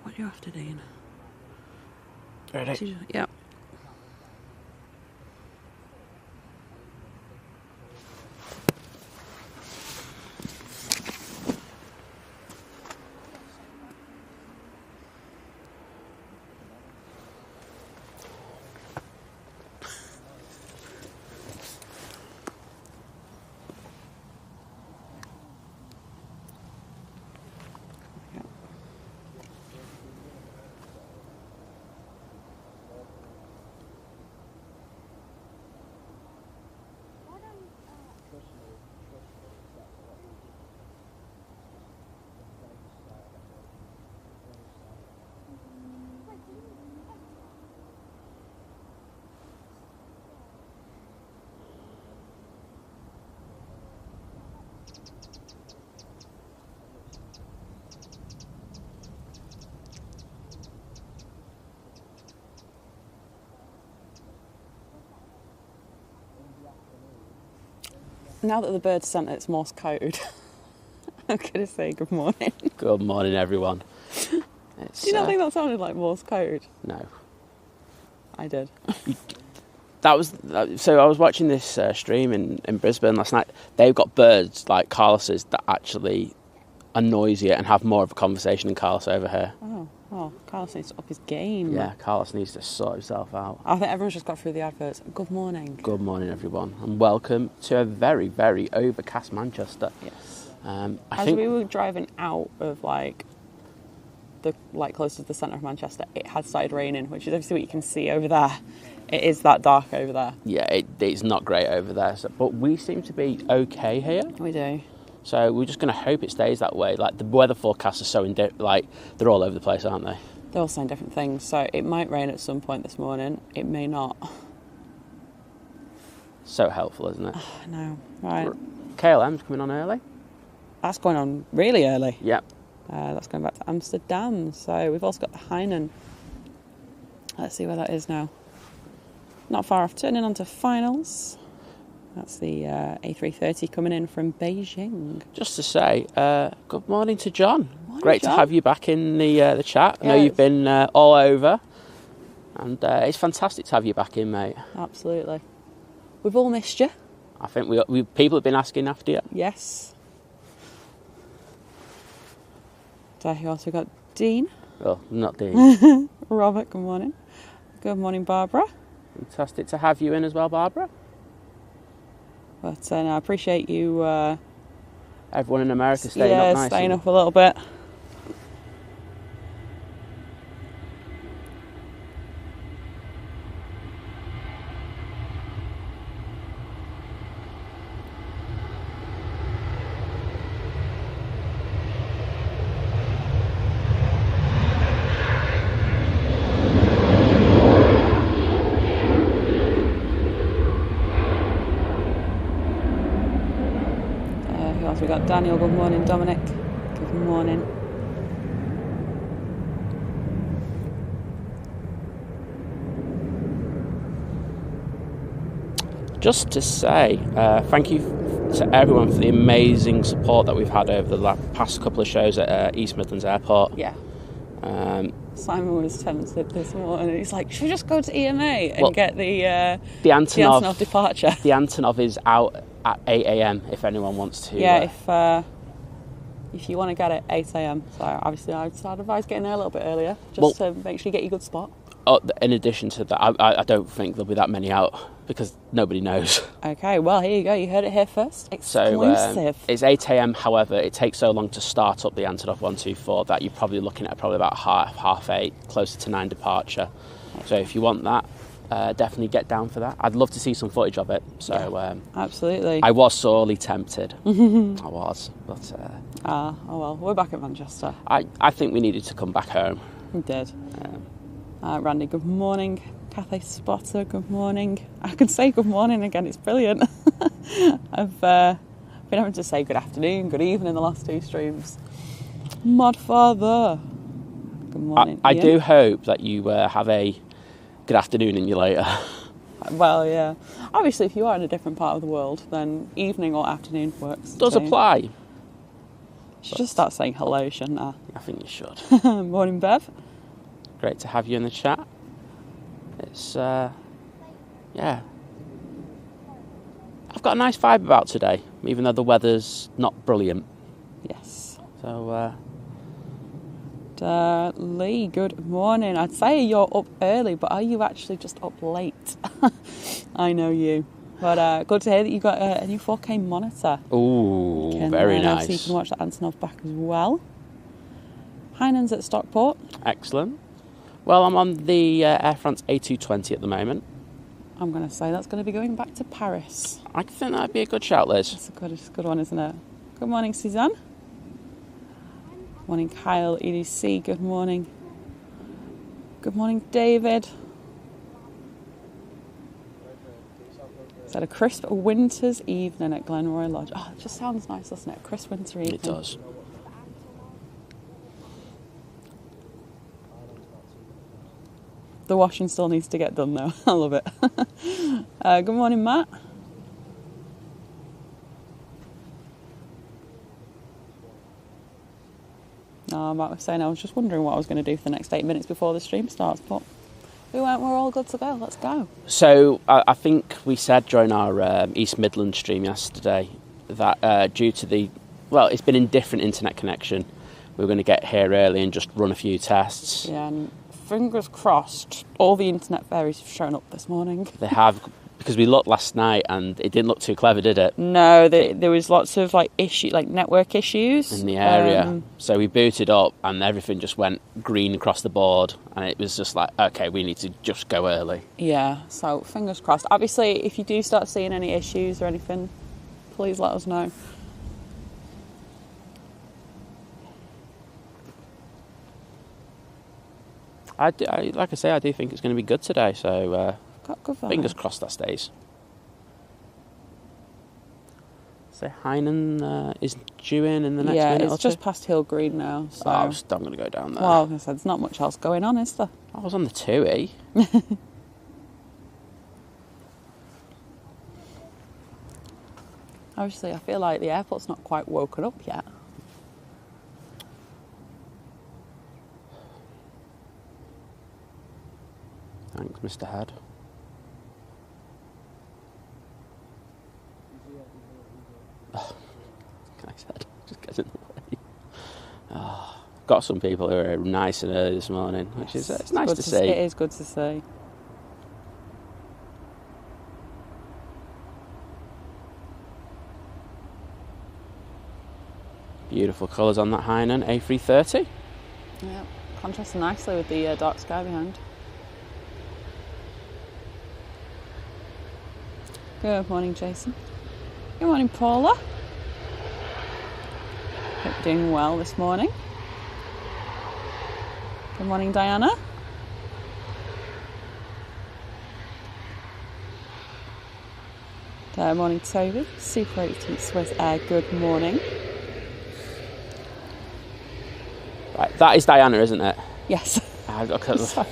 What do you have to, Dean? Ready? Yep. Now that the bird's sent its Morse code, I'm going to say good morning. Good morning, everyone. Do you not think that sounded like Morse code? No. I did. So I was watching this stream in Brisbane last night. They've got birds like Carlos's that actually are noisier and have more of a conversation than Carlos over here. Oh, well, Carlos needs to up his game. Yeah, Carlos needs to sort himself out. I think everyone's just got through the adverts. Good morning. Good morning, everyone, and welcome to a very, very overcast Manchester. Yes. I think we were driving out of close to the centre of Manchester, it had started raining, which is obviously what you can see over there. It is that dark over there. Yeah, it's not great over there, but we seem to be okay here. We do. So we're just going to hope it stays that way. Like the weather forecasts are so they're all over the place, aren't they? They're all saying different things. So it might rain at some point this morning. It may not. So helpful, isn't it? I know. Right. KLM's coming on early. That's going on really early. Yep. That's going back to Amsterdam. So we've also got the Hainan. Let's see where that is now. Not far off, turning on to finals. That's the A380 coming in from Beijing. Just to say, good morning to John. Morning, Great John. to have you back in the chat. I know Yes. you've been all over, and it's fantastic to have you back in, mate. Absolutely. We've all missed you. I think we people have been asking after you. Yes. So who else we got? Dean. Well, not Dean. Robert, good morning. Good morning, Barbara. Fantastic to have you in as well, Barbara. But no, I appreciate you. Everyone in America staying up nice. Staying up a little bit. Who else we got? Daniel, good morning. Dominic, good morning. Just to say, thank you to everyone for the amazing support that we've had over the past couple of shows at East Midlands Airport. Yeah. Simon was tempted this morning. He's like, should we just go to EMA and get the Antonov departure? The Antonov is out at 8 a.m. if anyone wants to. Yeah, if you want to get it 8 a.m. So obviously I'd advise getting there a little bit earlier, just to make sure you get your good spot. Oh, in addition to that, I don't think there'll be that many out because nobody knows. Okay, well, here you go. You heard it here first. Exclusive. So it's 8 a.m. However, it takes so long to start up the Antonov 124 that you're probably looking at about half 8, closer to 9 departure. Okay. So if you want that, definitely get down for that. I'd love to see some footage of it. So yeah, absolutely. I was sorely tempted. I was, but oh well, we're back at Manchester. I think we needed to come back home. We did. Randy, good morning. Cathay Spotter, good morning. I can say good morning again, it's brilliant. I've been having to say good afternoon, good evening the last 2 streams. Modfather, good morning. I do hope that you have a good afternoon in you later. Well, yeah. Obviously, if you are in a different part of the world, then evening or afternoon works. Does apply. Should just start saying hello, shouldn't I? I think you should. Morning, Bev. Great to have you in the chat. It's, yeah. I've got a nice vibe about today, even though the weather's not brilliant. Yes. So, Lee, good morning. I'd say you're up early, but are you actually just up late? I know you. But good to hear that you got a new 4K monitor. ooh, very nice. So you can watch that Antonov back as well. Heinen's at Stockport. Excellent. Well, I'm on the Air France A380 at the moment. I'm going to say that's going to be going back to Paris. I think that'd be a good shout, Liz. It's a good one, isn't it? Good morning, Suzanne. Morning, Kyle, EDC. Good morning. Good morning, David. Is that a crisp winter's evening at Glenroy Lodge? Oh, it just sounds nice, doesn't it? Crisp winter evening. It does. The washing still needs to get done, though. I love it. Good morning, Matt. No, Matt was saying I was just wondering what I was going to do for the next 8 minutes before the stream starts, but we're all good to go. Let's go. So I think we said during our East Midlands stream yesterday that due to it's been in different internet connection, we were going to get here early and just run a few tests. Yeah, and fingers crossed, all the internet fairies have shown up this morning. They have, because we looked last night and it didn't look too clever, did it? No, there was lots of network issues in the area. So we booted up and everything just went green across the board, and it was just like, okay, we need to just go early. Yeah, so fingers crossed. Obviously, if you do start seeing any issues or anything, please let us know. Like I say, I do think it's going to be good today, so Got good fingers crossed that stays. So Heinen is due in the next minute or two? Yeah, it's just past Hill Green now. So. I'm going to go down there. Well, like I said, there's not much else going on, is there? I was on the 2E. Obviously, I feel like the airport's not quite woken up yet. Thanks, Mr. Head. Oh, like I said, just get in the way. Oh, got some people who are nice and early this morning, which is it's nice to see. It is good to see. Beautiful colours on that Heinen A330. Yeah, contrasting nicely with the dark sky behind. Good morning, Jason. Good morning, Paula. Hope you're doing well this morning. Good morning, Diana. Good morning, Toby. Super 18 Swiss Air, good morning. Right, that is Diana, isn't it? Yes. Because I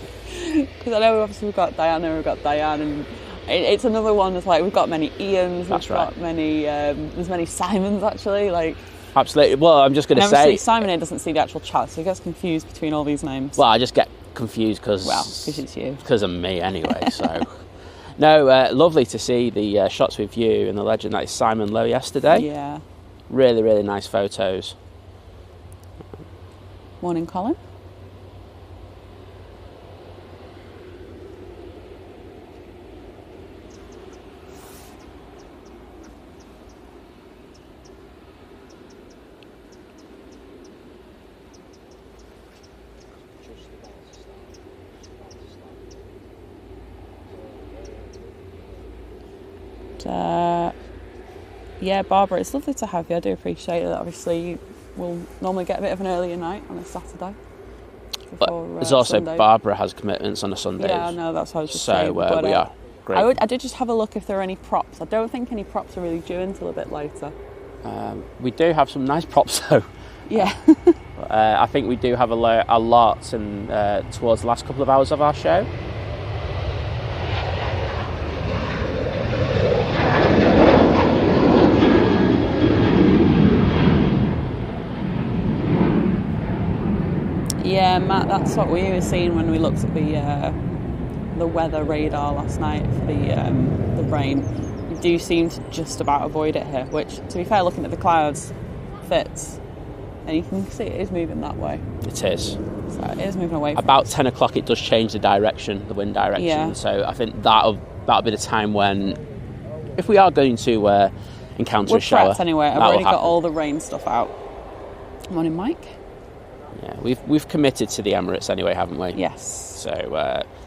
know obviously we've got Diana, we've got Diane, and it's another one that's like we've got many Ians, got many there's many Simons actually, like absolutely. Well, I'm just going to say Simon here doesn't see the actual chat, so he gets confused between all these names. Well, I just get confused because it's you, because of me anyway. So no, lovely to see the shots with you and the legend that is Simon Lowe yesterday. Yeah, really, really nice photos. Morning, Colin. Yeah, Barbara, it's lovely to have you. I do appreciate it. Obviously, we'll normally get a bit of an earlier night on a Saturday. There's also Sunday. Barbara has commitments on a Sunday. Yeah, I know, that's what I was just saying. So we are great. I did just have a look if there are any props. I don't think any props are really due until a bit later. We do have some nice props though. Yeah. I think we do have a lot towards the last couple of hours of our show. Yeah, Matt, that's what we were seeing when we looked at the weather radar last night for the rain. We do seem to just about avoid it here, which, to be fair, looking at the clouds, fits. And you can see it is moving that way. It is. So it is moving away from About us. 10 o'clock it does change the direction, the wind direction. Yeah. So I think that'll be the time when, if we are going to encounter a shower... We're prepped anyway. I've already got all the rain stuff out. Morning, Mike. Yeah, we've committed to the Emirates anyway, haven't we? Yes. So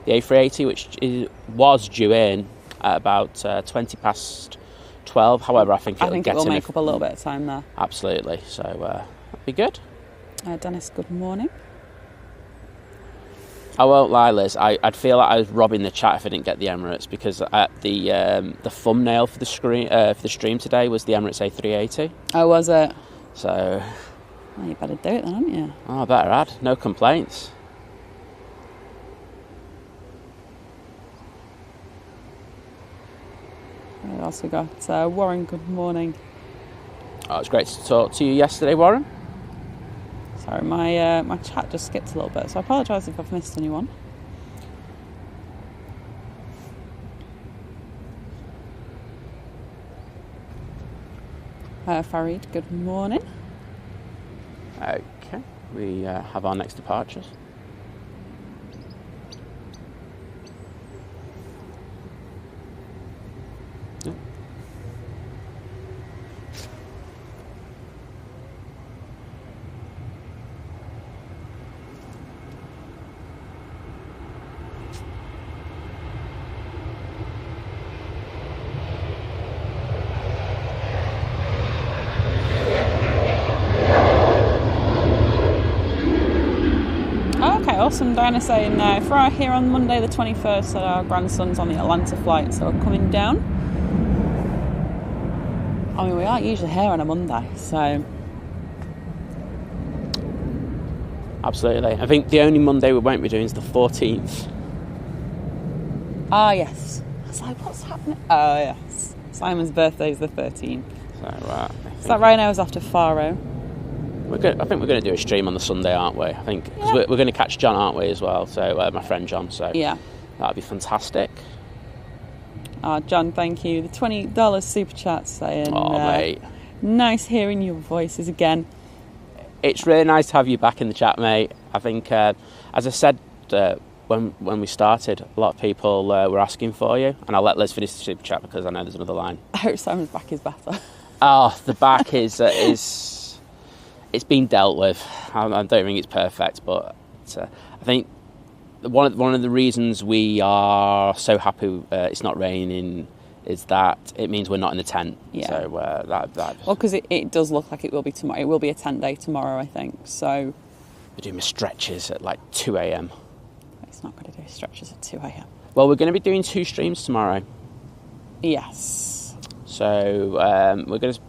the A380, which was due in at about 20 past 12. However, I think it will make up a little bit of time there. Absolutely. So that'll be good. Dennis, good morning. I won't lie, Liz. I'd feel like I was robbing the chat if I didn't get the Emirates, because the thumbnail for the stream today was the Emirates A380. Oh, was it? So... Well, you better do it then, haven't you? Oh, I better add. No complaints. We also got Warren, good morning. Oh, it's great to talk to you yesterday, Warren. Sorry, my chat just skipped a little bit, so I apologise if I've missed anyone. Farid, good morning. Okay, we have our next departures. Yep. Awesome. Diana saying if we're out here on Monday the 21st, our grandson's on the Atlanta flight, so we're coming down. I mean, we aren't usually here on a Monday, so... Absolutely. I think the only Monday we won't be doing is the 14th. Ah, yes. I was like, what's happening? Oh, yes. Simon's birthday is the 13th. So, is that right now? Is after Faro? I think we're going to do a stream on the Sunday, aren't we? I think because we're going to catch John, aren't we, as well? So my friend John. So yeah, that'd be fantastic. John, thank you. The $20 super chat saying, mate, nice hearing your voices again. It's really nice to have you back in the chat, mate. I think, as I said when we started, a lot of people were asking for you, and I'll let Liz finish the super chat because I know there's another line. I hope Simon's back is better. Oh, the back is. It's been dealt with. I don't think it's perfect, but I think one of the reasons we are so happy it's not raining is that it means we're not in a tent. Yeah. So well, because it does look like it will be tomorrow. It will be a tent day tomorrow, I think. So we're doing stretches at like 2 a.m. It's not going to do stretches at 2 a.m. Well, we're going to be doing 2 streams tomorrow. Yes. So we're going to.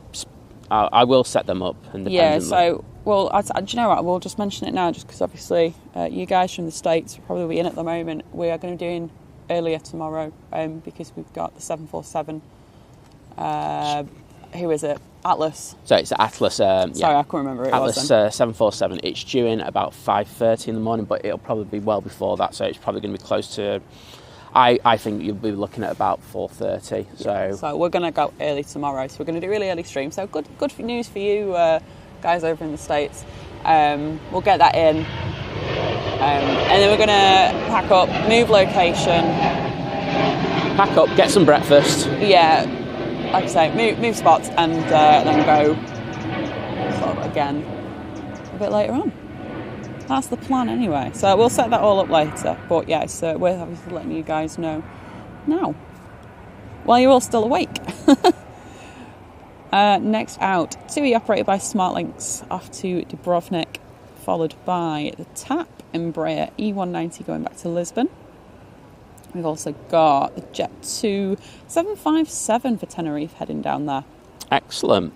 I will set them up independently. Yeah, so, well, do you know what? We'll just mention it now just because obviously you guys from the States will probably be in at the moment. We are going to be doing earlier tomorrow because we've got the 747. Who is it? Atlas. So it's Atlas. Sorry, I can't remember who it Atlas was. 747. It's due in about 5:30 in the morning, but it'll probably be well before that. So it's probably going to be close to. I think you'll be looking at about 4:30. So we're going to go early tomorrow. So we're going to do really early stream. So good news for you guys over in the States. We'll get that in, and then we're going to pack up, move location, pack up, get some breakfast. Yeah, like I say, move spots, and then go sort of again a bit later on. That's the plan anyway. So we'll set that all up later. But yeah, so we're obviously letting you guys know now while you're all still awake. Next out, TUI operated by SmartLynx off to Dubrovnik, followed by the TAP Embraer E190 going back to Lisbon. We've also got the Jet 2 757 for Tenerife heading down there. Excellent.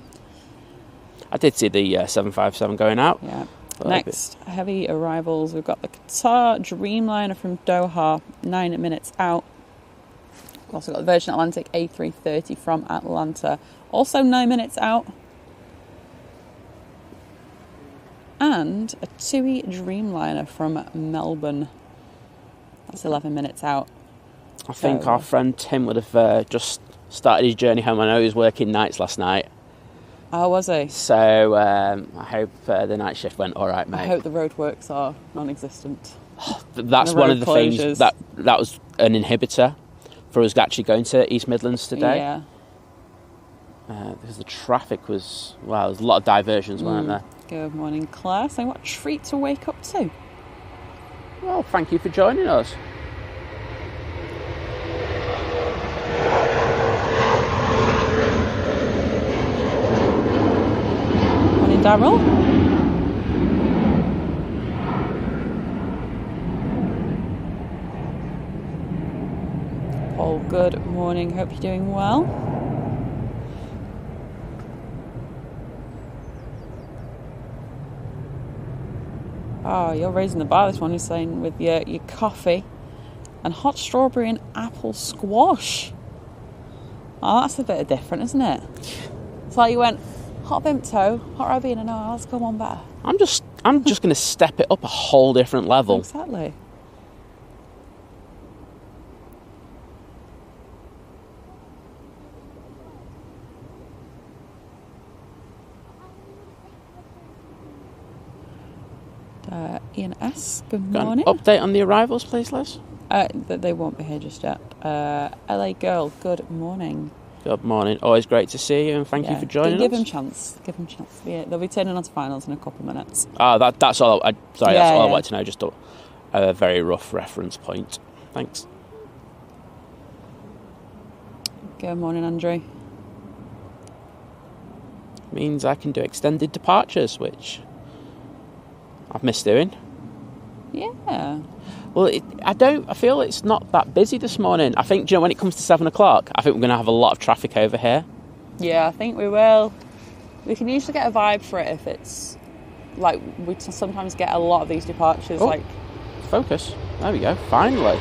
I did see the 757 going out. Yeah. Next, heavy arrivals. We've got the Qatar Dreamliner from Doha, 9 minutes out. We've also got the Virgin Atlantic A330 from Atlanta, also 9 minutes out. and a TUI Dreamliner from Melbourne. That's 11 minutes out. I think our friend Tim would have just started his journey home. I know he was working nights last night. Oh, was he? So I hope the night shift went all right, mate. I hope the roadworks are non-existent. That's one of the things that was an inhibitor for us actually going to East Midlands today. Yeah. Because the traffic was, well, there was a lot of diversions, weren't there? Good morning, Claire. So what a treat to wake up to. Well, thank you for joining us. Morning, Daryl. Paul, good morning. Hope you're doing well. Oh, you're raising the bar this morning, saying with your coffee and hot strawberry and apple squash. Oh, that's a bit different, isn't it? It's like you went hot Vimto, hot Ribena, no, let's go one better. I'm just going to step it up a whole different level. Exactly. Ian S, good morning. Got an update on the arrivals, please, Liz? They won't be here just yet. LA Girl, good morning. Good morning. Always great to see you, and thank you for joining us. Give them chance. Give them chance. Yeah, they'll be turning on to finals in a couple of minutes. That's all. That's all I wanted to know. Just a very rough reference point. Thanks. Good morning, Andrew. Means I can do extended departures, which I've missed doing. Yeah. Well, I feel it's not that busy this morning. I think, when it comes to 7 o'clock, I think we're going to have a lot of traffic over here. Yeah, I think we will. We can usually get a vibe for it if it's, like, we sometimes get a lot of these departures, like... Focus. There we go. Finally.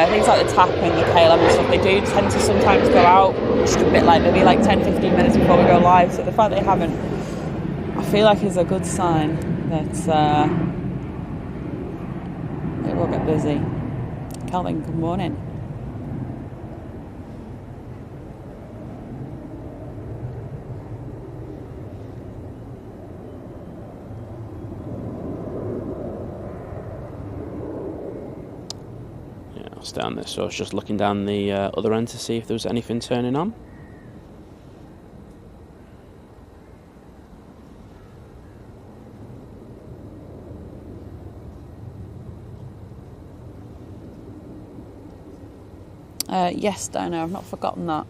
Things like the TAP and the KLM and stuff, they do tend to sometimes go out just a bit like, maybe like 10-15 minutes before we go live. So the fact they haven't, I feel like is a good sign that it will get busy. Calvin, good morning. Yeah, I'll stay on this. So I was just looking down the other end to see if there was anything turning on. Yes, Dino, I've not forgotten that.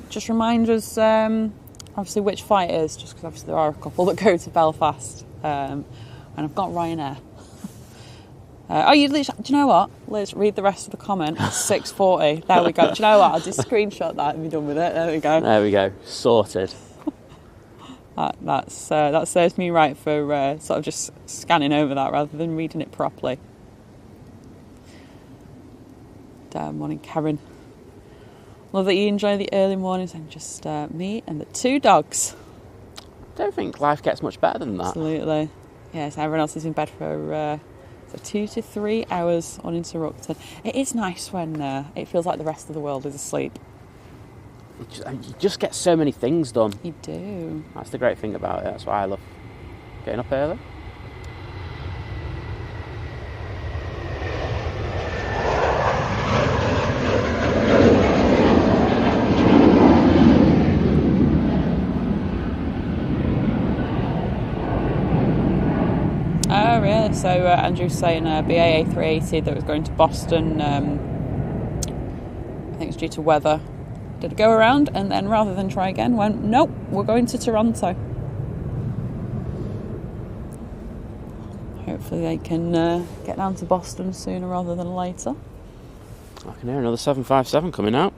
Just remind us, obviously, which flight it is, just because obviously there are a couple that go to Belfast, and I've got Ryanair. Do you know what? Liz, read the rest of the comment. It's 6:40. There we go. Do you know what? I'll just screenshot that and be done with it. There we go. There we go. Sorted. That serves me right for sort of just scanning over that rather than reading it properly. Morning, Karen. Love that you enjoy the early mornings and just me and the 2 dogs. Don't think life gets much better than that. Absolutely. Yes, everyone else is in bed for 2 to 3 hours uninterrupted. It is nice when it feels like the rest of the world is asleep. You just get so many things done. You do. That's the great thing about it. That's why I love getting up early. Oh, really? So Andrew's saying BA A380 that was going to Boston, I think it's due to weather, did a go around and then rather than try again went, nope, we're going to Toronto. Hopefully they can get down to Boston sooner rather than later. I can hear another 757 coming out.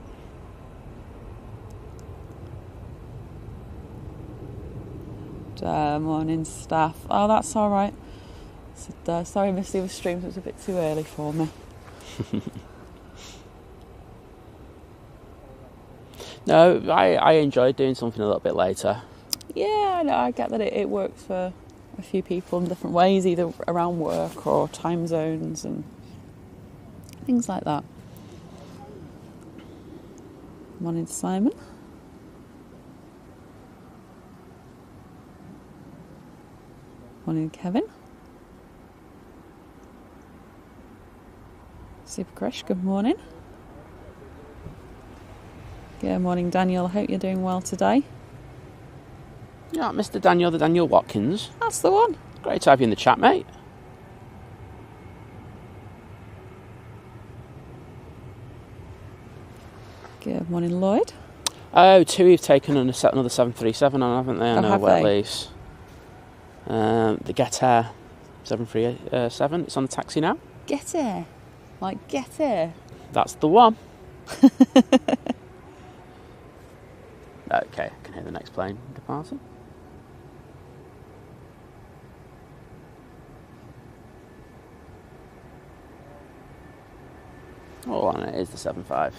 Morning, staff. Oh, that's all right. So, sorry I missed the other streams, it was a bit too early for me. No, I enjoyed doing something a little bit later. Yeah, no, I get that it works for a few people in different ways, either around work or time zones and things like that. Morning, Simon. Morning, Kevin. Super Crush, good morning. Good morning, Daniel. I hope you're doing well today. Yeah, Mr. Daniel, the Daniel Watkins. That's the one. Great to have you in the chat, mate. Good morning, Lloyd. Oh, TUI have taken another 737 on, haven't they? On a wet lease. The Get Air 737. It's on the taxi now. Get Air. Like Get Air. That's the one. Okay, I can hear the next plane departing. Oh, and it is the 75.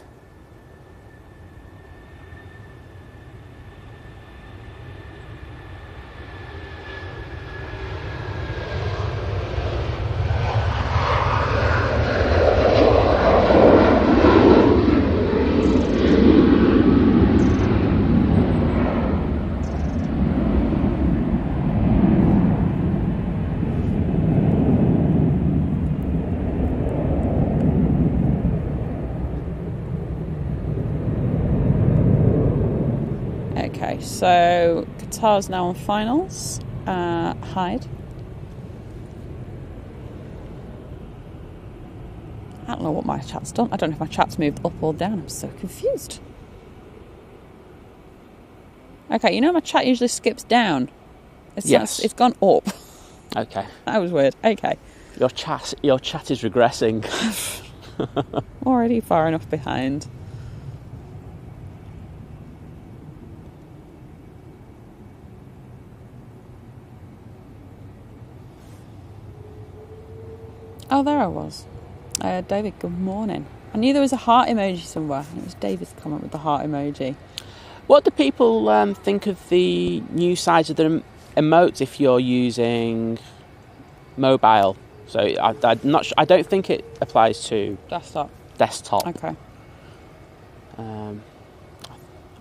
So Qatar's now on finals. Hyde. I don't know what my chat's done. I don't know if my chat's moved up or down. I'm so confused. Okay, you know my chat usually skips down. Yes. It's gone up. Okay. That was weird. Okay. Your chat is regressing. Already far enough behind. Oh, there I was. David, good morning. I knew there was a heart emoji somewhere, and it was David's comment with the heart emoji. What do people think of the new size of the emotes if you're using mobile? So I'm not sure, I don't think it applies to desktop. Okay. I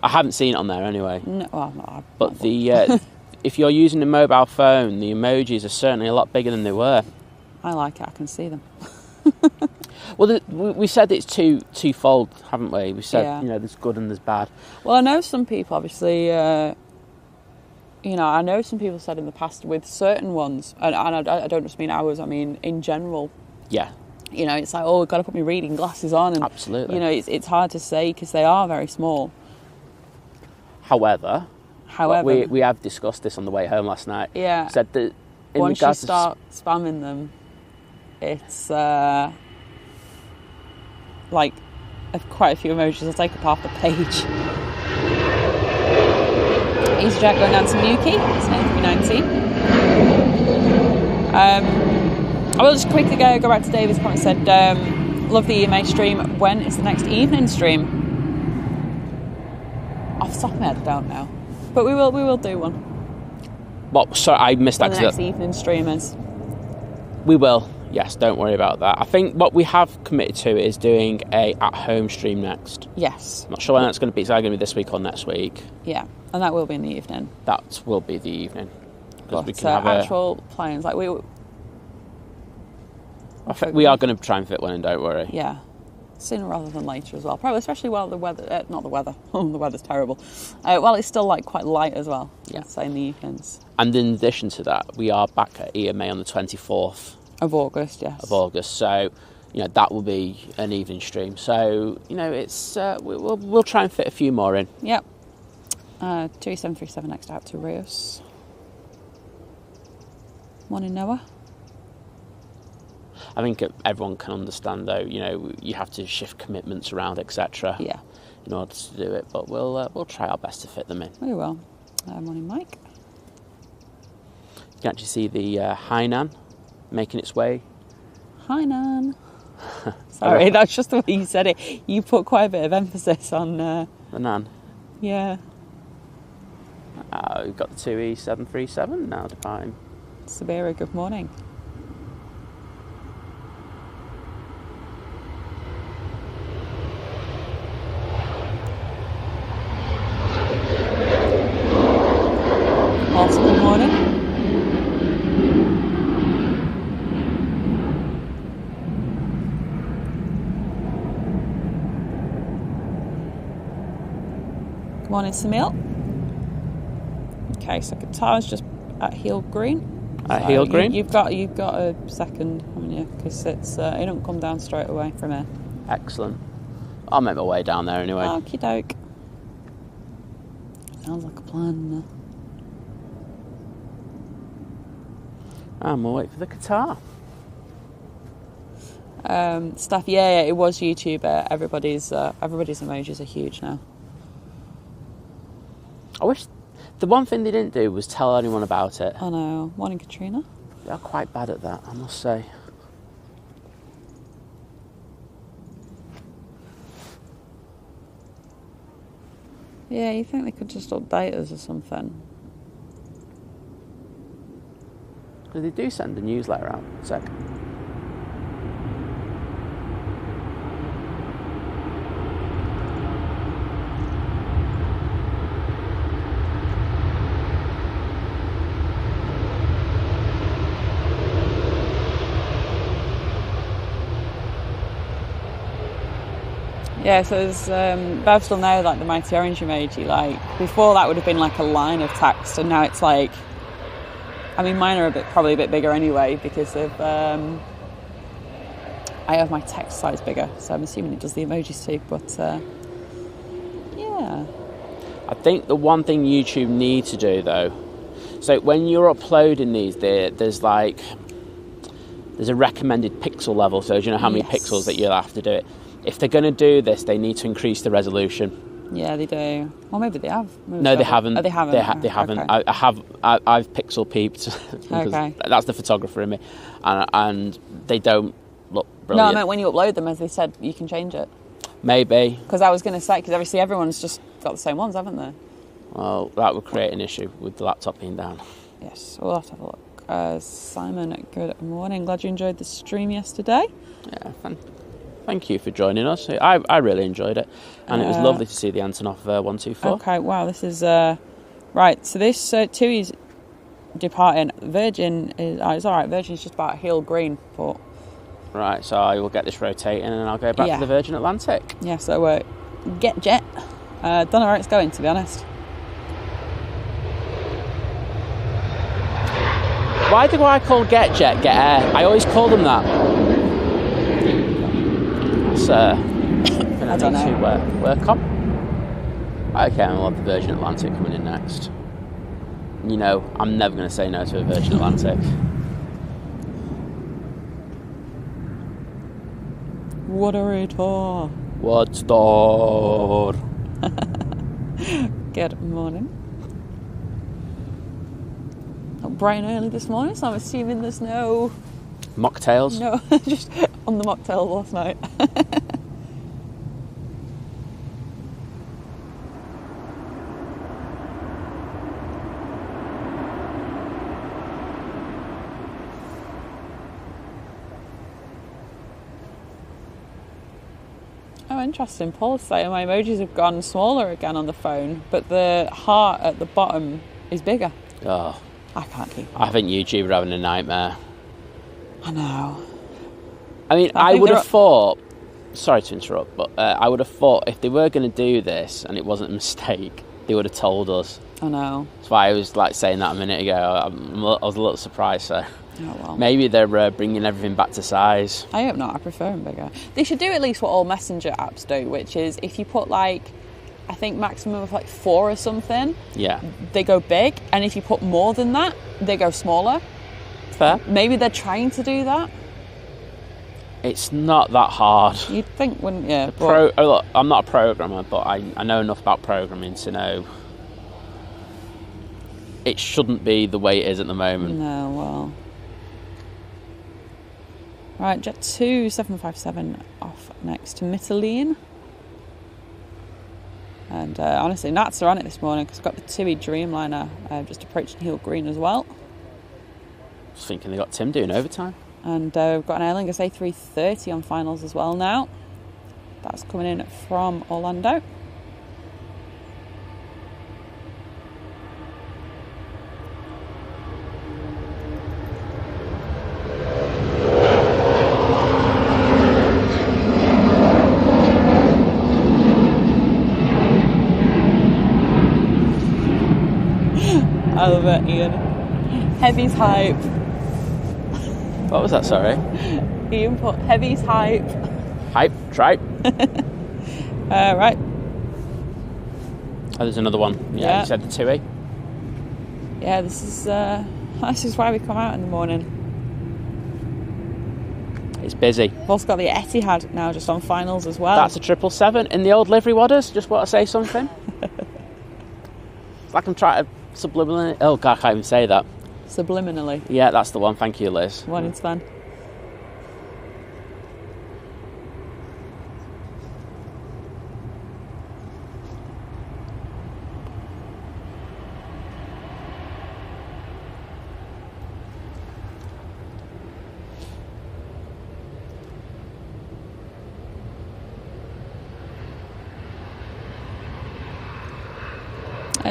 haven't seen it on there anyway. No, well, no, but if you're using a mobile phone, the emojis are certainly a lot bigger than they were. I like it. I can see them. Well, we said it's twofold, haven't we? We said, there's good and there's bad. Well, I know some people, obviously, I know some people said in the past with certain ones, and I don't just mean ours, I mean in general. Yeah. It's like, oh, I've got to put my reading glasses on. And, absolutely. It's hard to say because they are very small. However, we have discussed this on the way home last night. Yeah. Said that once you start spamming them, it's like quite a few emojis will take up half the page. EasyJet going down to Newquay. It's an A319. I will just quickly go back to David's comment. Said, love the EMA stream. When is the next evening stream? Off the top of my head, I don't know. But we will do one. What? Sorry, I missed that. The next evening stream is. We will. Yes, don't worry about that. I think what we have committed to is doing a at-home stream next. Yes. Not sure when that's going to be. It's either going to be this week or next week. Yeah, and that will be in the evening. That will be the evening. But we can have actual planes like we are going to try and fit one in. Don't worry. Yeah, sooner rather than later as well. Probably, especially while the weather, not the weather. The weather's terrible. Well, it's still quite light as well. Yeah. Say in the evenings. And in addition to that, we are back at EMA on the 24th. Of August, yes. Of August, so that will be an evening stream. So it's we'll try and fit a few more in. Yep. 2737 next out to Rios. Morning, Noah. I think everyone can understand, though. You have to shift commitments around, etc. Yeah. In order to do it, but we'll try our best to fit them in. We will. Morning, Mike. You can actually see the Hainan making its way. Hainan. Sorry, that's just the way you said it. You put quite a bit of emphasis on the Nan. Yeah. We've got the TUI 737 now departing. Sabira, good morning. Awesome, good morning. Good morning, Samil. Okay, so Qatar's just at heel green. At heel green? You've got a second, haven't you? Because it don't come down straight away from here. Excellent. I'll make my way down there anyway. Okie doke. Sounds like a plan. And we'll wait for the Qatar. Stuff, yeah, it was YouTube. Everybody's emojis are huge now. I wish the one thing they didn't do was tell anyone about it. I know. Morning, Katrina. They're quite bad at that, I must say. Yeah, you think they could just update us or something? Because they do send a newsletter out. Sec. Yeah, so there's Bev still know like the mighty orange emoji. Like before, that would have been like a line of text, and now it's like. I mean, mine are probably a bit bigger anyway because of I have my text size bigger, so I'm assuming it does the emojis too. But yeah, I think the one thing YouTube need to do though, so when you're uploading these, there's a recommended pixel level. So do you know how many pixels that you'll have to do it? If they're going to do this, they need to increase the resolution. Yeah, they do. Well, maybe they have. No, they haven't. Oh, they haven't. They haven't. Okay. I've pixel peeped. Okay. That's the photographer in me, and they don't look brilliant. No, I meant when you upload them, as they said, you can change it. Maybe. Because I was going to say, because obviously everyone's just got the same ones, haven't they? Well, that would create an issue with the laptop being down. Yes, we'll have to have a look. Simon, good morning. Glad you enjoyed the stream yesterday. Yeah, thank you for joining us. I really enjoyed it, and it was lovely to see the Antonov 124. Okay, wow, this is right. So this TUI's departing. Virgin is it's all right. Virgin's just about heel green, but right. So I will get this rotating, and I'll go back to the Virgin Atlantic. Yeah. So get jet. Don't know where it's going, to be honest. Why do I call get jet get air? I always call them that. I don't know. To work on. Okay, I'll have the Virgin Atlantic coming in next. You know, I'm never going to say no to a Virgin Atlantic. What a retort. What's door? Good morning. Not bright and early this morning, so I'm assuming there's no... Mocktails? No, just on the mocktail last night. Oh, interesting. Paul's saying my emojis have gone smaller again on the phone, but the heart at the bottom is bigger. Oh. I can't keep it. I think YouTube are having a nightmare. I know. I mean, I would have thought... Sorry to interrupt, but I would have thought if they were going to do this and it wasn't a mistake, they would have told us. I know. That's why I was like saying that a minute ago. I was a little surprised, so... Oh, well. Maybe they're bringing everything back to size. I hope not. I prefer them bigger. They should do at least what all messenger apps do, which is if you put like, I think maximum of like 4 or something, they go big, and if you put more than that, they go smaller. Fair. Maybe they're trying to do that. It's not that hard. You'd think, wouldn't you? Look, I'm not a programmer, but I know enough about programming to know it shouldn't be the way it is at the moment. No, well. Right, Jet 2757 off next to Mytilene. And honestly, Nats are on it this morning because I've got the TUI Dreamliner just approaching heel green as well. was thinking they got Tim doing overtime. And we've got an Aer Lingus A380 on finals as well now. That's coming in from Orlando. I love it, Ian. Heavy's hype. What was that, sorry? Ian put Heavy's hype. Hype, tripe. Right. Oh, there's another one. Yeah, you said the 2E. Yeah, this is why we come out in the morning. It's busy. We've also got the Etihad now just on finals as well. That's a 777 in the old livery wadders. Just want to say something. It's like I'm trying to subliminally... Oh, God, I can't even say that. Subliminally. Yeah, that's the one. Thank you, Liz. Morning, Sven.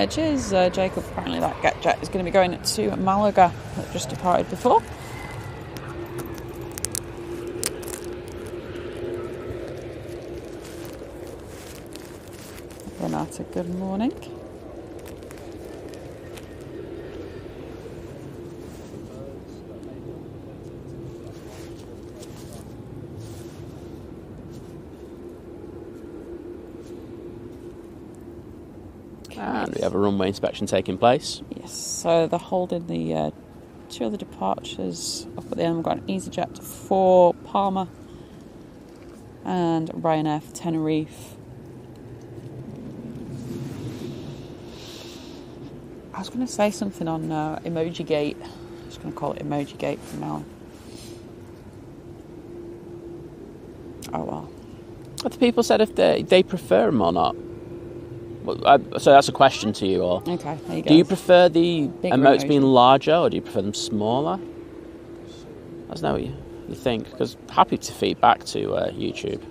Cheers, Jacob. Apparently that jet is going to be going to Malaga that just departed before. Renata, good morning. And we have a runway inspection taking place. Yes, so they're holding the 2 other departures up at the end. We've got an EasyJet for Palma and Ryanair for Tenerife. I was going to say something on Emoji Gate. I'm just going to call it Emoji Gate from now on. Oh well. Have the people said if they prefer them or not? So that's a question to you, or okay, there you go. Do you prefer the bigger emotes emoji being larger, or do you prefer them smaller? I don't know what you think, because happy to feed back to YouTube,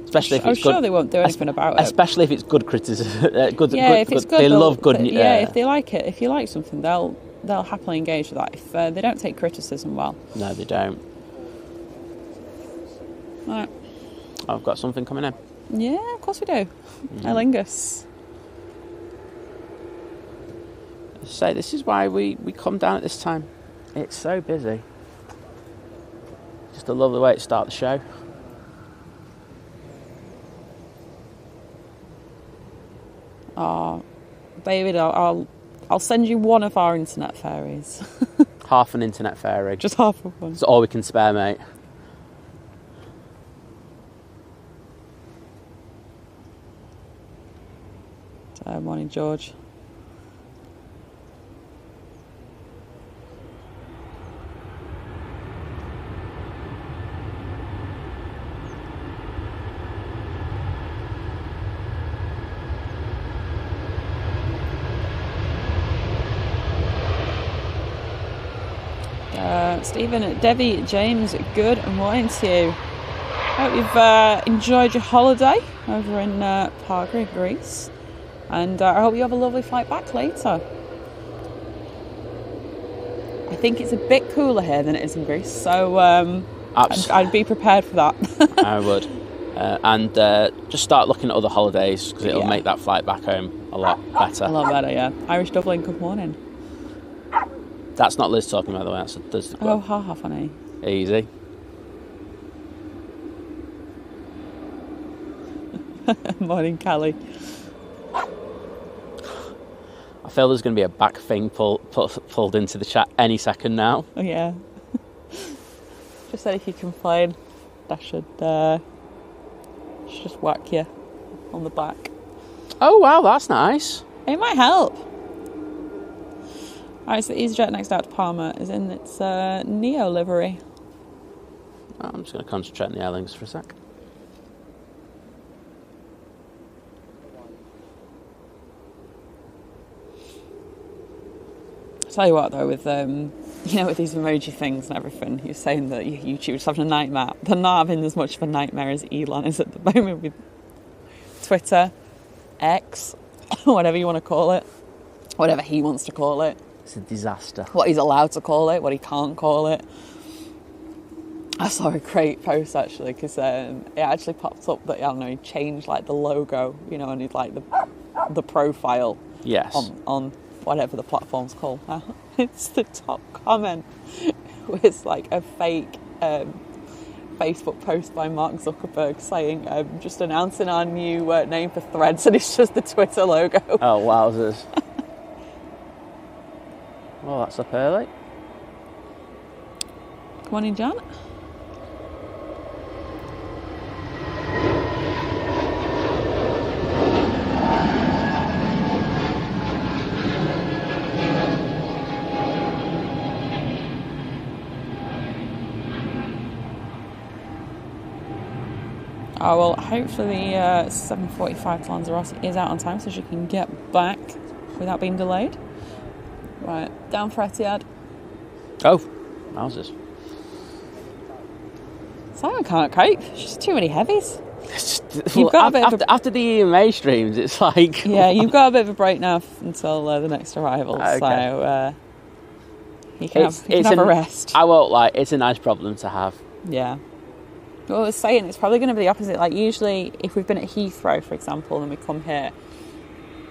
especially if it's good. I'm sure they won't do anything about it. Especially if it's good criticism. If it's good, they love good. If they like it, if you like something, they'll happily engage with that. If they don't take criticism well, no, they don't. Right. I've got something coming in. Yeah, of course we do. Aer Lingus. Say this is why we come down at this time. It's so busy. Just a lovely way to start the show. Oh, David, I'll send you one of our internet fairies. Half an internet fairy. Just half of one. That's all we can spare, mate. Morning, George. Stephen, Debbie, James, good morning to you. Hope you've enjoyed your holiday over in Parga, Greece. And I hope you have a lovely flight back later. I think it's a bit cooler here than it is in Greece, so I'd be prepared for that. I would. And just start looking at other holidays, because it'll make that flight back home a lot better. A lot better, yeah. Irish Dublin, good morning. That's not Liz talking, by the way. That's Liz. Oh, ha, funny. Easy. Morning, Callie. I feel there's going to be a back thing pulled into the chat any second now. Oh, yeah. Just said if you complain, I should just whack you on the back. Oh, wow, that's nice. It might help. Alright, so the EasyJet next out to Palma is in its Neo livery. I'm just going to concentrate on the Aer Lingus for a sec. Tell you what though, with with these emoji things and everything, you're saying that YouTube's having a nightmare. They're not having as much of a nightmare as Elon is at the moment with Twitter, X, whatever you want to call it, whatever he wants to call it. It's a disaster. What he's allowed to call it, what he can't call it. I saw a great post actually because it actually popped up that he changed like the logo, and he'd like the profile. Yes. On whatever the platform's called now. It's the top comment was like a fake Facebook post by Mark Zuckerberg saying, just announcing our new name for Threads, and it's just the Twitter logo. Oh, wowzers. Well, that's up early. Good morning, Jan. Oh, well, hopefully the 7:45 to Lanzarote is out on time so she can get back without being delayed. Right, down for Etihad. Oh, wowzers. Simon can't cope. She's too many heavies. Well, after the EMA streams, it's like... Yeah, you've got a bit of a break now until the next arrival, okay. So you can have a rest. I won't lie, it's a nice problem to have. Yeah. Well, I was saying it's probably going to be the opposite. Like usually, if we've been at Heathrow, for example, and we come here,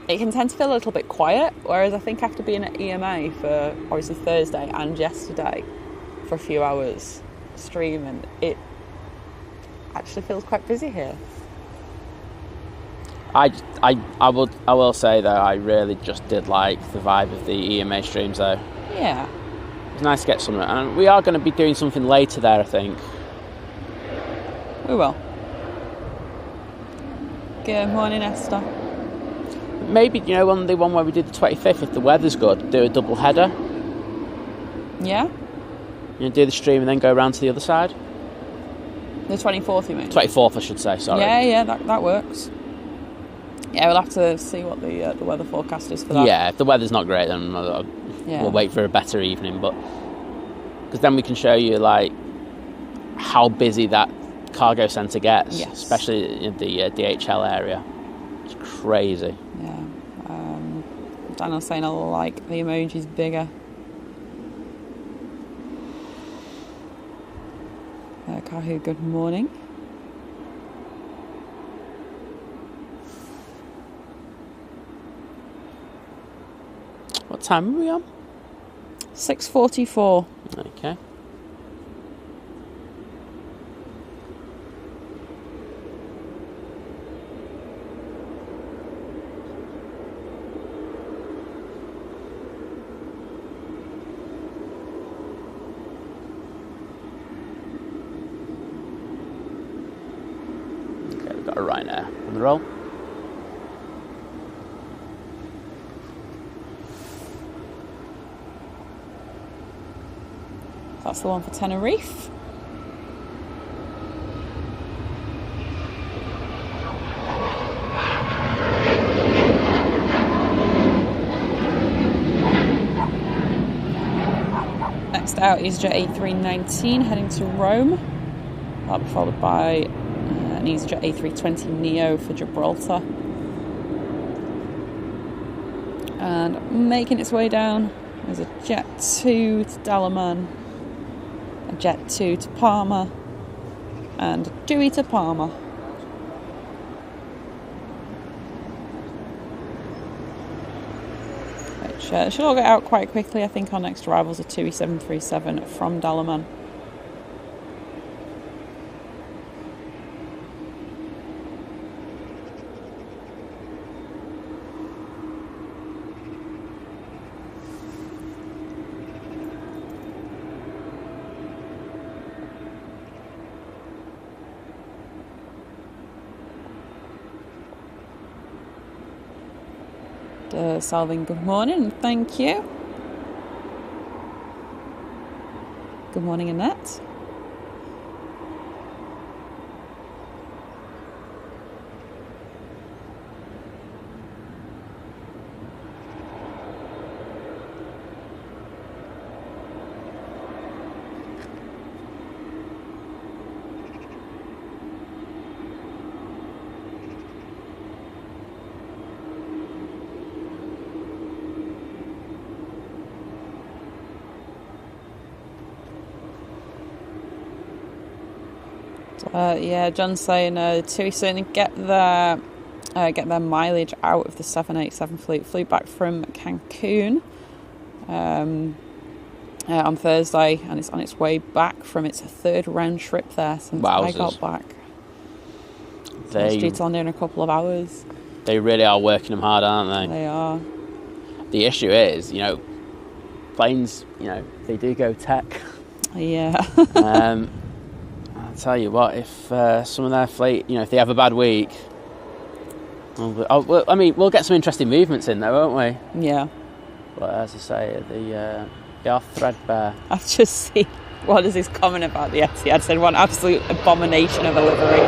it can tend to feel a little bit quiet. Whereas I think after being at EMA for obviously Thursday and yesterday for a few hours streaming, it actually feels quite busy here. I will say though, I really just did like the vibe of the EMA streams though. Yeah. It's nice to get some, and we are going to be doing something later there, I think. We will. Good morning, Esther. Maybe, on the one where we did the 25th, if the weather's good, do a double header. Yeah? Do the stream and then go around to the other side. The 24th, you mean? 24th, I should say, sorry. Yeah, that works. Yeah, we'll have to see what the weather forecast is for that. Yeah, if the weather's not great, then we'll wait for a better evening. But because then we can show you, like, how busy that cargo centre gets, yes. Especially in the DHL area. It's crazy. Yeah. Daniel's saying I like the emojis bigger. Kahu, good morning. What time are we on? 6:44. Okay. Got a Ryanair on the roll. That's the one for Tenerife. Next out is Jet A319 heading to Rome. That'll be followed by an EasyJet A320 Neo for Gibraltar. And making its way down, there's a Jet 2 to Dalaman, a Jet 2 to Palma, and a Dewey to Palma. Which should all get out quite quickly. I think our next arrival's a TUI 737 from Dalaman. Salvin, good morning, thank you. Good morning, Annette. Yeah, John's saying TUI certainly get their mileage out of the 787 fleet. Flew back from Cancun on Thursday, and it's on its way back from its third round trip there since I got back. It's due to land in a couple of hours. They really are working them hard, aren't they? They are. The issue is, planes, they do go tech. Yeah. I'll tell you what, if some of their fleet, if they have a bad week, we'll get some interesting movements in there, won't we? Yeah. But as I say, they are threadbare. I've just seen, what is his comment about the Etihad? Said one absolute abomination of a livery.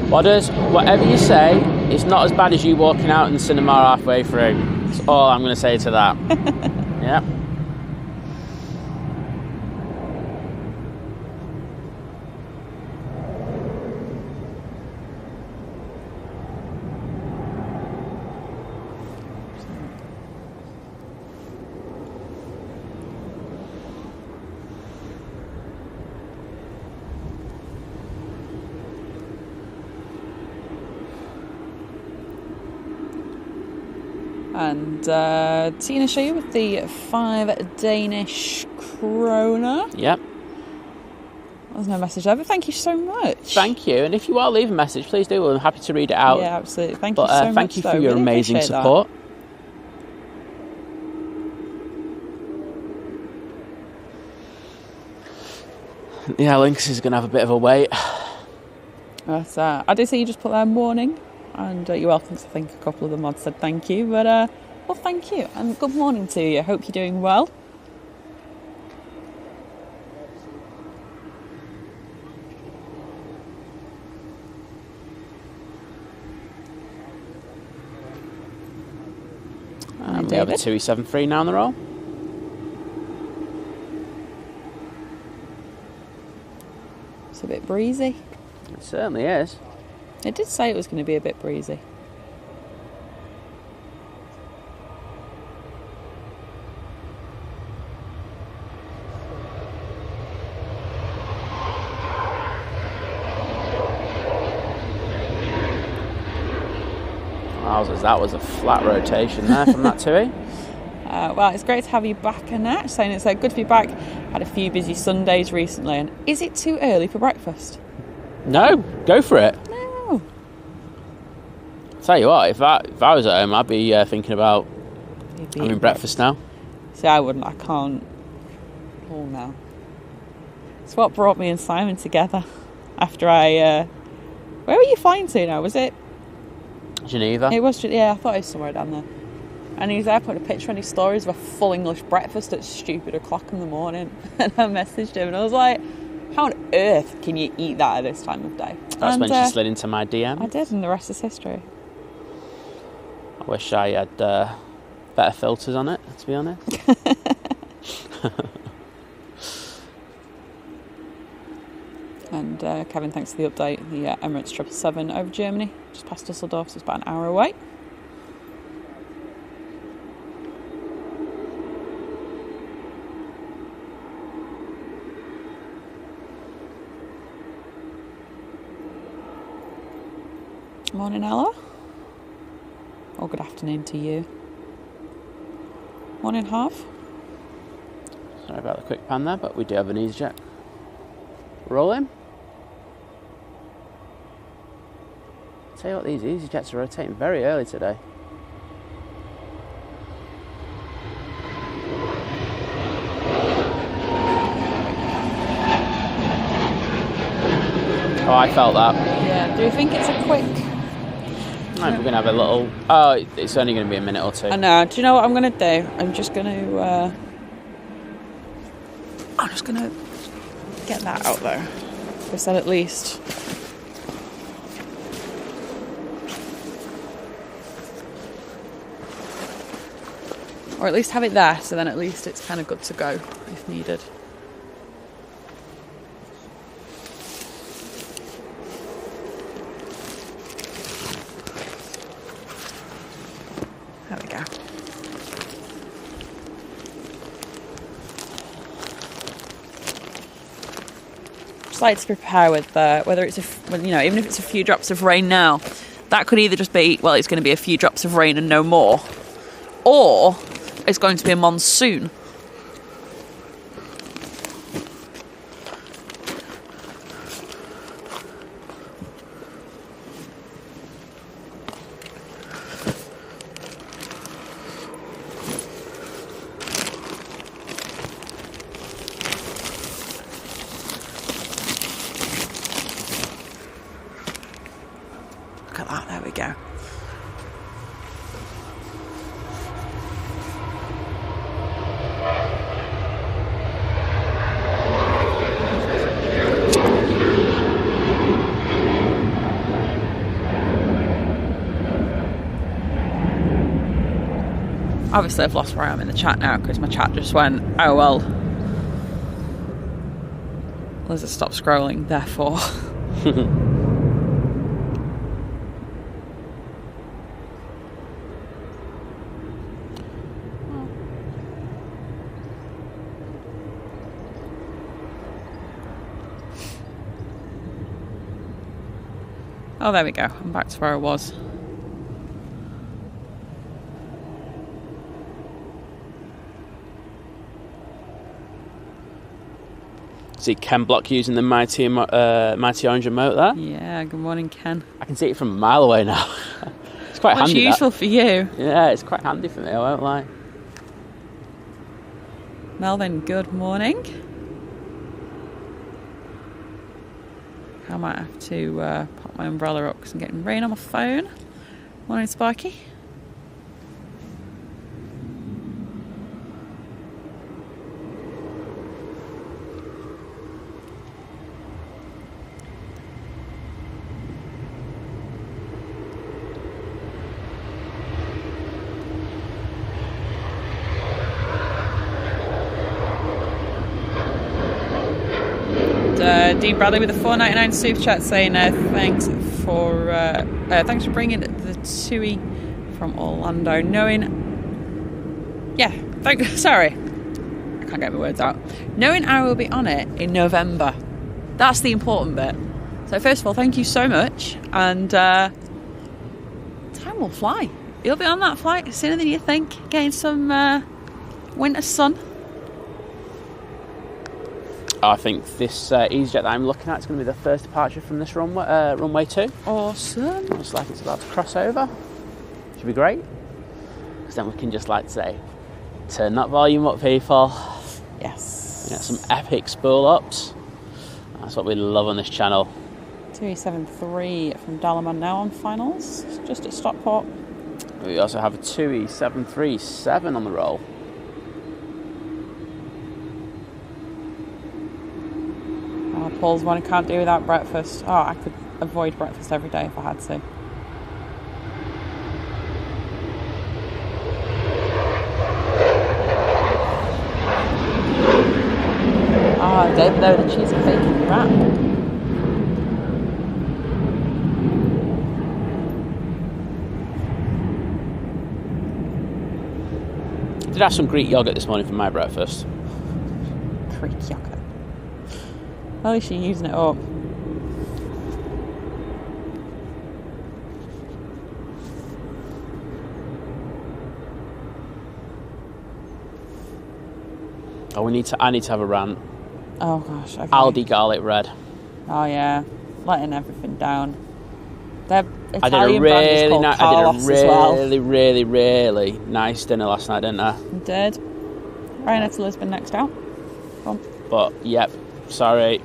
Whatever you say, it's not as bad as you walking out in the cinema halfway through. That's all I'm going to say to that. Yeah. And Tina Shea with the 5 Danish kroner. Yep. There's no message there, but thank you so much. Thank you. And if you are leaving a message, please do. I'm happy to read it out. Yeah, absolutely. Thank you so much. Thank you for your really amazing support. Yeah, Lynx is going to have a bit of a wait. But, I did see you just put there morning, and you're welcome to think a couple of the mods said thank you. But, well, thank you, and good morning to you. Hope you're doing well. And we have a 273 now on the roll. It's a bit breezy. It certainly is. It did say it was going to be a bit breezy. That was a flat rotation there from that TUI. Well, it's great to have you back, Annette. Saying it's good to be back. Had a few busy Sundays recently. And is it too early for breakfast? No, go for it. No. Tell you what, if I was at home, I'd be thinking about having breakfast now. See, I wouldn't. I can't. Oh no. It's what brought me and Simon together. After where were you flying to now? Was it Geneva? It was. Yeah, I thought it was somewhere down there. And he was there putting a picture on his stories of a full English breakfast at stupid o'clock in the morning. And I messaged him and I was like, how on earth can you eat that at this time of day? That's when she slid into my DM. I did, and the rest is history. I wish I had better filters on it, to be honest. And Kevin, thanks for the update. The Emirates 777 over Germany, just past Dusseldorf, so it's about an hour away. Morning, Ella. Or good afternoon to you. Morning, Half. Sorry about the quick pan there, but we do have an EasyJet rolling. Tell you what, these EasyJets are rotating very early today. Oh, I felt that. Yeah, do you think it's a quick... No, we're going to have a little... Oh, it's only going to be a minute or two. I know. Do you know what I'm going to do? I'm just going to get that out there. I said at least... Or at least have it there, so then at least it's kind of good to go if needed. There we go. Just like to prepare with whether it's even if it's a few drops of rain now, that could either just be, well, it's going to be a few drops of rain and no more, or it's going to be a monsoon. Look at that, there we go. Obviously I've lost where I am in the chat now because my chat just went, oh well, Liz has stopped scrolling, therefore. Oh, there we go. I'm back to where I was. See Ken Block using the mighty orange remote there. Yeah, good morning, Ken. I can see it from a mile away now. It's quite handy. It's useful for you. Yeah, it's quite handy for me, I won't lie. Melvin, good morning. I might have to pop my umbrella up because I'm getting rain on my phone. Morning, Sparky. Dean Bradley with a $4.99 super chat saying thanks for bringing the TUI from Orlando. Sorry, I can't get my words out. Knowing I will be on it in November, that's the important bit. So first of all, thank you so much, and time will fly. You'll be on that flight sooner than you think, getting some winter sun. I think this EasyJet that I'm looking at is going to be the first departure from this runway 2. Awesome. Looks like it's about to cross over. Should be great. Because then we can just, like, say, turn that volume up, people. Yes. Get some epic spool ups. That's what we love on this channel. 273 from Dalaman now on finals, just at Stockport. We also have a 2E737 on the roll. Paul's one, I can't do without breakfast. Oh, I could avoid breakfast every day if I had to. I don't know the cheese and bacon wrap. I did have some Greek yogurt this morning for my breakfast. Greek yogurt. At least you're using it up. Oh, I need to have a rant. Oh gosh. Okay. Aldi garlic bread. Oh yeah, letting everything down. Their I Italian brand is called Carlos as well. really nice dinner last night, didn't I? You did. Ryanair to Lisbon next out. Go on. But yep, sorry.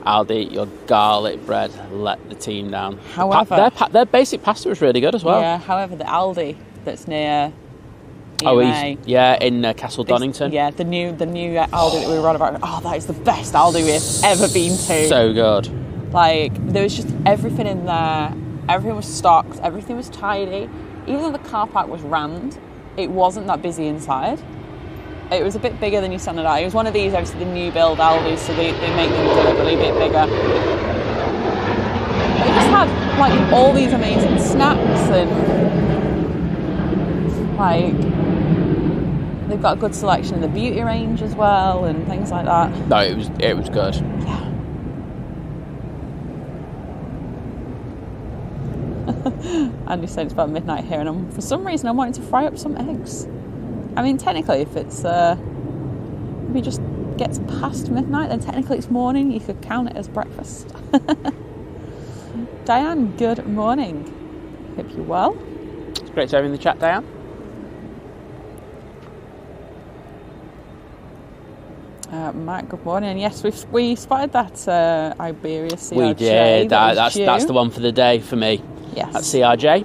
Aldi, your garlic bread let the team down. However, their basic pasta was really good as well. Yeah, however, the Aldi that's near EMA, in Castle Donington. Yeah, the new Aldi that we were on about. Oh, that is the best Aldi we've ever been to. So good. Like, there was just everything in there. Everything was stocked. Everything was tidy. Even though the car park was rammed, it wasn't that busy inside. It was a bit bigger than your standard Aldi. It was one of these, obviously, the new build Aldis, so they make them deliberately a bit bigger. They just had, like, all these amazing snacks and, like, they've got a good selection in the beauty range as well and things like that. No, it was good. Yeah. Andy's saying it's about midnight here, and for some reason I'm wanting to fry up some eggs. I mean, technically, if it's if it just gets past midnight, then technically it's morning. You could count it as breakfast. Diane, good morning. Hope you're well. It's great to have you in the chat, Diane. Matt, good morning. And yes, we spotted that Iberia CRJ. We did. That's the one for the day for me. Yes. That's CRJ.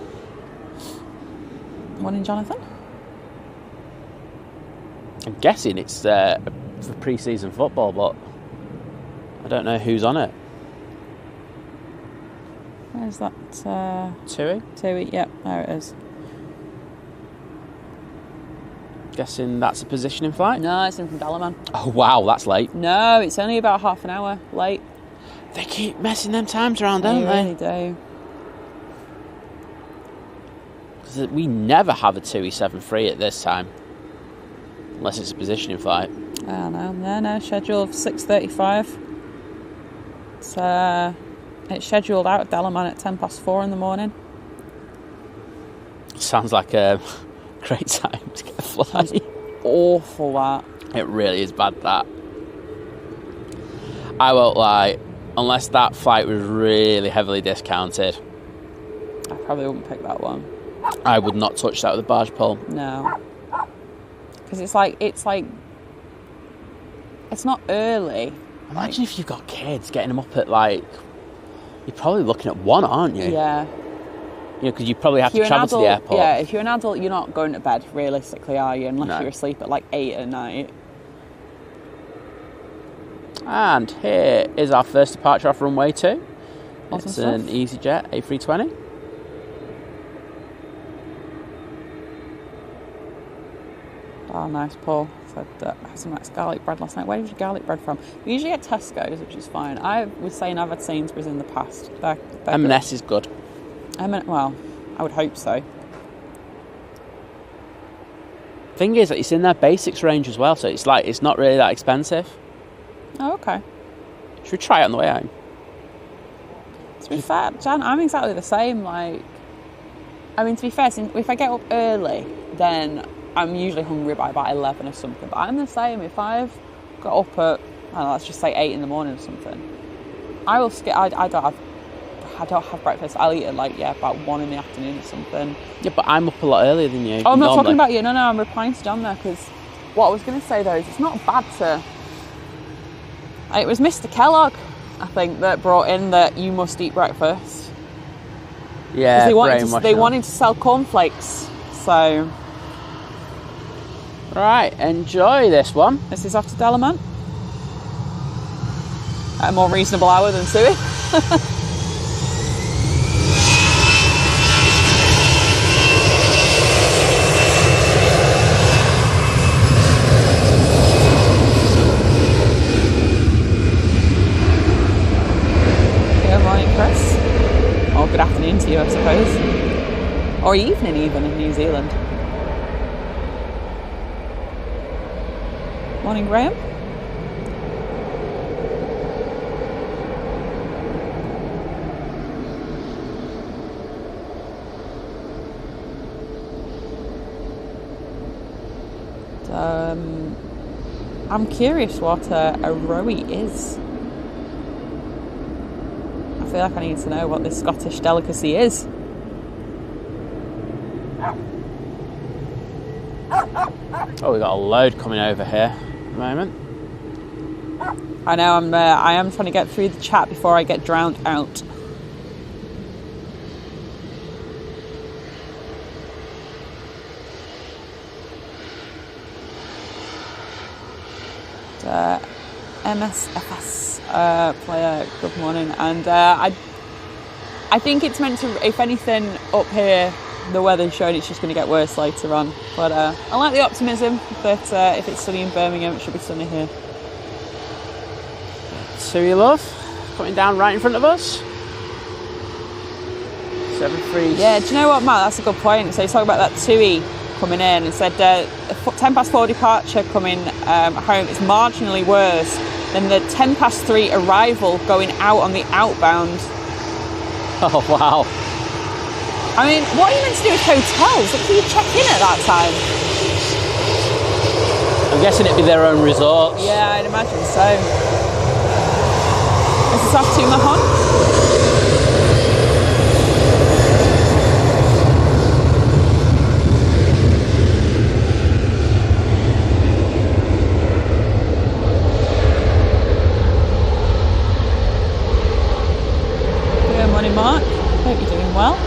Morning, Jonathan. I'm guessing it's for pre-season football, but I don't know who's on it. Where's that? Tui? Tui, yep, there it is. Guessing that's a positioning flight? No, it's in from Dalaman. Oh, wow, that's late. No, it's only about half an hour late. They keep messing them times around, don't they? They really do. Because we never have a TUI 7-3 at this time. Unless it's a positioning flight. Oh, no, schedule of 6:35. It's scheduled out at Dalaman at 4:10 in the morning. Sounds like a great time to get a flight. Sounds awful, that. It really is bad, that. I won't lie, unless that flight was really heavily discounted, I probably wouldn't pick that one. I would not touch that with a barge pole. No. Because it's not early. Imagine if you've got kids, getting them up at you're probably looking at 1, aren't you? Yeah. You know, because you probably have to travel to the airport. Yeah, if you're an adult, you're not going to bed, realistically, are you? Unless you're asleep at 8 at night. And here is our first departure off runway 2. Awesome It's stuff. an EasyJet A320. Oh, nice, Paul. Said had some nice garlic bread last night. Where did you get garlic bread from? We usually get Tesco's, which is fine. I was saying I've had Sainsbury's in the past. They're M&S is good. Well, I would hope so. Thing is, it's in their basics range as well, so it's not really that expensive. Oh, okay. Should we try it on the way home? To be fair, Jan, I'm exactly the same. To be fair, if I get up early, then I'm usually hungry by about 11 or something. But I'm the same. If I've got up at, let's just say 8 in the morning or something, I will skip. I don't have breakfast. I'll eat at about 1 in the afternoon or something. Yeah, but I'm up a lot earlier than you. Oh, I'm not talking about you. No, I'm replying to John there, because what I was going to say though is it's not bad to. It was Mr. Kellogg, I think, that brought in that you must eat breakfast. Yeah, they wanted to sell cornflakes. So. Right, enjoy this one. This is off to Dalaman. At a more reasonable hour than Tui. Good morning, Chris. Or good afternoon to you, I suppose. Or evening even in New Zealand. Morning, Graham. I'm curious what a rowie is. I feel like I need to know what this Scottish delicacy is. Oh, we've got a load coming over here at the moment. I know, I am trying to get through the chat before I get drowned out. MSFS player, good morning. And I think it's meant to, if anything, up here, the weather's showing it's just going to get worse later on. But I like the optimism that if it's sunny in Birmingham, it should be sunny here. Tui love, coming down right in front of us. 7-3. Yeah, do you know what, Matt? That's a good point. So you talk about that Tui coming in and said 4 departure coming home is marginally worse than the 3 arrival going out on the outbound. Oh, wow. I mean, what are you meant to do with hotels? Like, can you check in at that time? I'm guessing it'd be their own resorts. Yeah, I'd imagine so. Is this off to Mahon? Good morning, Mark. Hope you're doing well.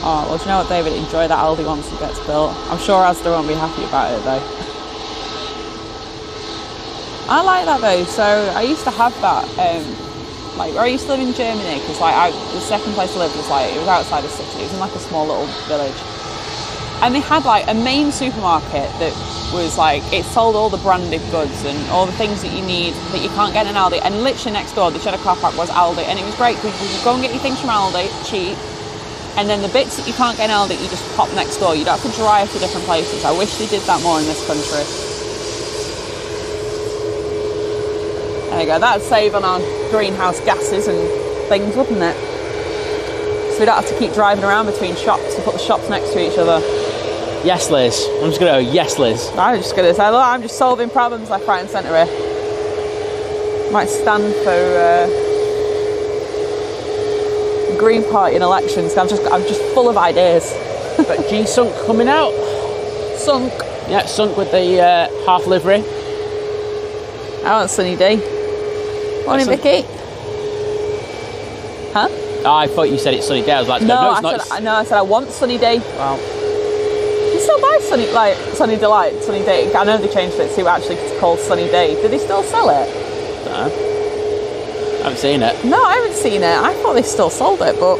Oh, well, do you know what, David? Enjoy that Aldi once it gets built. I'm sure Asda won't be happy about it, though. I like that, though. So I used to have that, like, where I used to live in Germany, because, like, the second place I lived was, like, it was outside the city. It was in, like, a small little village. And they had, like, a main supermarket that was, like, it sold all the branded goods and all the things that you need that you can't get in Aldi. And literally next door, the cheddar car park was Aldi. And it was great, because you could go and get your things from Aldi, cheap. And then the bits that you can't get in Aldi, you just pop next door. You don't have to drive to different places. I wish they did that more in this country. There you go. That'd save on our greenhouse gases and things, wouldn't it? So we don't have to keep driving around between shops and put the shops next to each other. Yes, Liz. I'm just going to go, yes, Liz. I'm just going to say, look, I'm just solving problems left, right and centre here. Might stand for... Green Party in elections. I'm just full of ideas. But G-Sunk coming out. Sunk. Yeah, Sunk with the half livery. I want Sunny D. Morning, Vicky. Huh? Oh, I thought you said it's Sunny D. I was like, no, it's not. No, I said I want Sunny D. Wow. You still buy Sunny Delight, Sunny D. I know they changed it to actually it's called Sunny D. Do they still sell it? No. I haven't seen it. No, I haven't seen it. I thought they still sold it, but...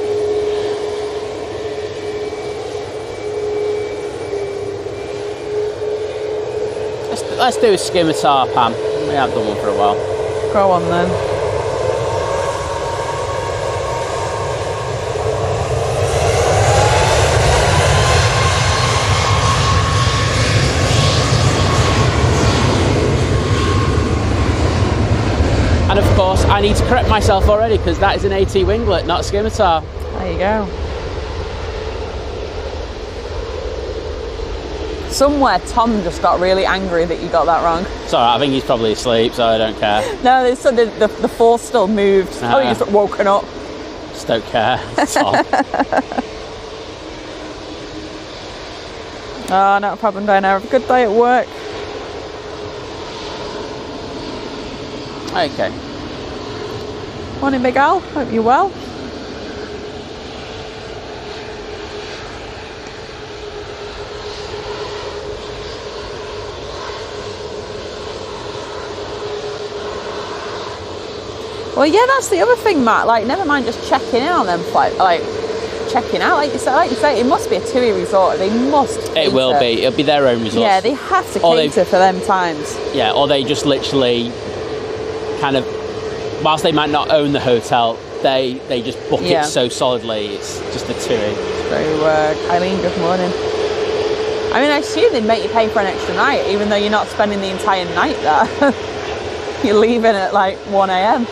Let's do a scimitar, Pam. We haven't done one for a while. Go on then. And of course, I need to correct myself already because that is an AT winglet, not a scimitar. There you go. Somewhere Tom just got really angry that you got that wrong. It's alright, I think he's probably asleep, so I don't care. No, they said the force still moved. Oh, he's just woken up. Just don't care. Tom. Oh, not a problem, Diana. Have a good day at work. Okay. Morning, Big Al. Hope you're well. Well, yeah, that's the other thing, Matt. Like, never mind just checking in on them flights. Like, checking out, like you say, it must be a TUI resort. They must. It will be. It'll be their own resort. Yeah, they have to cater for them times. Yeah, or they just literally kind of, whilst they might not own the hotel, they just book it so solidly. It's just a TUI. So, Eileen, good morning. I mean, I assume they'd make you pay for an extra night, even though you're not spending the entire night there. You're leaving at like 1 a.m.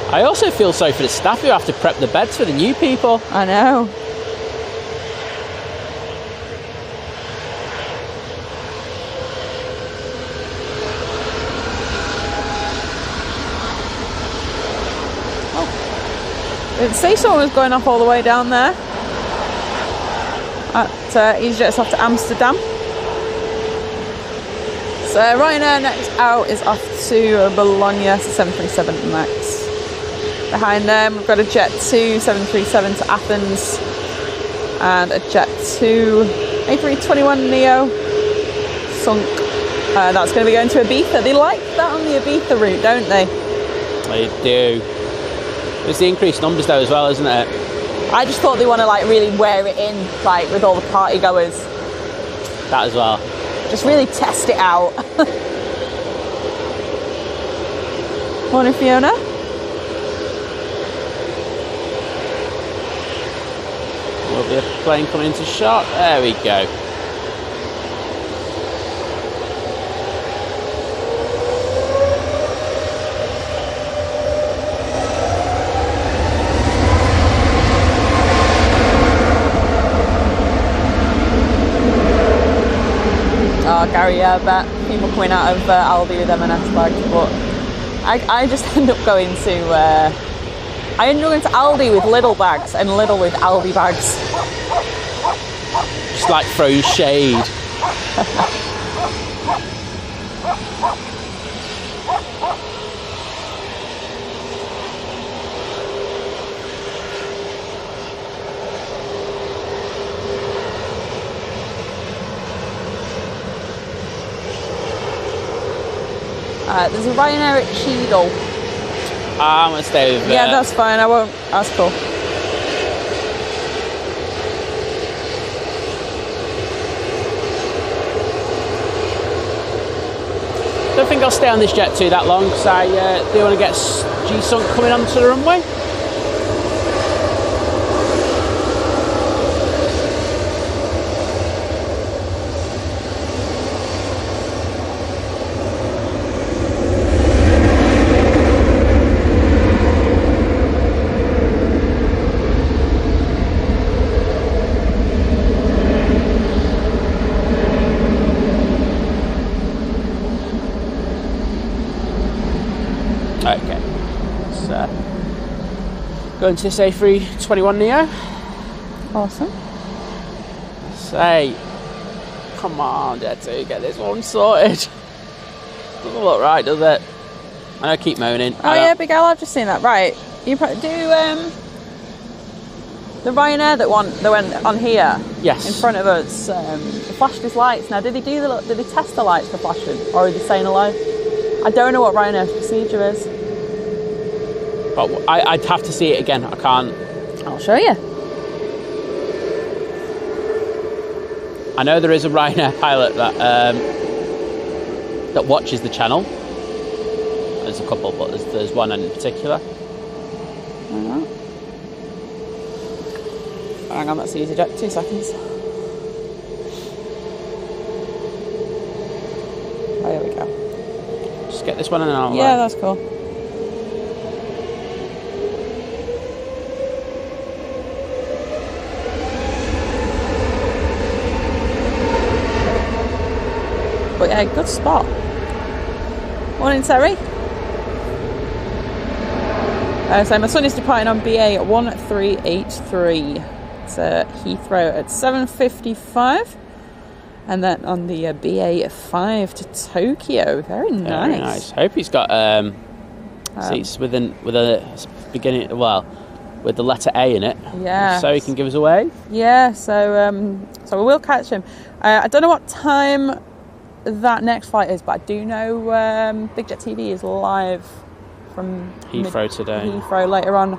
I also feel sorry for the staff who have to prep the beds for the new people. I know. Oh. Didn't see someone was going off all the way down there. At EasyJet's off to Amsterdam. So Ryanair next out is off to Bologna, so 737 MAX. Behind them, we've got a Jet 2 737 to Athens and a Jet 2 A321 Neo Sunk. That's going to be going to Ibiza. They like that on the Ibiza route, don't they? They do. It's the increased numbers though as well, isn't it? I just thought they want to like really wear it in, like with all the party goers. That as well. Just really test it out. Morning, Fiona. Will be a plane coming into shot. There we go. scary, yeah, I bet. People coming out of Aldi with M&S bags, but I just end up going to Aldi with Lidl bags and Lidl with Aldi bags. Just like throwing shade. There's a Ryanair at Cheadle. I'm going to stay with Yeah, that's fine. I won't. That's cool. I don't think I'll stay on this jet too that long because I do want to get G-Sunk coming onto the runway. Okay, so going to this A321 Neo. Awesome. Say, come on, Jet 2, get this one sorted. Doesn't look right, does it? I keep moaning. Oh yeah, Big Al, I've just seen that. Right, you do the Ryanair that went on here. Yes. In front of us. He flashed his lights. Now, did they test the lights for flashing, or are they saying hello? I don't know what Ryanair's procedure is. But I'd have to see it again. I can't. I'll show you. I know there is a Ryanair pilot that watches the channel. There's a couple, but there's one in particular. Hang on, that's EasyJet. 2 seconds. Oh, here we go. Just get this one and then I'll... Yeah, that's cool. But yeah, good spot. Morning, Terry. So my son is departing on BA 1383. It's Heathrow at 7:55, and then on the BA 5 to Tokyo. Very nice. Very nice. Hope he's got seats with a beginning. Well, with the letter A in it. Yeah. So he can give us away. Yeah. So we will catch him. I don't know what time that next flight is, but I do know Bizjet TV is live from Heathrow today. Heathrow later on.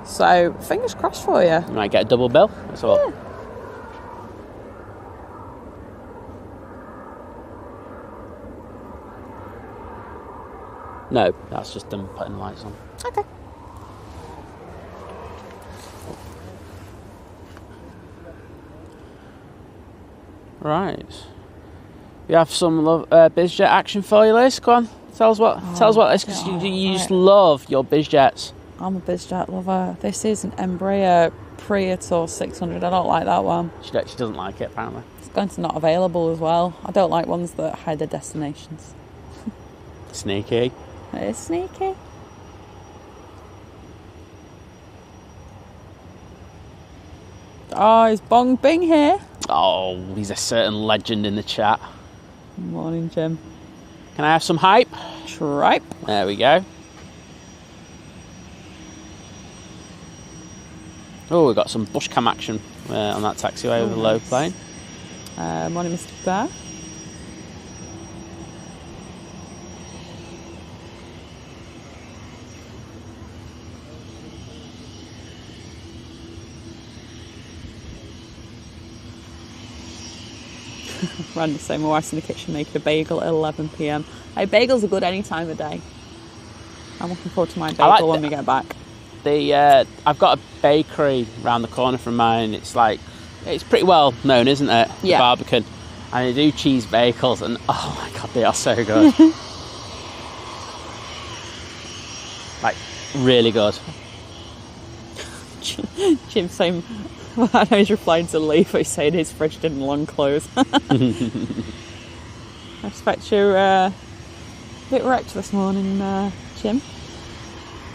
So fingers crossed for you. You might get a double bill. That's all. Yeah. No, that's just them putting the lights on. Okay. Right. We have some Bizjet action for you, Liz. Go on. Tell us what this, because you just love your Bizjets. I'm a Bizjet lover. This is an Embraer Praetor 600. I don't like that one. She doesn't like it, apparently. It's going to not available as well. I don't like ones that hide their destinations. Sneaky. It is sneaky. Oh, is Bong Bing here? Oh, he's a certain legend in the chat. Morning, Jim. Can I have some hype? Tripe. There we go. Oh, we've got some bush cam action on that taxiway with a low plane. Morning, Mr. Bear. Randy saying my wife's in the kitchen making a bagel at 11 p.m. Hey, bagels are good any time of day. I'm looking forward to my bagel when we get back. I've got a bakery around the corner from mine. It's pretty well known, isn't it? Yeah. Barbican. And they do cheese bagels, and oh my god, they are so good. Like, really good. Jim saying, I know he's replying to Lee, but he's saying his fridge didn't long close. I expect you're a bit wrecked this morning, Jim.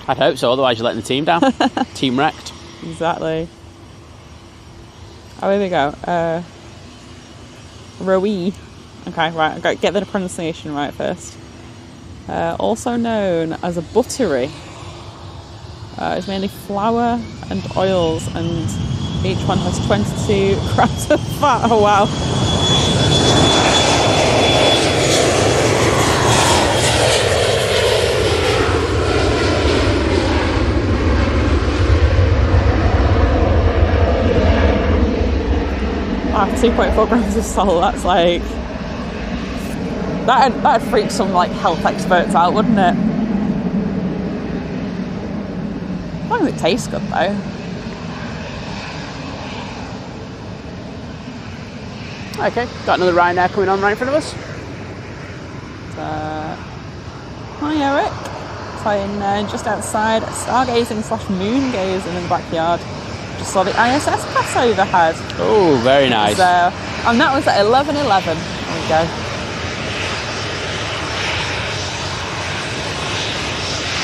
I'd hope so, otherwise you're letting the team down. Team wrecked. Exactly. Oh, here we go. Roe. Okay, right, I've got to get the pronunciation right first. Also known as a buttery. It's mainly flour and oils, and each one has 22 grams of fat. Oh, wow. Wow, 2.4 grams of salt, that's like... That'd freak some like health experts out, wouldn't it? As long as it tastes good though. Okay, got another Ryanair coming on right in front of us. Hi Eric. Playing just outside, stargazing / moon gazing in the backyard. Just saw the ISS pass overhead. Oh, very nice. And that was at 11:11. There we go.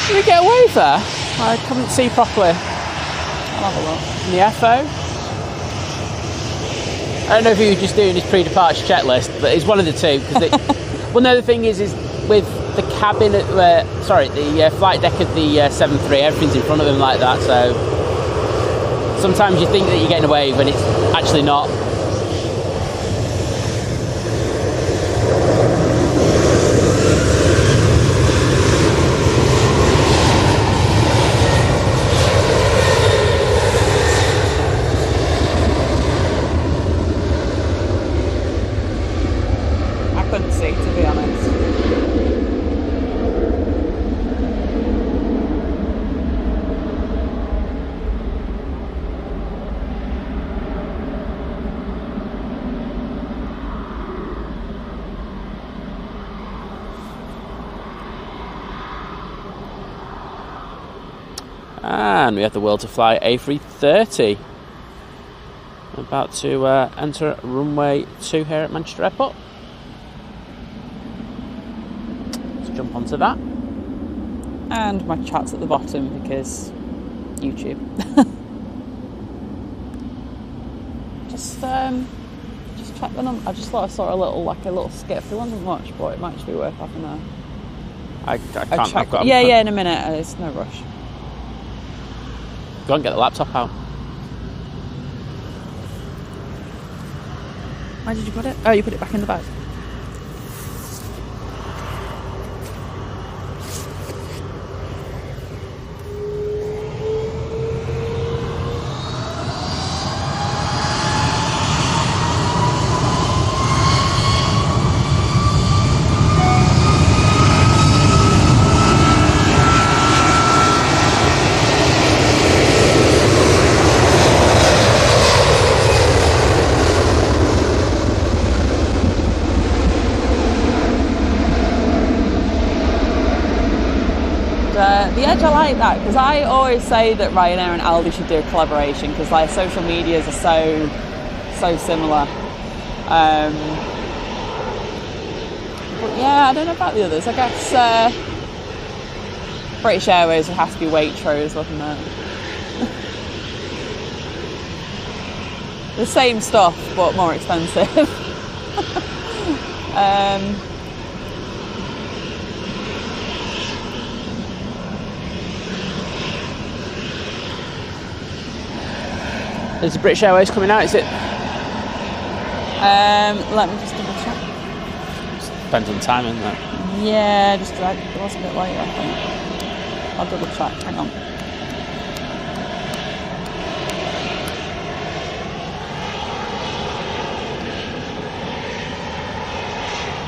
Did we get away there? I couldn't see properly. I'll have a look. In the FO? I don't know if he was just doing his pre-departure checklist, but it's one of the two. Well, no, the thing is with the cabin, the flight deck of the 737, everything's in front of him like that, so sometimes you think that you're getting away when it's actually not. And we have the will to fly A330. About to enter runway 2 here at Manchester Airport. Let's jump onto that. And my chat's at the bottom because YouTube. just check the number. I just thought I saw a little skip. There wasn't much, but it might just be worth having a. I can't. Check. Yeah, in a minute. It's no rush. Go and get the laptop out. Where did you put it? Oh, you put it back in the bag. The Edge, I like that because I always say that Ryanair and Aldi should do a collaboration because their social medias are so similar. But yeah, I don't know about the others. I guess British Airways would have to be Waitrose, wouldn't it? The same stuff but more expensive. Is the British Airways coming out, is it? Let me just double check. Depends on time, isn't it? Yeah, just it was a bit later, I think. I'll double check, hang on.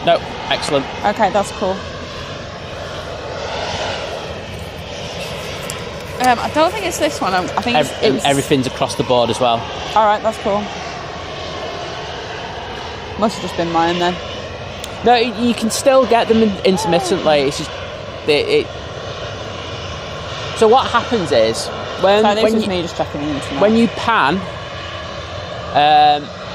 No, excellent. Okay, that's cool. I don't think it's this one. I think everything's across the board as well. All right, that's cool. Must have just been mine then. No, you can still get them intermittently. It's just So what happens is when me just checking the internet. When you pan,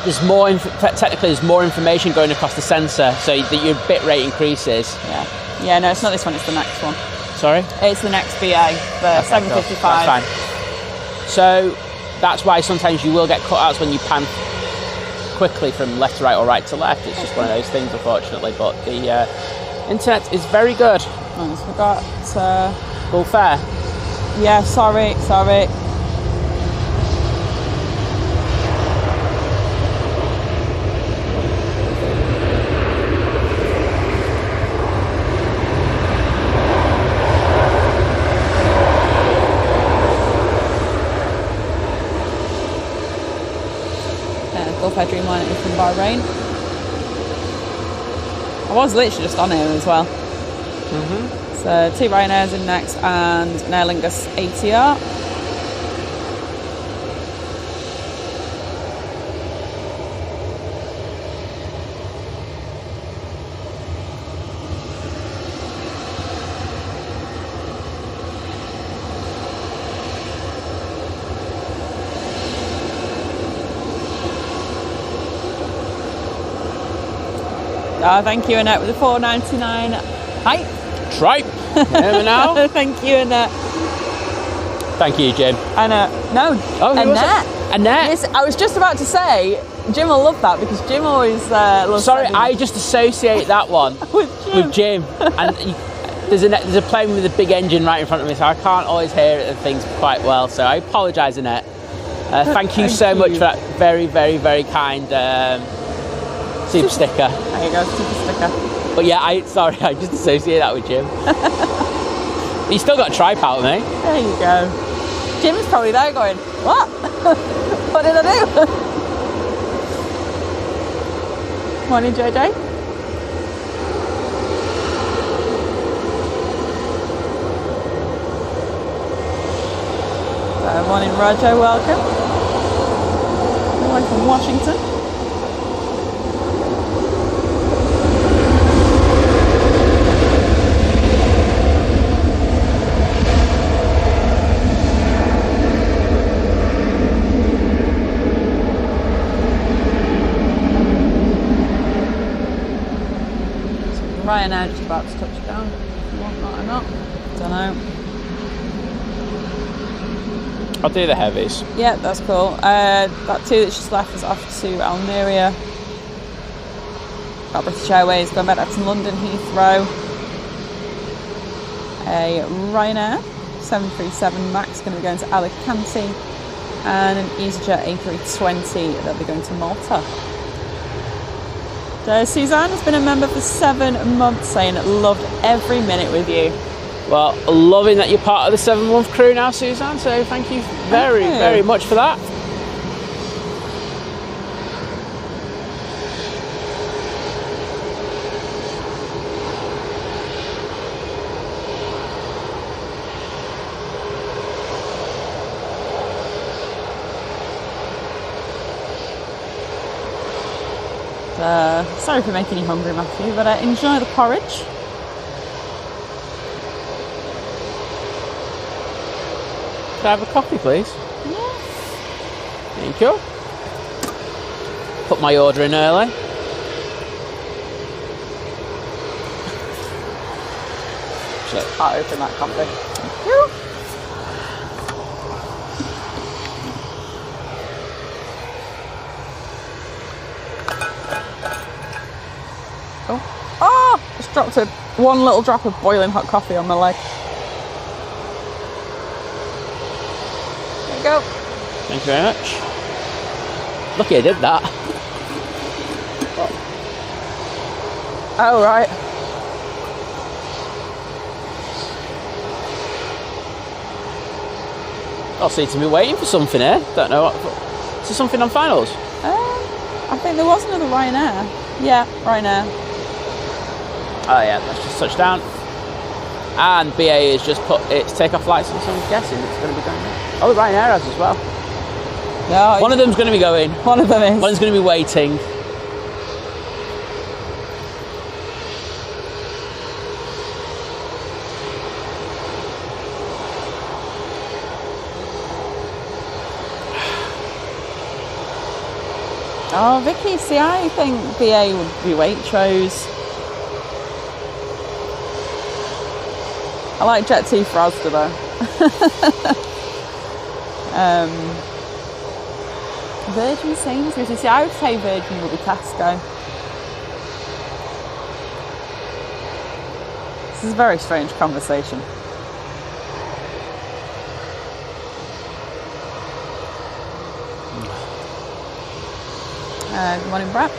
there's more. Technically, there's more information going across the sensor, so that your bit rate increases. Yeah. Yeah. No, it's not this one. It's the next one. Sorry. It's the next BA, the 755. Cool. That's fine. So that's why sometimes you will get cutouts when you pan quickly from left to right or right to left. It's just one of those things, unfortunately. But the internet is very good. I forgot. All fair. Yeah. Sorry. Gulf Dreamliner is from Bahrain. I was literally just on here as well. So 2 Ryanairs in next and an Aer Lingus ATR. Thank you, Annette, with the $4.99. Hi. Tripe. Remember now? Thank you, Annette. Thank you, Jim. Annette. No. Oh, Annette. Annette. Yes, I was just about to say, Jim will love that because Jim always loves. Sorry, I just associate that one with Jim. And there's a plane with a big engine right in front of me, so I can't always hear things quite well. So I apologise, Annette. Thank you so much for that very, very, very kind super sticker. There you go, super sticker. But yeah, I just associate that with Jim. He's still got a tripe out of me. There you go. Jim's probably there going, what? What did I do? Morning, JJ. Morning, Roger, welcome. Everyone from Washington. Ryanair just about to touch down. If you want that or not, don't know. I'll do the heavies. Yeah, that's cool. That 2 that's just left is off to Almeria. Got British Airways going back to London Heathrow. A Ryanair 737 MAX going to be going to Alicante, and an EasyJet A320 that'll be going to Malta. Suzanne has been a member for 7 months, saying loved every minute with you. Well, loving that you're part of the 7-month crew now, Suzanne, so thank you very much for that. Sorry for making you hungry, Matthew, but enjoy the porridge. Can I have a coffee, please? Yeah. Thank you. Put my order in early. Can't open that coffee. Thank you. Oh, just dropped one little drop of boiling hot coffee on my leg. There you go. Thank you very much. Lucky I did that. Oh, right. I'll see to me waiting for something here. Don't know what. Is there something on finals? I think there was another Ryanair. Yeah, Ryanair. Oh yeah, that's just touched down. And BA has just put its takeoff lights on, so I'm guessing it's going to be going there. Oh, the Ryanair has as well. No, one of them's going to be going. One of them is. One's going to be waiting. Oh, Vicky, see, I think BA would be Waitrose. I like Jet2 for Asda though. Virgin Sainsbury's. You see, I would say Virgin would be Tesco. This is a very strange conversation. Good morning, Brett.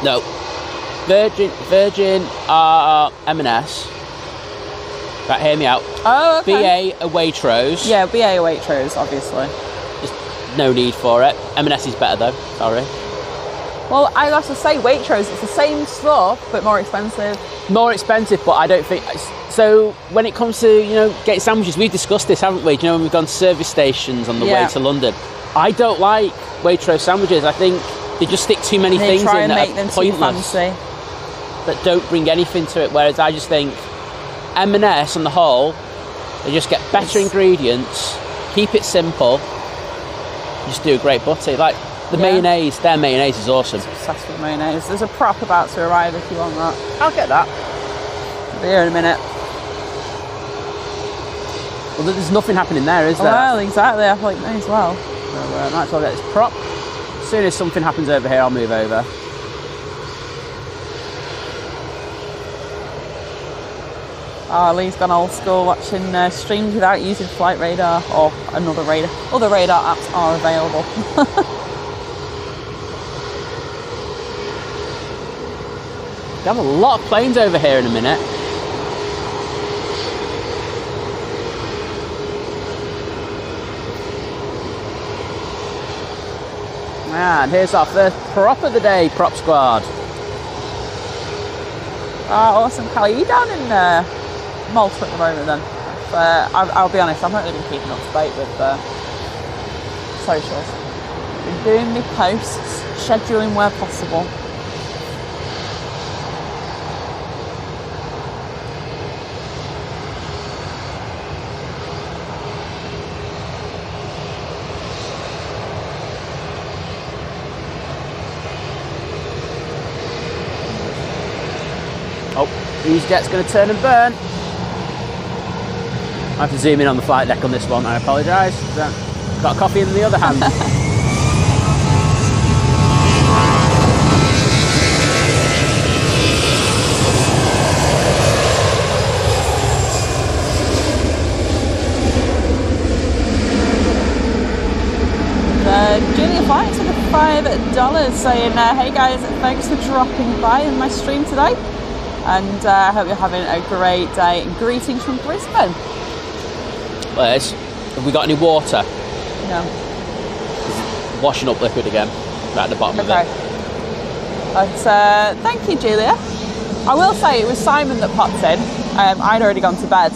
No. Virgin are M&S. Right, hear me out. Oh, okay. BA are Waitrose. Yeah, BA are Waitrose, obviously. There's no need for it. M&S is better though, sorry. Well, I have to say Waitrose, it's the same stuff, but more expensive. More expensive, but I don't think... So, when it comes to, you know, getting sandwiches, we've discussed this, haven't we? Do you know, when we've gone to service stations on the way to London? I don't like Waitrose sandwiches. I think they just stick too many things try in and that make are them pointless, too fancy. that don't bring anything to it. Whereas I just think M&S on the whole, they just get better ingredients, keep it simple, just do a great butty. Like the mayonnaise, their mayonnaise is awesome. I'm obsessed with mayonnaise. There's a prop about to arrive if you want that. I'll get that. I'll be here in a minute. Well, there's nothing happening there, is there? Well, exactly. I thought may as well. So might as well get this prop. As soon as something happens over here, I'll move over. Oh, Lee's gone old school watching streams without using flight radar or another radar. Other radar apps are available. We have a lot of planes over here in a minute. And here's our first prop of the day, Prop Squad. Oh, awesome. Callie, are you down in Malta at the moment then? I'll be honest, I've not really been keeping up to date with socials. Been doing my posts, scheduling where possible. Oh, Bizjet's going to turn and burn. I have to zoom in on the flight deck on this one, I apologise. Got a coffee in the other hand. Julia Flight took $5 saying, hey guys, thanks for dropping by in my stream today. And I hope you're having a great day. Greetings from Brisbane. Liz, have we got any water? No. It's washing up liquid again, right at the bottom of it. But thank you, Julia. I will say it was Simon that popped in. I'd already gone to bed.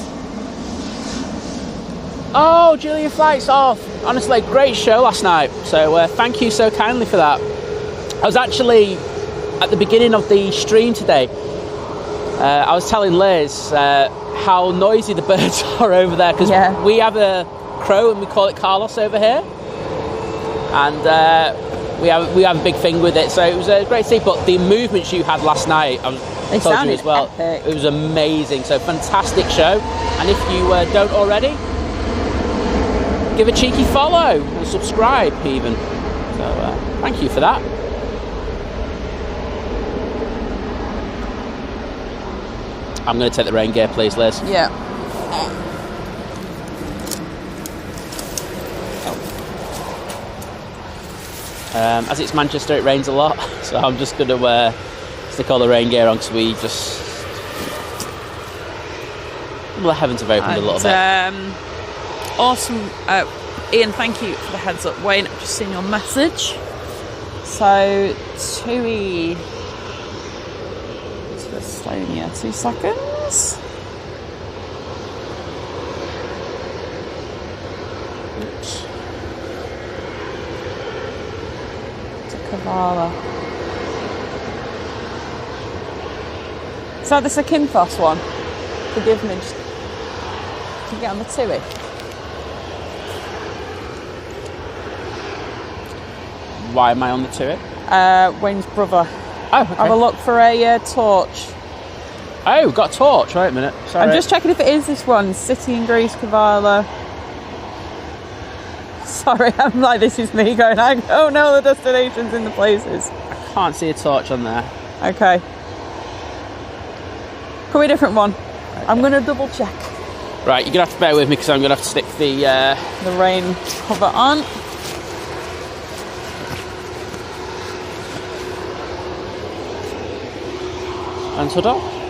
Oh, Julia Flight's off. Honestly, great show last night. So thank you so kindly for that. I was actually at the beginning of the stream today. I was telling Liz how noisy the birds are over there because we have a crow and we call it Carlos over here, and we have a big thing with it. So it was great to see. But the movements you had last night, I told you as well, epic. It was amazing. So fantastic show. And if you don't already, give a cheeky follow and subscribe even. So thank you for that. I'm going to take the rain gear, please, Liz. Yeah. As it's Manchester, it rains a lot, so I'm just going to stick all the rain gear on because we just... Well, the heavens have opened a little bit. Awesome. Ian, thank you for the heads up. Wayne, I've just seen your message. So, TUI to Estonia, 2 seconds. Oops. To Kavala. Is that the Zakynthos one? Forgive me. Just, can you get on the TUI? Why am I on the TUI? Wayne's brother. Oh, okay. Have a look for a torch. Oh, got a torch. Wait a minute. Sorry. I'm just checking if it is this one. City in Greece, Kavala. Sorry, I'm like, this is me going, I don't know the destinations in the places. I can't see a torch on there. Okay. Could be a different one. Okay. I'm going to double check. Right, you're going to have to bear with me because I'm going to have to stick the rain cover on. And ta-da.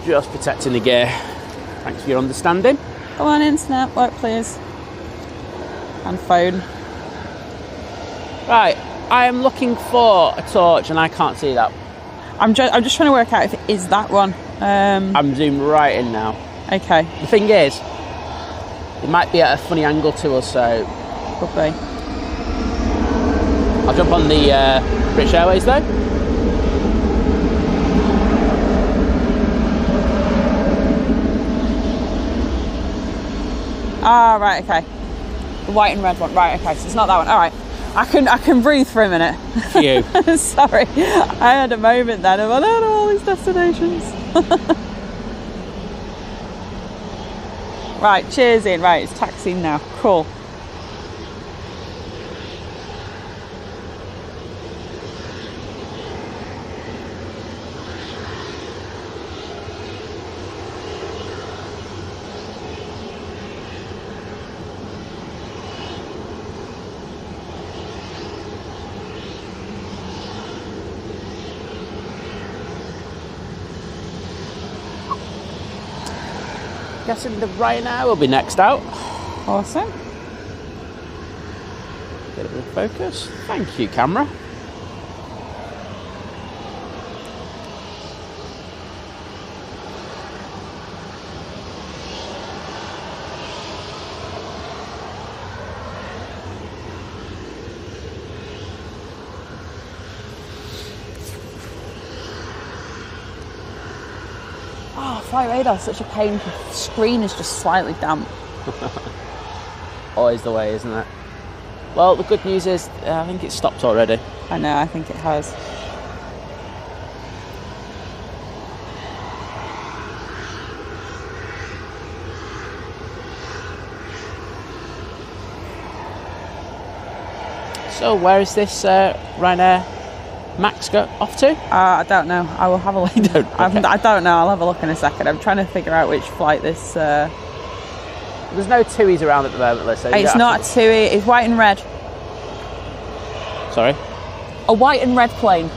Just protecting the gear. Thanks for your understanding. Come on in, Snap, work please. And phone. Right, I am looking for a torch and I can't see that. I'm just trying to work out if it is that one. I'm zooming right in now. Okay. The thing is, it might be at a funny angle to us, so... Could be. I'll jump on the British Airways though. Ah, right, okay. The white and red one. Right, okay, so it's not that one. All right. I can breathe for a minute. Phew. Sorry. I had a moment then of, I don't know all these destinations. Right, cheers in. Right, it's taxiing now. Cool. Guessing the Ryanair will be next out. Awesome. Bit of a focus. Thank you, camera. Oh, flight radar, such a pain. The screen is just slightly damp. Always the way, isn't it? Well, the good news is, I think it's stopped already. I know, I think it has. So, where is this Ryanair Max go off to? I don't know. I will have a look. Okay. I don't know. I'll have a look in a second. I'm trying to figure out which flight this... There's no TUIs around at the moment, let's say. It's not a TUI. It's white and red. Sorry? A white and red plane.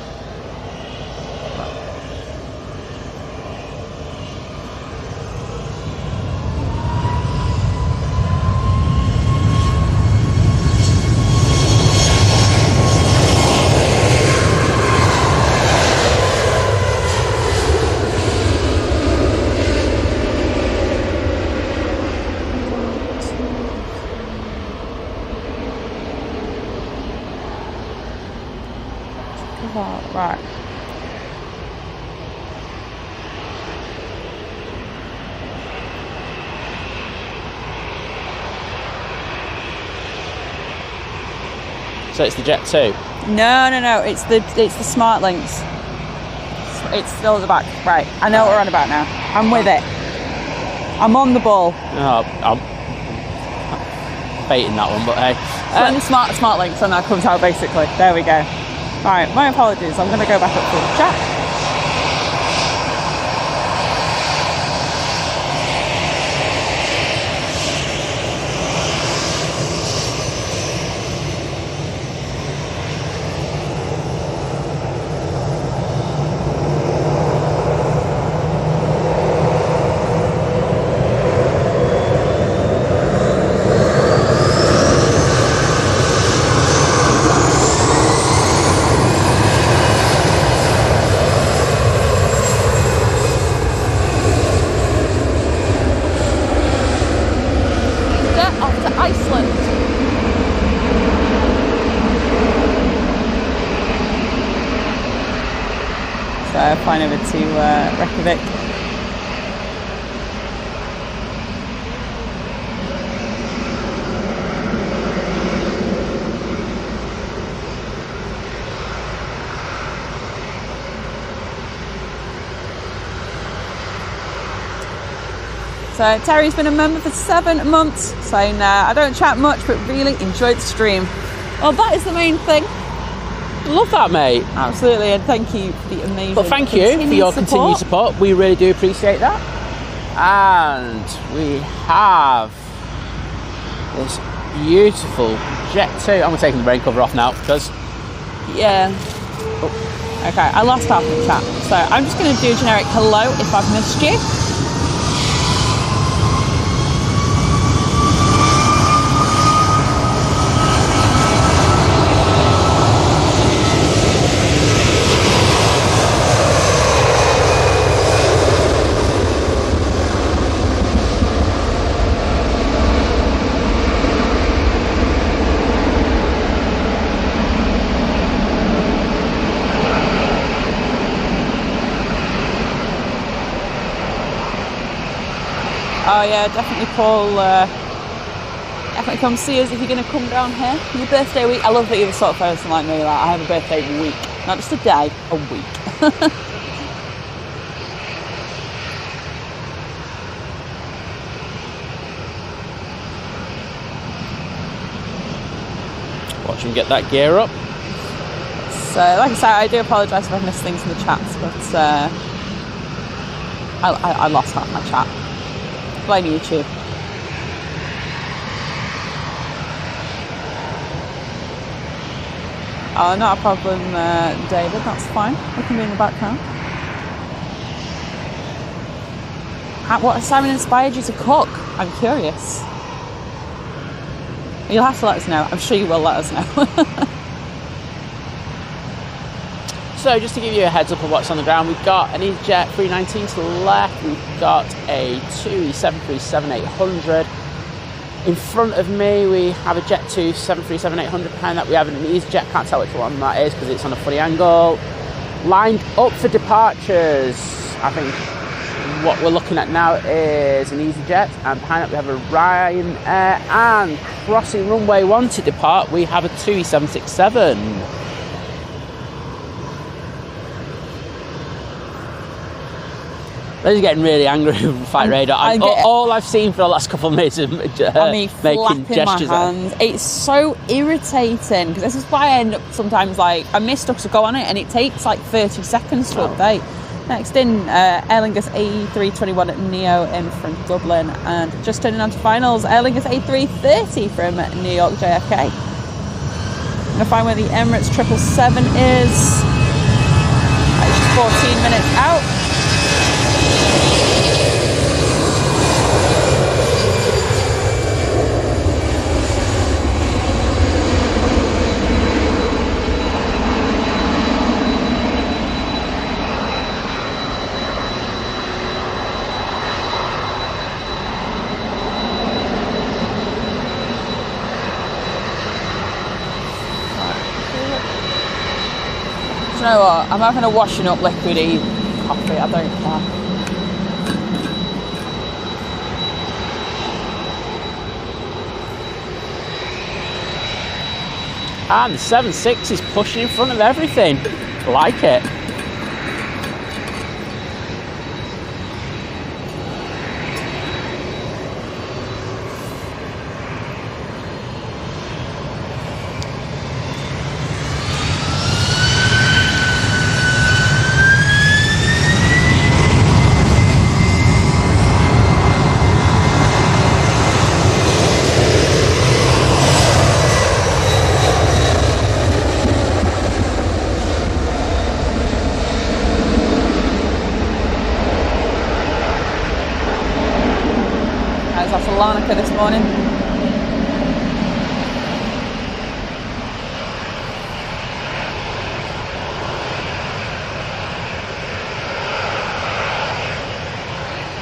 Right. So it's the Jet 2? No. It's the Smart Links. It's still at the back. Right. I know what we're on about now. I'm with it. I'm on the ball. Oh, I'm baiting that one, but hey. When the Smart Links and that comes out, basically. There we go. Right, my apologies. I'm going to go back up to the chat. So flying over to Reykjavik. So Terry's been a member for 7 months, saying I don't chat much but really enjoyed the stream. Well, that is the main thing. Love that, mate. Absolutely, and thank you for the amazing Well, thank you for your continued support. We really do appreciate that. And we have this beautiful Jet 2. I'm taking the rain cover off now because... Yeah. Oh. Okay, I lost half the chat. So I'm just going to do a generic hello if I've missed you. Oh yeah, definitely Paul, definitely come see us if you're going to come down here. Your birthday week, I love that you're the sort of person like me, like I have a birthday week, not just a day, a week. Watch him get that gear up. So, like I said, I do apologise if I've missed things in the chats, but I lost half my chat. Blame YouTube. Oh, not a problem, David. That's fine. We can be in the background. What has Simon inspired you to cook? I'm curious. You'll have to let us know. I'm sure you will let us know. So just to give you a heads up of what's on the ground, we've got an EasyJet 319 to the left, we've got a TUI 737-800. In front of me we have a Jet 2 737-800 behind that we have an EasyJet, can't tell which one that is because it's on a funny angle. Lined up for departures, I think what we're looking at now is an EasyJet, and behind that we have a Ryanair, and crossing runway 1 to depart we have a TUI 767. Liz is getting really angry with Fight Radar. All I've seen for the last couple of minutes is making gestures. My hands. It's so irritating because this is why I end up sometimes like I miss stuff to go on it, and it takes like 30 seconds to update. Next in, Aer Lingus A321 Neo in from Dublin, and just turning on to finals, Aer Lingus A330 from New York JFK. I'm going to find where the Emirates 777 is. It's just 14 minutes out. You know what? I'm having a washing up liquidy coffee. I don't care. And the 7.6 is pushing in front of everything. Like it. Larnaca this morning.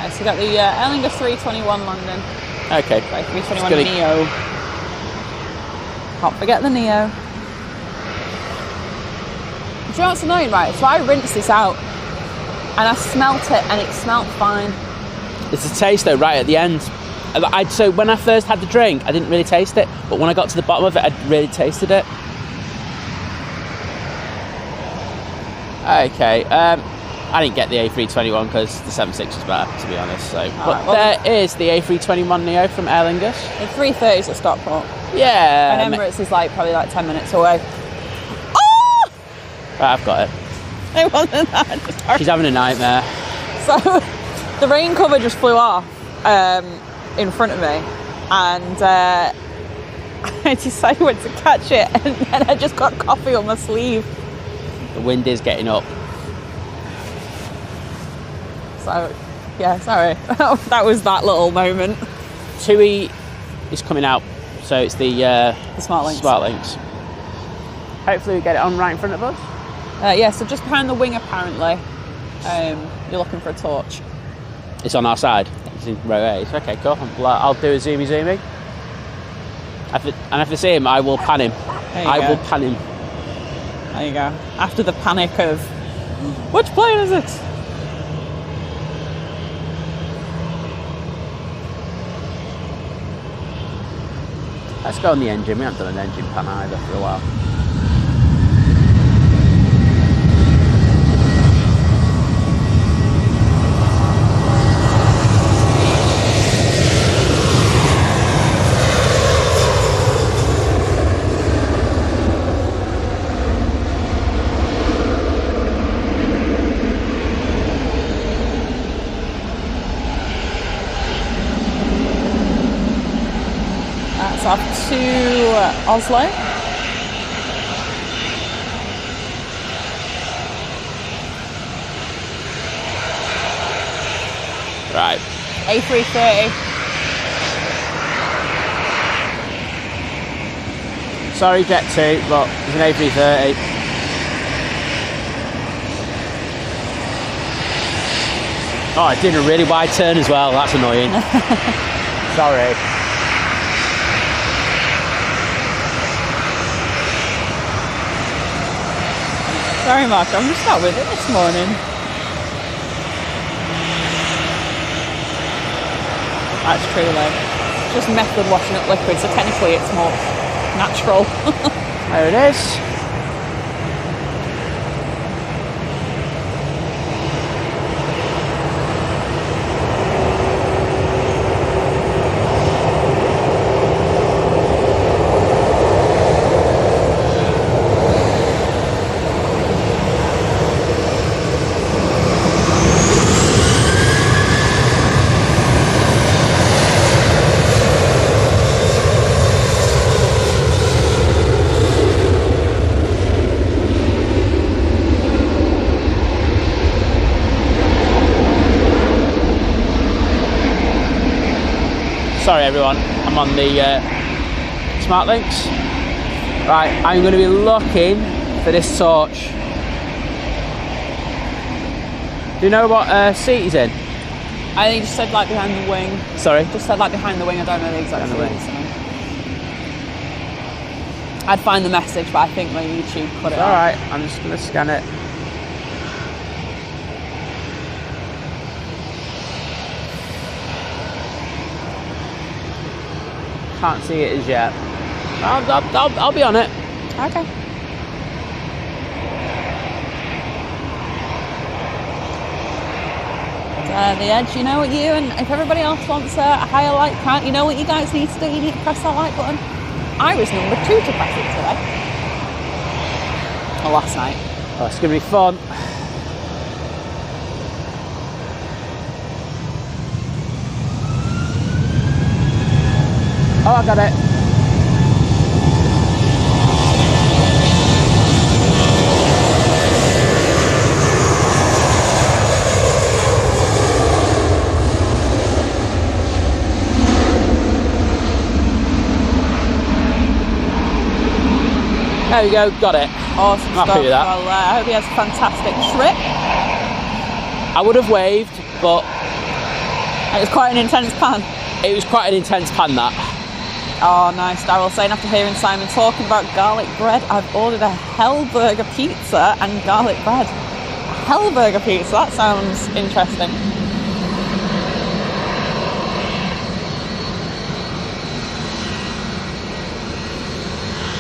So we got the Aer Lingus 321 London. Okay. 321 Neo. Can't forget the Neo. Do you know what's annoying, right? So I rinse this out And I smelt it, and it smelt fine. It's a taste though, right at the end. So when I first had the drink, I didn't really taste it, but when I got to the bottom of it, I really tasted it. Okay, I didn't get the A321 because the 76 was better, to be honest. So, but there is the A321 Neo from Aer Lingus. The 330 is at Stockport. Yeah. And Emirates is like probably like 10 minutes away. Oh! Right, I've got it. It wasn't that. She's having a nightmare. So the rain cover just flew off in front of me, and I decided went to catch it, and then I just got coffee on my sleeve. The wind is getting up. So, yeah, sorry. That was that little moment. TUI is coming out, so it's the Smart Links. Smart Links. Hopefully we get it on right in front of us. Yeah, so just behind the wing, apparently. You're looking for a torch. It's on our side. It's in row 8. Okay, cool. I'll do a zoomy. And if I see him, I will pan him. I will pan him. There you go. After the panic of, which plane is it? Let's go on the engine. We haven't done an engine pan either for a while. Off to Oslo. Right. A330. Sorry, Jet 2, but it's an A330. Oh, it did a really wide turn as well. That's annoying. Sorry. Sorry, Mark, I'm just not with it this morning. That's true, though. It's just method washing up liquid, so technically it's more natural. There it is. Sorry everyone, I'm on the Smart Links. Right, I'm going to be looking for this torch. Do you know what seat he's in? I think just said like behind the wing. Sorry? Just said like behind the wing, I don't know the exact seat. I'd find the message, but I think my YouTube cut it out. Alright, I'm just going to scan it. Can't see it as yet. I'll be on it. Okay. The edge, you know what you, and if everybody else wants a higher light count, you know what you guys need to do, you need to press that like button. I was number 2 to press it today. Or last night. Oh, it's going to be fun. Oh, I got it. There we go, got it. Awesome Happy stuff. with that. Well, I hope he has a fantastic trip. I would have waved, but It was quite an intense pan. it was quite an intense pan, that. Oh, nice. Daryl saying, after hearing Simon talking about garlic bread, I've ordered a Hellburger pizza and garlic bread. Hellburger pizza. That sounds interesting.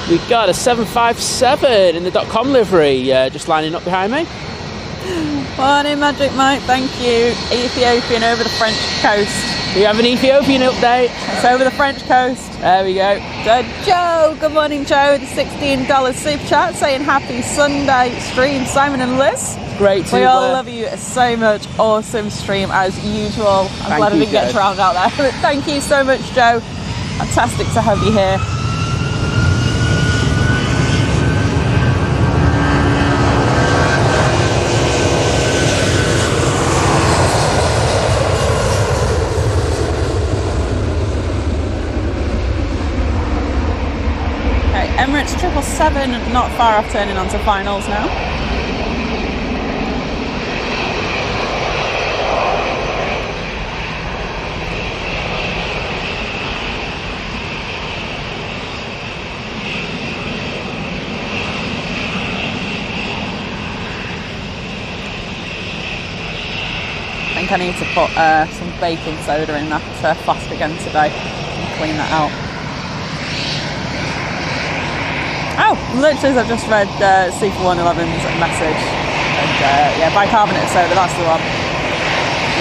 We've got a 757 in the .com livery, just lining up behind me. Morning, Magic Mike, thank you. Ethiopian over the French coast. We have an Ethiopian update. It's over the French coast. There we go. Joe, good morning, Joe, with the $16 super chat saying happy Sunday stream, Simon and Lizz. Great to We all love you so much. Awesome stream as usual. I'm glad I didn't get drowned out there. But thank you so much, Joe. Fantastic to have you here. Emirates 777, not far off turning onto finals now. I think I need to put some baking soda in that flask again today and clean that out. Oh, literally, I've just read Super 111's message. And yeah, bicarbonate soda, that's the one.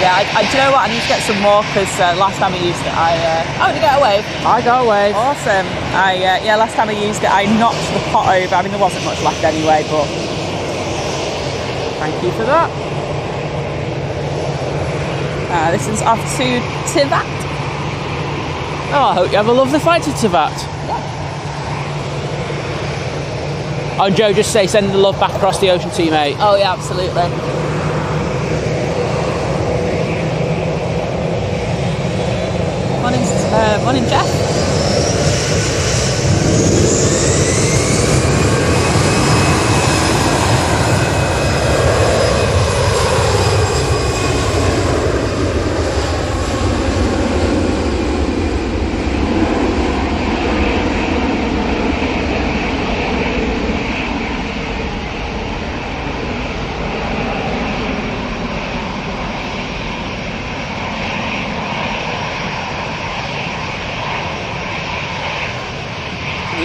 Yeah, do you know what? I need to get some more because last time I used it, oh, did you get a wave? I got a wave. Awesome. Yeah, last time I used it, I knocked the pot over. I mean, there wasn't much left anyway, but thank you for that. This is off to Tivat. Oh, I hope you have a lovely flight to Tivat. Yeah. Oh, and Joe, just say send the love back across the ocean to you, mate. Oh yeah, absolutely. Morning, Jeff.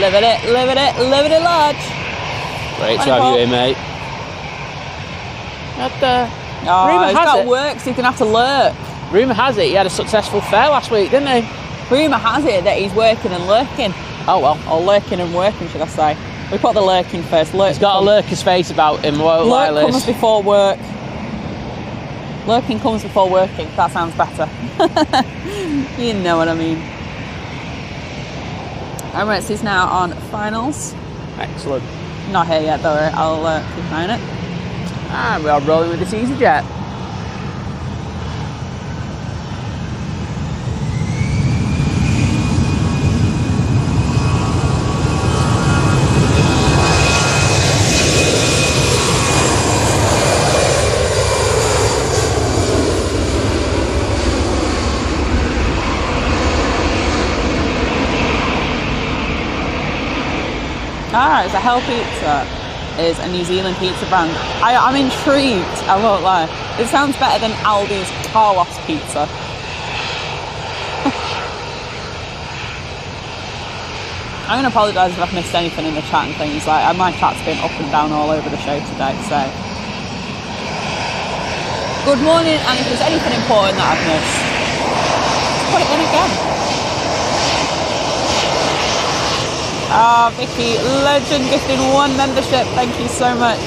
Living it large. Great to have you here, mate. Rumour has got work, so he's going to have to lurk. Rumour has it he had a successful fair last week, didn't he? Rumour has it that he's working and lurking. Oh well. Or lurking and working, should I say. We put the lurking first. He's got a lurker's face about him. Lurk comes before work. Lurking comes before working. That sounds better. You know what I mean. Emirates is now on finals. Excellent. Not here yet though, I'll keep an eye on it. And we are rolling with this EasyJet. It's a Hell Pizza is a New Zealand pizza brand. I'm intrigued, I won't lie. It sounds better than Aldi's car wash pizza. I'm going to apologise if I've missed anything in the chat and things. Like my chat's been up and down all over the show today, so. Good morning, and if there's anything important that I've missed, put it in again. Ah, Vicky, legend gifting 1 membership. Thank you so much.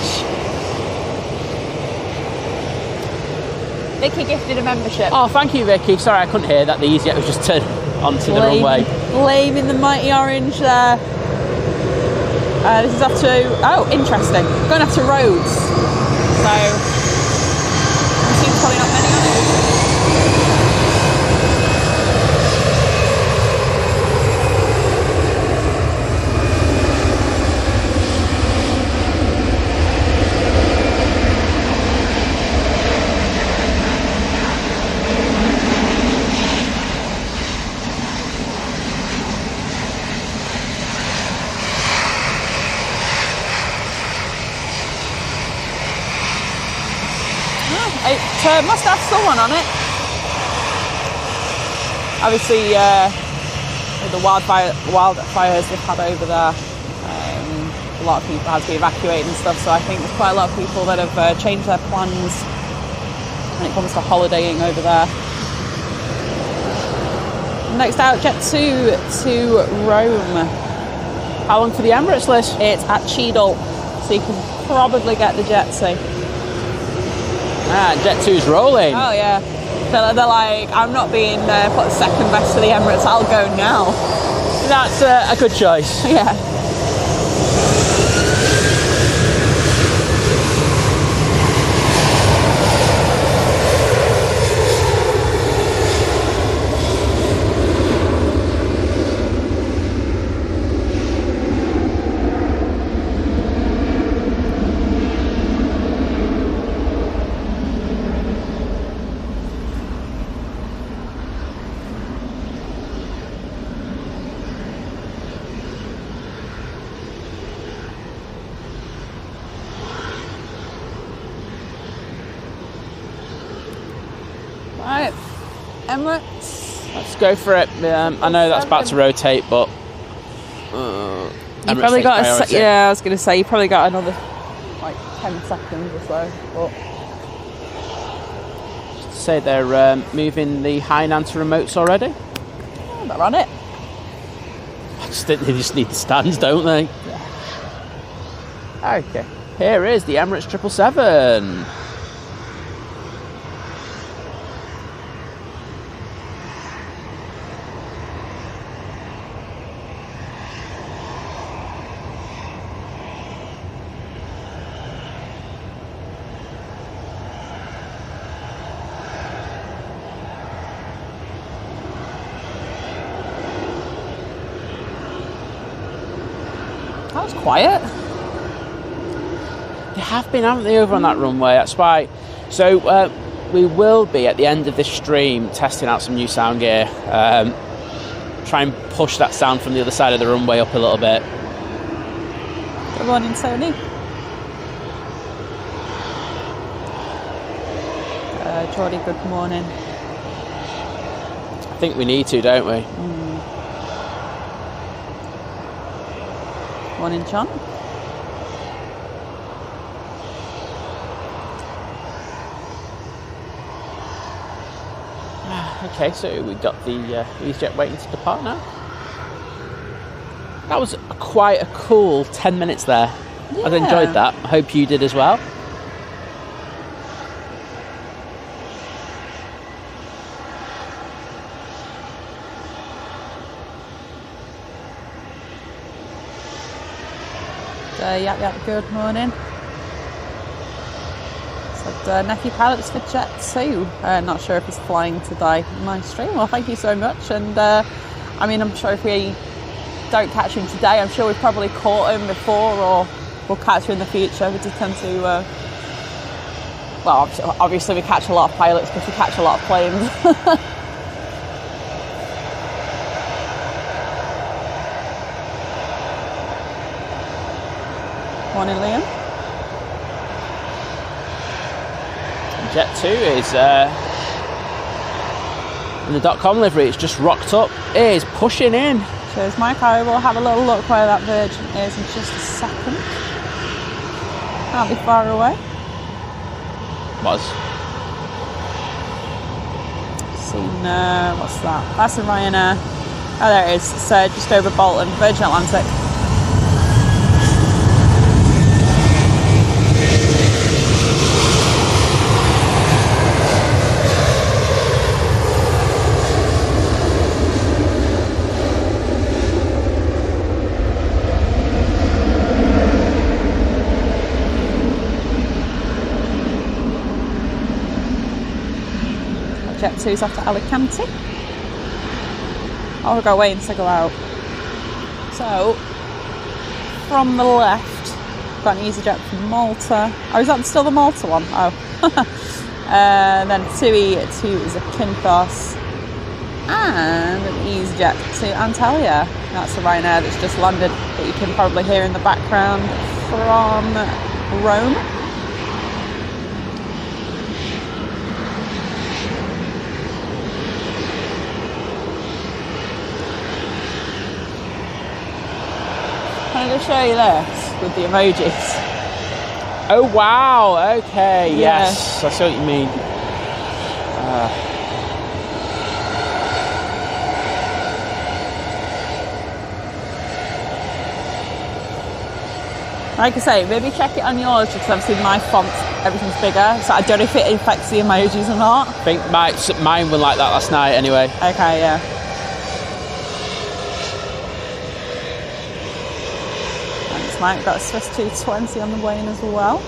Vicky gifted a membership. Oh, thank you, Vicky. Sorry, I couldn't hear that. The EasyJet was just turned onto the runway. Blaming the mighty orange there. This is off to, oh, interesting. Going off to Rhodes. So, it seems probably not many on it. It must have someone on it. Obviously, with the wildfires they've had over there, a lot of people had to be evacuated and stuff, so I think there's quite a lot of people that have changed their plans when it comes to holidaying over there. Next out, Jet 2 to Rome. How long for the Emirates, Liz? It's at Cheadle, so you can probably get the Jet 2. Ah, Jet 2's rolling. Oh yeah. They're like, I'm not being put second best to the Emirates, I'll go now. That's a good choice. Yeah. Right, Emirates. Let's go for it. I know that's about to rotate, but you probably got I was going to say you probably got another like 10 seconds or so. But say they're moving the Hainan to remotes already. oh, they're on it. I just think they just need the stands, don't they? Yeah. Okay. Here is the Emirates 777. That was quiet. They have been, haven't they, over on that runway? That's why. So we will be at the end of this stream testing out some new sound gear. Try and push that sound from the other side of the runway up a little bit. Good morning, Tony. Jordy, good morning. I think we need to, don't we? Morning, John. Okay, so we've got the Bizjet waiting to depart now. That was quite a cool 10 minutes there. Yeah. I've enjoyed that. I hope you did as well. Yap, good morning. Said nephew pilots for Jet 2. Not sure if he's flying today in my stream. Well, thank you so much. And I mean, I'm sure if we don't catch him today, I'm sure we've probably caught him before, or we'll catch him in the future. We do tend to, well, obviously we catch a lot of pilots because we catch a lot of planes. Morning, Liam. Jet 2 is in the .com livery. It's just rocked up. It is pushing in. Cheers, Mike. I will have a little look where that Virgin is in just a second. Can't be far away. Was. Seen, what's that? That's a Ryanair. Oh, there it is. It's just over Bolton, Virgin Atlantic. Jet 2's off to Alicante. I'll go away to go out. So, from the left, got an EasyJet from Malta. Oh, is that still the Malta one? Oh. Then TUI to Zakynthos. And an EasyJet to Antalya. That's a Ryanair that's just landed, that you can probably hear in the background from Rome. to show you this with the emojis. Oh wow, okay, Yeah. yes, I see what you mean. Like I say, maybe check it on yours because obviously my font, everything's bigger, so I don't know if it affects the emojis or not. I think mine were like that last night anyway. Okay, yeah. Thanks, Mike. Got a Swiss 220 on the way in as well.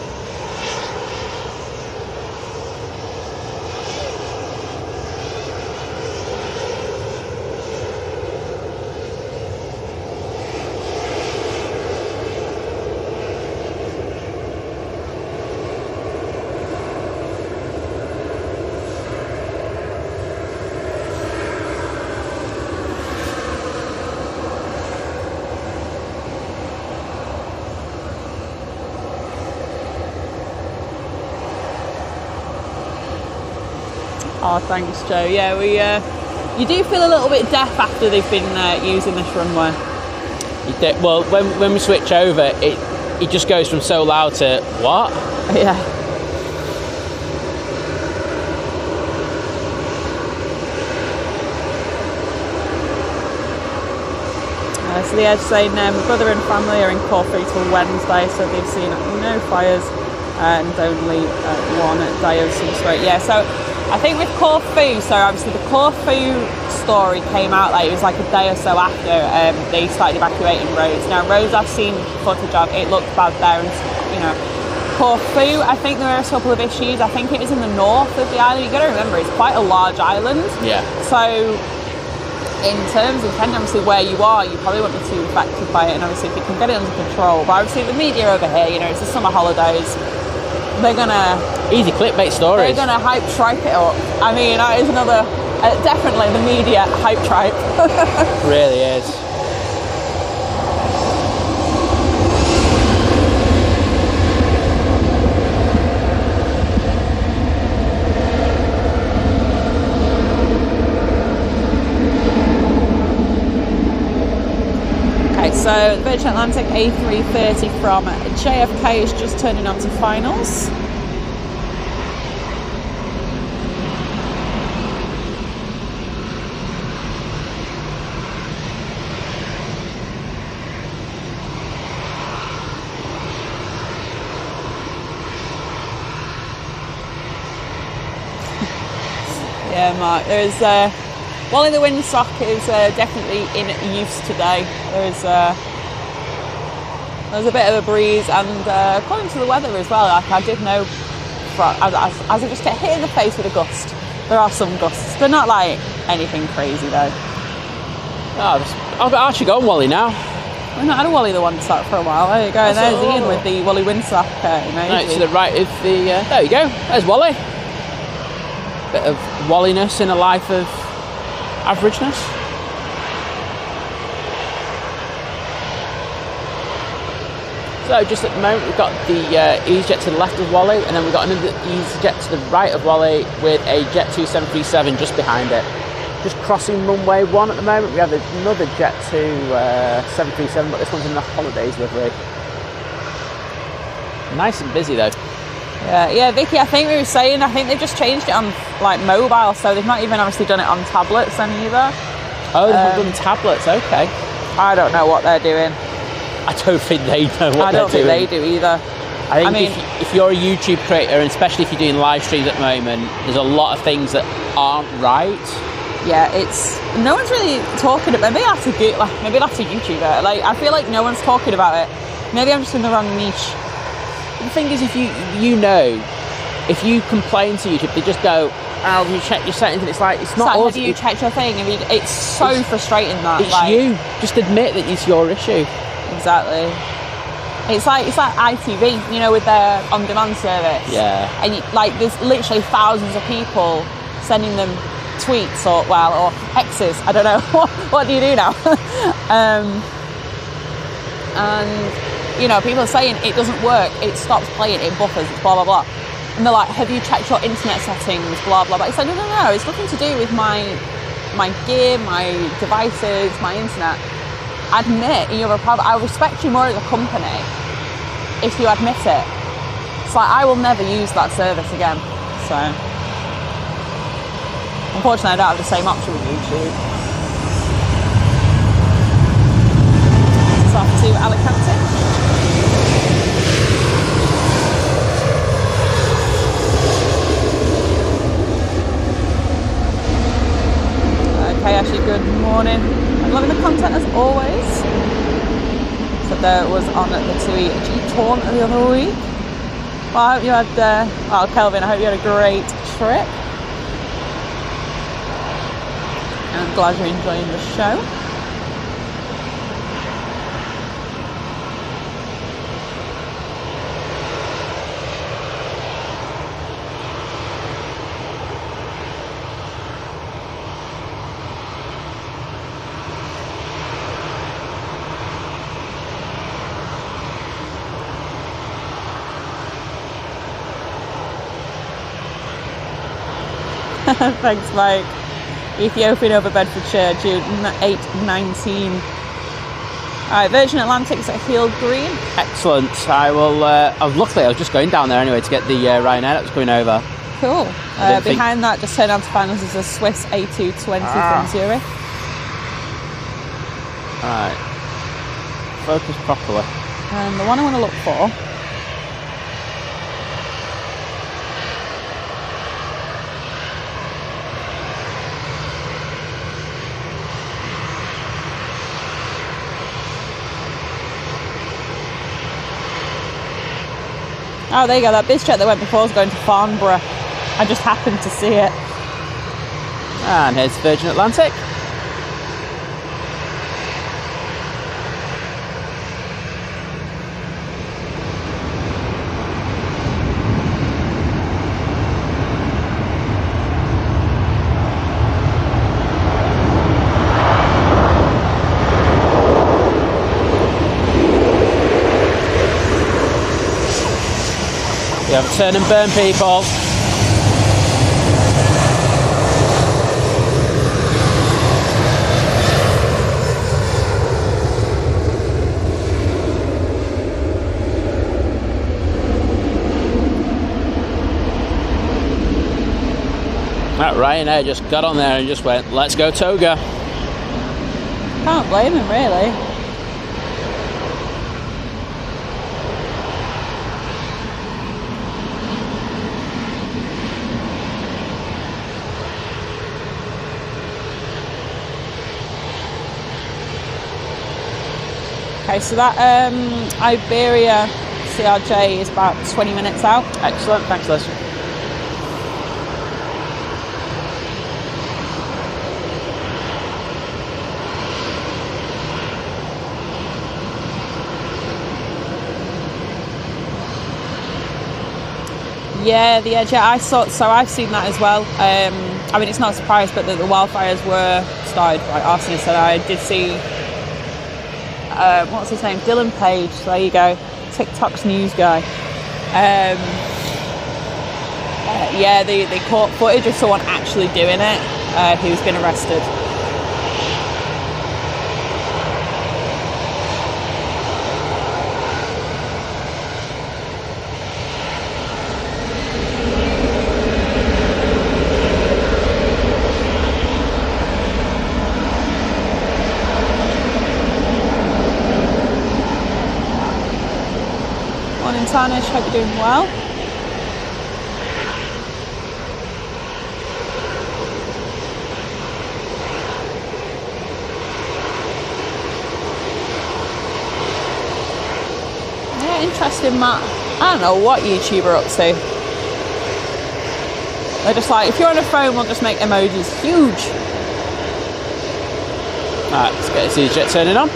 Oh, thanks, Joe. Yeah, you do feel a little bit deaf after they've been using this runway. Well, when we switch over, it just goes from so loud to what? Yeah. So the Edge saying my brother and family are in Corfu till Wednesday, so they've seen no fires and only one day of some sort. Yeah, so I think with Corfu, so obviously the Corfu story came out like it was like a day or so after they started evacuating Rhodes. Now Rhodes, I've seen footage of, it looked bad there, and you know, Corfu, I think there were a couple of issues. I think it was in the north of the island. You got to remember, it's quite a large island. Yeah. So in terms of depending obviously where you are, you probably won't be too affected by it, and obviously if you can get it under control. But obviously the media over here, you know, it's the summer holidays. They're gonna easy clickbait stories. They're gonna hype tripe it up. I mean, that is another definitely the media hype tripe. Really is. Okay, so the Virgin Atlantic A330 from JFK is just turning on to finals. Yeah, Mark, there's Wally the windsock is definitely in use today. There's a bit of a breeze, and according to the weather as well, like I did know, as I just get hit in the face with a gust, there are some gusts. They're not like anything crazy though. I've actually got Wally now. We've not had a Wally the windsock for a while. There you go. And there's Ian with the Wally windsock emoji. Right to the right of the. There you go. There's Wally. Bit of Walliness in a life of averageness. So just at the moment we've got the EasyJet to the left of Wally, and then we've got another EasyJet to the right of Wally with a Jet 2737 just behind it. Just crossing runway 1 at the moment. We have another Jet 737, but this one's in the holidays livery. Nice and busy though. Yeah, Vicky, I think we were saying, I think they've just changed it on like mobile, so they've not even obviously done it on tablets then either. Oh, they haven't done tablets, okay. I don't know what they're doing. I don't think they know what they're doing. I don't think they do either. I mean, if you're a YouTube creator, and especially if you're doing live streams at the moment, there's a lot of things that aren't right. Yeah, no one's really talking about. Maybe I'll have to YouTube it. Like, I feel like no one's talking about it. Maybe I'm just in the wrong niche. The thing is, if if you complain to YouTube, they just go, "Oh, you check your settings," and it's like it's not. Have you checked your thing? It's so frustrating that it's you. Just admit that it's your issue. Exactly. It's like ITV, you know, with their on-demand service. Yeah. And there's literally thousands of people sending them tweets or X's. I don't know. What do you do now? And you know, people are saying it doesn't work. It stops playing. It buffers. It's blah blah blah. And they're like, "Have you checked your internet settings?" Blah blah blah. It's like, no. It's nothing to do with my gear, my devices, my internet. admit you're a problem. I respect you more as a company if you admit it. It's like, I will never use that service again. So, unfortunately, I don't have the same option with YouTube. So off to Alicante. Okay, Ashley, good morning. I'm loving the content as always. So there was on the TUI G-Torn the other week. Well, I hope you had, well, Kelvin, I hope you had a great trip. And I'm glad you're enjoying the show. Thanks, Mike. Ethiopian over Bedfordshire, June 8-19. Alright, Virgin Atlantic's at Heel Green. Excellent. I will. Luckily, I was just going down there anyway to get the Ryanair that was coming over. Cool. Behind that, just turn down to finals, is a Swiss A220 from Zurich. Alright. Focus properly. And the one I want to look for. Oh, there you go, that Bizjet that went before was going to Farnborough. I just happened to see it. And here's Virgin Atlantic. We have a turn and burn, people. That Ryanair just got on there and just went, let's go Toga. Can't blame him, really. Okay, so that Iberia CRJ is about 20 minutes out. Excellent, thanks Liz. Yeah, the Edge. I saw. So I've seen that as well. I mean, it's not a surprise, but the wildfires were started by arsonists, and I did see. What's his name? Dylan Page. So there you go. TikTok's news guy. Yeah, they caught footage of someone actually doing it who's been arrested. Morning, Tanish. Hope you're doing well. Yeah, interesting, Matt. I don't know what YouTuber are up to. They're just like, if you're on a phone, we'll just make emojis huge. Alright, let's get this jet turning on.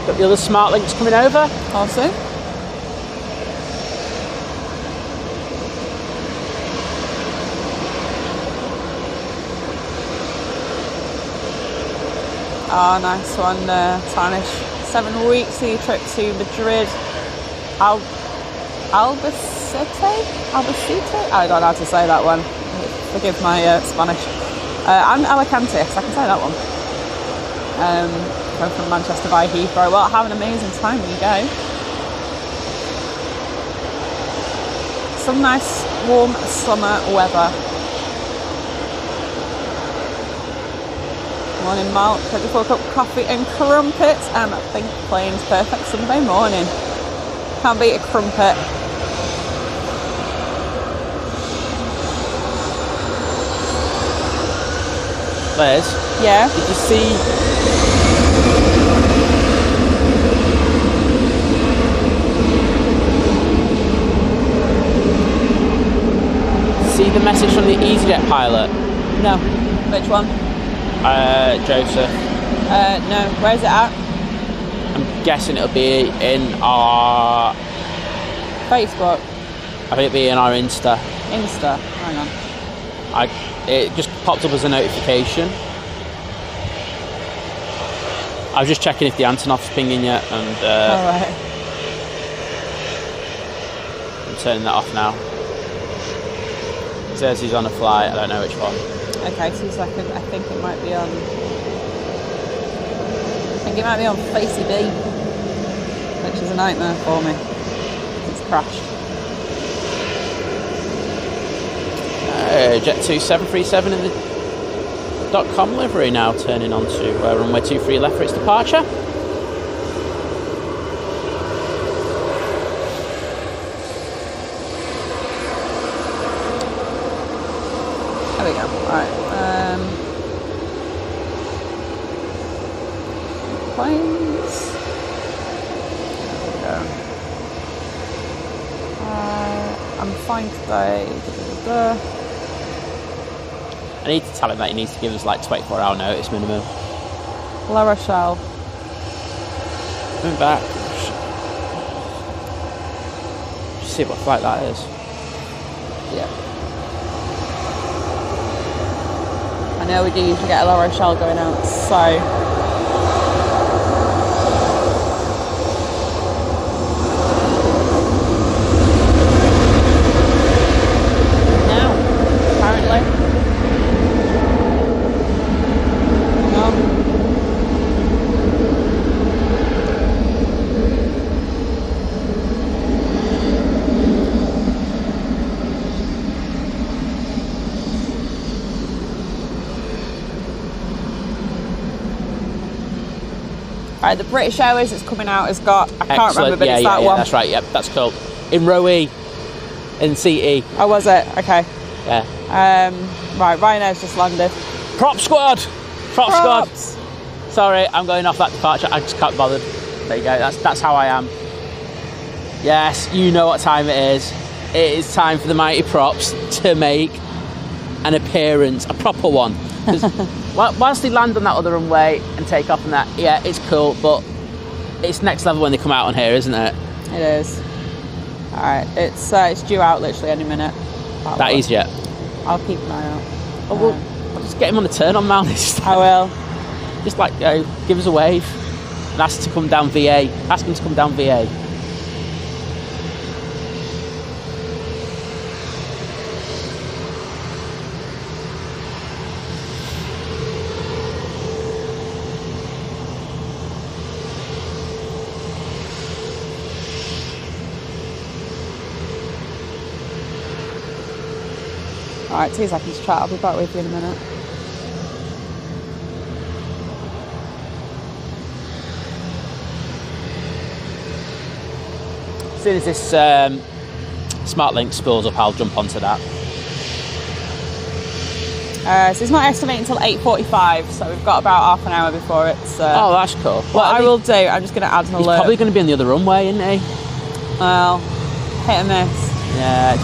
Got the other smart links coming over. Also. Oh, nice one, Tanish. 7 weeks of your trip to Madrid. Albacete? I don't know how to say that one. Forgive my Spanish. And Alicante, so I can say that one. Going from Manchester via Heathrow. Well, have an amazing time when you go. Some nice warm summer weather. Morning, Mal. Ready for a cup of coffee and crumpets. And I think plane's perfect Sunday morning. Can't beat a crumpet. Liz? Yeah? Did you see... See the message from the EasyJet pilot? No. Which one? Joseph. No. Where's it at? I'm guessing it'll be in our... Facebook. I think it'll be in our Insta. Insta. Hang on. It just popped up as a notification. I was just checking if the Antonov's pinging yet, and Alright. I'm turning that off now. It says he's on a flight, I don't know which one. Okay, 2 seconds. I think it might be on... Facey B, which is a nightmare for me. It's crashed. Jet 2737 in the .com livery now, turning on to runway 23 left for its departure. There we go. Alright. Planes. There we go. I'm fine today. I need to tell him that he needs to give us like 24-hour notice minimum. La Rochelle. Coming back. Just see what flight that is. Yeah. I know we do usually get a La Rochelle going out, so... Right, the British Airways that's coming out has got, I can't remember, but it's that one. That's right, yep, that's cool. In row E, in CE. Oh, was it? Okay. Yeah. Right, Ryanair's just landed. Prop squad! Prop Props. squad! Sorry, I'm going off that departure, I just can't be bothered. There you go, that's how I am. Yes, you know what time it is. It is time for the mighty props to make an appearance, a proper one. Whilst they land on that other runway and take off on that, yeah, it's cool, but it's next level when they come out on here, isn't it? It is. Alright, it's due out literally any minute. That is yet. I'll keep an eye out. Oh, well, I'll just get him on the turn on Mal this time. I will. Just like, give us a wave and ask to come down VA. Ask him to come down VA. Alright, 2 seconds chat, I'll be back with you in a minute. As soon as this smart link spools up, I'll jump onto that. So it's not estimating until 8:45, so we've got about half an hour before it's... Oh, that's cool. What I will do, I'm just going to add an alert. He's probably going to be on the other runway, isn't he? Well, hit and miss. Yeah.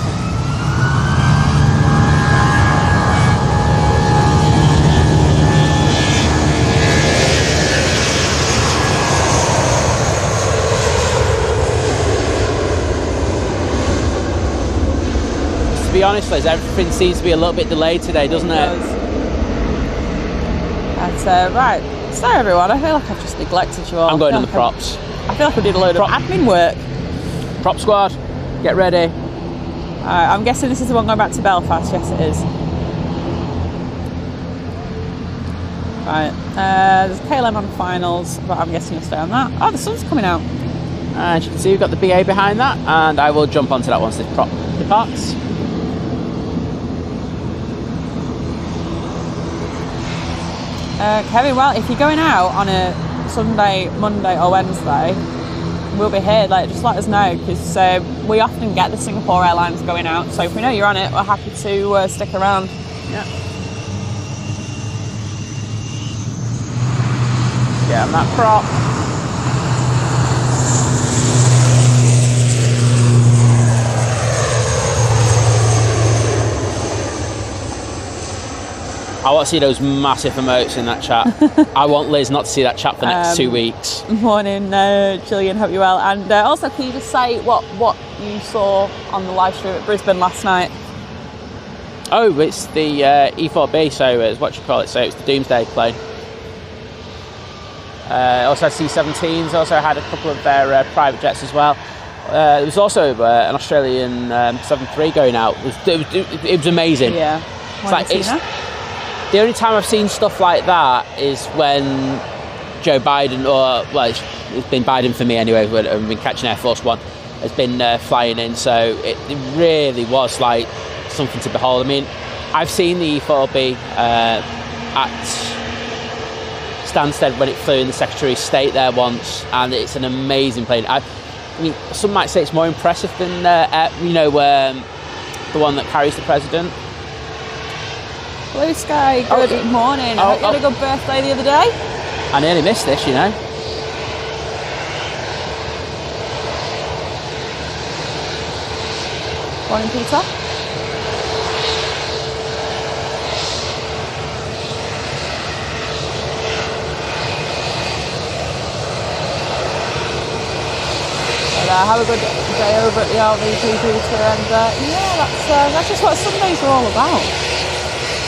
To be honest, Liz, everything seems to be a little bit delayed today, doesn't it? That's right. So everyone, I feel like I've just neglected you all. I'm going on the props. I feel like I did a load of admin work. Prop squad, get ready. I'm guessing this is the one going back to Belfast. Yes, it is. Right, there's KLM on finals, but I'm guessing you'll stay on that. Oh, the sun's coming out. As you can see, we've got the BA behind that, and I will jump onto that once this prop departs. Kevin, well, if you're going out on a Sunday, Monday or Wednesday, we'll be here. Like, just let us know, because we often get the Singapore Airlines going out. So if we know you're on it, we're happy to stick around. Yeah. Get on that prop. I want to see those massive emotes in that chat. I want Liz not to see that chat for the next 2 weeks. Morning, Gillian, hope you're well. And also, can you just say what you saw on the live stream at Brisbane last night? Oh, it's the E4B, so it's what you call it. So it's the Doomsday plane. Also had C-17s, also had a couple of their private jets as well. There was also an Australian 7-3 going out. It was amazing. Yeah. The only time I've seen stuff like that is when Joe Biden, it's been Biden for me anyway, when I've been catching Air Force One, has been flying in, so it really was like something to behold. I mean, I've seen the E4B at Stansted when it flew in the Secretary of State there once, and it's an amazing plane. I mean, some might say it's more impressive than the one that carries the president. Blue sky, good morning. I hope you had a good birthday the other day. I nearly missed this, you know. Morning, Peter. Have a good day over at the RVP, Peter, and that's just what Sundays are all about.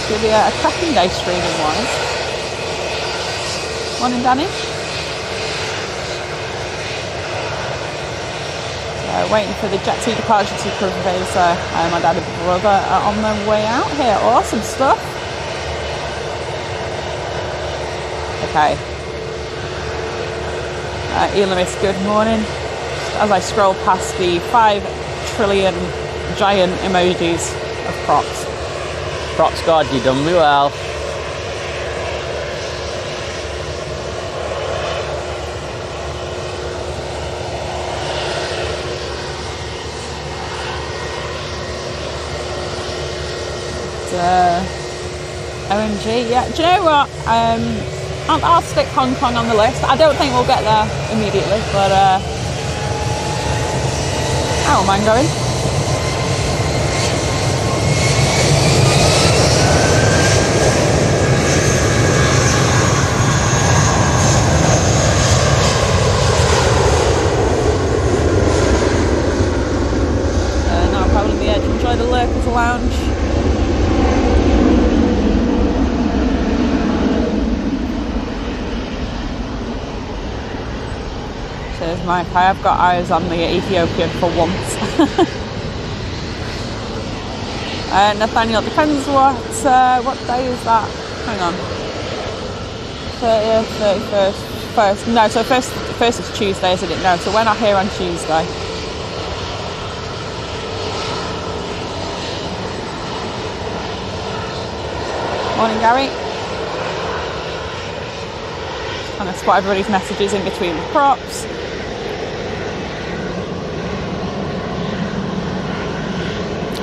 It'll be a cracking day streaming wise. Morning, Danny. Waiting for the Jet 2 departure to come because my dad and brother are on their way out here. Awesome stuff. Okay. Elamis, good morning. As I scroll past the 5 trillion giant emojis of props. Props God, you done me well. OMG, yeah. Do you know what? I'll stick Hong Kong on the list. I don't think we'll get there immediately, but I don't mind going. Not a problem, yeah, to enjoy the Lurkers Lounge. Cheers, Mike. I have got eyes on the Ethiopian for once. Nathaniel, depends what day is that? Hang on. 30th, 31st, 1st. No, so first is Tuesday, isn't it? No, so we're not here on Tuesday. Morning, Gary. Trying to spot everybody's messages in between the props.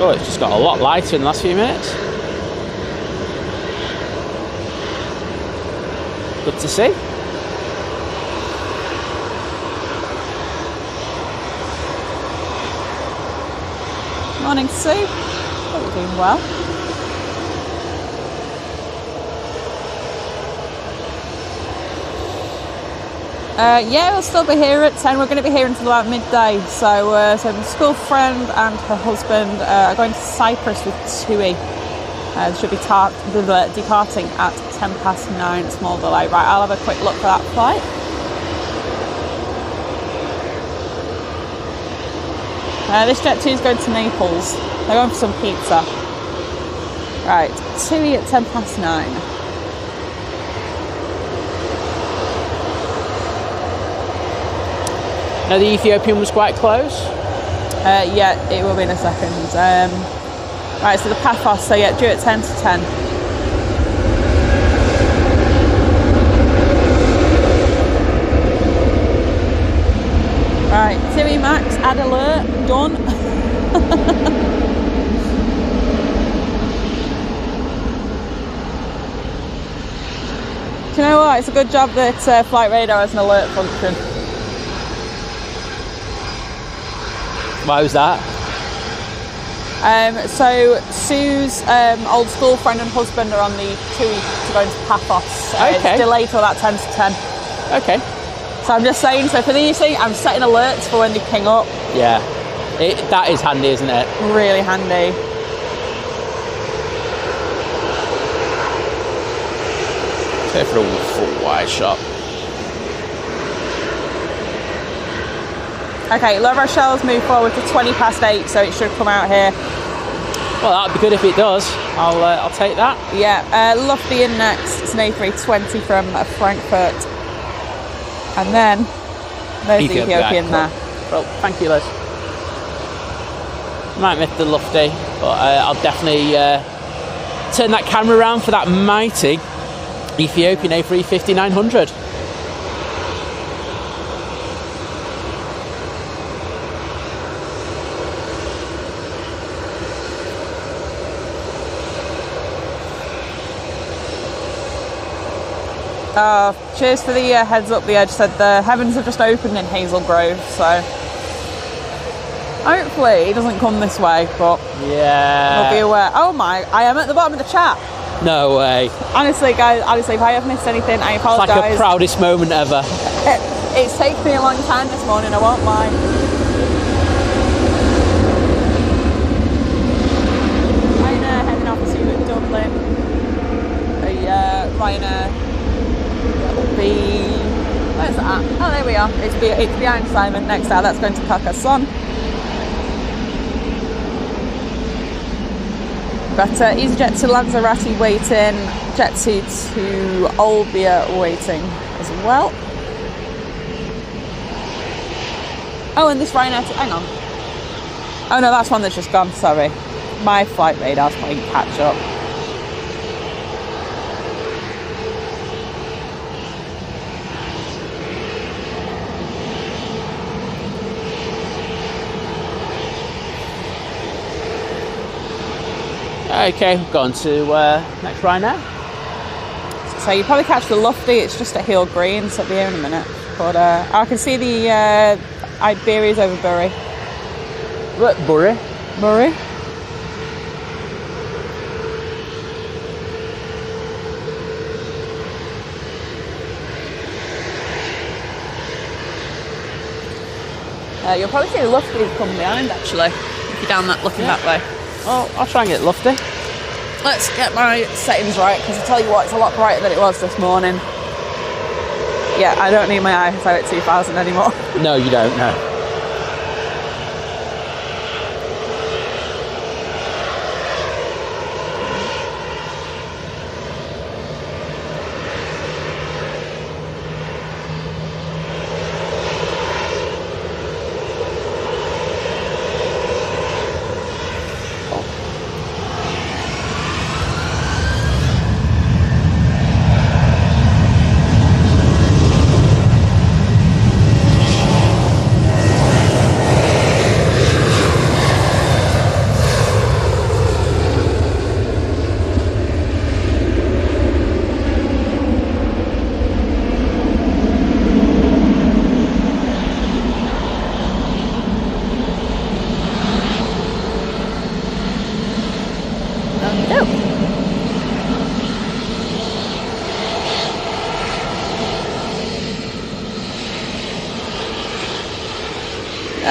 Oh, it's just got a lot lighter in the last few minutes. Good to see. Morning, Sue. Hope you're doing well. Yeah, we'll still be here at 10. We're going to be here until about midday. So my school friend and her husband are going to Cyprus with TUI. They should be departing at 9:10, small delay. Right, I'll have a quick look for that flight. This Jet 2 is going to Naples. They're going for some pizza. Right, TUI at 9:10. Now the Ethiopian was quite close. Yeah, it will be in a second. Right, so the Paphos, so yeah, due at 10 to 10. Right, TUI Max, add alert, done. Do you know what? It's a good job that Flight Radar has an alert function. Why was that? So Sue's old school friend and husband are on the TUI to go into Paphos. Okay. It's delayed till about 10 to 10. Okay. So I'm just saying, so for these things, I'm setting alerts for when they ping up. Yeah. That is handy, isn't it? Really handy. Go for a full wide shot. Okay, La Rochelle's moved forward to 8:20, so it should come out here. Well, that'd be good if it does. I'll take that. Yeah, Lufty in next. It's an A320 from Frankfurt. And then there's the Ethiopian there. Well, thank you, Liz. Might miss the Lufty, but I'll definitely turn that camera around for that mighty Ethiopian A350-900. Cheers for the heads up. The Edge said the heavens have just opened in Hazel Grove, so hopefully he doesn't come this way, but yeah, we'll be aware. Oh my, I am at the bottom of the chat. No way. Honestly, guys, if I have missed anything, I apologise. It's like a proudest moment ever. It's taken me a long time this morning, I won't lie. Ryanair heading off to Dublin. Ryanair. Where's that? Oh, there we are. It's behind Simon. Next out, that's going to Carcassonne. But EasyJet to Lanzarote waiting. Jet 2 to Olbia waiting as well. Oh, and this Ryanair. Hang on. Oh no, that's one that's just gone. Sorry, my Flight Radar's playing catch up. Okay, we've gone to next Ryanair. So you probably catch the Lufty. It's just at Heel Green, so it'll be here in a minute. But I can see the Iberia's over Bury. What, Bury? Bury. You'll probably see the Lufty come behind, actually, if you're down that looking that way. Oh, I'll try and get Lufty. Let's get my settings right, because I tell you what, it's a lot brighter than it was this morning. Yeah, I don't need my ISO at 2000 anymore. No, you don't, no.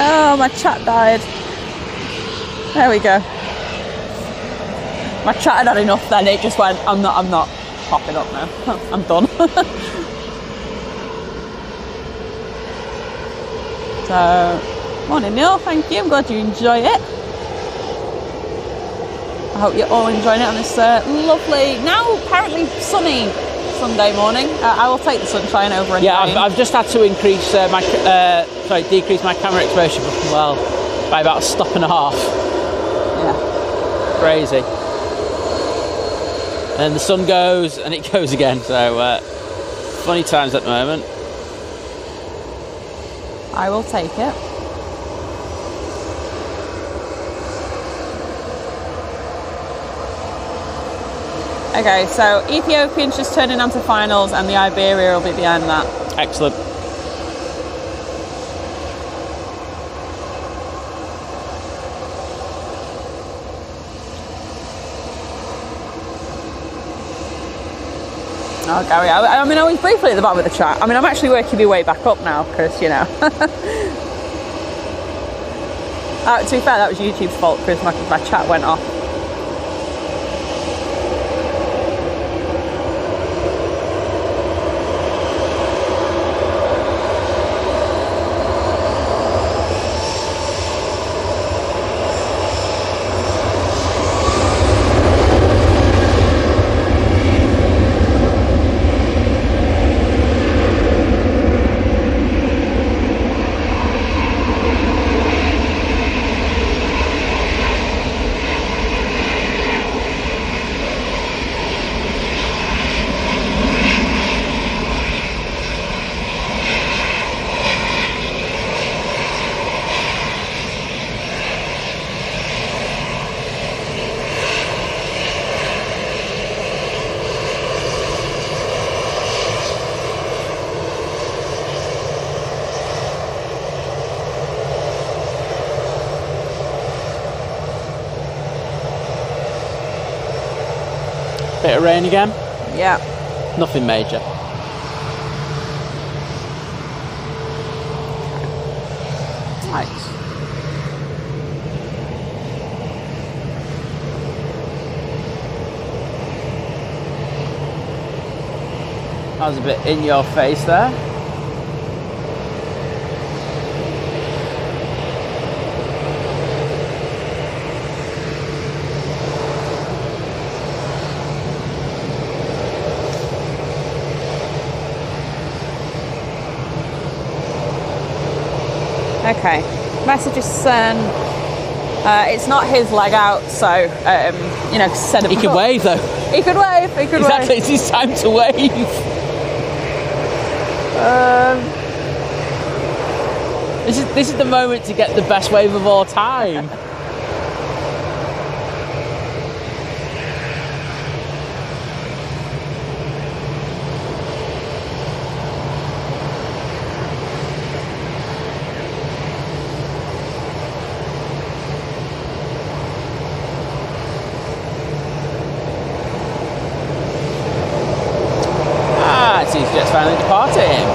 Oh, my chat died. There we go. My chat had had enough then, it just went, I'm not. popping up now. I'm done. So, morning Neil, thank you. I'm glad you enjoy it. I hope you're all enjoying it on this lovely, now apparently sunny Sunday morning. I will take the sunshine over any rain. I've just had to increase decrease my camera exposure by about a stop and a half. Yeah. Crazy. And then the sun goes and it goes again. So funny times at the moment. I will take it. Okay, so Ethiopian's just turning onto finals and the Iberia will be behind that. Excellent. Oh, Gary, I mean, I was briefly at the bottom of the chat. I mean, I'm actually working my way back up now because, you know. To be fair, that was YouTube's fault because my chat went off. Bit of rain again? Yeah. Nothing major. Right. That was a bit in your face there. Okay. Message is sent. It's not his leg out, so you know, send him. He could wave though. He could wave. He could Exactly. wave. It's his time to wave. This is the moment to get the best wave of all time. It's EasyJet's finally departing.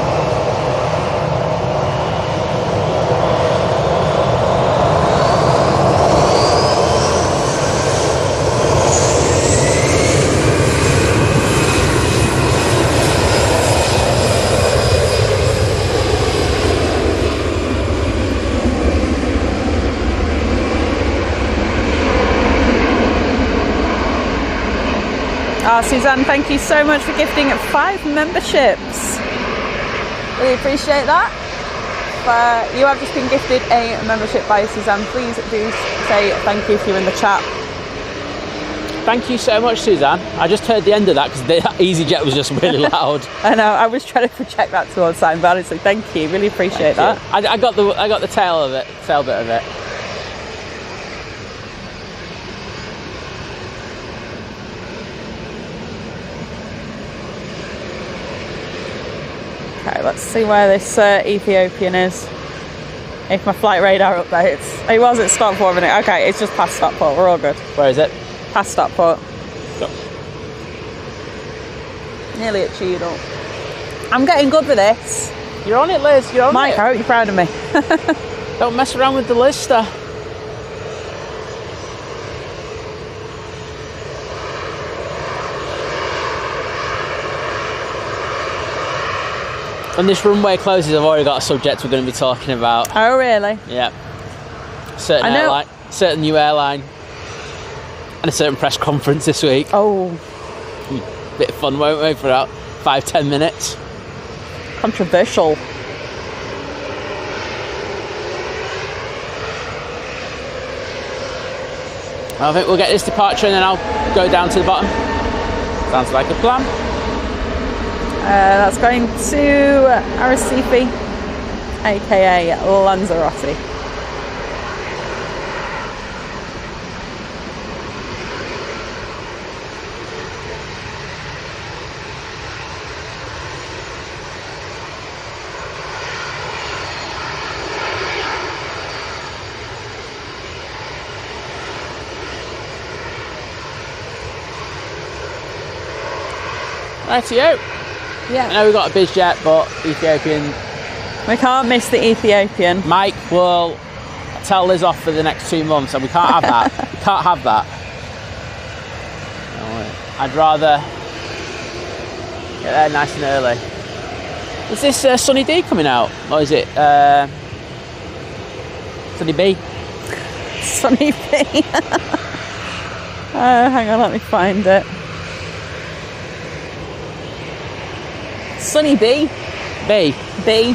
Suzanne, thank you so much for gifting 5 memberships. Really appreciate that. You have just been gifted a membership by Suzanne. Please do say thank you if you're in the chat. Thank you so much, Suzanne. I just heard the end of that because the EasyJet was just really loud. I know. I was trying to project that towards Simon, but honestly, thank you. Really appreciate that. I got the tail of it, tail bit of it. Okay, let's see where this Ethiopian is. If my flight radar updates. It was at Stockport a minute. Okay, it's just past Stockport. We're all good. Where is it? Past Stockport. Stop. Nearly at Cheadle. I'm getting good with this. You're on it, Liz. You're on Mike, it. I hope you're proud of me. Don't mess around with the Lister. When this runway closes, I've already got a subject we're going to be talking about. Oh, really? Yeah. Certain airline, certain new airline, and a certain press conference this week. Oh. Bit of fun, won't we, for about 5-10 minutes? Controversial. I think we'll get this departure and then I'll go down to the bottom. Sounds like a plan. That's going to Arrecife, aka Lanzarote. Rightio. Yeah. I know we've got a Bizjet, but Ethiopian. We can't miss the Ethiopian. Mike will tell Liz off for the next 2 months, and we can't have that. We can't have that. I'd rather get there nice and early. Is this Sunny D coming out, or is it Sunny B? Sunny B. Hang on, let me find it. Sunny B. B. B.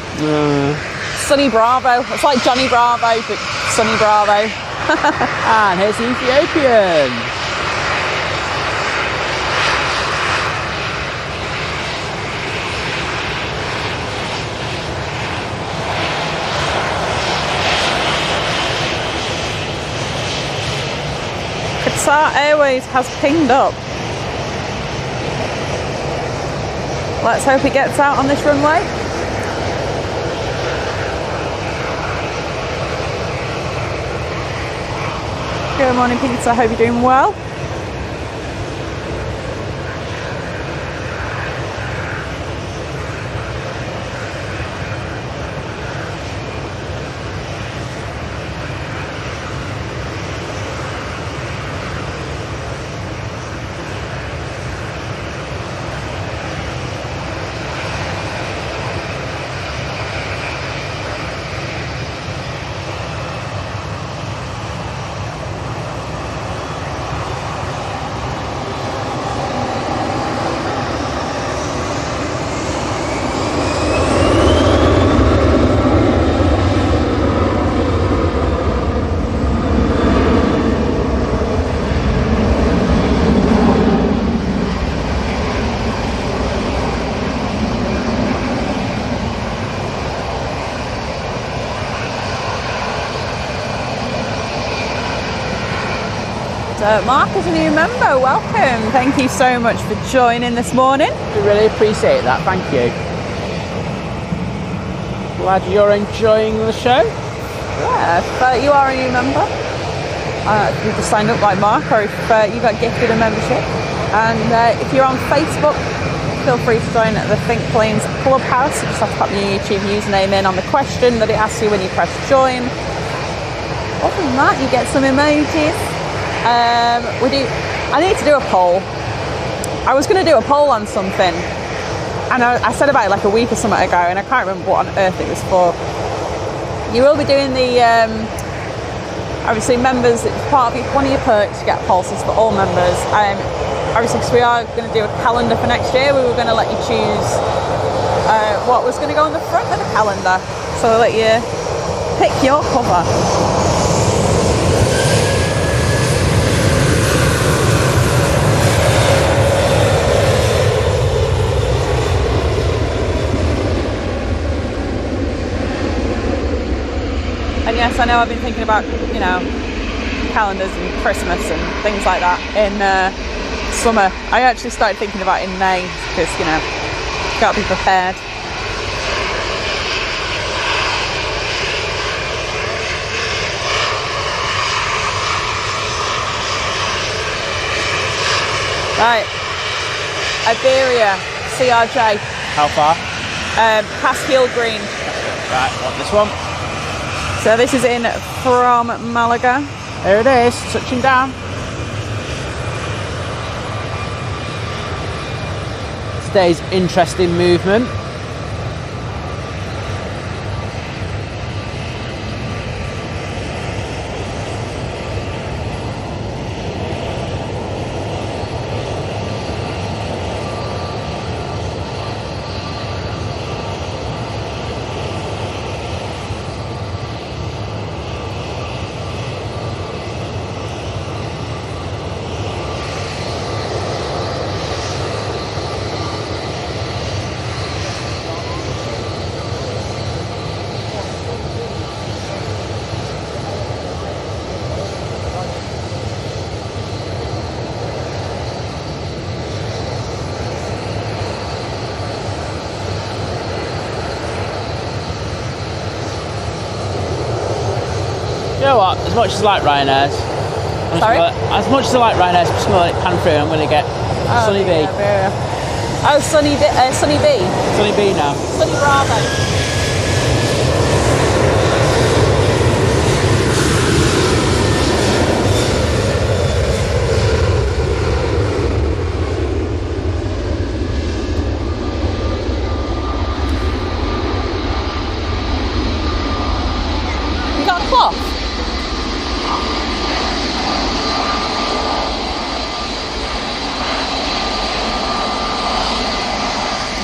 Sunny Bravo. It's like Johnny Bravo, but Sunny Bravo. And here's the Ethiopian. Qatar Airways has pinged up. Let's hope it gets out on this runway. Good morning, Peter. I hope you're doing well. Mark is a new member, welcome. Thank you so much for joining this morning. We really appreciate that, thank you. Glad you're enjoying the show. Yeah, if you are a new member, you just signed up like Mark, or if you got gifted a membership. And if you're on Facebook, feel free to join the Think Planes Clubhouse. You just have to pop your YouTube username in on the question that it asks you when you press join. Other than that, you get some emojis. I need to do a poll. I was going to do a poll on something, and I said about it like a week or something ago, and I can't remember what on earth it was for. You will be doing the obviously members. It's part of one of your perks. You get pulses for all members. Obviously, because we are going to do a calendar for next year, we were going to let you choose what was going to go on the front of the calendar. So we'll let you pick your cover. And yes, I know I've been thinking about, calendars and Christmas and things like that in summer. I actually started thinking about it in May because, got to be prepared. Right, Iberia, CRJ. How far? Past Heel Green. Right, want this one? So this is in from Malaga. There it is, touching down. Today's interesting movement. much as I like Ryanair's. Sorry? As much as I like Ryanair's, I'm just going to let it pan through. I'm going to get Sunny B. Oh, Sunny B. Sunny B. Sunny B now. Sunny Bravo. You got a cloth?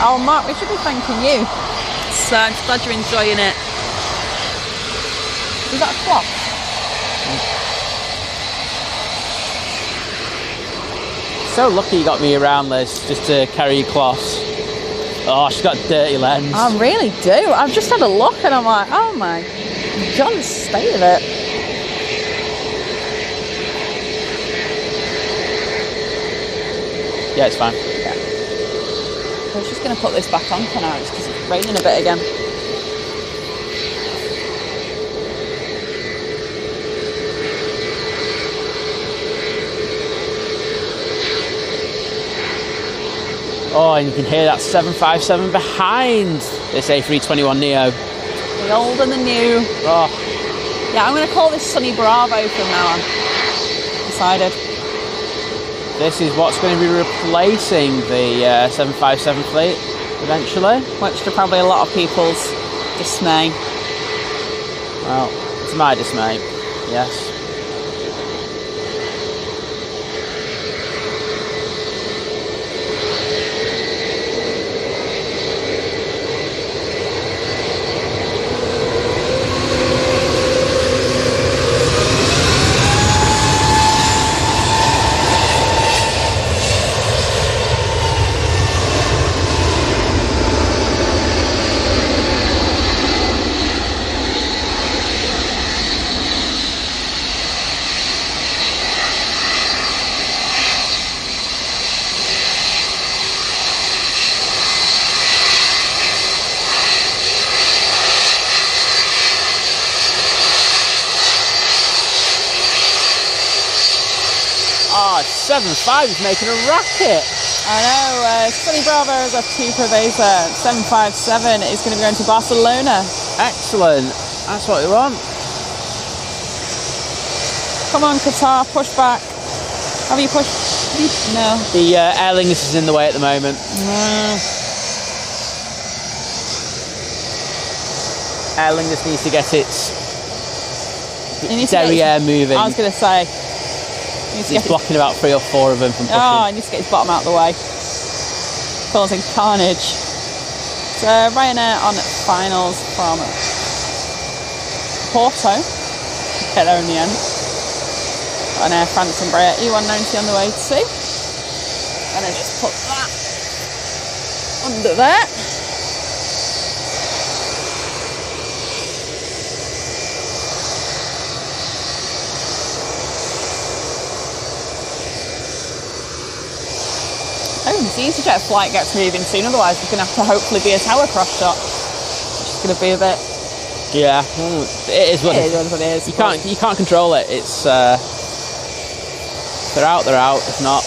Oh, Mark, we should be thanking you. So I'm glad you're enjoying it. You got a cloth? So lucky you got me around, Liz, just to carry your cloths. Oh, she's got a dirty lens. I really do. I've just had a look and I'm like, oh my John, state of it. Yeah, it's fine. Yeah. I was just going to put this back on for now, just because it's raining a bit again. Oh, and you can hear that 757 behind this A321neo. The old and the new. Oh. Yeah, I'm going to call this Sunny Bravo from now on. Decided. This is what's going to be replacing the 757 fleet eventually. Much to probably a lot of people's dismay. Well, it's my dismay, yes. Oh, 7.5 is making a racket. I know, Sunny Bravo is a cheaper Visa. 757 is going to be going to Barcelona. Excellent. That's what we want. Come on, Qatar, push back. Have you pushed? No. The Aer Lingus is in the way at the moment. Aer Lingus needs to get its derriere moving. I was going to say. He's blocking about 3 or 4 of them from pushing. Oh, he needs to get his bottom out of the way. Causing carnage. So Ryanair on finals from Porto. Get there in the end. And Air France and Emirates E190 on the way too. And I just put that under there. Oh, the EasyJet flight gets moving soon, otherwise we're going to have to hopefully be a tower cross shot. Which is going to be a bit... Yeah, it is what it is. You can't control it. It's they're out. If not,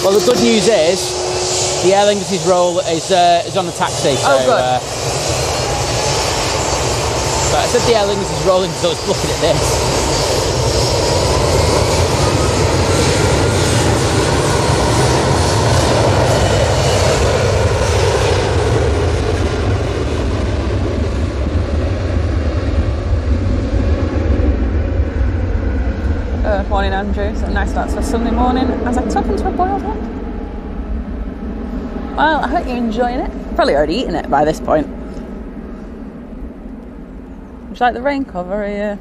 well, the good news is the Aer Lingus' roll is on the taxi. So, oh, good. But I said the Aer Lingus is rolling, so I was looking at this. morning, Andrew. So nice start to a Sunday morning as I tuck into a boiled egg. Well, I hope you're enjoying it. Probably already eaten it by this point. Would you like the rain cover? Or you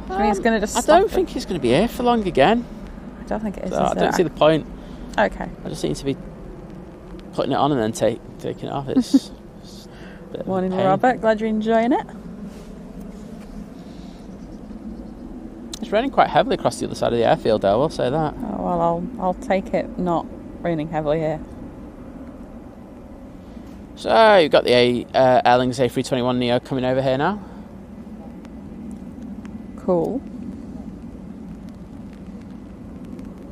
think it's going to just I don't think it's going to be here for long again. I don't think it is. So I don't see the point. Okay. I just seem to be putting it on and then taking it off. It's morning, Robert. Glad you're enjoying it. It's raining quite heavily across the other side of the airfield, though, I will say that. Oh, well, I'll take it not raining heavily here. So, you've got the Aer Lingus A321neo coming over here now. Cool.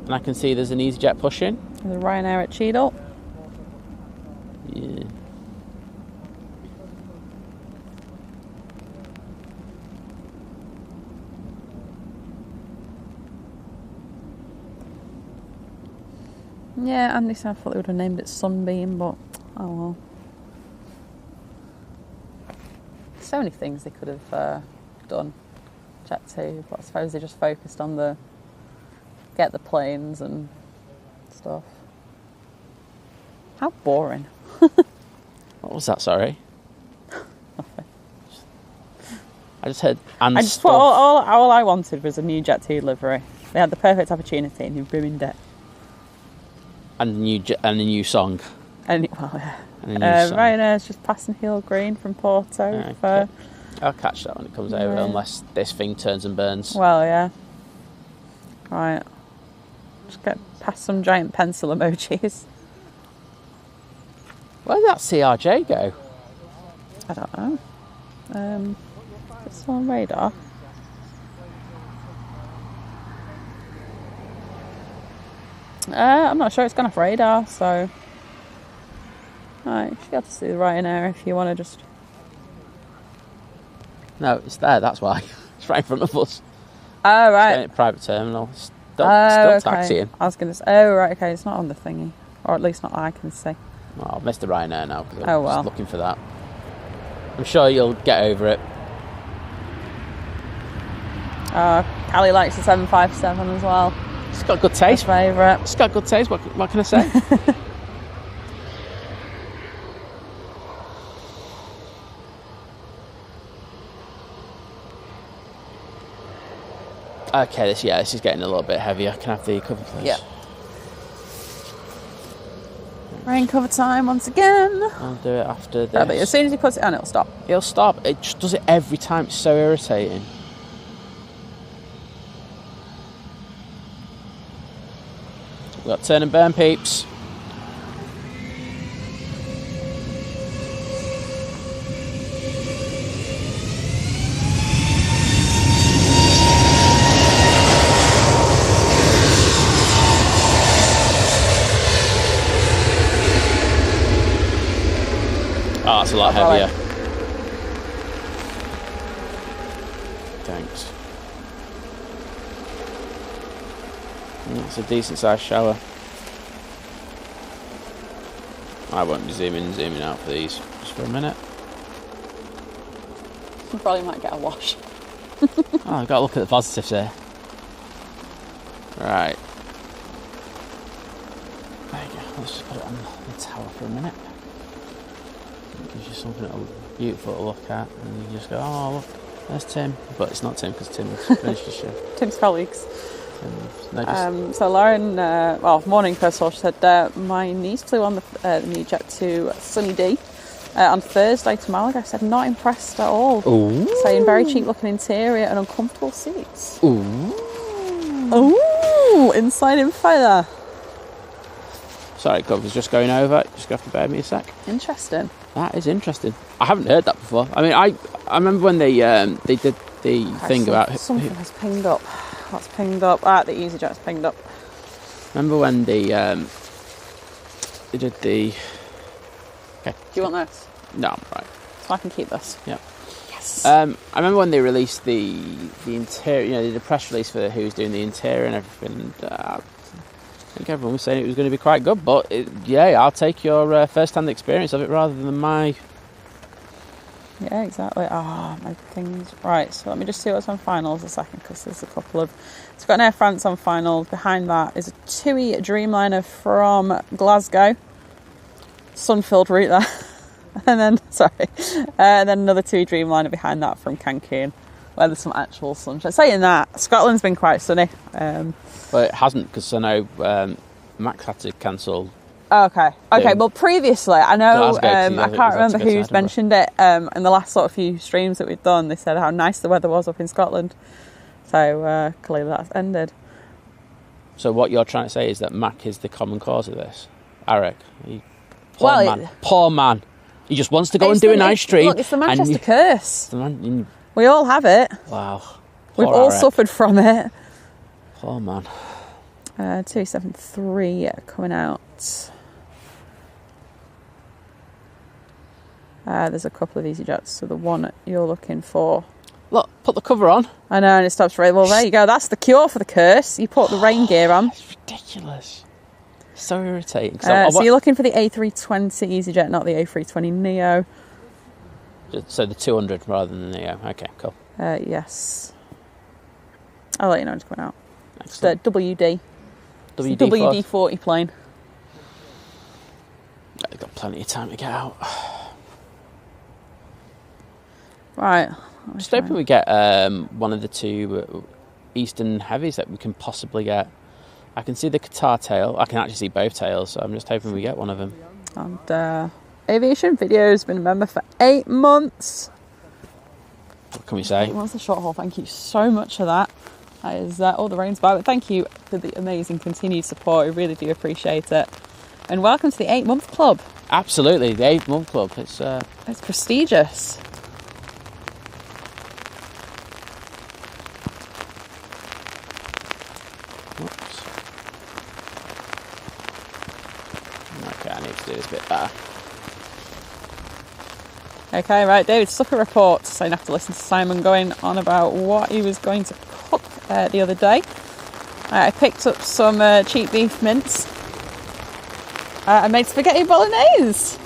And I can see there's an EasyJet pushing. There's a Ryanair at Cheadle. Yeah. Yeah, Andy said I thought they would have named it Sunbeam, but oh well. So many things they could have done. Jet2, but I suppose they just focused on get the planes and stuff. How boring. What was that, sorry? Nothing. I just heard and I just thought all I wanted was a new Jet2 livery. They had the perfect opportunity and you ruined it. And a new song. And well, yeah. And a new song. Ryanair's just passing Hill Green from Porto. Okay. I'll catch that when it comes over, unless this thing turns and burns. Well, yeah. Right. Just get past some giant pencil emojis. Where did that CRJ go? I don't know. Is it still on radar? I'm not sure. It's gone off radar, so... Right, you should be able to see the Ryanair if you want to just... No, it's there, that's why. It's right in front of us. Oh, right. It's private terminal. Still taxiing. I was going to say... Oh, right, okay. It's not on the thingy. Or at least not I can see. Well, I've missed the Ryanair now because I'm just looking for that. I'm sure you'll get over it. Callie likes the 757 as well. It's got good taste. My favourite. It's got good taste. What can I say? Okay, this is getting a little bit heavier. Can I have the cover, please? Yeah. Rain cover time once again. I'll do it after this. But as soon as he puts it on, it'll stop. It'll stop. It just does it every time. It's so irritating. We've got turn and burn, peeps. Oh, that's a lot heavier. Thanks. It's a decent sized shower. I won't be zooming out for these just for a minute. You probably might get a wash. I've got to look at the positives here. Right. There you go. Let's just put it on the tower for a minute. It gives you something beautiful to look at, and you just go, oh, look, there's Tim. But it's not Tim because Tim's finished his shift. Tim's colleagues. So Lauren, morning first of all, she said, my niece flew on the new Jet to Sunny D on Thursday to Malaga. I said, not impressed at all. Ooh. Saying very cheap looking interior and uncomfortable seats. Ooh. Ooh, inside info there. Sorry, Gov was just going over. Just going to have to bear me a sec. Interesting. That is interesting. I haven't heard that before. I mean, I remember when they did the thing about... Something has pinged up. What's pinged up? The EasyJet's pinged up. Remember when they did the... Okay. Do you want this? No, I'm right. So I can keep this. Yeah. Yes. I remember when they released the interior, the press release for who's doing the interior and everything. And, I think everyone was saying it was going to be quite good, but I'll take your first-hand experience of it rather than my... Yeah, exactly. My things. Right, so let me just see what's on finals a second, because there's a couple of... So we've got an Air France on final. Behind that is a TUI Dreamliner from Glasgow. Sun-filled route there. And then another TUI Dreamliner behind that from Cancun, where there's some actual sunshine. Saying that, Scotland's been quite sunny. But it hasn't, because I know Max had to cancel. Okay. Well, previously, I know, I can't remember who's mentioned it in the last sort of few streams that we've done. They said how nice the weather was up in Scotland. So clearly that's ended. So what you're trying to say is that Mac is the common cause of this? Eric? Poor man. He just wants to go and do a nice stream. Look, it's the Manchester curse. We all have it. Wow. We've all suffered from it. Oh man. 273 coming out. There's a couple of EasyJets, so the one you're looking for. Look, put the cover on. I know, and it stops right. Well, there you go. That's the cure for the curse. You put the rain gear on. It's ridiculous. So irritating. So you're looking for the A320 EasyJet, not the A320neo. So the 200 rather than the Neo. Okay, cool. Yes. I'll let you know when it's coming out. Excellent. It's the WD. WD WD-40 plane. They've got plenty of time to get out. Right. Just hoping we get one of the two Eastern heavies that we can possibly get. I can see the Qatar tail. I can actually see both tails, so I'm just hoping we get one of them. And Aviation Video has been a member for 8 months. What can we say? 8 months of short haul. Thank you so much for that. That is all the rain's about. Thank you for the amazing continued support. I really do appreciate it. And welcome to the 8-month club. Absolutely, the 8-month club. It's prestigious. Oops. Okay, I need to do this bit better. Okay, right, David, sucker report. So you have to listen to Simon going on about what he was going to cook the other day. I picked up some cheap beef mince. I made spaghetti bolognese.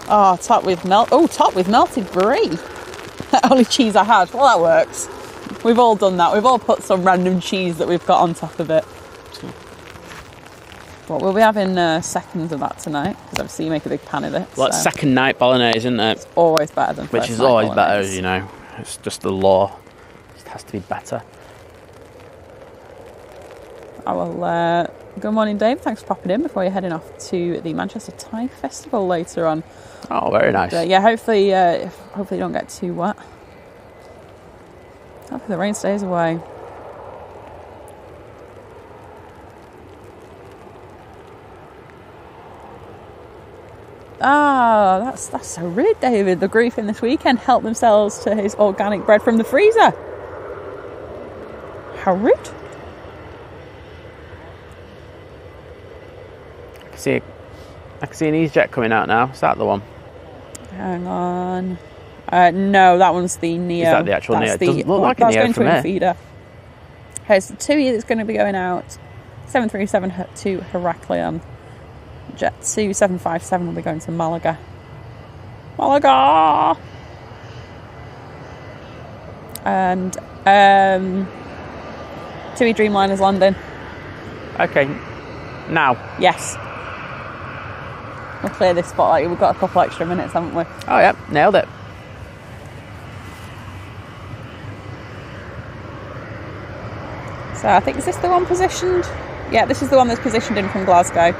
Oh, topped with melted brie. Only cheese I had. Well, that works. We've all done that. We've all put some random cheese that we've got on top of it. Well, we'll be having seconds of that tonight, because obviously you make a big pan of it. Well, it's second night bolognese, isn't it? It's always better than first. Which is always better, as you know. It's just the law. It has to be better. I will. Good morning, Dave. Thanks for popping in before you're heading off to the Manchester Thai Festival later on. Oh, very nice. Yeah, hopefully you don't get too wet. Hopefully the rain stays away. Ah, that's so rude, David. The griefing this weekend helped themselves to his organic bread from the freezer. How rude. I can see an EasyJet coming out now. Is that the one? Hang on. No, that one's the Neo. Is that the actual Neo? It doesn't look like a Neo from here. it. Feeder. Okay, so 2 that's going to be going out. 737 to Heraklion. Jet 2757 will be going to Malaga. Malaga! And 2 Dreamliners landing. Okay. Now. Yes. We'll clear this spotlight. We've got a couple extra minutes, haven't we? Oh, yeah. Nailed it. So I think, is this the one positioned? Yeah, this is the one that's positioned in from Glasgow.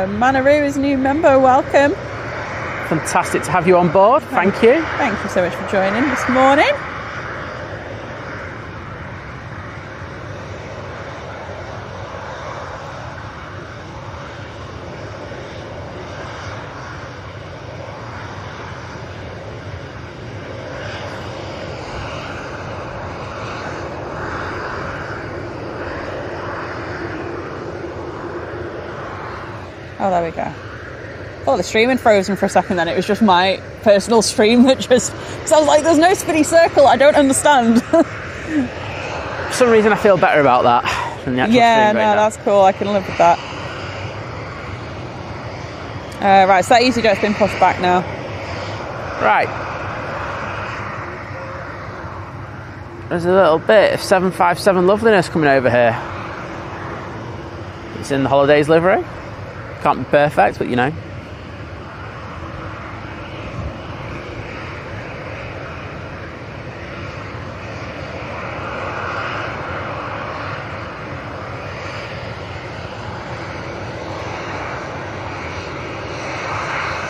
Manaroo is a new member. Welcome. Fantastic to have you on board. Thank you. Thank you so much for joining this morning. Oh, there we go. Oh, the stream had frozen for a second then. It was just my personal stream that just... So I was like, there's no spinny circle. I don't understand. For some reason, I feel better about that than the actual yeah, stream no, that's cool. I can live with that. Right, so that EasyJet's been pushed back now. Right. There's a little bit of 757 loveliness coming over here. It's in the holidays livery. Can't be perfect, but you know.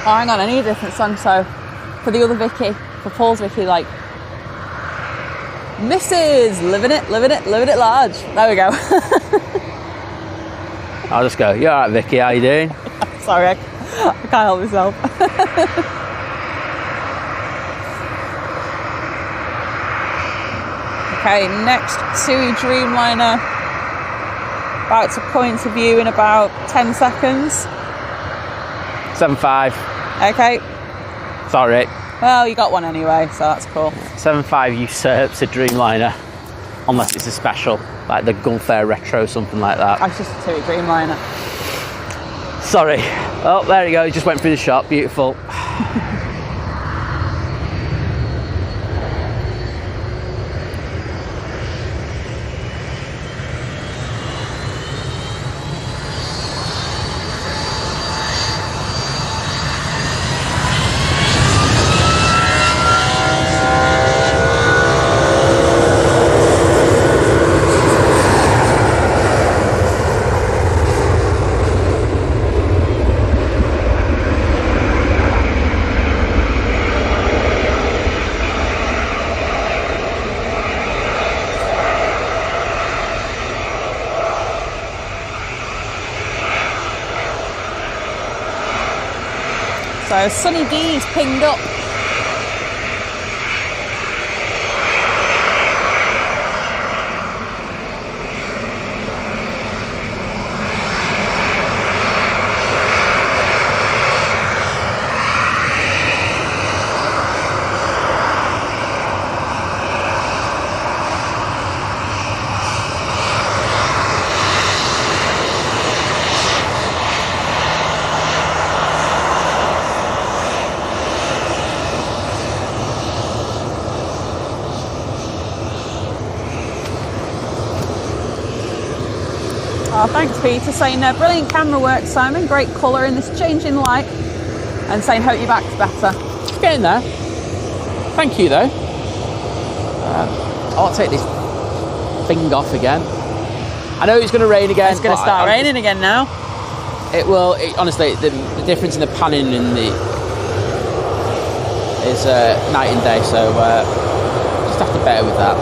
Oh, hang on, I need a different song. So, for the other Vicky, for Paul's Vicky, like, Mrs. Living it large. There we go. I'll just go, you alright, Vicky, how you doing? Sorry, I can't help myself. Okay, next TUI Dreamliner. About to point of view in about 10 seconds. 7.5. Okay. Sorry. Well, you got one anyway, so that's cool. 7.5 usurps a Dreamliner, unless it's a special, like the Gulf Air Retro, something like that. That's just a TUI Dreamliner. Sorry. Oh, there you go. Just went through the shop. Beautiful. So Sunny D's pinged up. Oh, thanks Peter, saying brilliant camera work Simon, great colour in this changing light, and saying hope your back's better. Getting there. Thank you though. I'll take this thing off again. I know it's going to rain again. It's going to start raining again now. It will. Honestly, the difference in the panning in the is night and day. So just have to bear with that.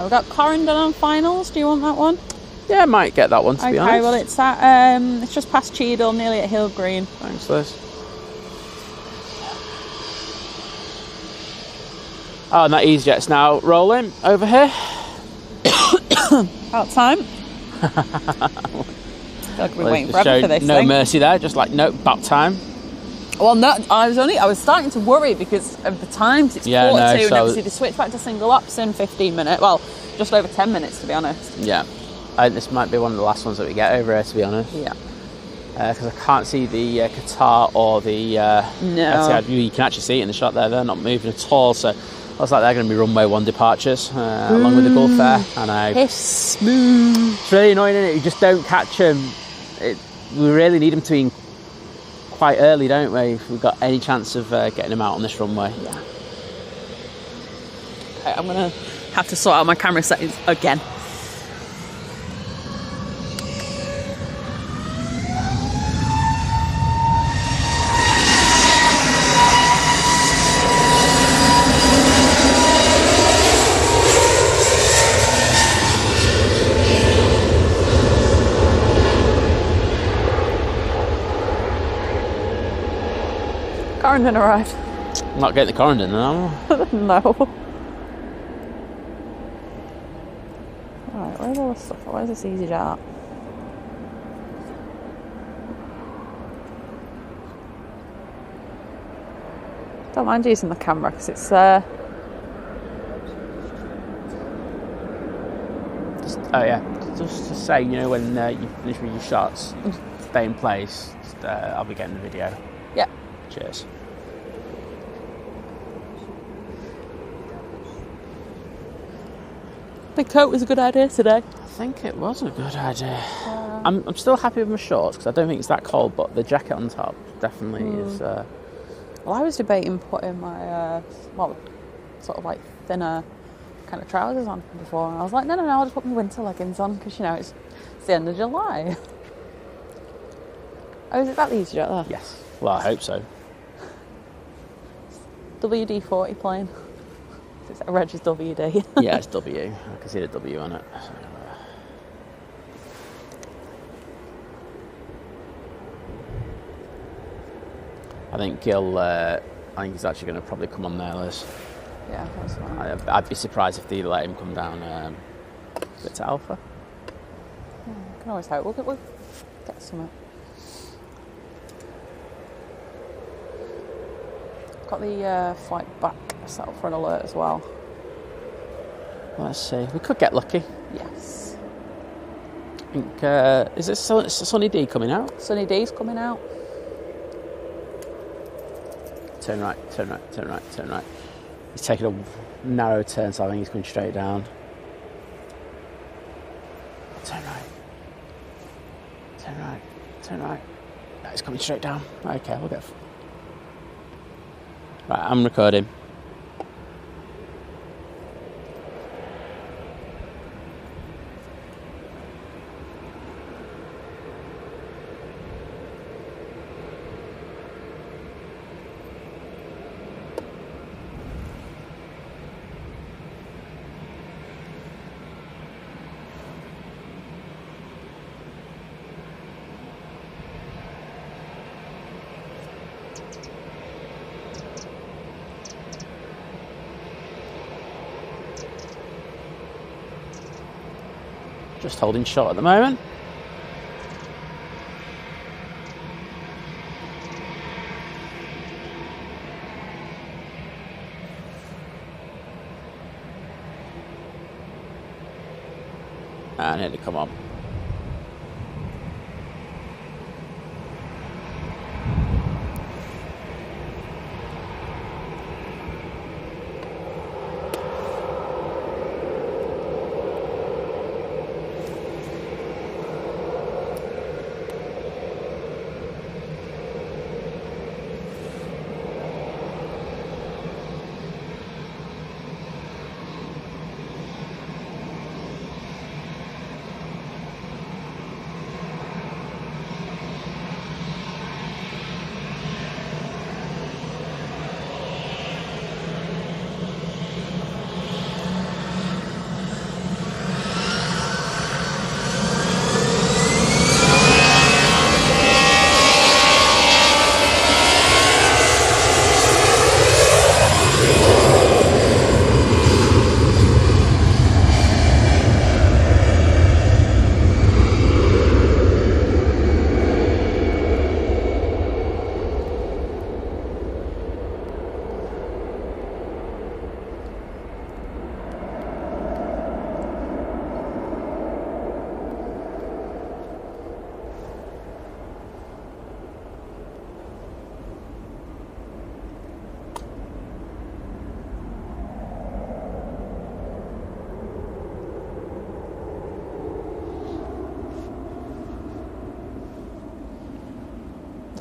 We've got Corendon on finals. Do you want that one? Yeah, I might get that one to be honest. Okay, well it's at it's just past Cheadle, nearly at Hill Green. Thanks, Liz. Oh, and that EasyJet's now rolling over here. About time. I feel like we've been waiting forever for this no thing. mercy there, just like, nope, about time. Well, no, I was starting to worry because of the times. It's quarter to, and obviously the switch back to single ops in 15 minutes. Well, just over 10 minutes to be honest. Yeah, this might be one of the last ones that we get over here, to be honest. Yeah. Because I can't see the Qatar or the Etihad. You can actually see it in the shot there. They're not moving at all. So looks like they're going to be runway 1 departures along with the Gulf Air. I know. It's smooth. It's really annoying, isn't it? You just don't catch them. We really need them to be quite early, don't we? If we've got any chance of getting them out on this runway. Yeah. Okay, I'm going to have to sort out my camera settings again. Corendon arrived. I'm not getting the Corendon now. No. Right, where's all this stuff? Where's this EasyJet? Don't mind using the camera because it's Oh yeah, just to say, you know, when you finish with your shots, stay in place. I'll be getting the video. Yeah. Cheers. Big coat was a good idea today. I think it was a good idea. I'm still happy with my shorts because I don't think it's that cold, but the jacket on top definitely is. Well, I was debating putting my sort of like thinner kind of trousers on before, and I was like, no, I'll just put my winter leggings on because it's the end of July. Oh, is it that easy right there? Yes. Well, I hope so. WD-40 plane. It's a Reg's WD. Yeah, it's W. I can see the W on it. So, I think Gil. I think he's actually going to probably come on there, Liz. Yeah, that's fine. I'd be surprised if they let him come down a bit to Alpha. Yeah, I can always hope. We'll get something. Got the flight back set up for an alert as well. Let's see. We could get lucky. Yes. I think, is it Sunny D coming out? Sunny D's coming out. Turn right. He's taking a narrow turn, so I think he's going straight down. Turn right. No, he's coming straight down. Okay, we'll get... Right, I'm recording. Just holding short at the moment. And nearly come on.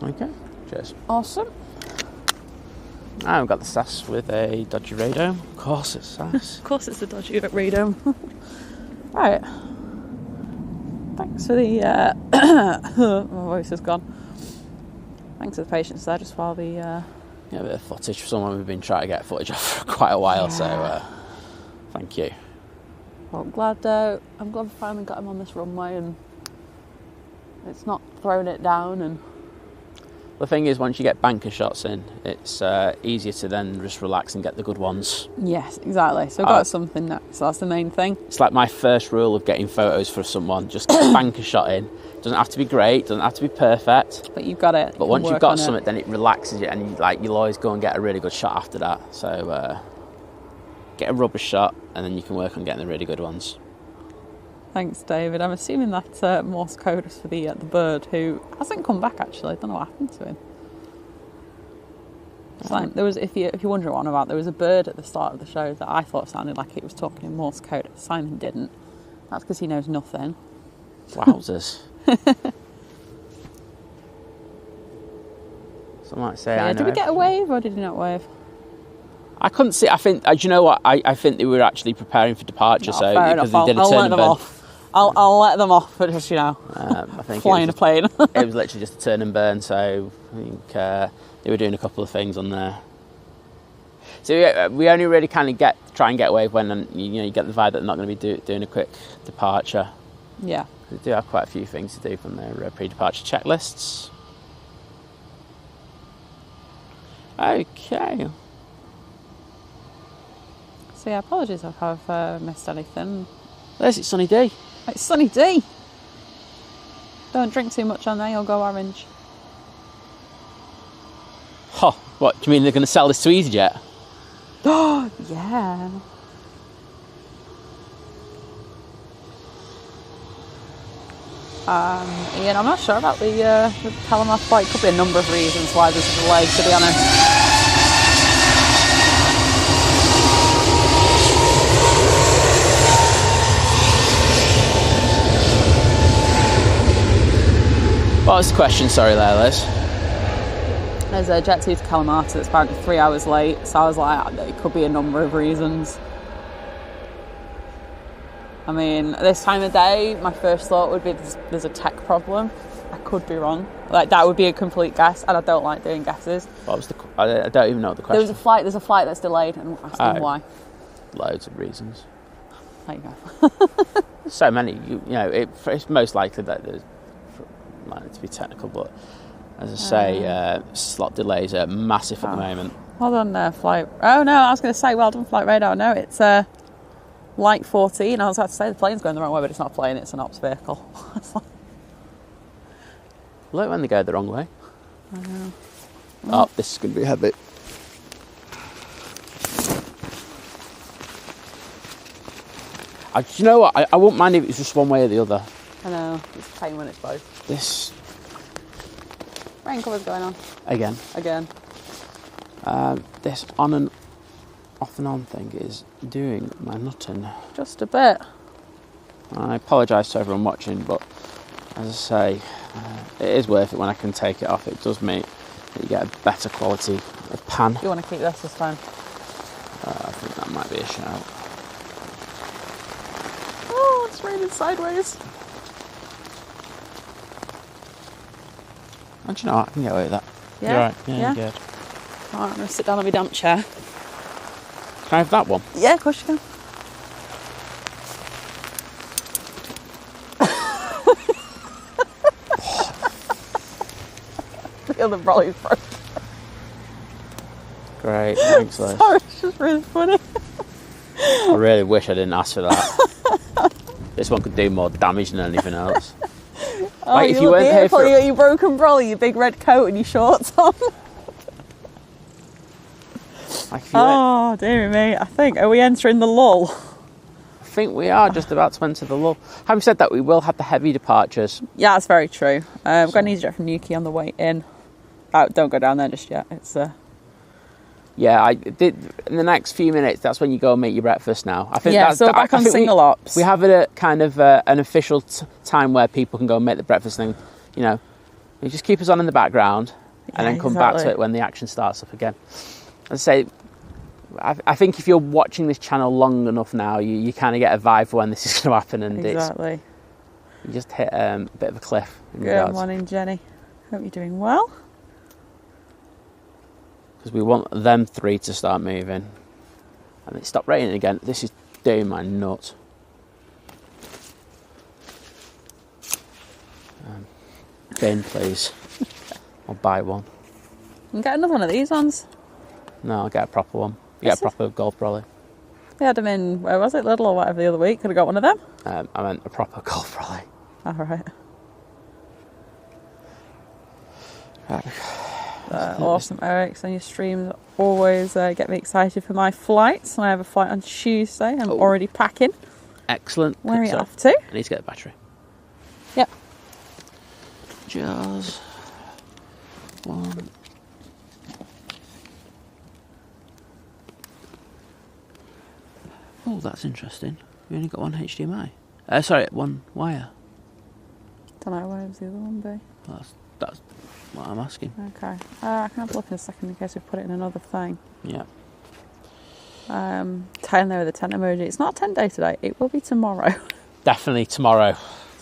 Okay, cheers. Awesome. I've got the SAS with a dodgy radome. Of course it's SAS. Of course it's a dodgy radome. Right. Thanks for the... my voice is gone. Thanks for the patience there, just while the... Yeah, a bit of footage for someone we've been trying to get footage of for quite a while, so thank you. Well, I'm glad we finally got him on this runway and it's not throwing it down. And the thing is, once you get banker shots in, it's easier to then just relax and get the good ones. Yes, exactly. So I've got something next, so that's the main thing. It's like my first rule of getting photos for someone, just get a banker shot in. Doesn't have to be great, doesn't have to be perfect. But you've got it. But once you've got something, then it relaxes you, and you'll always go and get a really good shot after that. So get a rubber shot, and then you can work on getting the really good ones. Thanks, David. I'm assuming that Morse code is for the bird who hasn't come back, actually. I don't know what happened to him. It's like there was, if you're wondering what I'm about, there was a bird at the start of the show that I thought sounded like it was talking in Morse code. Simon didn't. That's because he knows nothing. Wowzers. So I might say, Yeah, did we get a wave or did he not wave? I couldn't see. I think. Do you know what? I think they were actually preparing for departure. No, so fair because enough. they did a I'll turn let and them burn. off. I'll let them off for just, I think flying a plane. It was literally just a turn and burn. So I think they were doing a couple of things on there. So we only really kind of try and get away when you get the vibe that they're not going to be doing a quick departure. Yeah. They do have quite a few things to do from their pre-departure checklists. Okay. So yeah, apologies if I've missed anything. There's it, Sunny D. It's Sunny D. Don't drink too much on there, you'll go orange. Huh, what, do you mean they're going to sell this to EasyJet? Oh, yeah. Ian, I'm not sure about the Palomar flight. Could be a number of reasons why there's a delay, to be honest. What was the question, sorry there, Liz? There's a jet to Kalamata that's apparently 3 hours late, so I was like, it could be a number of reasons. I mean, this time of day, my first thought would be there's a tech problem. I could be wrong. Like, that would be a complete guess, and I don't like doing guesses. What was I don't even know what the question. There's a flight that's delayed, and asking why. Loads of reasons. There you go. So many, it's most likely that there's likely to be technical, but as I say, slot delays are massive at the moment. Hold on, flight. Oh no, I was going to say, well done, flight radar. No, it's light 14. I was about to say the plane's going the wrong way, but it's not a plane; it's an ops vehicle. Look when they go the wrong way. I know. Oh, this is going to be heavy. Do you know what? I wouldn't mind if it's just one way or the other. I know. It's a pain when it's both. This rain cover's going on. Again. This on and off and on thing is doing my nutting. Just a bit. I apologise to everyone watching, but as I say, it is worth it when I can take it off. It does mean that you get a better quality of pan. Do you want to keep this time? I think that might be a shout. Oh, it's raining sideways. And you know what? I can get away with that. Yeah? You're right. Yeah, Yeah? you're good. Alright, I'm going to sit down on my damp chair. Can I have that one? Yeah, of course you can. The other brolly's broken. Great, thanks, Liz. Sorry, it's just really funny. I really wish I didn't ask for that. This one could do more damage than anything else. Oh, Like, if you weren't here for you got your broken brolly, your big red coat and your shorts on. Like, if you weren't- dear me. I think, are we entering the lull? I think we are just about to enter the lull. Having said that, we will have the heavy departures. Yeah, that's very true. We've got an EasyJet from Newquay on the way in. Oh, don't go down there just yet. It's Yeah, I did. In the next few minutes, that's when you go and make your breakfast now. I think yeah, that's, so we're back I on think single ops. We have a kind of an official time where people can go and make the breakfast thing. You just keep us on in the background and then come back to it when the action starts up again. As I say, I think if you're watching this channel long enough now, you kind of get a vibe for when this is going to happen, and exactly. You just hit a bit of a cliff. Good morning, Jenny. Hope you're doing well. Because we want them three to start moving. And it stopped raining again. This is doing my nut. Bin, please. I'll buy one. You can get another one of these ones. No, I'll get a proper one. You get a proper golf brolly. We had them in, where was it, Lidl or whatever the other week. Could have got one of them. I meant a proper golf brolly. All right. Awesome, Eric. So your streams always get me excited for my flights. And I have a flight on Tuesday. I'm already packing. Excellent. Where are you off to? I need to get the battery. Yep. Just one. Oh, that's interesting. We only got one HDMI. Sorry, one wire. Don't know, where was the other one be? That's what I'm asking. Okay. I can have a look in a second in case we put it in another thing. Yeah. Tying there with the tent emoji. It's not a tent day today. It will be tomorrow. Definitely tomorrow.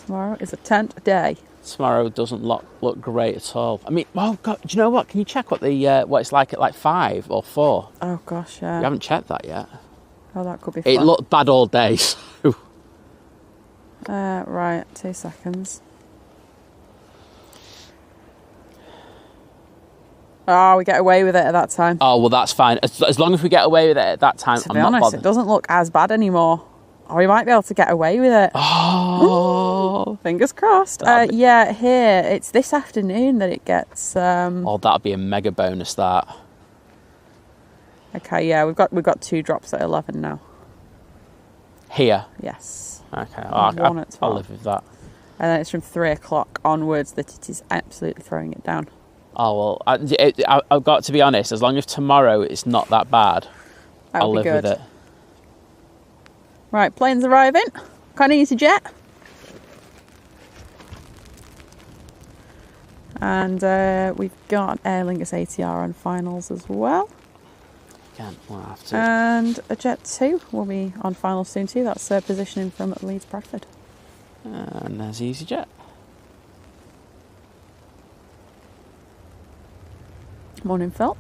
Tomorrow is a tent day. Tomorrow doesn't look great at all. I mean, oh God, do you know what? Can you check what it's like at like 5 or 4? Oh gosh, yeah. You haven't checked that yet. Oh, that could be fun. It looked bad all day. So. Right, 2 seconds. Oh, we get away with it at that time. Oh, well, that's fine. As long as we get away with it at that time, To be honest, it doesn't look as bad anymore. Or we might be able to get away with it. Oh. Fingers crossed. Yeah, here, it's this afternoon that it gets... Oh, that'd be a mega bonus, that. Okay, yeah, we've got 2 drops at 11 now. Here? Yes. Okay, One at 12. I'll live with that. And then it's from 3 o'clock onwards that it is absolutely throwing it down. Oh, well, I've got to be honest, as long as tomorrow it's not that bad, I'll live with it. Right, plane's arriving. Kind of EasyJet. And we've got Aer Lingus ATR on finals as well. Again, we'll have to. And a Jet 2 will be on finals soon too. That's positioning from Leeds Bradford. And there's EasyJet. Morning, Phil.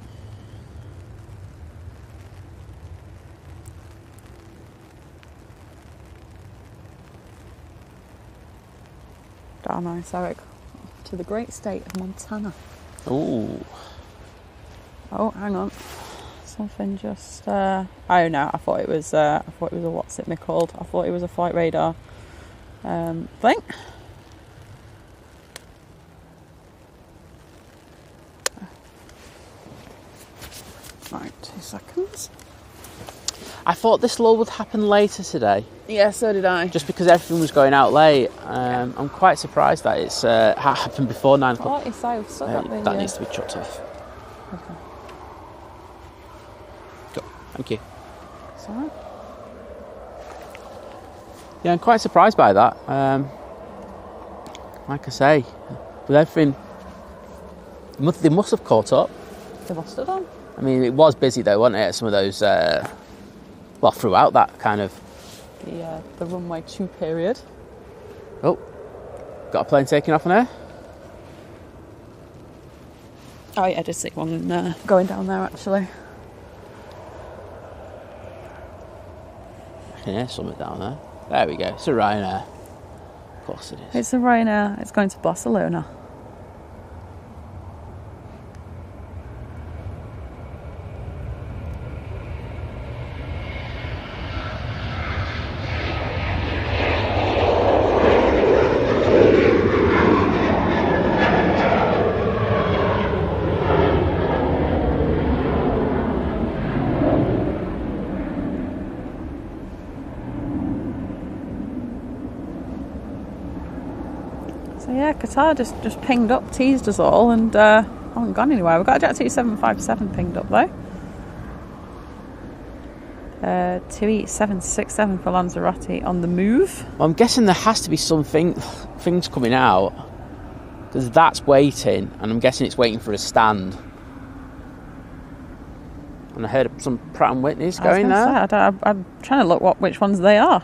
Darn nice, Eric. To the great state of Montana. Ooh. Oh, hang on. Something just. Oh no, I thought it was a what's it called? I thought it was a flight radar thing. Right, 2 seconds. I thought this lull would happen later today. Yeah, so did I. Just because everything was going out late. I'm quite surprised that it's happened before 9 o'clock. That needs to be chucked off. Okay. Go. Thank you. It's alright. Yeah, I'm quite surprised by that. Like I say, with everything, they must have caught up. They must have done. I mean, it was busy though, wasn't it? Some of those, throughout that kind of... The runway 2 period. Oh, got a plane taking off on air? Oh yeah, I did see one going down there actually. I can hear something down there. There we go, it's a Ryanair. Of course it is. It's a Ryanair, it's going to Barcelona. So yeah, Qatar just pinged up, teased us all, and haven't gone anywhere. We've got a Jet 2757 pinged up though. 28767 for Lanzarote on the move. Well, I'm guessing there has to be things coming out, because that's waiting, and I'm guessing it's waiting for a stand. And I heard some Pratt & Whitney's going there. I'm trying to look which ones they are.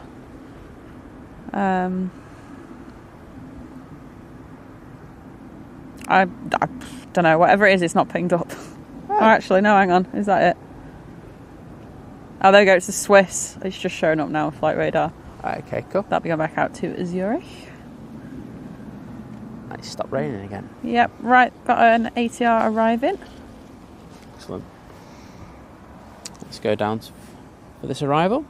I don't know. Whatever it is, it's not pinged up. Oh, actually, no, hang on. Is that it? Oh, there we go. It's the Swiss. It's just showing up now, flight radar. Okay, cool. That'll be going back out to Zurich. Might stop raining again. Yep, right. Got an ATR arriving. Excellent. Let's go down for this arrival.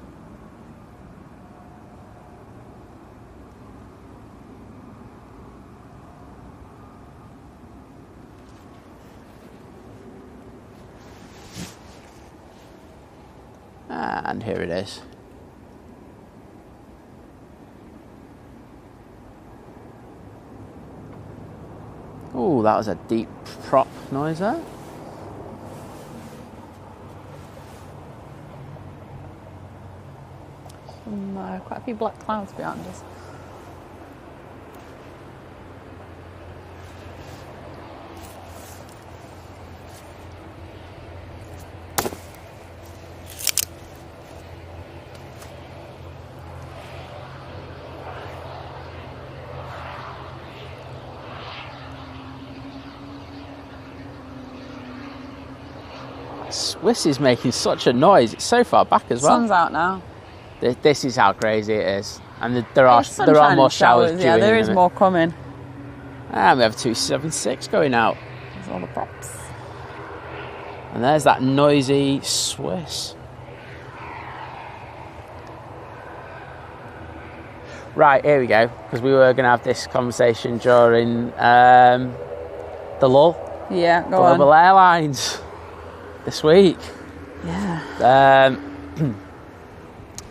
And here it is. Oh, that was a deep prop noise there. quite a few black clouds behind us. Swiss is making such a noise. It's so far back as well. Sun's out now. This is how crazy it is. And there are more showers due Yeah, in there a is minute. more coming. And we have 276 going out. There's all the props. And there's that noisy Swiss. Right, here we go. Because we were going to have this conversation during the lull. Yeah, go Global on. Airlines this week. Yeah.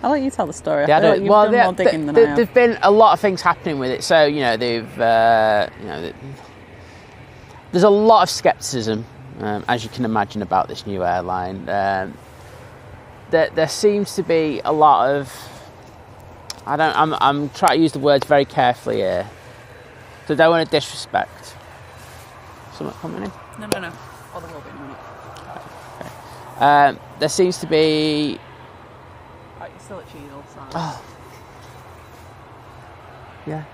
I'll let you tell the story. I feel like you've done more digging than I have. There's been a lot of things happening with it. So, they've, there's a lot of scepticism, as you can imagine, about this new airline. There seems to be a lot of, I'm trying to use the words very carefully here. So I don't want to disrespect. Something coming in? No. Oh, there will be in a minute. There seems to be... Right, you're still at Cheadle, so... Oh. Yeah.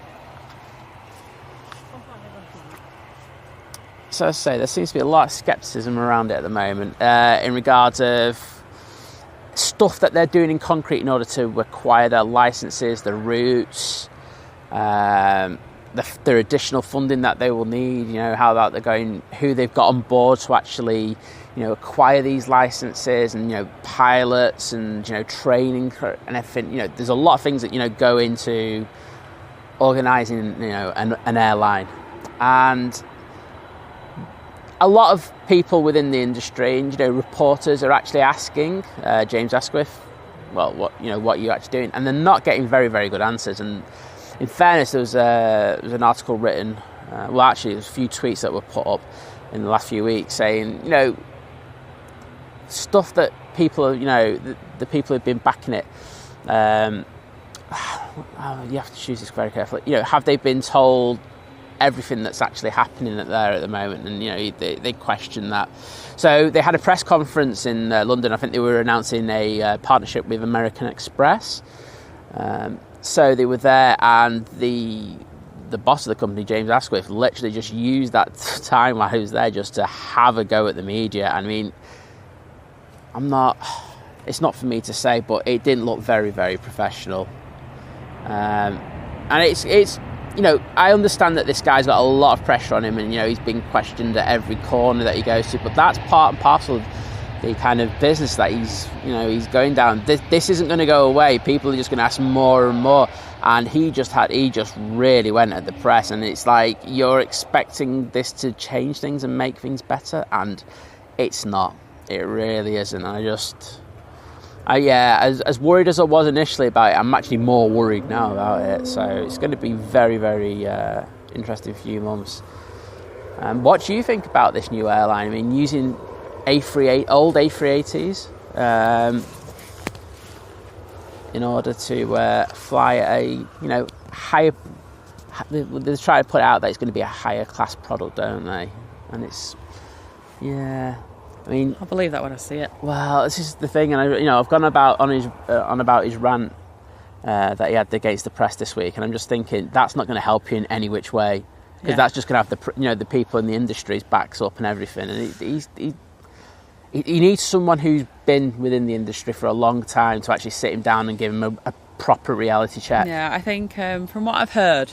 So as I say, there seems to be a lot of scepticism around it at the moment in regards of stuff that they're doing in concrete in order to acquire their licenses, the routes, their additional funding that they will need, how that they're going, who they've got on board to actually, acquire these licenses, and, pilots and, training and everything. There's a lot of things that, go into organising, an airline. And a lot of people within the industry and, reporters are actually asking James Asquith, well, what are you actually doing? And they're not getting very, very good answers. And in fairness, there was an article written, there's a few tweets that were put up in the last few weeks saying, stuff that people are, the people who've been backing it, you have to choose this very carefully. Have they been told everything that's actually happening there at the moment? And, they question that. So they had a press conference in London. I think they were announcing a partnership with American Express. So they were there, and the boss of the company, James Asquith, literally just used that time while he was there just to have a go at the media. I mean, it's not for me to say, but it didn't look very, very professional. And it's I understand that this guy's got a lot of pressure on him, and, he's being questioned at every corner that he goes to, but that's part and parcel of the kind of business that he's going down. This isn't going to go away. People are just going to ask more and more. And he just really went at the press, and it's like, you're expecting this to change things and make things better, and it's not. It really isn't. As worried as I was initially about it, I'm actually more worried now about it. So it's going to be very, very interesting few months. What do you think about this new airline? I mean, using old A380s in order to fly at a higher. They try to put it out that it's going to be a higher class product, don't they? And it's I mean, I'll believe that when I see it. Well, this is the thing, and I've gone about on about his rant that he had against the press this week, and I'm just thinking that's not going to help you in any which way, because that's just going to have the people in the industry's backs up and everything, and he needs someone who's been within the industry for a long time to actually sit him down and give him a proper reality check. Yeah, I think from what I've heard,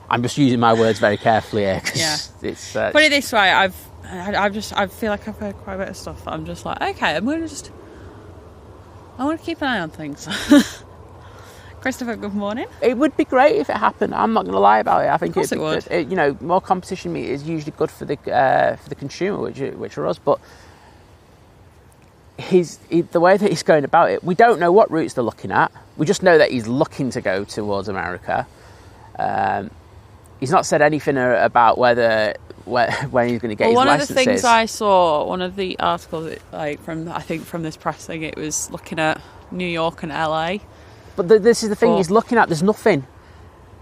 I'm just using my words very carefully here. It's put it this way, I feel like I've heard quite a bit of stuff that I'm just like, okay, I want to keep an eye on things. Christopher, good morning. It would be great if it happened. I'm not going to lie about it. I think it would. More competition is usually good for the consumer, which are us. But the way that he's going about it, we don't know what routes they're looking at. We just know that he's looking to go towards America. He's not said anything about when he's going to get his licenses. One of the things I saw, one of the articles, from this press thing, it was looking at New York and LA. But this is the thing he's looking at. There's nothing.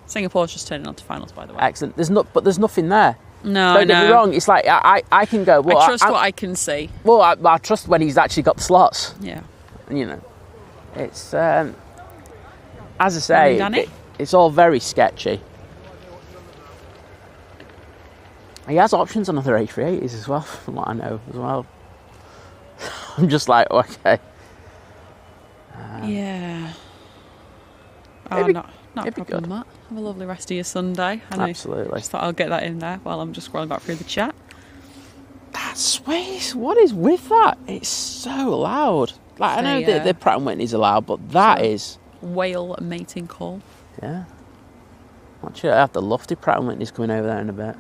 Singapore's just turning on to finals, by the way. Excellent. But there's nothing there. No, Don't get me wrong. It's like I can go. Well, I trust what I can see. Well, I trust when he's actually got the slots. Yeah. You know, it's as I say, it's all very sketchy. He has options on other A380s as well, from what I know as well. I'm just like, okay. Yeah. Not a problem, Matt. Have a lovely rest of your Sunday. Absolutely. Just thought I'll get that in there while I'm just scrolling back through the chat. That's weird. What is with that? It's so loud. Like, I know the Pratt & Whitney's are loud, but that is... Whale mating call. Yeah. Actually, I have the lofty Pratt & Whitney's coming over there in a bit.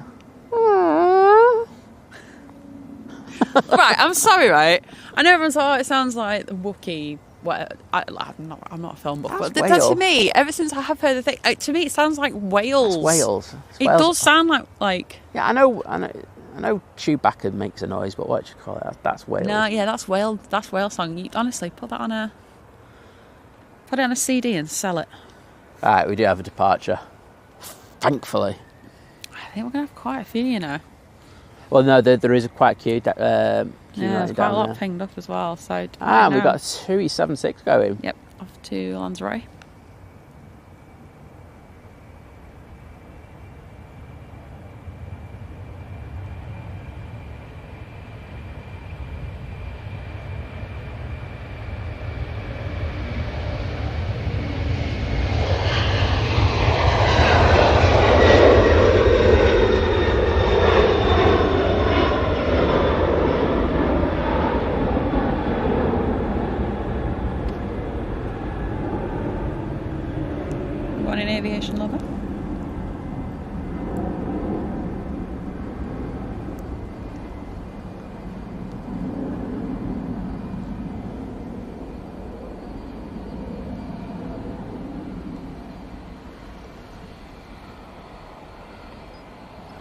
Right, I'm sorry, right? I know everyone's like, it sounds like the Wookiee. I'm not a film buff, but that's to me, ever since I have heard the thing, to me it sounds like Wales. That's Wales. It does sound like. Yeah, I know Chewbacca makes a noise, but what do you call it? That's Wales. No, yeah, that's Wales. That's Wales song. You, honestly, put it on a CD and sell it. All right, we do have a departure. Thankfully. I think we're gonna have quite a few, you know. Well, no, there is quite a queue. There's quite a lot pinged up as well. So we've got a 2E76 going. Yep, off to Lanzarote. Aviation lover.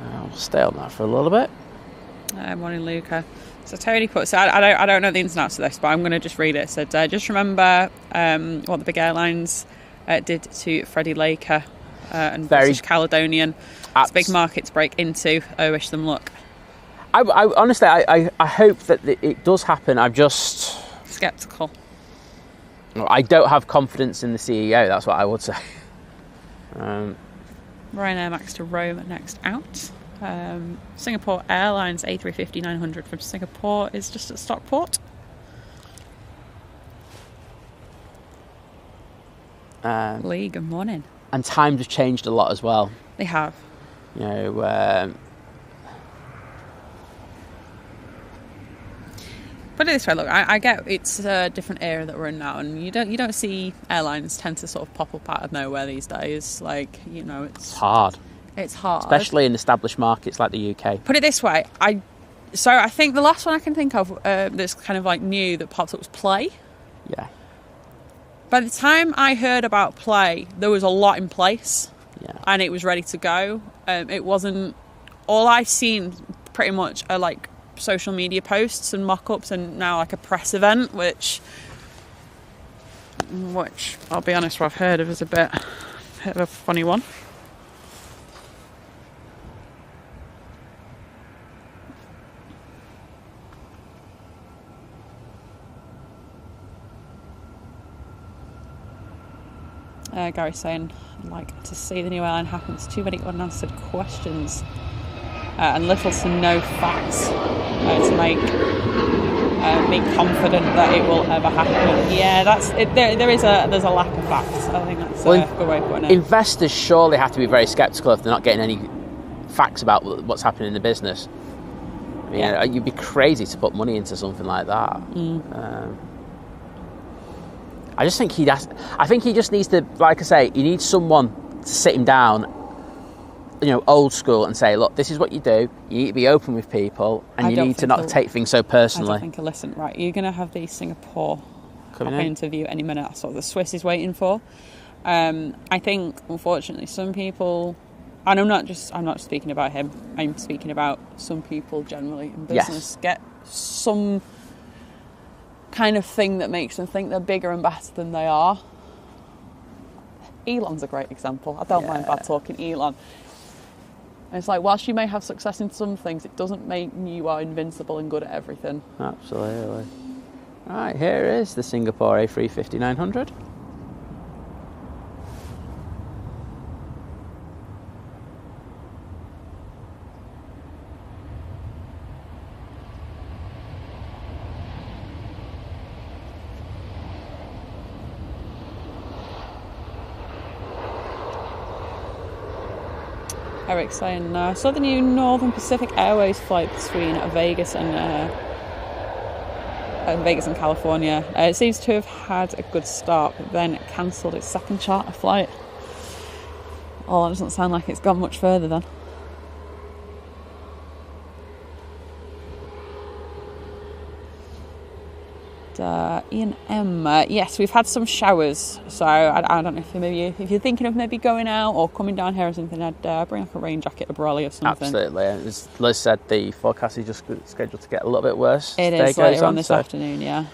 I'll stay on that for a little bit. Morning, Luca. So Tony put, so I don't know the ins and outs of this, but I'm going to just read it. It said, just remember what the big airlines did to Freddie Laker and British Caledonian. It's big markets break into. I wish them luck. I honestly, I hope that it does happen. I'm just... sceptical. I don't have confidence in the CEO, that's what I would say. Ryanair Max to Rome next out. Singapore Airlines A350-900 from Singapore is just at Stockport. Lee, good morning. And times have changed a lot as well. They have. You know, put it this way, look, I get it's a different era that we're in now, and you don't see airlines tend to sort of pop up out of nowhere these days. Like, you know, it's hard. It's hard, especially in established markets like the UK. Put it this way, I think the last one I can think of that's kind of like new that popped up was Play. Yeah. By the time I heard about Play, there was a lot in place, and it was ready to go. It wasn't... All I've seen pretty much are like social media posts and mock-ups, and now like a press event, which I'll be honest, what I've heard of is a bit of a funny one. Gary's saying, I'd like to see the new airline happens. Too many unanswered questions and little to no facts to make me confident that it will ever happen. Yeah, that's it. There's a lack of facts. I think that's a good way of putting it. Investors surely have to be very sceptical if they're not getting any facts about what's happening in the business. I mean, you'd be crazy to put money into something like that. I just think I think he just needs to, like I say, he needs someone to sit him down, you know, old school, and say, look, this is what you do. You need to be open with people, and you need to not take things so personally. I don't think he'll listen. Right, you're going to have the Singapore interview any minute. That's what the Swiss is waiting for. I think, unfortunately, some people, and I'm not speaking about him. I'm speaking about some people generally in business get some kind of thing that makes them think they're bigger and better than they are. Elon's a great example. I don't mind bad talking Elon. And it's like, whilst you may have success in some things, it doesn't mean you are invincible and good at everything. Absolutely. Right, here is the Singapore A350-900. Eric's saying, I saw the new Northern Pacific Airways flight between Vegas and California. It seems to have had a good start, but then it cancelled its second charter flight. Oh, that doesn't sound like it's gone much further then. Ian M. Yes, we've had some showers, so I don't know if you're thinking of maybe going out or coming down here or something, I'd bring like a rain jacket, a brolly or something. Absolutely. As Liz said, the forecast is just scheduled to get a little bit worse. It is later on this afternoon, yeah.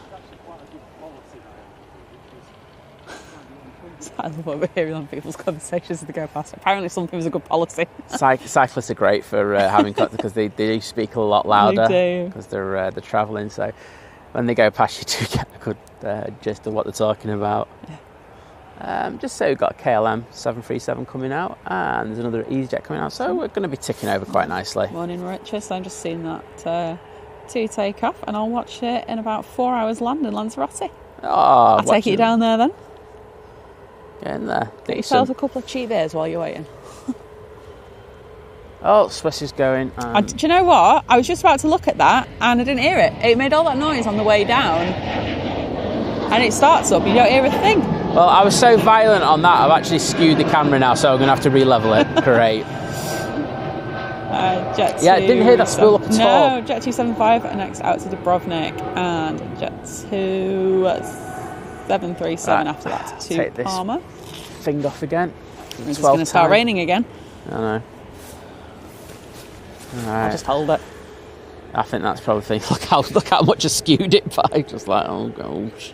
I love what we're hearing on people's conversations as they go past. Apparently something was a good policy. Cyclists are great for having because they do speak a lot louder because they're travelling, so when they go past you do get a good gist of what they're talking about. Yeah. Just so we've got KLM 737 coming out and there's another EasyJet coming out, so we're going to be ticking over quite nicely. Morning, Richard. So I'm just seeing that 2 take off and I'll watch it in about 4 hours land in Lanzarote. Oh, I'll take you down there then. Get in there. Get yourselves a couple of cheap beers while you're waiting. Oh, Swiss is going. Do you know what? I was just about to look at that and I didn't hear it. It made all that noise on the way down and it starts up. You don't hear a thing. Well, I was so violent on that, I've actually skewed the camera now, so I'm going to have to re-level it. Great. Jet 2, yeah, I didn't hear that spool up at all. No, Jet 275 next out to Dubrovnik and Jet 2 737 after that to take Palma. This thing off again. It's going to start raining again. I know. Right. I'll just hold it. I think that's probably look how much I skewed it by. Just like, oh gosh.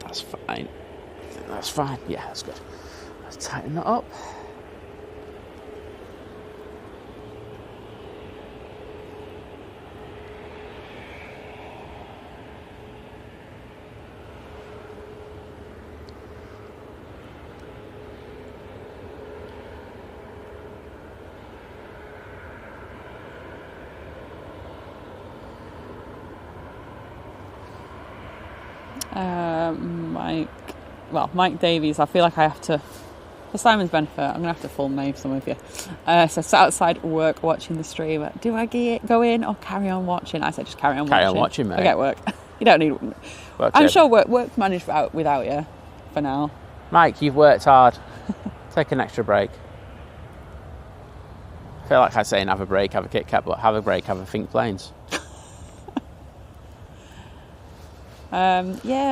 That's fine. I think that's fine. Yeah, that's good. Let's tighten that up. Mike Davies, I feel like I have to, for Simon's benefit, I'm going to have to full name some of you. So sat outside work watching the stream. Do I go in or carry on watching? I said just carry on watching. Carry on watching, mate. Forget work. You don't need work. I'm sure work's managed without you for now. Mike, you've worked hard. Take an extra break. I feel like I'm saying have a break, have a Kit Kat, but have a break, have a think planes.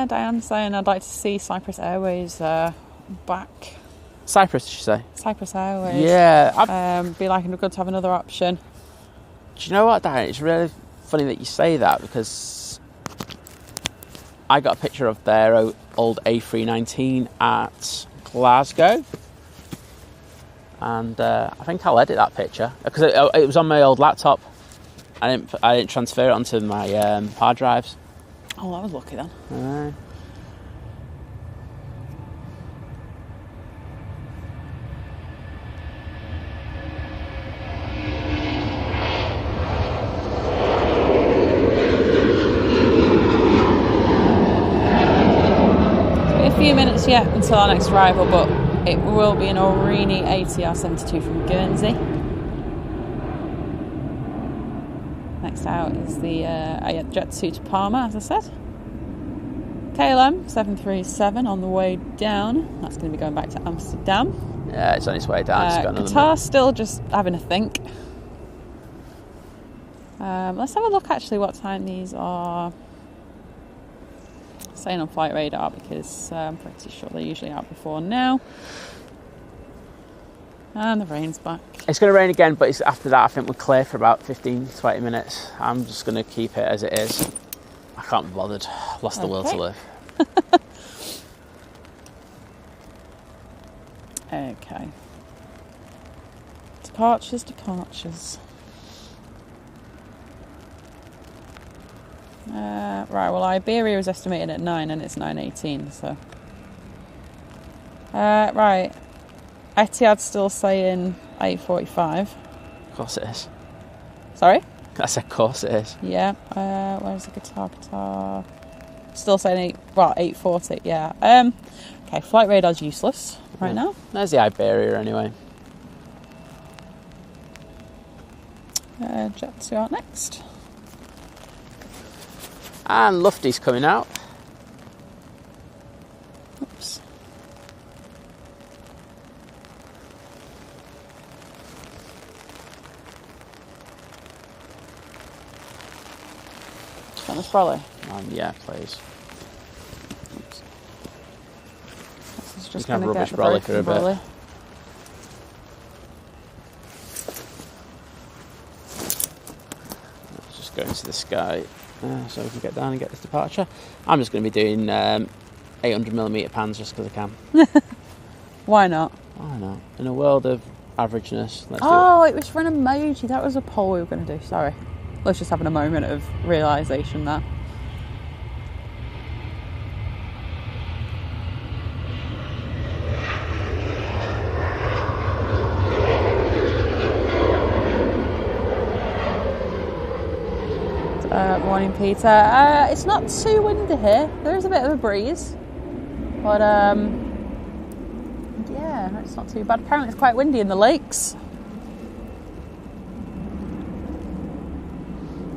Diane's saying I'd like to see Cyprus Airways back. Cyprus, did you say? Cyprus Airways. Yeah. Be like good to have another option. Do you know what, Diane? It's really funny that you say that because I got a picture of their old A319 at Glasgow. And I think I'll edit that picture because it was on my old laptop. I didn't transfer it onto my hard drives. Oh, I was lucky then. A few minutes yet until our next arrival, but it will be an Aurigny ATR 72 from Guernsey. Next out is the Jet 2 to Palma, as I said. KLM 737 on the way down. That's going to be going back to Amsterdam. Yeah, it's on its way down. Qatar still just having a think. Let's have a look actually what time these are saying on Flight Radar, because I'm pretty sure they're usually out before now. And the rain's back. It's going to rain again, but after that I think we're clear for about 15-20 minutes. I'm just going to keep it as it is. I can't be bothered. Lost the will to live. Okay. Departures. Right, well, Iberia was estimated at 9 and it's 9:18, so... right. Etihad's still saying 8:45. Of course it is. Sorry? I said, of course it is. Yeah. Where's the Qatar? Still saying 8:40, yeah. Okay, flight radar's useless right now. There's the Iberia anyway. Jet 2 out next. And Lufty's coming out. Oops. Want this brolly? Yeah, please. Oops. This is just you can have gonna rubbish get brolly for a bit. brolly. Let's just go into the sky so we can get down and get this departure. I'm just going to be doing 800mm pans just because I can. Why not? Why not? In a world of averageness, let's Oh, it was for an emoji. That was a poll we were going to do. Sorry. Let's just having a moment of realisation there. Morning, Peter. It's not too windy here. There is a bit of a breeze, but yeah, it's not too bad. Apparently, it's quite windy in the lakes.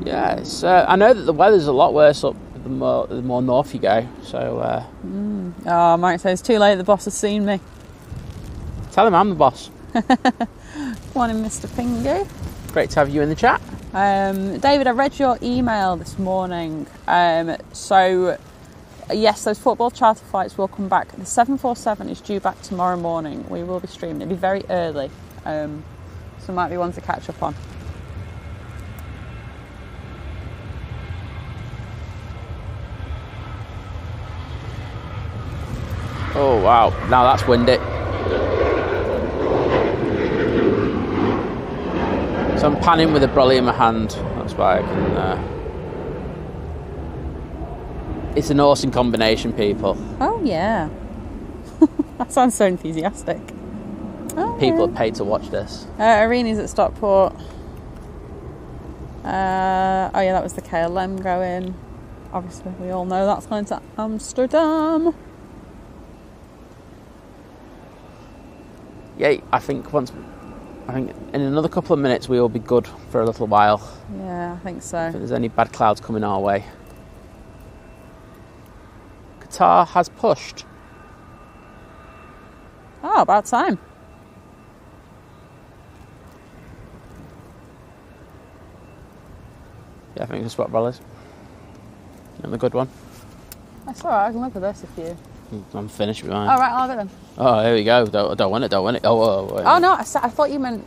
Yeah, it's, I know that the weather's a lot worse up the more north you go. So. Oh, Mike says too late. The boss has seen me. Tell him I'm the boss. Morning, Mr. Pingu. Great to have you in the chat. David, I read your email this morning. So, yes, those football charter flights will come back. The 747 is due back tomorrow morning. We will be streaming. It'll be very early. So might be one to catch up on. Oh, wow. Now that's windy. So I'm panning with a brolly in my hand. That's why I can... It's an awesome combination, people. Oh, yeah. That sounds so enthusiastic. Oh, People yeah. are paid to watch this. Arena's at Stockport. Oh, yeah, that was the KLM going. Obviously, we all know that's going to Amsterdam. Yeah, I think in another couple of minutes we will be good for a little while. Yeah, I think so. If there's any bad clouds coming our way. Qatar has pushed. Oh, about time. Yeah, I think it's what brollies. And the good one. That's all right. I can live with this if you... I'm finished with mine. All right, I'll have it then. Oh, here we go. Don't want it. Oh, wait. Oh, no, I thought you meant...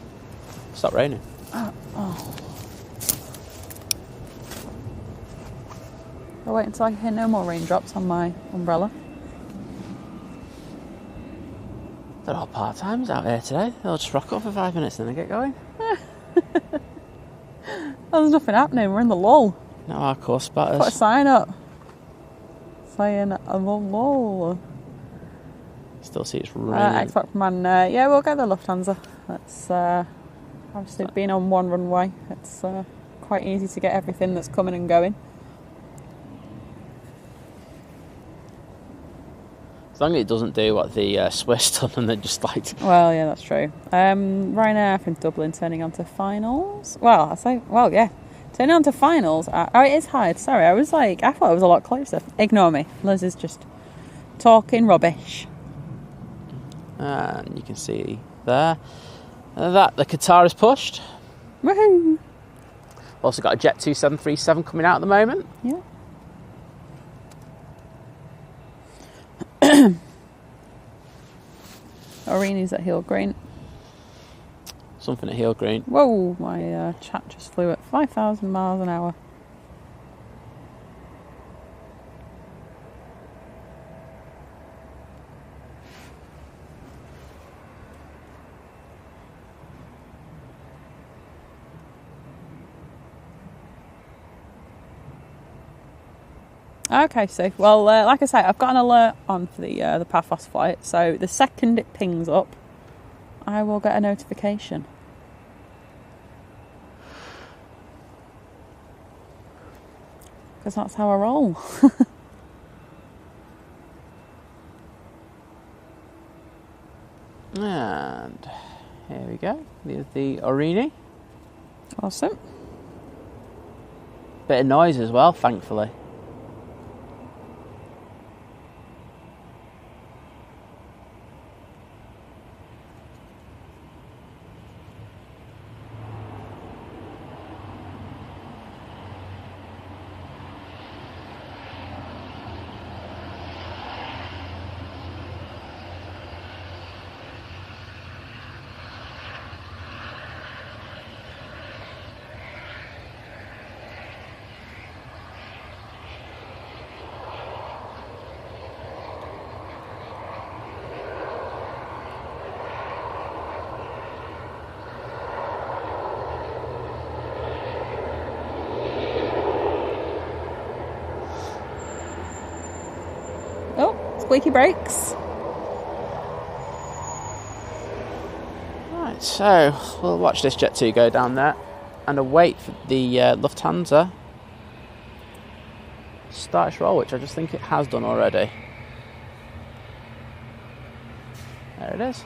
Stop raining. Oh. I'll wait until I hear no more raindrops on my umbrella. They're all part-timers out here today. They'll just rock up for 5 minutes and then they get going. There's nothing happening. We're in the lull. No, our course spotters. Put a sign up saying a lull. Still see it's raining. Xbox man, yeah, we'll go the Lufthansa. It's obviously being on one runway. It's quite easy to get everything that's coming and going. As long as it doesn't do what the Swiss done and then just like... Well, yeah, that's true. Ryanair from Dublin turning on to finals. Well, yeah. Turning on to finals. Oh, it is Hyde. Sorry, I thought it was a lot closer. Ignore me. Liz is just talking rubbish. And you can see there that the Qatar is pushed. Woohoo! Also got a Jet 2737 coming out at the moment. Yeah. Arena's at Heel Green. Something at Heel Green. Whoa, my chat just flew at 5,000 miles an hour. Okay, so well, like I say, I've got an alert on for the Paphos flight. So the second it pings up, I will get a notification. Because that's how I roll. And here we go. There's the Aurigny. Awesome. Bit of noise as well, thankfully. Oh, squeaky brakes. Right, so we'll watch this Jet 2 go down there and await for the Lufthansa start its roll, which I just think it has done already. There it is.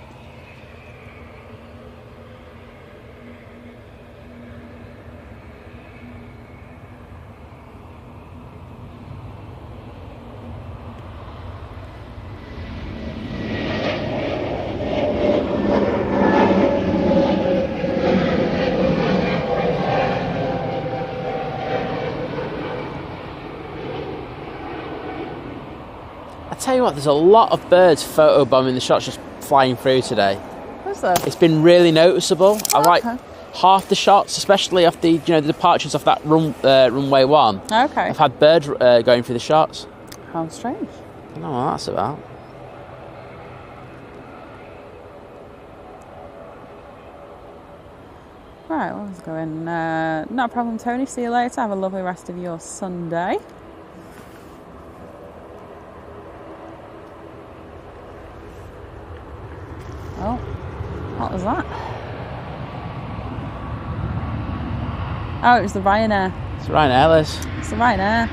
I tell you what, there's a lot of birds photobombing the shots just flying through today. Is there? It's been really noticeable. I like okay. half the shots, especially off the the departures off that runway 1. Okay. I've had birds going through the shots. How strange. I don't know what that's about. Right, well, let's go in. Not a problem, Tony. See you later. Have a lovely rest of your Sunday. Oh, what was that? Oh, it was the Ryanair. It's Ryanair, Liz. It's the Ryanair.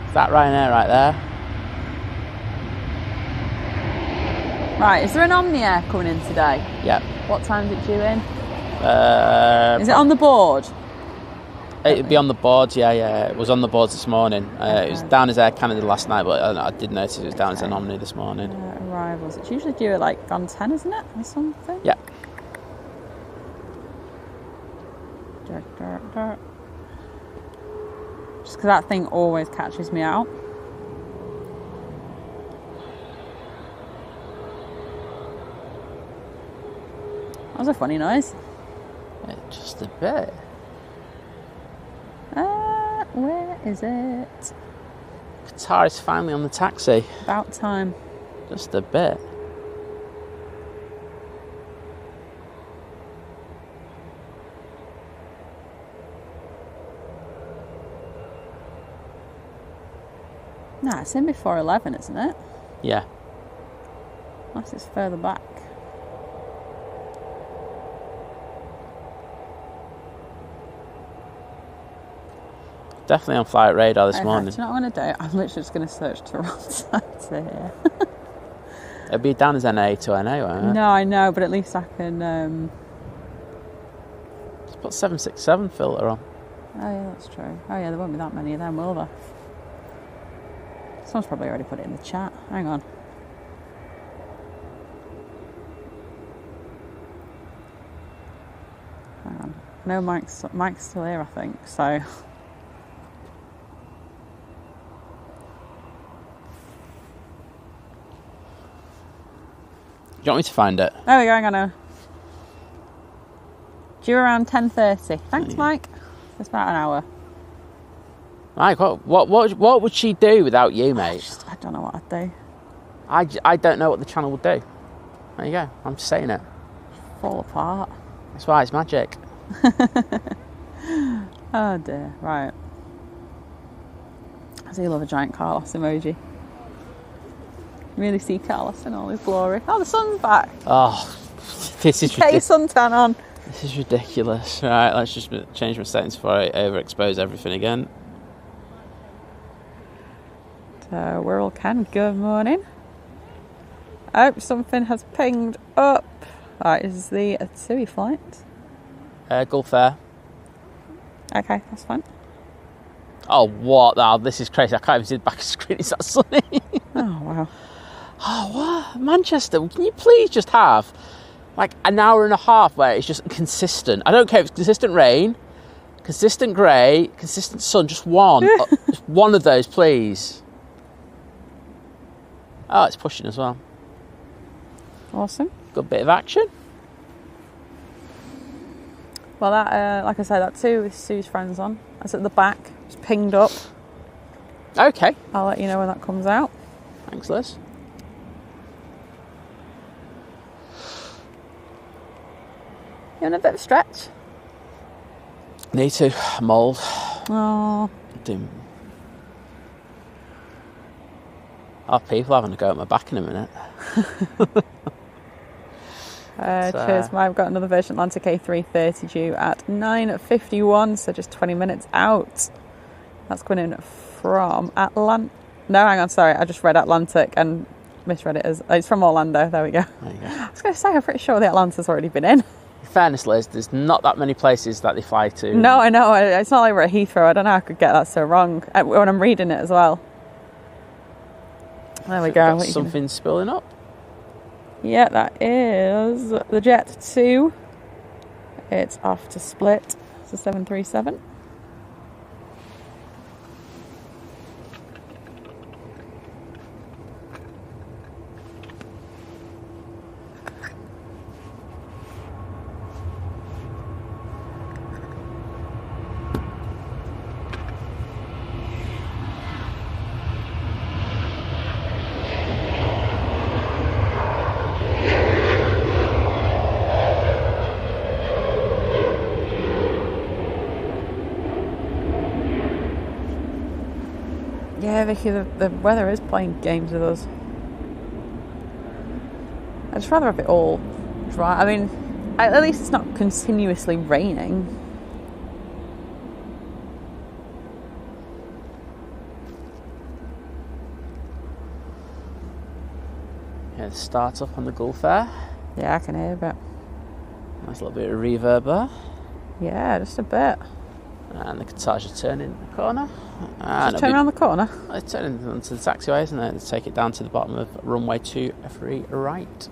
It's that Ryanair right there. Right, is there an Omni-Air coming in today? Yep. What time's it due in? Is it on the board? It'd be on the boards, yeah. It was on the boards this morning. It was down as Air Canada last night, but I did notice it was down as an Omni this morning. Arrivals. It's usually due at like on 10, isn't it? Or something? Yeah. Just because that thing always catches me out. That was a funny noise. Just a bit. Where is it? Qatar is finally on the taxi. About time. Just a bit. Nah, it's in before 11, isn't it? Yeah. Unless it's further back. Definitely on flight radar this Okay, morning. do you know what I'm going to do? I'm literally just going to search Toronto to here. It'll be down as NA to NA, won't it? No, I know, but at least I can... Just put 767 filter on. Oh yeah, that's true. Oh yeah, there won't be that many of them, will there? Someone's probably already put it in the chat. Hang on. Hang on. No, Mike's still here, I think, so... Do you want me to find it? There we go, hang on now. Due around 10:30. Thanks, Mike. It's about an hour. Mike, what would she do without you, mate? I don't know what I'd do. I don't know what the channel would do. There you go. I'm just saying it. Fall apart. That's why it's magic. Oh dear. Right. I do love a giant Carlos emoji. Really see Carlos in all his glory. Oh, the sun's back. Oh, this is Get your suntan on. This is ridiculous. Right, let's just change my settings before I overexpose everything again. So we're all can. Good morning. Oh, something has pinged up. That is the Atsui flight. Gulf Air. Okay, that's fine. Oh, what? Oh, this is crazy. I can't even see the back of the screen. It's that sunny. Oh, wow. Oh, what? Manchester, can you please just have like an hour and a half where it's just consistent? I don't care if it's consistent rain, consistent grey, consistent sun, just one. Just one of those, please. Oh, it's pushing as well. Awesome. Good bit of action. Well, that, like I said, that too with Sue's friends on. That's at the back. It's pinged up. Okay. I'll let you know when that comes out. Thanks, Liz. You want a bit of a stretch? Need to. Mould. Oh. Oh, people having to go at my back in a minute. Cheers, I've got another Virgin Atlantic A380 due at 9:51, so just 20 minutes out. That's coming in from Atlanta. No, hang on, sorry, I just read Atlantic and misread it as it's from Orlando. There we go. There you go. I was going to say, I'm pretty sure the Atlanta's already been in. In fairness, Liz, there's not that many places that they fly to. No, I know. It's not like we're at Heathrow. I don't know how I could get that so wrong when I'm reading it as well. There we go. Something spilling up. Yeah, that is the Jet 2. It's off to split. It's a 737. Yeah, Vicky, the weather is playing games with us. I'd just rather have it all dry. I mean, at least it's not continuously raining. Yeah, start up on the Gulf Air. Yeah, I can hear a bit. Nice little bit of reverb there. Yeah, just a bit. And the cars are turning the corner. Just turn around the corner? They're turning onto the taxiway, isn't it? They take it down to the bottom of runway 23 right.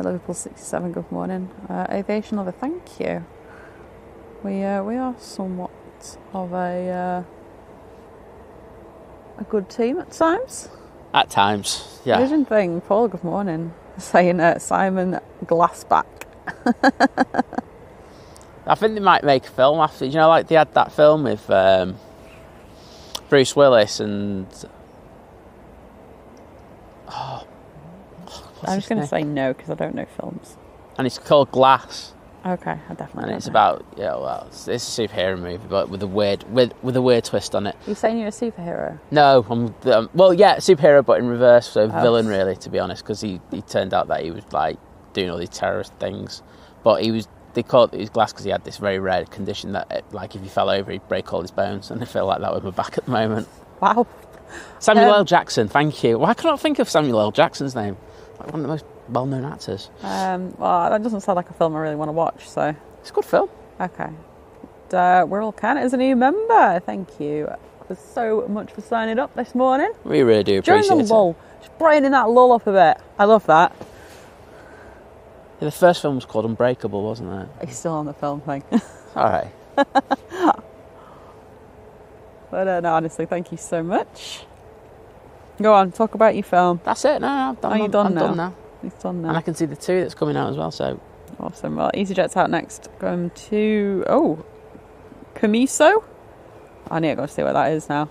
Liverpool 67, good morning. Aviation, another thank you. We are somewhat of a good team at times. At times, yeah. Vision thing, Paul, good morning. Saying Simon Glassback. I think they might make a film after, you know, like they had that film with Bruce Willis and... I'm just going to say no because I don't know films. And it's called Glass. Okay, I definitely. And it's about it's a superhero movie, but with a weird twist on it. Are you saying you're a superhero? No, superhero, but in reverse, so villain really, to be honest, because he turned out that he was like doing all these terrorist things, but they called it Glass because he had this very rare condition that like if he fell over he'd break all his bones, and I feel like that with my back at the moment. Wow. Samuel L. Jackson, thank you. Why can't I think of Samuel L. Jackson's name? Like one of the most well-known actors. Well, that doesn't sound like a film I really want to watch, so... It's a good film. Okay. We're all can as a new member. Thank you so much for signing up this morning. We really do appreciate it. During the lull. Just brightening that lull up a bit. I love that. Yeah, the first film was called Unbreakable, wasn't it? He's still on the film thing. All right. But no, honestly, thank you so much. Go on, talk about your film. That's it. No, I'm done. Are you done I'm now? done now. He's done now. And I can see the 2 that's coming out as well, so... Awesome. Well, EasyJet's out next. Going to... Camiso? I need to go see what that is now.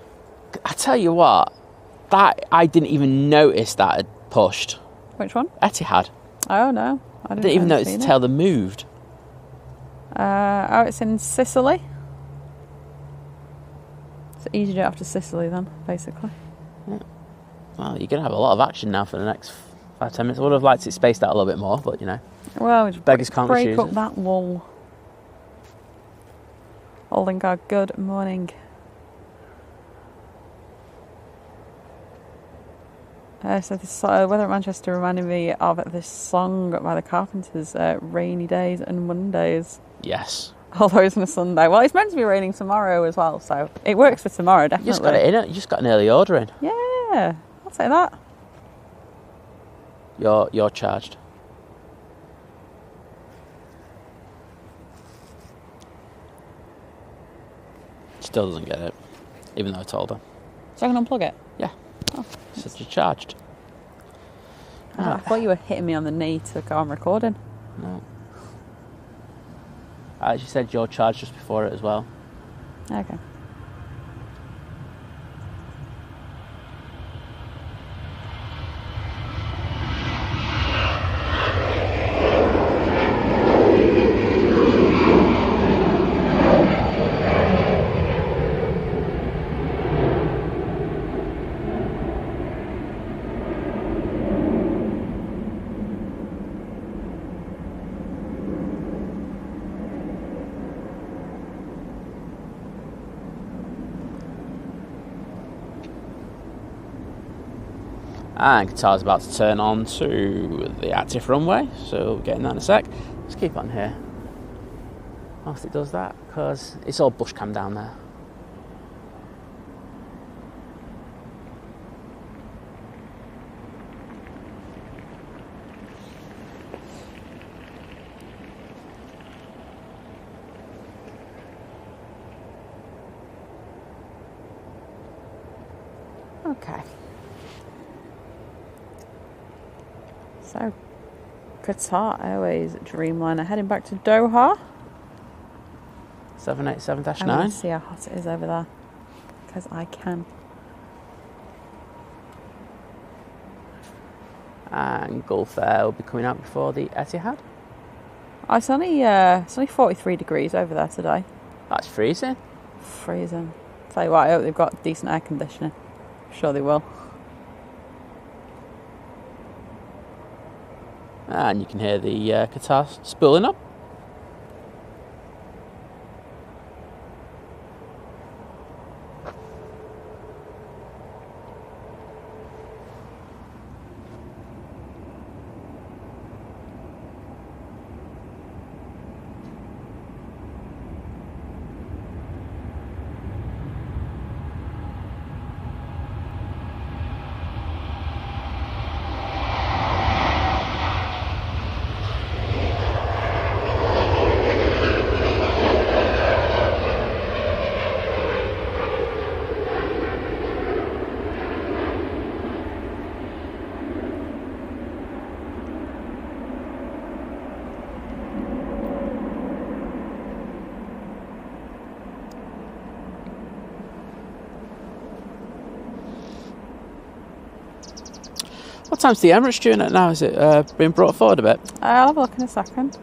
I tell you what, that I didn't even notice that had pushed. Which one? Etihad. Oh, no. I didn't even notice the tail had moved. Oh, it's in Sicily. It's EasyJet after Sicily then, basically. Yeah. Well, you're going to have a lot of action now for the next 5-10 minutes. I would have liked it spaced out a little bit more, but, you know. Well, we just beggars can't be break choosers. up that lull. Holding guard, good morning. So this weather at Manchester reminded me of this song by the Carpenters, Rainy Days and Mondays. Yes. Although it's on a Sunday. Well, it's meant to be raining tomorrow as well, so it works for tomorrow, definitely. You just got it in it. You just got an early order in. Yeah, I'll say that. You're charged. Still doesn't get it, even though I told her. So I can unplug it? Yeah. Oh. Says you're charged. I thought you were hitting me on the knee to go on recording. No. I actually said you're charged just before it as well. Okay. And Qatar's about to turn on to the active runway, so we'll get in that in a sec. Let's keep on here whilst it does that, because it's all bush cam down there. Okay. So, Qatar Airways Dreamliner heading back to Doha. 787-9. I'm going to see how hot it is over there, because I can. And Gulf Air will be coming out before the Etihad. Oh, it's only 43 degrees over there today. That's freezing. Freezing. Tell you what, I hope they've got decent air conditioning. I'm sure they will. And you can hear the Qatar spooling up. What time's the Emirates doing it now? Is it being brought forward a bit? I'll have a look in a second.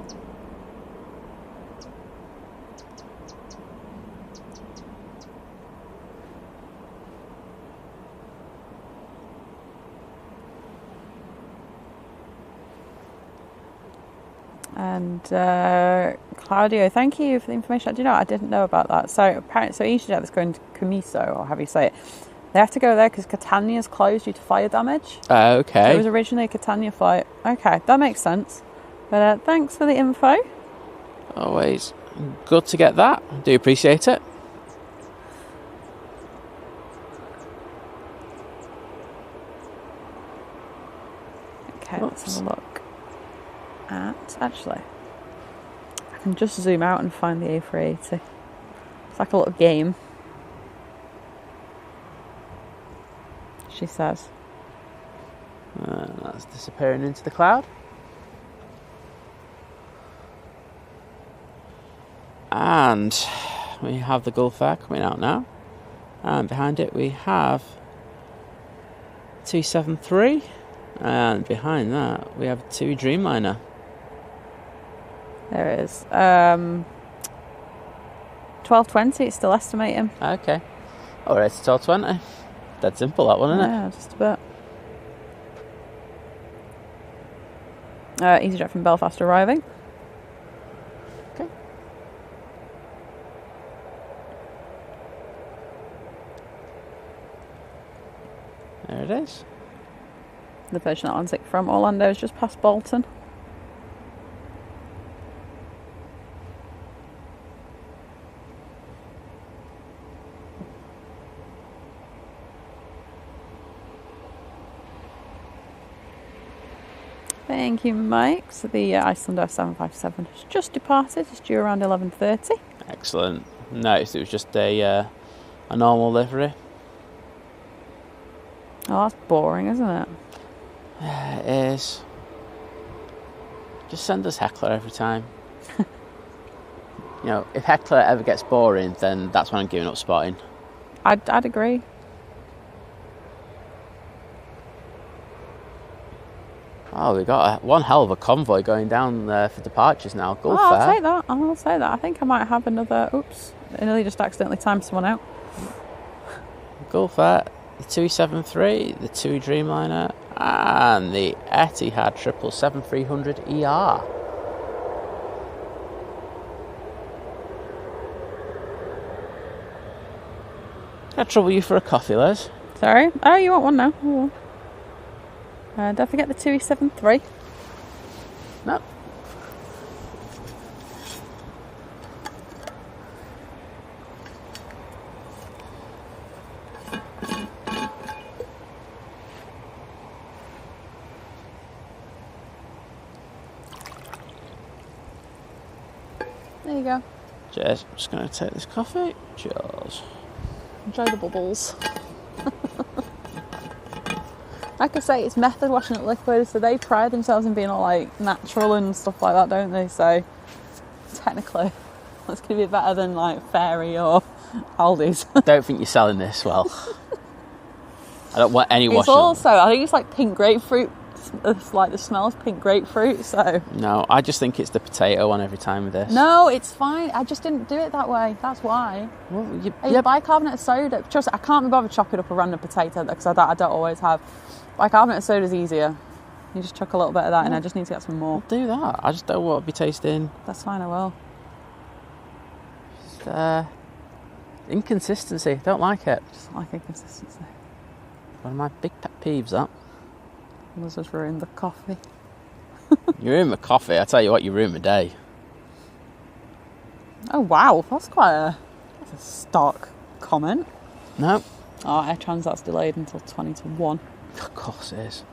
And Claudio, thank you for the information. Do you know, I didn't know about that. So apparently, EasyJet that's going to Comiso, or however you say it, they have to go there because Catania's closed due to fire damage. Okay. So it was originally a Catania flight. Okay, that makes sense. But thanks for the info. Always good to get that. I do appreciate it. Okay, let's have a look at... Actually, I can just zoom out and find the A380. It's like a little game. She says. That's disappearing into the cloud. And we have the Gulf Air coming out now. And behind it we have 273, and behind that we have 2 Dreamliner. There it is. 1220, it's still estimating. Okay. Alright, it's 1220. Dead simple, that one, isn't it? Yeah, just a bit. EasyJet from Belfast arriving. Okay. There it is. The Virgin Atlantic from Orlando is just past Bolton. Thank you, Mike. So the Iceland 757 has just departed. It's due around 11:30. Excellent. Noticed it was just a normal livery. Oh, that's boring, isn't it? Yeah, it is. Just send us Heckler every time. You know, if Heckler ever gets boring, then that's when I'm giving up spotting. I'd agree. Oh, we got one hell of a convoy going down for departures now. Gulf I'll Air. take that. I'll take that. I think I might have another. Oops! I nearly just accidentally timed someone out. Gulf Air, the 273, the 2 Dreamliner, and the Etihad 777-300ER. Can I trouble you for a coffee, Liz? Sorry. Oh, you want one now? Oh. Don't forget the 273. No. There you go. Cheers. I'm just going to take this coffee. Cheers. Enjoy the bubbles. Like I say, it's method washing at liquid, so they pride themselves in being all like natural and stuff like that, don't they? So technically, that's going to be better than like Fairy or Aldi's. I don't think you're selling this well. I don't want any washing. It's also, I think it's like pink grapefruit. It's like the smell of pink grapefruit. So no, I just think it's the potato one every time with this. no, it's fine. I just didn't do it that way. That's why. Well, It's bicarbonate of soda. Trust me, I can't be bothered chopping up a random potato because I don't always have. Bicarbonate of soda is easier. You just chuck a little bit of that in. I just need to get some more. I'll do that. I just don't want to be tasting. That's fine, I will. Just, inconsistency. Don't like it. Just like inconsistency. One of my big pet peeves, that. Let's just ruin the coffee. You ruin my coffee. I tell you what, you ruin my day. Oh wow, that's a stark comment. No. Oh, Air Transat's delayed until 20 to 1. Of course it is.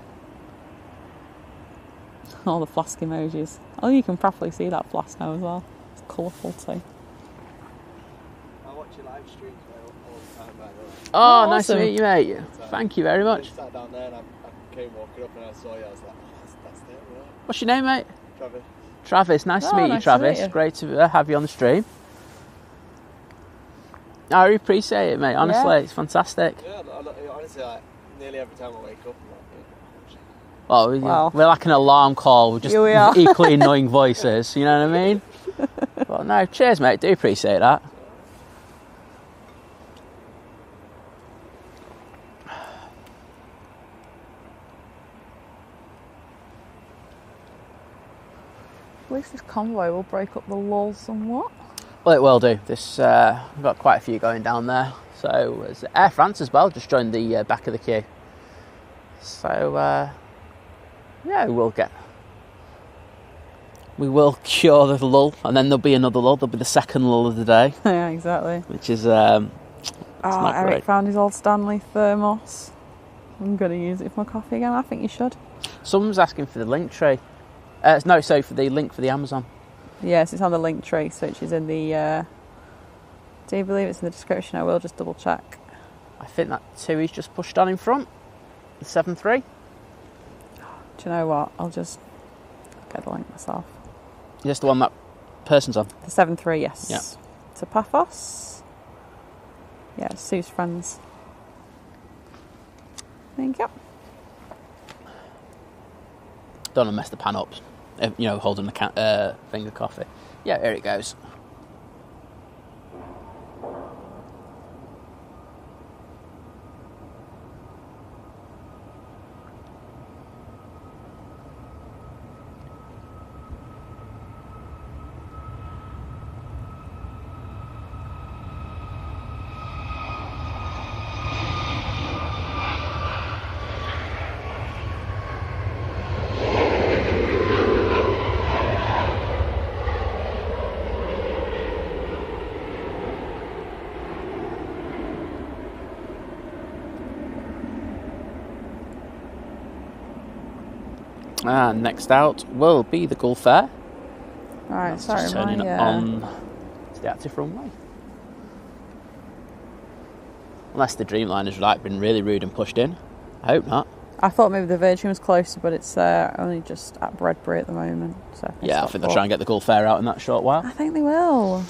All the flask emojis. Oh, you can properly see that flask now as well. It's colourful too. I watch your live streams all the time, by the way. Oh, nice awesome. to meet you, mate. Thank you very much. I sat down there and I came walking up and I saw you. I was like, oh, that's it, right? What's your name, mate? Travis. Travis. Nice to meet you, nice to Travis. meet you. Great to have you on the stream. I really appreciate it, mate. Honestly, Yeah. it's fantastic. Yeah, honestly, like, nearly every time I wake up, I'm like, Well, Wow. we're like an alarm call with just Here we are. equally annoying voices. You know what I mean? But no, cheers, mate. Do appreciate that. At least this convoy will break up the lulls somewhat. Well, it will do. This we've got quite a few going down there. So there's Air France as well, just joined the back of the queue. So yeah, we will cure the lull, and then there'll be another lull. There'll be the second lull of the day, Yeah, exactly. which is not Eric great. found his old Stanley thermos. I'm going to use it for my coffee again. I think you should. Someone's asking for the link tree. For the link for the Amazon. Yes, it's on the link tree, which is in the... do you believe it's in the description? I will just double check. I think that 2 is just pushed on in front. The 7.3. Do you know what? I'll just get the link myself. Just the one that person's on. The 7.3, yes. Yeah. To Paphos. Yeah, it's Sue's friends. Thank you. Don't want to mess the pan up, you know, holding the finger coffee. Yeah, here it goes. And next out will be the Gulf Air. Alright, That's sorry, just turning my... on to the active runway. Unless the Dreamliner's like been really rude and pushed in. I hope not. I thought maybe the Virgin was closer, but it's only just at Bredbury at the moment. So Yeah, I think they'll try and get the Gulf Air out in that short while. I think they will.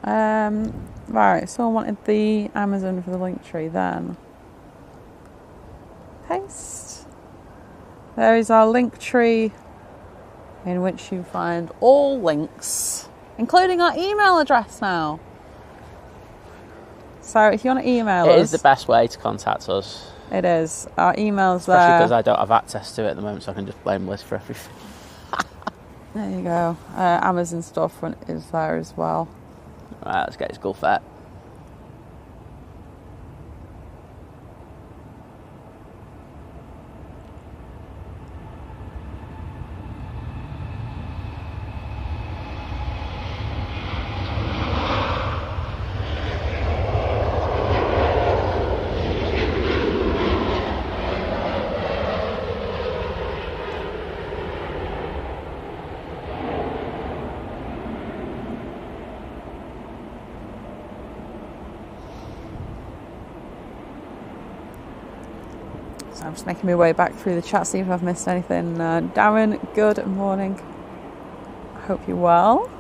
Right, someone wanted the Amazon for the link tree then. Paste. There is our link tree in which you find all links, including our email address now. So if you want to email us... It is the best way to contact us. It is. Our email's there. Especially because I don't have access to it at the moment, so I can just blame Liz for everything. There you go. Amazon storefront is there as well. Right, let's get his Gulf Air. So I'm just making my way back through the chat, see if I've missed anything. Darren, good morning. I hope you're well.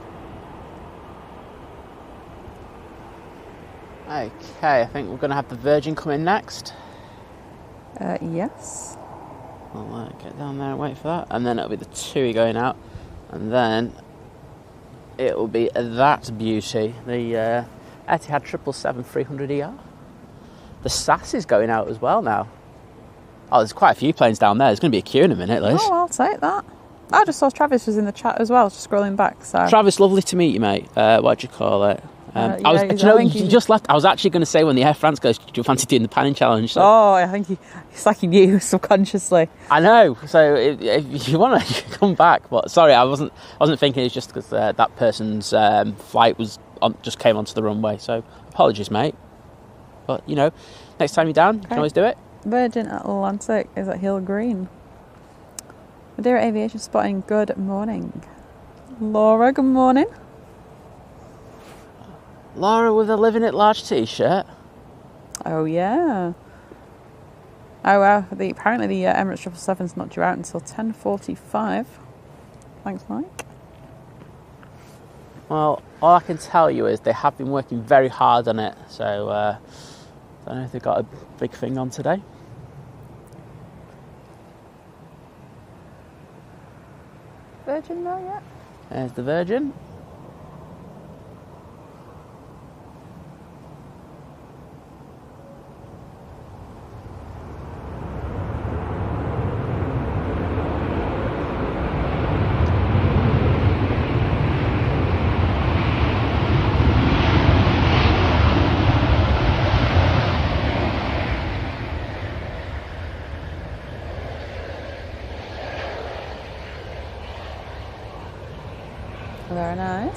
Okay, I think we're going to have the Virgin come in next. Yes. I'll get down there and wait for that. And then it'll be the TUI going out. And then it will be that beauty, the Etihad 777-300ER. The SAS is going out as well now. Oh, there's quite a few planes down there. There's going to be a queue in a minute, Liz. Oh, I'll take that. I just saw Travis was in the chat as well, just scrolling back. So Travis, lovely to meet you, mate. What do you call it? You just left. I was actually going to say when the Air France goes, do you fancy doing the panning challenge? So. Oh, I think it's like he knew subconsciously. I know. So if you want to come back, but sorry, I wasn't thinking. It's just because that person's flight just came onto the runway. So apologies, mate. But you know, next time you're down, you can always do it. Virgin Atlantic is at Hill Green. Madeira Aviation spotting, good morning. Laura, good morning. Laura with a Living at Large t-shirt. Oh, yeah. Oh, well, apparently the Emirates 777's not due out until 10:45. Thanks, Mike. Well, all I can tell you is they have been working very hard on it. So, I don't know if they've got a big thing on today. Virgin there yet? There's the Virgin. Very nice.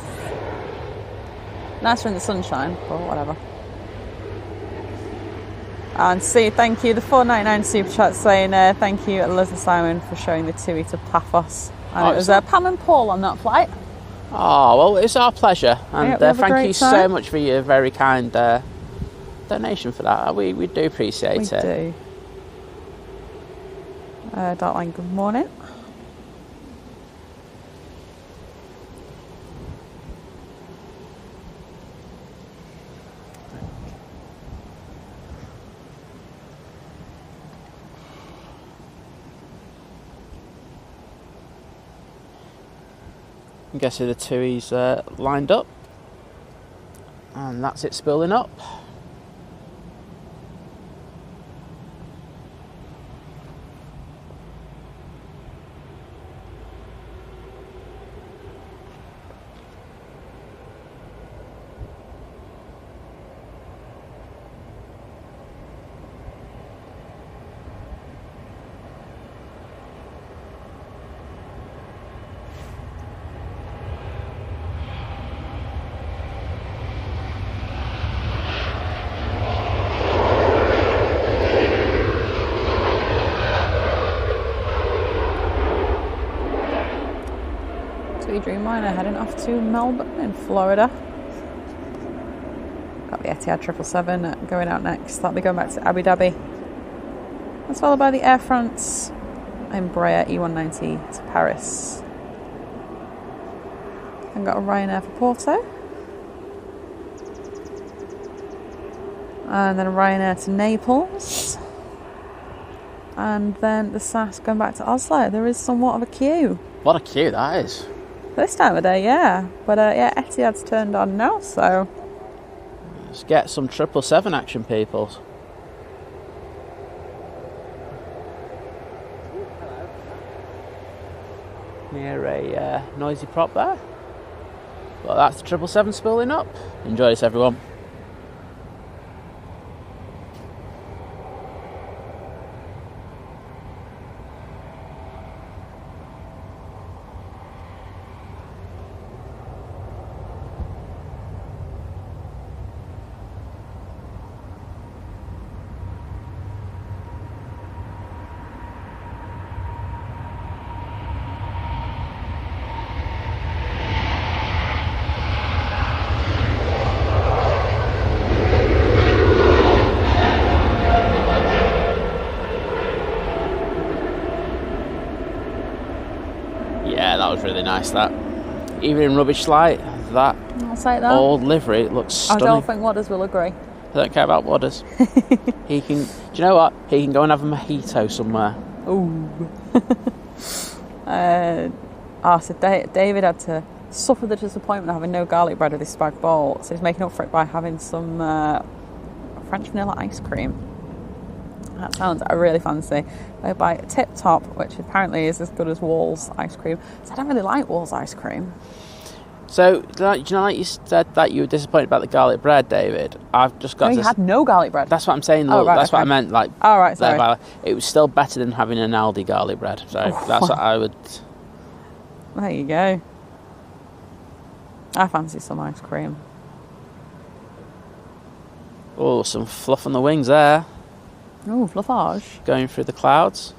Nicer in the sunshine, but whatever. And see, thank you. The $4.99 super chat saying thank you, Lizz and Simon, for showing the TUI to Paphos. And it was Pam and Paul on that flight. Oh, well, it's our pleasure. And thank you so much for your very kind donation for that. We do appreciate it. We do. Darkline, good morning. I'm guessing the TUI's lined up. And that's it spooling up. Dreamliner heading off to Melbourne in Florida. Got the Etihad 777 going out next. That'll be going back to Abu Dhabi. That's followed by the Air France Embraer E190 to Paris. Then got a Ryanair for Porto. And then a Ryanair to Naples. And then the SAS going back to Oslo. There is somewhat of a queue. What a queue that is. This time of day, yeah. But yeah, Etihad's turned on now, so... Let's get some 777 action, people. Near a noisy prop there. Well, that's the 777 spooling up. Enjoy this, everyone. That was really nice, that. Even in rubbish light, that I'll say that. old livery looks stunning. I don't think Wadders will agree. I don't care about Wadders. He can, do you know what? He can go and have a mojito somewhere. Ooh. So David had to suffer the disappointment of having no garlic bread with his spag bowl, so he's making up for it by having some French vanilla ice cream. That sounds really fancy. By Tip Top, which apparently is as good as Wall's ice cream. So I don't really like Wall's ice cream. So, do you know, like you said that you were disappointed about the garlic bread, David? I've just got. No, you had no garlic bread. That's what I'm saying. Oh, right, that's okay. what I meant. Like, oh, right, sorry. It was still better than having an Aldi garlic bread. So that's what I would. There you go. I fancy some ice cream. Oh, some fluff on the wings there. Oh, fluffage. Going through the clouds.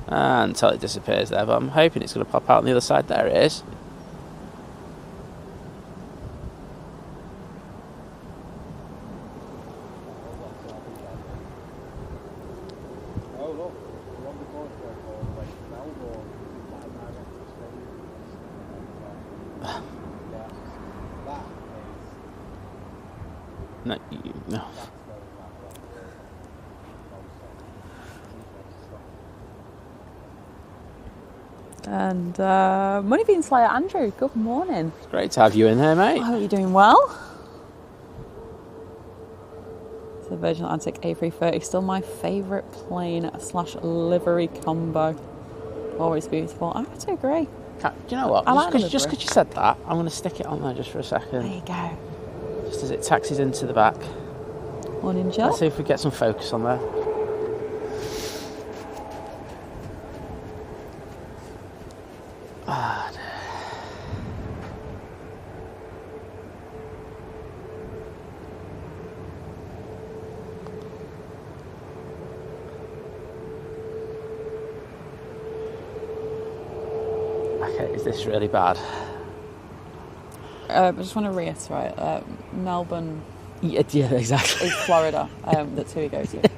Until it disappears there, but I'm hoping it's going to pop out on the other side. There it is. No. And Money Bean Slayer Andrew, good morning. It's great to have you in here, mate. I hope you're doing well. It's the Virgin Atlantic A380, still my favourite plane / livery combo. Always beautiful. I have to agree. Do you know what? I like just because you said that, I'm going to stick it on there just for a second. There you go. Just as it taxis into the back. Morning, Jill. Let's see if we get some focus on there. Okay, is this really bad? I just want to reiterate, Melbourne Yeah, exactly. is Florida that TUI goes to.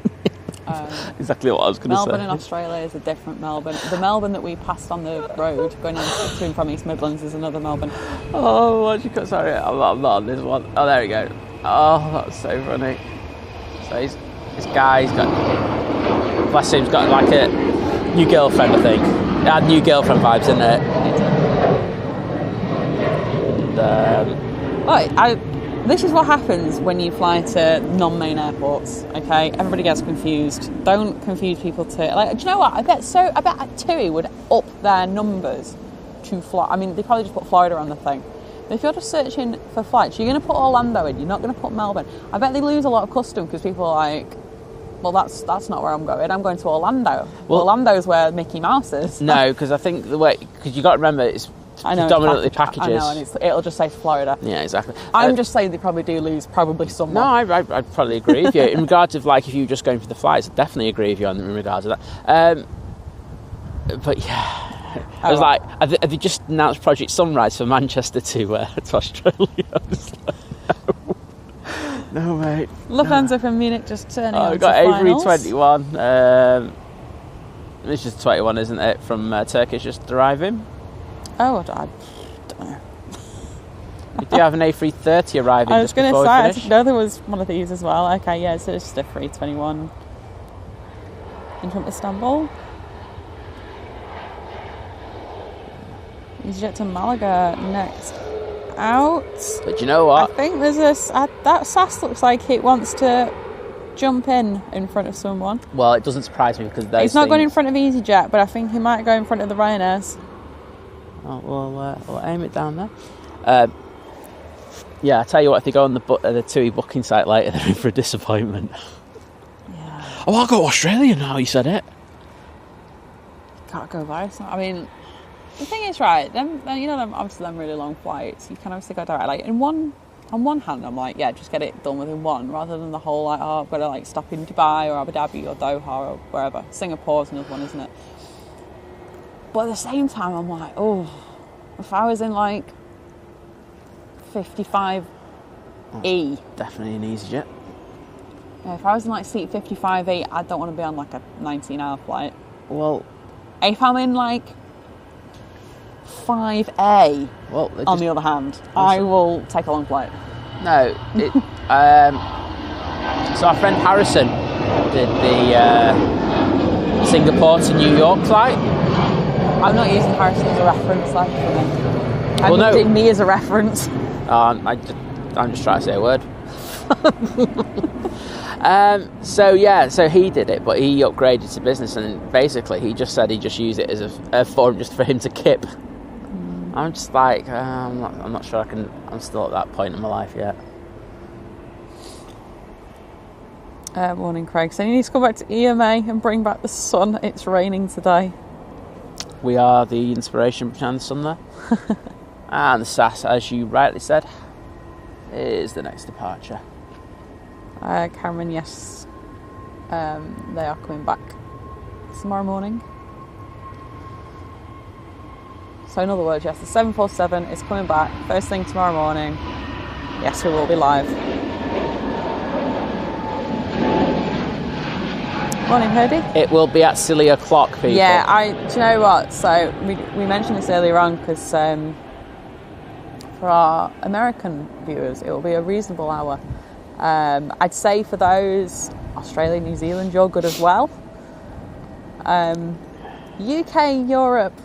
Exactly what I was going to say. Melbourne in Australia is a different Melbourne. The Melbourne that we passed on the road going on to and from East Midlands is another Melbourne. Oh, what you got? Sorry, I'm not on this one. Oh, there we go. Oh, that's so funny. So this guy's got, bless him, he's got like a new girlfriend, I think. It had new girlfriend vibes, didn't it? And this is what happens when you fly to non-main airports. Okay, everybody gets confused. Don't confuse people to like. Do you know what? I bet TUI would up their numbers to fly. I mean, they probably just put Florida on the thing. But if you're just searching for flights, you're going to put Orlando in. You're not going to put Melbourne. I bet they lose a lot of custom because people are like, well, that's not where I'm going. I'm going to Orlando. Well, Orlando's where Mickey Mouse is. No, because I think because you got to remember it's predominantly packages. I know, and it'll just say Florida. Yeah, exactly. I'm just saying they probably do lose someone. No, I'd probably agree with you. In regards of like if you're just going for the flights, I definitely agree with you in regards to that. But yeah. I was like, have they just announced Project Sunrise for Manchester to Australia? I was like, no, mate. Lufthansa from Munich just turning on we've got finals. A321. It's just 21, isn't it? From Turkish just arriving. Oh, I don't know. You do have an A330 arriving. I was going to say, I didn't finish. know there was one of these as well. Okay, yeah, so it's just a 321 in from Istanbul. Bizjet to Malaga next out. But you know what? I think there's that SAS looks like it wants to jump in front of someone. Well, it doesn't surprise me because He's not going in front of EasyJet, but I think he might go in front of the Ryanairs. Oh, we'll aim it down there. Yeah, I tell you what, if they go on the TUI booking site later, they're in for a disappointment. Yeah. Oh, I'll go to Australia now. You said it. Can't go by. I mean, the thing is, right? Them obviously them really long flights. You can obviously go direct. Like on one hand, I'm like, yeah, just get it done within one, rather than the whole like, oh, I've got to like stop in Dubai or Abu Dhabi or Doha or wherever. Singapore's another one, isn't it? But at the same time, I'm like, oh, if I was in like 55E, Definitely an EasyJet. yeah, if I was in like seat 55E, I don't want to be on like a 19-hour flight. Well, If I'm in like 5A, well, on the other hand, I will take a long flight. No, so our friend Harrison did the Singapore to New York flight. I'm not using Harrison as a reference, like for me. I'm using me as a reference. I'm just trying to say a word. So he did it, but he upgraded to business, and basically he just said he just used it as a forum just for him to kip. I'm just like, I'm not sure I'm still at that point in my life yet. Morning, Craig. So you need to go back to EMA and bring back the sun. It's raining today. We are the inspiration behind the sun there. And the SAS, as you rightly said, is the next departure. Cameron, yes. They are coming back tomorrow morning. So in other words, yes, the 747 is coming back first thing tomorrow morning. Yes, we will be live. Morning, Herbie. It will be at silly o'clock, people. Yeah, do you know what? So we mentioned this earlier on because for our American viewers, it will be a reasonable hour. I'd say for those Australia, New Zealand, you're good as well. UK, Europe,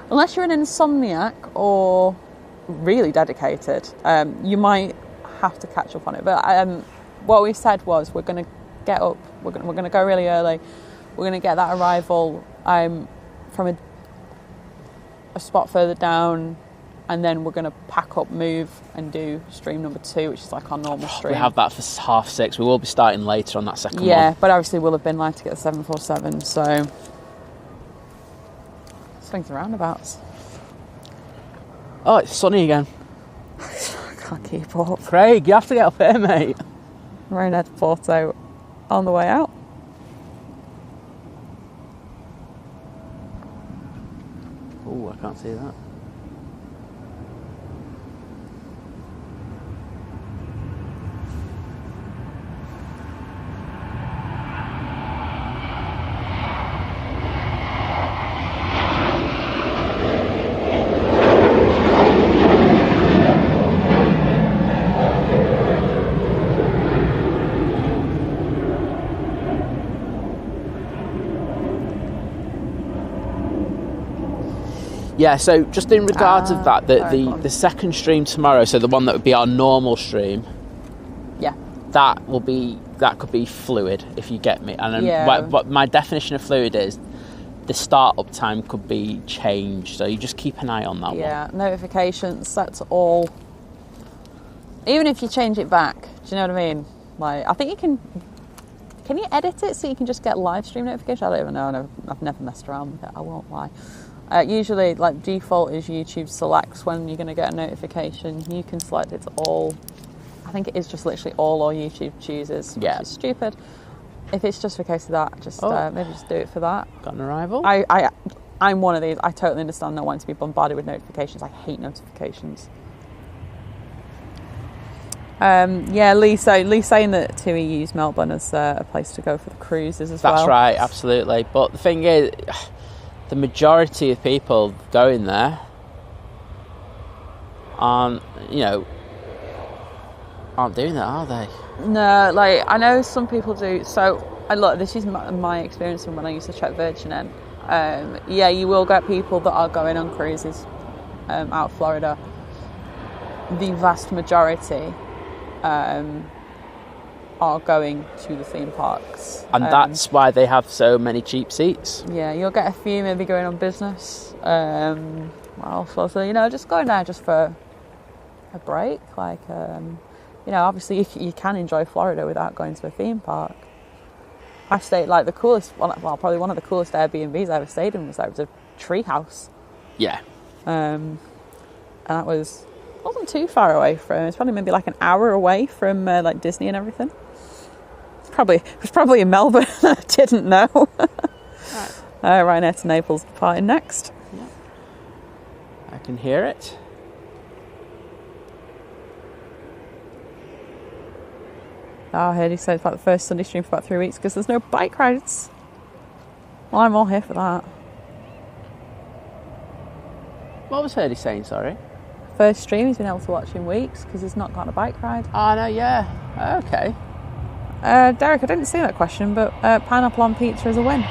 unless you're an insomniac or really dedicated, you might have to catch up on it. But what we said was we're going to get up, we're going to go really early, we're going to get that arrival from a spot further down, and then we're going to pack up, move and do stream number 2, which is like our normal stream. We have that for 6:30. We will be starting later on that second one. Yeah, but obviously we'll have been live to get the 747, so swings and roundabouts. Oh, it's sunny again. I can't keep up. Craig, you have to get up here, mate. Ryanair to Porto on the way out. Oh, I can't see that. Yeah, so just in regards of that, sorry, go on. the second stream tomorrow, so the one that would be our normal stream, Yeah. that could be fluid, if you get me. And what my definition of fluid is, the start-up time could be changed, so you just keep an eye on that one. Yeah, notifications, that's all. Even if you change it back, do you know what I mean? Like, I think you can you edit it so you can just get live stream notifications? I don't even know, I've never messed around with it, I won't lie. Usually, like, default is YouTube selects when you're going to get a notification. You can select it's all. I think it is just literally all or YouTube chooses, which is stupid. If it's just for case of that, just maybe just do it for that. Got an arrival? I'm one of these. I totally understand not wanting to be bombarded with notifications. I hate notifications. Lee's saying that TUI use Melbourne as a place to go for the cruises as well. That's right, absolutely. But the thing is, the majority of people going there aren't doing that, are they? No, like, I know some people do. So, look, this is my experience from when I used to check Virgin N. You will get people that are going on cruises out of Florida. The vast majority are going to the theme parks. And that's why they have so many cheap seats. Yeah, you'll get a few maybe going on business. What else was there? Just going there just for a break. Like, obviously you can enjoy Florida without going to a theme park. I stayed, like, probably one of the coolest Airbnbs I ever stayed in was a tree house. Yeah. And that wasn't too far away from. It's probably maybe like an hour away from like Disney and everything. It was probably in Melbourne. I didn't know. Right. Ryanair to Naples departing next. Yeah. I can hear it. I heard he said it's like the first Sunday stream for about 3 weeks because there's no bike rides. Well, I'm all here for that. What was Hurdy saying, sorry? First stream he's been able to watch in weeks because he's not got a bike ride. Oh, no, yeah. Okay. Derek, I didn't see that question, but pineapple on pizza is a win.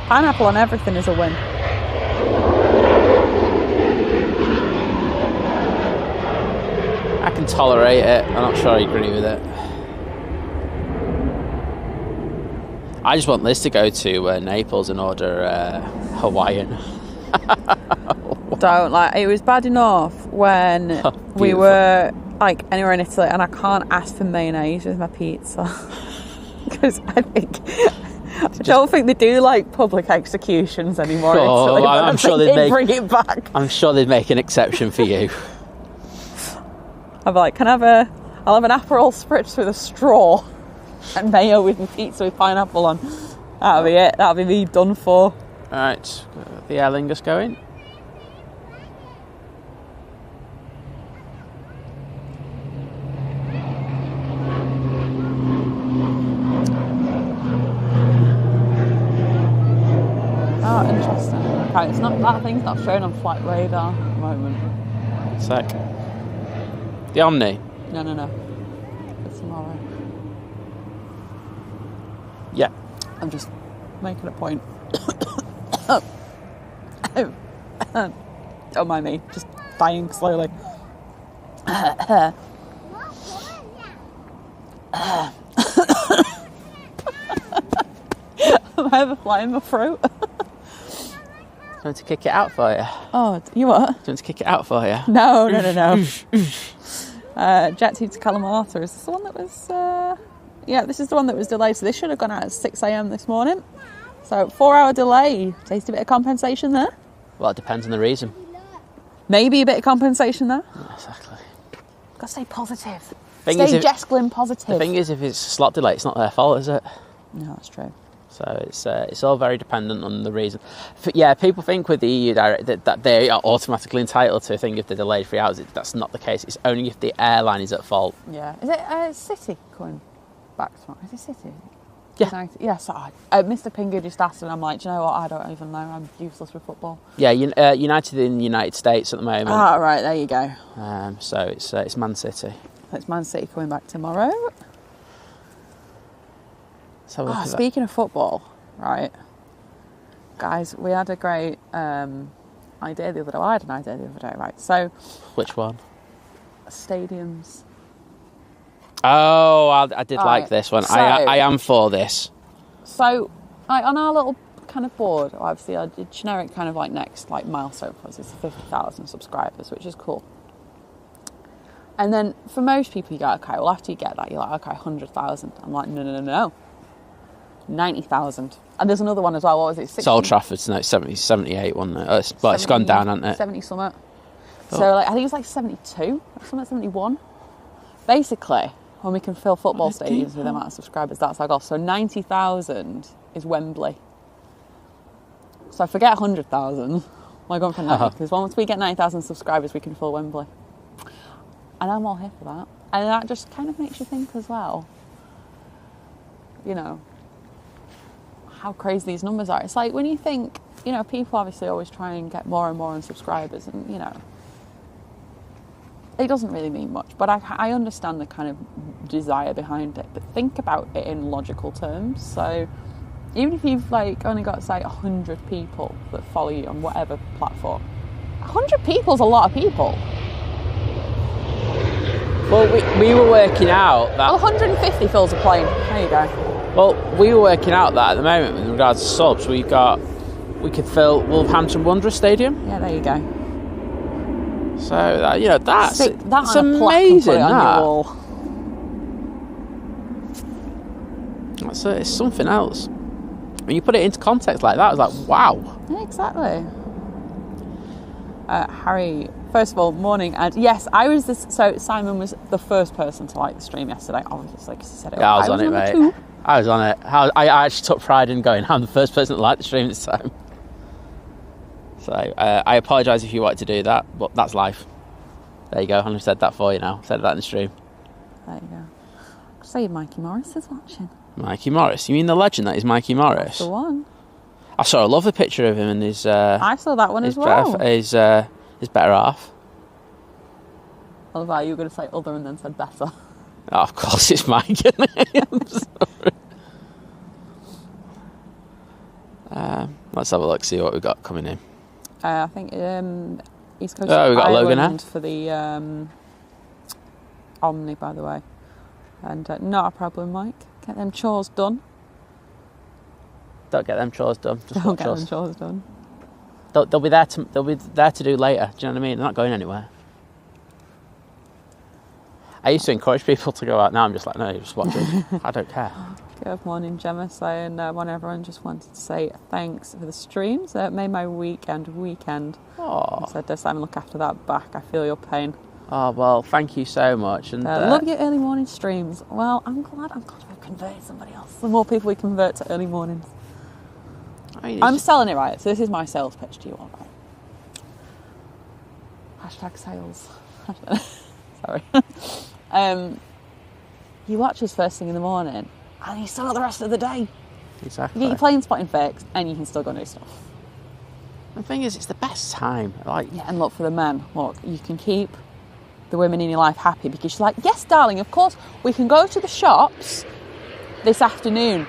Pineapple on everything is a win. I can tolerate it. I'm not sure I agree with it. I just want Liz to go to Naples and order Hawaiian. Don't, like, it was bad enough when we were like anywhere in Italy and I can't ask for mayonnaise with my pizza because I don't think they do like public executions anymore in Italy. I'm sure they'd bring it back. I'm sure they'd make an exception for you. I'll be like, I'll have an Aperol spritz with a straw and mayo with my pizza with pineapple on. That'll be it. That'll be me done for. Alright, the Aer Lingus going. Oh, interesting. Okay, that thing's not showing on flight radar at the moment. One sec. The Omni? No. It's tomorrow. Yeah. I'm just making a point. Don't mind me, just dying slowly. Am I overflying my throat? Do you want to kick it out for you? Oh, you what? Do you want to kick it out for you? No. Jet to Kalamata. Is this the one that was... this is the one that was delayed. So this should have gone out at 6 a.m. this morning. So 4-hour delay. Tasty bit of compensation there. Well, it depends on the reason. Maybe a bit of compensation there. Exactly. Got to stay positive. Stay Jess Glynn positive. The thing is, if it's a slot delay, it's not their fault, is it? No, that's true. So it's all very dependent on the reason. People think with the EU direct that they are automatically entitled to a thing if they're delayed 3 hours. That's not the case. It's only if the airline is at fault. Yeah. Is it City coming back tomorrow? Is it City? Yeah. United. Yeah, sorry. Mr. Pinger just asked and I'm like, do you know what? I don't even know. I'm useless with football. Yeah, United in the United States at the moment. Ah, right. There you go. So it's Man City. It's Man City coming back tomorrow. So speaking of football, right, guys, we had a great. I idea the other day. Well, I had an idea the other day, right? So, Which one? stadiums. Oh, I did like this one. So- I am for this. So, on our little kind of board, obviously, our generic kind of like next like milestone for us is 50,000 subscribers, which is cool. And then for most people, you go, okay, well, after you get that, you're like, okay, 100,000. I'm like, no. 90,000. And there's another one as well. What was it? 60? It's Old Trafford's, no, it's 78, wasn't it? It's gone down, hasn't it? 70 something. Oh. So like, I think it's like 72 or something, 71. Basically, when we can fill football stadiums with the amount of subscribers, that's our goal. So 90,000 is Wembley. So I forget 100,000. We're going for 90, because once we get 90,000 subscribers, we can fill Wembley. And I'm all here for that. And that just kind of makes you think as well, you know, how crazy these numbers are. It's like when you think, you know, people obviously always try and get more and more on subscribers, and, you know, it doesn't really mean much. But I understand the kind of desire behind it. But think about it in logical terms. So even if you've like only got, say, 100 people that follow you on whatever platform, 100 people's a lot of people. Well, we were working out that... Well, 150 fills a plane. There you go. Well, we were working out that at the moment with regards to subs, we could fill Wolverhampton Wanderers Stadium. Yeah, there you go. So, you know, that's Stick that it's on a plaque and amazing, put it on that. your wall. It's something else. When you put it into context like that, I was like, wow. Yeah, exactly. Harry, first of all, morning. And yes, I was this. So Simon was the first person to like the stream yesterday, obviously, because he said it. Yeah, I was on it, mate. Too. I was on it. I actually took pride in going, I'm the first person to like the stream this time. So I apologise if you wanted to do that, but that's life. There you go. I've said that for you now. Said that in the stream. There you go. See, Mikey Morris is watching. Mikey Morris. You mean the legend that is Mikey Morris? That's the one. I saw a lovely picture of him and his... I saw that one as well. His better half. I love how you were going to say other and then said better. Oh, of course it's Mike. I'm sorry. Let's have a look, see what we've got coming in. I think East Coast Oh, we've got Ireland Logan for the Omni, by the way. And not a problem, Mike. Get them chores done. Don't get them chores done. Just Don't watch get us. them chores done. They'll be there to do later. Do you know what I mean? They're not going anywhere. I used to encourage people to go out. Now I'm just like, no, just watch it. I don't care. Good morning, Gemma. Saying morning, everyone. Just wanted to say thanks for the streams. It made my weekend. Oh. Said Simon, look after that back. I feel your pain. Oh, well, thank you so much. And Love your early morning streams. Well, I'm glad we've converted somebody else. The more people we convert to early mornings. I mean, I'm selling it right. So this is my sales pitch to you all, right? Hashtag sales. Sorry. You watch us first thing in the morning and you still got the rest of the day. exactly. You get your plane spotting fixed and you can still go and do stuff. The thing is, it's the best time. Like, Yeah, and look, for the men, look, you can keep the women in your life happy because she's like, yes, darling, of course, we can go to the shops this afternoon.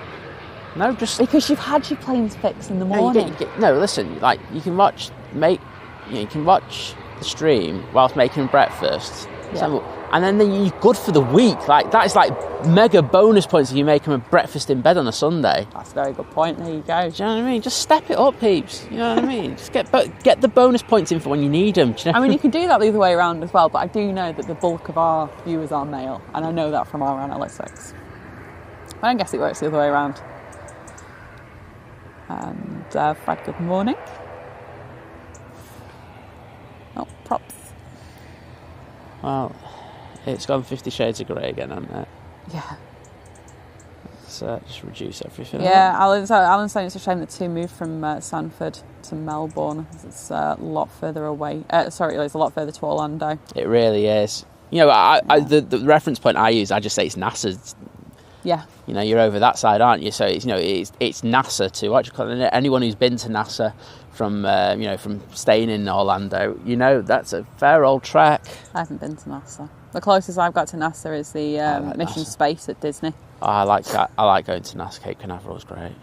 no, just Because you've had your planes fixed in the morning. no. Listen, like you can watch the stream whilst making breakfast. Yeah. So, and then you're good for the week. Like that is like mega bonus points if you make them a breakfast in bed on a Sunday. That's a very good point. There you go. Do you know what I mean? Just step it up, peeps. You know what I mean? Just get the bonus points in for when you need them. Do you know? I mean, you can do that the other way around as well, but I do know that the bulk of our viewers are male, and I know that from our analytics. I don't guess it works the other way around. And Fred, good morning. Oh, props. Well, it's gone 50 Shades of Grey again, hasn't it? Yeah. Let's just reduce everything. Yeah, Alan's saying it's a shame that Tim moved from Sanford to Melbourne. It's a lot further away. It's a lot further to Orlando. It really is. You know, the reference point I use, I just say it's NASA. Yeah. You know, you're over that side, aren't you? So it's it's NASA to what you call it. Anyone who's been to NASA from from staying in Orlando, that's a fair old trek. I haven't been to NASA. The closest I've got to NASA is the Mission NASA. Space at Disney. Oh, I like that. I like going to NASA. Cape Canaveral is great.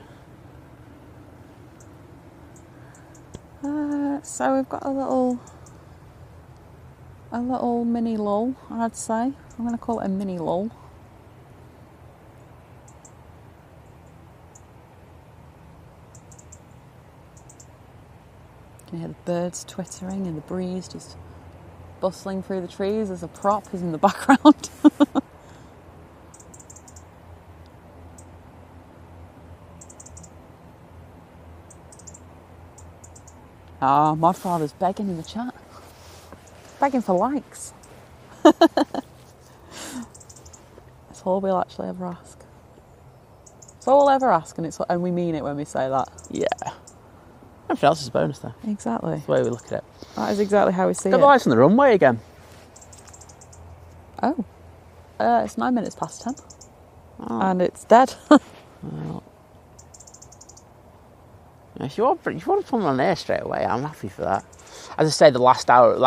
So we've got a little mini lull, I'd say. I'm going to call it a mini lull. You can hear the birds twittering and the breeze just bustling through the trees as a prop is in the background. Ah, my father's begging in the chat. Begging for likes. That's all we'll actually ever ask. It's all we'll ever ask, and we mean it when we say that. Yeah. Everything else is a bonus, though. Exactly. That's the way we look at it. That is exactly how we see Got it. the lights on the runway again. Oh. It's 9 minutes past 10. Oh. And it's dead. Well, if you want to put them on air straight away, I'm happy for that. As I say, the last hour and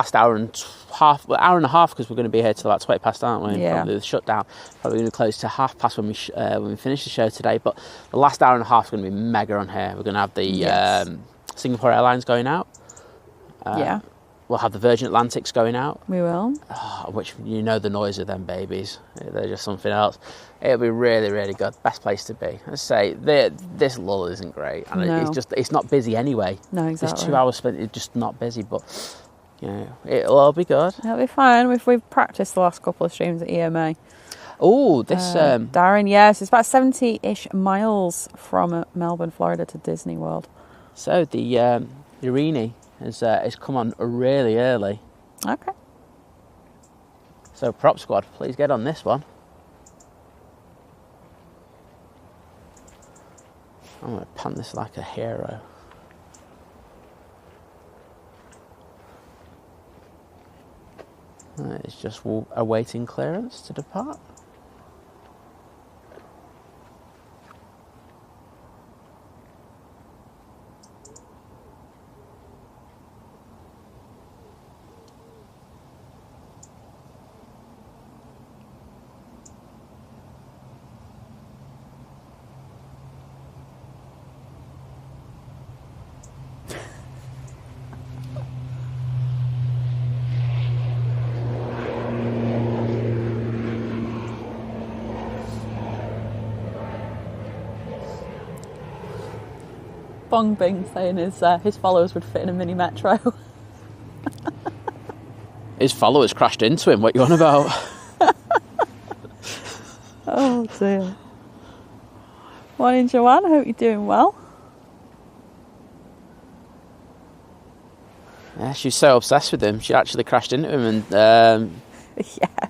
a half, because we're going to be here till about 20 past, aren't we? Yeah. Probably the shutdown. Probably going to close to 5:30 when we finish the show today. But the last hour and a half is going to be mega on here. We're going to have the Singapore Airlines going out. Yeah. We'll have the Virgin Atlantics going out. We will. Which, you know, the noise of them babies. They're just something else. It'll be really, really good. Best place to be. Let's say this lull isn't great, and No. it's not busy anyway. No, exactly. This 2 hours spent, it's just not busy, but you know, it'll all be good. It'll be fine. We've practiced the last couple of streams at EMA. Oh, this Darren, yes, it's about 70-ish miles from Melbourne, Florida to Disney World. So the Irini has come on really early. Okay. So prop squad, please get on this one. I'm going to pan this like a hero. It's just awaiting clearance to depart. Bong Bing saying his followers would fit in a mini metro. His followers crashed into him. What you on about? Oh dear. Morning, Joanne. I hope you're doing well. Yeah, she's so obsessed with him. She actually crashed into him and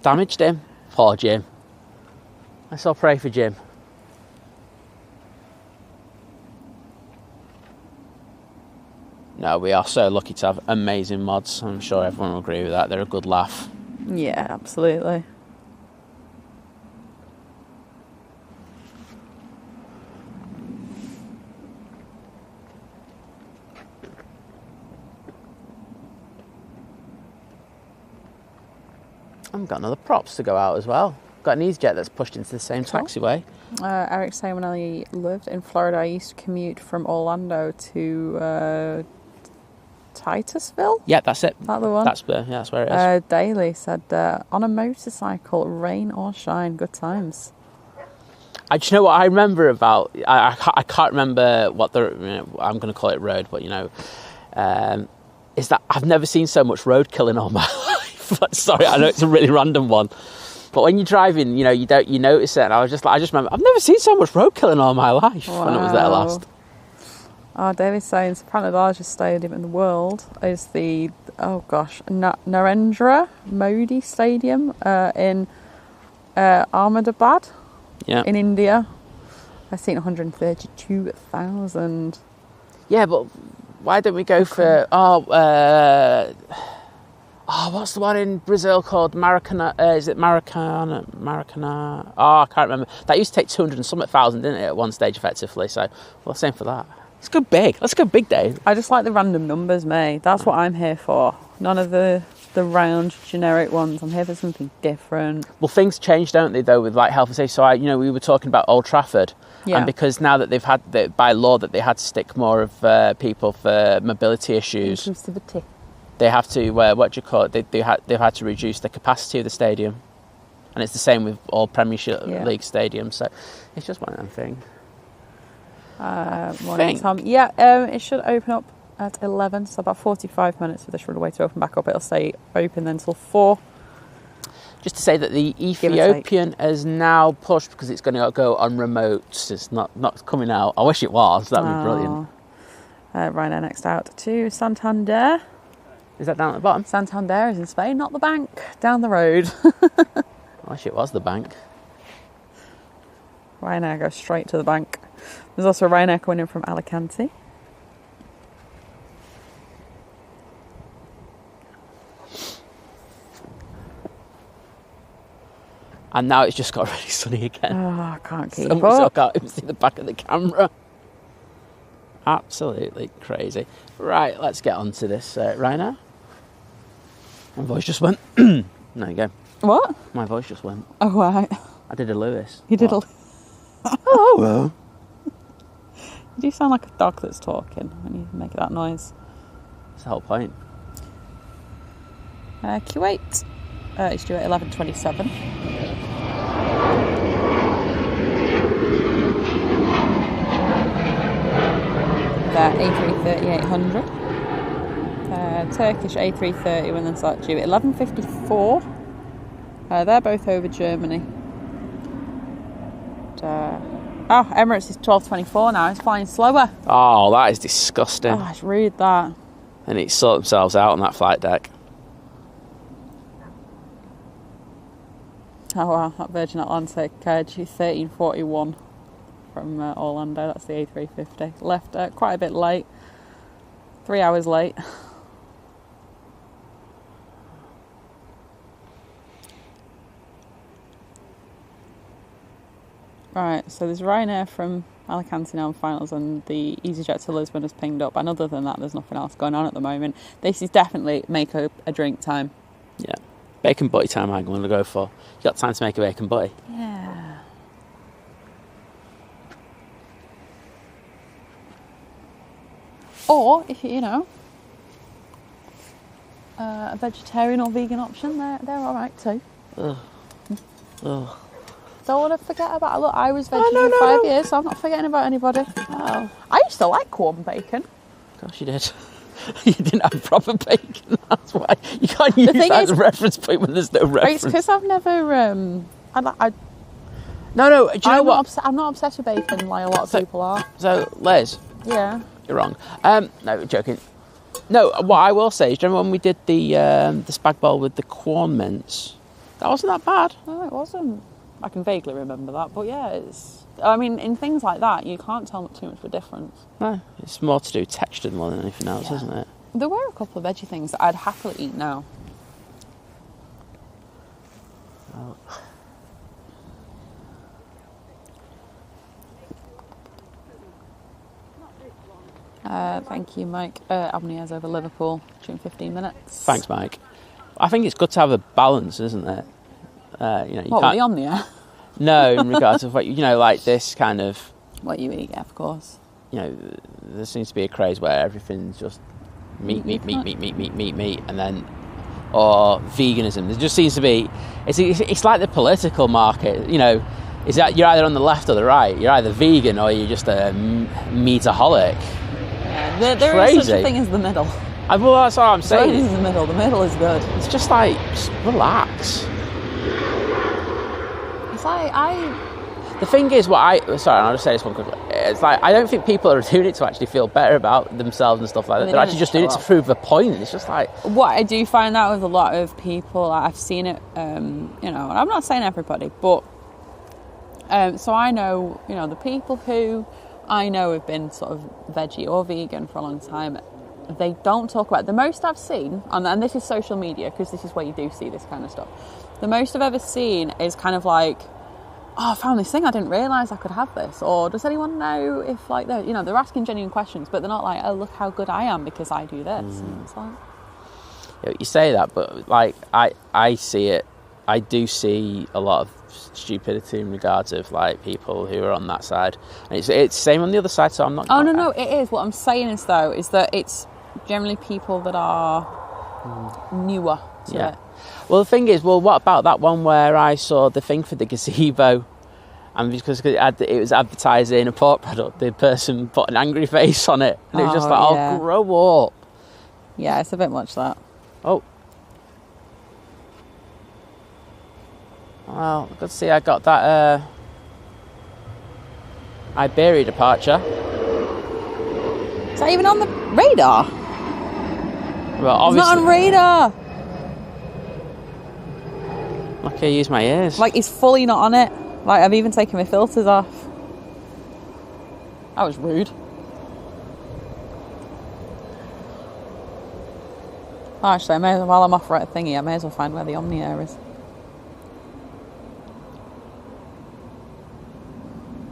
damaged him. Poor Jim. Let's all pray for Jim. No, we are so lucky to have amazing mods. I'm sure everyone will agree with that. They're a good laugh. Yeah, absolutely. I've got another props to go out as well. Got an EasyJet that's pushed into the same taxiway. Eric saying when I lived in Florida, I used to commute from Orlando to Titusville. Yeah, that's it. Is that the one? That's where it is. Daly said, on a motorcycle, rain or shine, good times. Do you know what I remember about? I can't remember what I'm going to call it road, but is that I've never seen so much roadkill in all my life. Sorry, I know it's a really random one, but when you're driving, you notice it. And I just remember I've never seen so much roadkill in all my life when I was there last. Oh, David's saying apparently the largest stadium in the world is the Narendra Modi Stadium in Ahmedabad, in India. I've seen 132,000. Yeah, but why don't we go for what's the one in Brazil called Maracana? Is it Maracana? Oh, I can't remember. That used to take 200 and something thousand, didn't it, at one stage, effectively? So, well, same for that. Let's go big. Let's go big, Dave. I just like the random numbers, mate. That's what I'm here for. None of the the round generic ones. I'm here for something different. Well, things change, don't they, though, with like health and safety. So, we were talking about Old Trafford. Yeah. And because now that they've had, by law, that they had to stick more of people for mobility issues. Inclusivity. They have to, what do you call it? They've had to reduce the capacity of the stadium. And it's the same with all Premiership League stadiums. So it's just one of them things. Morning, Tom. Yeah, it should open up at 11, so about 45 minutes for this runway to open back up. It'll stay open then till 4. Just to say that the Ethiopian has now pushed because it's going to go on remote. It's not coming out. I wish it was. That would be brilliant. Ryanair next out to Santander. Is that down at the bottom? Santander is in Spain, not the bank. Down the road. I wish it was the bank. Ryanair goes straight to the bank. There's also a Ryanair coming in from Alicante. And now it's just got really sunny again. Oh, I can't keep So up. I can't even see the back of the camera. Absolutely crazy. Right, let's get on to this Ryanair. My voice just went. There you go. What? My voice just went. Oh, right. I did a Lewis. You did What? Hello. You do sound like a dog that's talking when you make that noise. That's the whole point. Kuwait. It's due at 11:27. A330-800. Turkish A330 when they start due at 11:54. They're both over Germany. Emirates is 12:24 now. It's flying slower. Oh, that is disgusting. Oh, it's rude, that. They need to sort themselves out on that flight deck. Oh wow, that Virgin Atlantic due 13:41 from Orlando. That's the A350. Left quite a bit late. 3 hours late. Right, so there's Ryanair from Alicante now in finals, and the EasyJet to Lisbon has pinged up. And other than that, there's nothing else going on at the moment. This is definitely make a drink time. Yeah. Bacon butty time I'm going to go for. You got time to make a bacon butty? Yeah. Or, if a vegetarian or vegan option, they're all right too. Ugh. Ugh. Don't want to forget about. Look, I was vegetarian for 5 years, so I'm not forgetting about anybody. Oh. I used to like corn bacon. Of course you did. You didn't have proper bacon. That's why you can't use that as a reference point when there's no reference. It's because I've never. No. Do you know what? I'm not obsessed with bacon like a lot of people are. So, Liz. Yeah. You're wrong. No, joking. No, what I will say is, do you remember when we did the spag bowl with the corn mince? That wasn't that bad. No, it wasn't. I can vaguely remember that, but yeah, it's. I mean, in things like that, you can't tell too much of a difference. No, it's more to do with texture more than anything else, isn't it? There were a couple of veggie things that I'd happily eat now. Thank you, Mike. Avniers over Liverpool, due 15 minutes. Thanks, Mike. I think it's good to have a balance, isn't it? You what, can't... the Omnia? No, in regards to what, like this kind of... What you eat, yeah, of course. There seems to be a craze where everything's just meat, and then... Or veganism. There just seems to be... It's like the political market, is that you're either on the left or the right. You're either vegan or you're just a meataholic. Yeah, there is such a thing as the middle. Well, that's what I'm saying. This is the middle. The middle is good. It's just like, just relax. It's like The thing is, I'll just say this one quickly. It's like, I don't think people are doing it to actually feel better about themselves and stuff like that. They're actually just doing it to prove a point. It's just like... What I do find out with a lot of people, I've seen it, and I'm not saying everybody, but... so I know, the people who I know have been sort of veggie or vegan for a long time, they don't talk about it. The most I've seen, and this is social media, because this is where you do see this kind of stuff, the most I've ever seen is kind of like, oh, I found this thing, I didn't realise I could have this. Or does anyone know if, like, they're asking genuine questions, but they're not like, oh, look how good I am because I do this. And it's like... You say that, but like I see it. I do see a lot of stupidity in regards of like people who are on that side. And it's same on the other side. So I'm not. Oh no, it is. What I'm saying is though is that it's generally people that are newer to it. Well, the thing is, what about that one where I saw the thing for the gazebo, and because it was advertising a pork product, the person put an angry face on it, and it was just like, oh, grow up. Yeah, it's a bit much that. Oh. Well, good to see I got that Iberia departure. Is that even on the radar? Well, obviously. It's not on radar! Like I use my ears. Like, he's fully not on it. Like, I've even taken my filters off. That was rude. Oh, actually, while I'm off right thingy, I may as well find where the Omni Air is.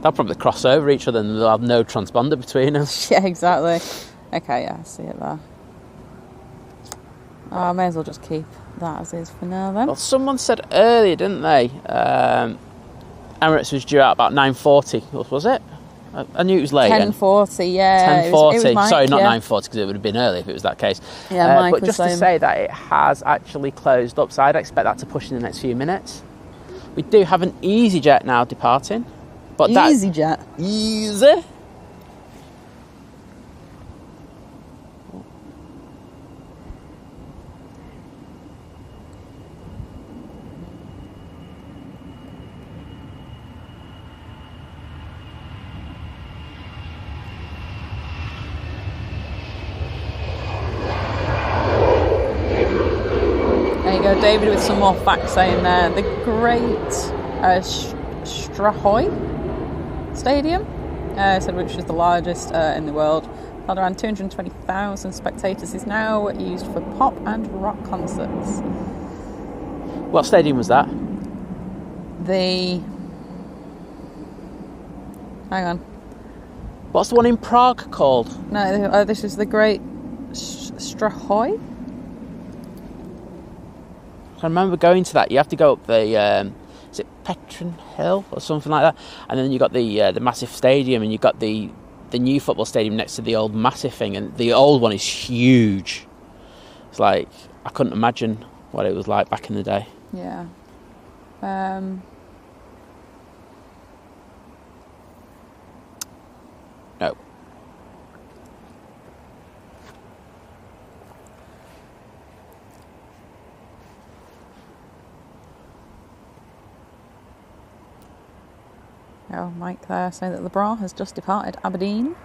They'll probably cross over each other and they'll have no transponder between them. Yeah, exactly. Okay, yeah, I see it there. Oh, I may as well just keep that as is for now then. Well, someone said earlier, didn't they? Emirates was due out about 9:40, was it? I knew it was late. 10:40, yeah. 10:40. It was Mike, Sorry, not 9:40 because it would have been early if it was that case. Yeah, Mike but was just to saying. say that it has actually closed up, so I'd expect that to push in the next few minutes. We do have an EasyJet now departing. But EasyJet. Easy. There you go, David, with some more facts saying there. The Great Strahoy Stadium, said which is the largest in the world, held around 220,000 spectators, is now used for pop and rock concerts. What stadium was that? Hang on. What's the one in Prague called? No, this is the Great Strahoy. I remember going to that. You have to go up the is it Petrin Hill or something like that, and then you got the massive stadium, and you got the new football stadium next to the old massive thing, and the old one is huge. It's like I couldn't imagine what it was like back in the day. Yeah. No. Oh, Mike there saying that the Bra has just departed Aberdeen,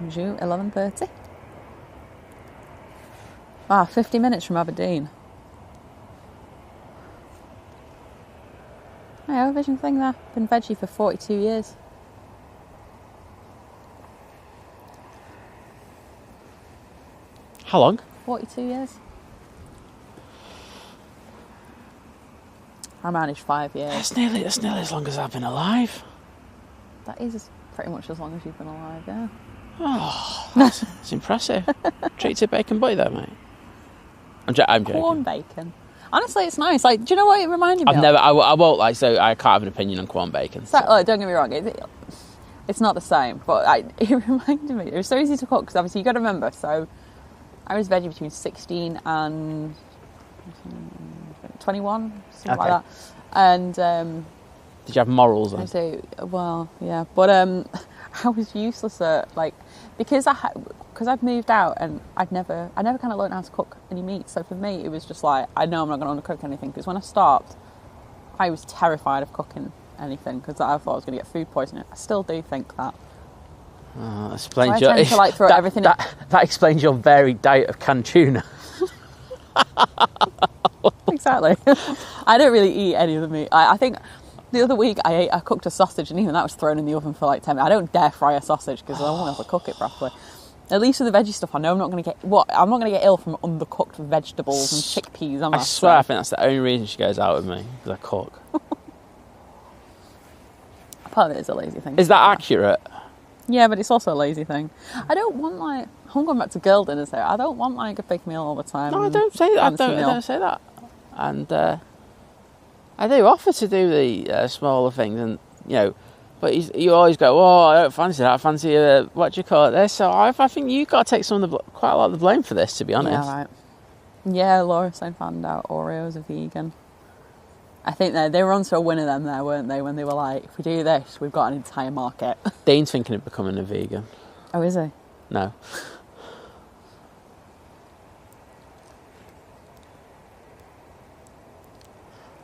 due 11:30. 50 minutes from Aberdeen. Hey, Aviation thing there. Been veggie for 42 years. How long? 42 years. I managed 5 years. That's nearly as long as I've been alive. That is pretty much as long as you've been alive, yeah. Oh, that's impressive. Treated bacon boy there, mate. I'm joking. Corn bacon. Honestly, it's nice. Like, do you know what it reminded me of? I won't like. So I can't have an opinion on corn bacon. So, don't get me wrong. It's not the same, but it reminded me. It was so easy to cook because obviously you got to remember. So I was veggie between 16 and 21, something like that. And did you have morals then? I do. Well, yeah, but I was useless at because I'd moved out and I never kind of learned how to cook any meat. So for me, it was just like I know I'm not going to undercook anything because when I stopped, I was terrified of cooking anything because I thought I was going to get food poisoning. I still do think that. That explains so I tend to throw everything. That explains your varied diet of canned tuna. Exactly. I don't really eat any of the meat. I think the other week I cooked a sausage and even that was thrown in the oven for 10 minutes. I don't dare fry a sausage because I won't be able to cook it properly. At least with the veggie stuff, I know I'm not going to get ill from undercooked vegetables and chickpeas. I swear, I think that's the only reason she goes out with me because I cook. Part of it is a lazy thing. Is that accurate? Yeah, but it's also a lazy thing. I don't want like, I'm going back to girl dinners here. I don't want like a big meal all the time. No, I don't say that. I don't say that. And I do offer to do the smaller things, and you know, but you always go, oh, I don't fancy that. I fancy what do you call it this? So I think you've got to take quite a lot of the blame for this, to be honest. Yeah, right. Yeah, Laura Stone found out Oreos are vegan. I think they were onto a winner then there, weren't they? When they were like, if we do this, we've got an entire market. Dean's thinking of becoming a vegan. Oh, is he? No.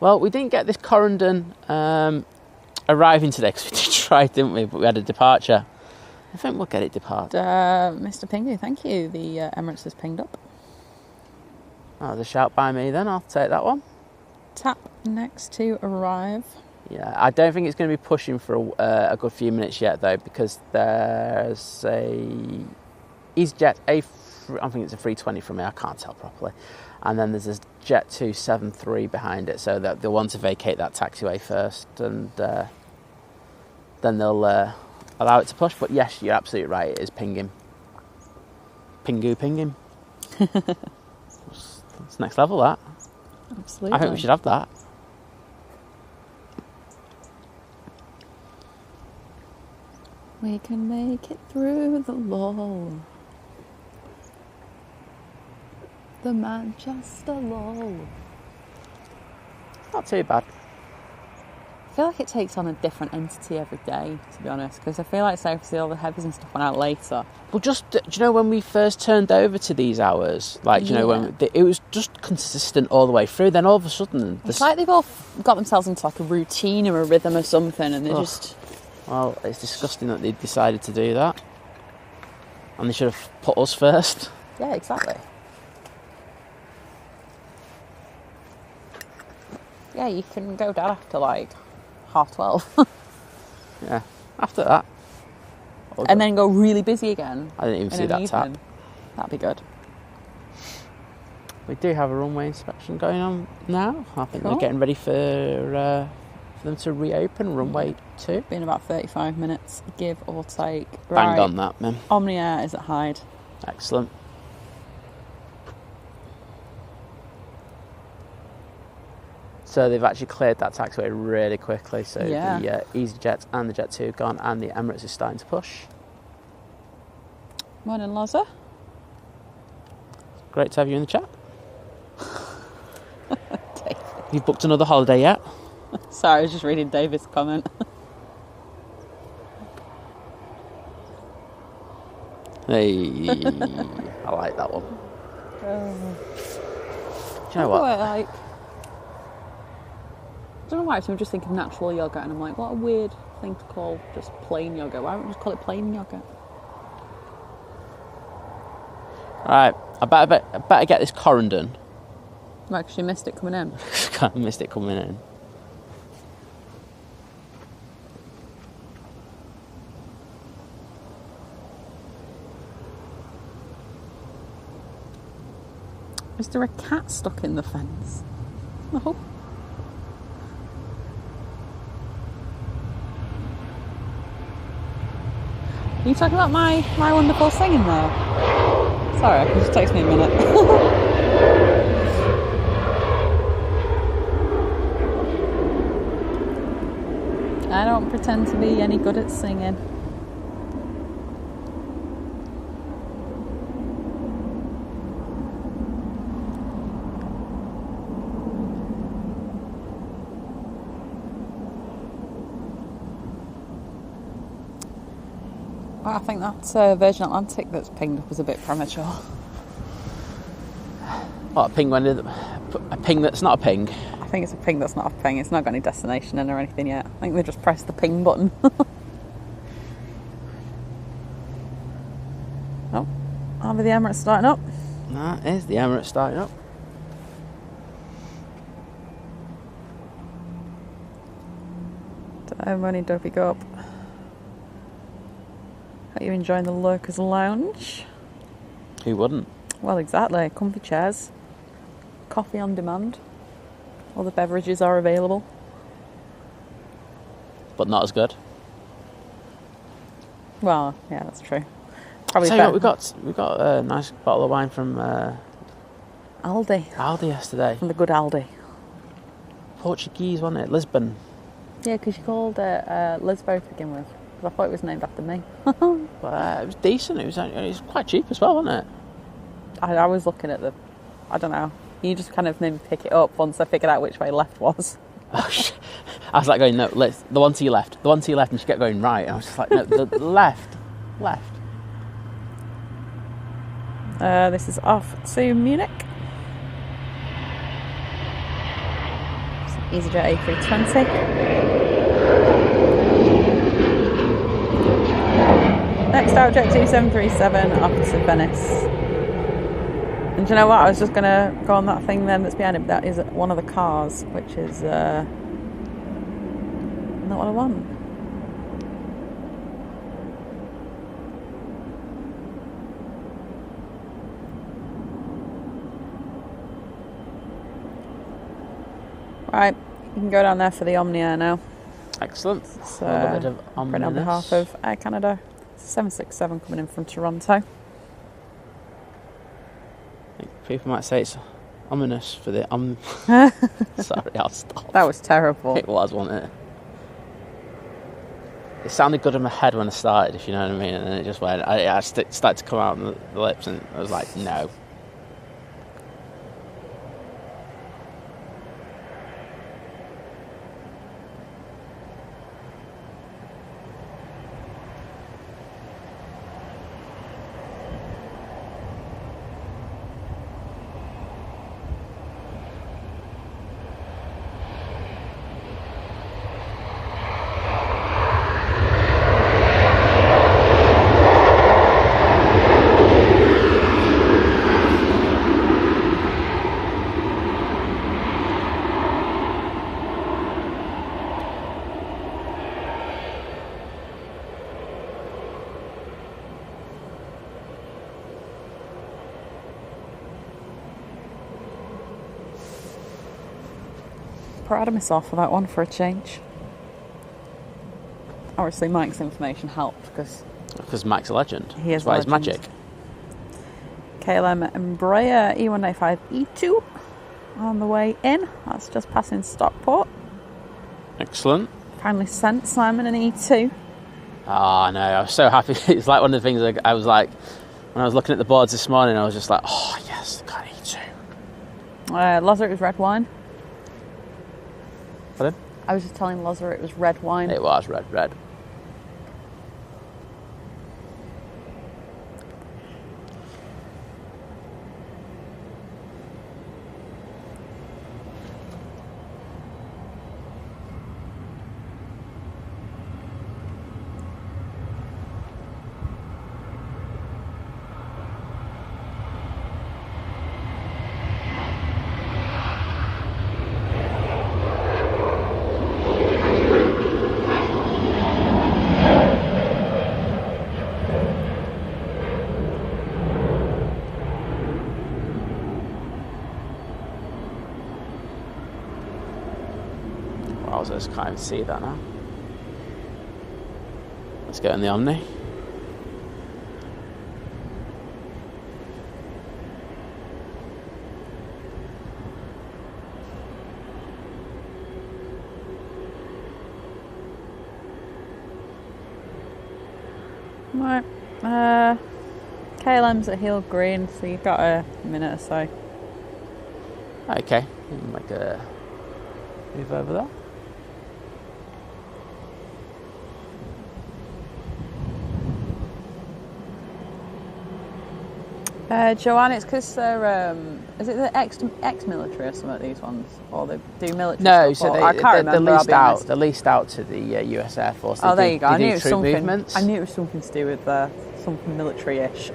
Well, we didn't get this Corendon arriving today because we did try, didn't we? But we had a departure. I think we'll get it depart. Mr. Pingu, thank you. The Emirates has pinged up. Oh, there's a shout by me then. I'll take that one. Tap next to arrive. Yeah, I don't think it's going to be pushing for a good few minutes yet, though, because there's a EasyJet I think it's a 320 from me. I can't tell properly. And then there's a Jet 273 behind it, so that they'll want to vacate that taxiway first, and then they'll allow it to push. But yes, you're absolutely right. It is pinging. Pinging. It's next level, that. Absolutely. I think we should have that. We can make it through the lull. The Manchester lull. Not too bad. I feel like it takes on a different entity every day, to be honest, because I feel like, say, obviously all the heavies and stuff went out later. Well, do you know when we first turned over to these hours? Like, do you know, when it was just consistent all the way through, then all of a sudden... It's like they've all got themselves into like a routine or a rhythm or something, and they just... Well, it's disgusting that they decided to do that. And they should have put us first. Yeah, exactly. Yeah, you can go down after like 12:30. Yeah, after that. And then go really busy again. I didn't even see that tap. That'd be good. We do have a runway inspection going on now. I think Cool. they're getting ready for them to reopen runway 2. Been about 35 minutes, give or take. Bang Right. on that, man. Omni Air is at Hyde. Excellent. So they've actually cleared that taxiway really quickly. So Yeah. the EasyJet and the Jet 2 have gone, and the Emirates is starting to push. Morning, Loza. Great to have you in the chat. You've booked another holiday yet? Sorry, I was just reading David's comment. Hey, I like that one. Do you know what? I don't know why, so I'm just thinking natural yoga, and I'm like, what a weird thing to call just plain yoga. Why don't we just call it plain yoga? Right, I better get this Corendon. Right, because you missed it coming in. I missed it coming in. Is there a cat stuck in the fence? No. Are you talking about my wonderful singing there? Sorry, it just takes me a minute. I don't pretend to be any good at singing. Well, I think that Virgin Atlantic that's pinged up is a bit premature. What, a ping that's not a ping? I think it's a ping that's not a ping. It's not got any destination in or anything yet. I think they just pressed the ping button. Oh, I'll be the Emirates starting up. That is the Emirates starting up. Money dopey go up. Are you enjoying the Lurkers Lounge? Who wouldn't? Well, exactly. Comfy chairs. Coffee on demand. All the beverages are available. But not as good. Well, yeah, that's true. Probably Tell you what, we got a nice bottle of wine from Aldi. Yesterday. From the good Aldi. Portuguese, wasn't it? Lisbon. Yeah, because you called it Lisbon to begin with. Because I thought it was named after me. But it was decent. It was quite cheap as well, wasn't it? I was looking at I don't know. You just kind of made me pick it up once I figured out which way left was. Oh, shit. I was like going, no, the one to your left. The one to your left, and she kept going right. And I was just like, no, the left. This is off to Munich. EasyJet A320. Next out, Jet 2737 off to Venice. And do you know what? I was just going to go on that thing then that's behind it. That is one of the cars, which is not what I want. Right, you can go down there for the Omnia now. Excellent. So, a little bit of ominous. On behalf of Air Canada, 767 coming in from Toronto. I think people might say it's ominous for the Sorry, I'll stop. That was terrible. It was, wasn't it? It sounded good in my head when I started, if you know what I mean, and then it just went. I started to come out on the lips, and I was like, no. Proud of myself for that one for a change. Obviously Mike's information helped Because Mike's a legend. He is That's why he's legend. magic. KLM Embraer E195E2 on the way in. That's just passing Stockport. Excellent. Finally sent Simon an E2. Oh, no, I was so happy. It's like one of the things I was like, when I was looking at the boards this morning, I was just like, oh, yes, got an E2. Lozer, it was red wine. Pardon? I was just telling Lozer it was red wine. It was red. Wowzers, can't even see that now. Let's get in the Omni. Right. KLM's at heel green, so you've got a minute or so. Okay, we can make a move over there. Joanne, it's because they're, is it the ex-military or something, these ones? Or they do military No, stuff? so I can't remember, I'll be honest. they're leased out to the US Air Force. Oh, there you go. I knew it was something. Movements. I knew it was something to do with something military-ish.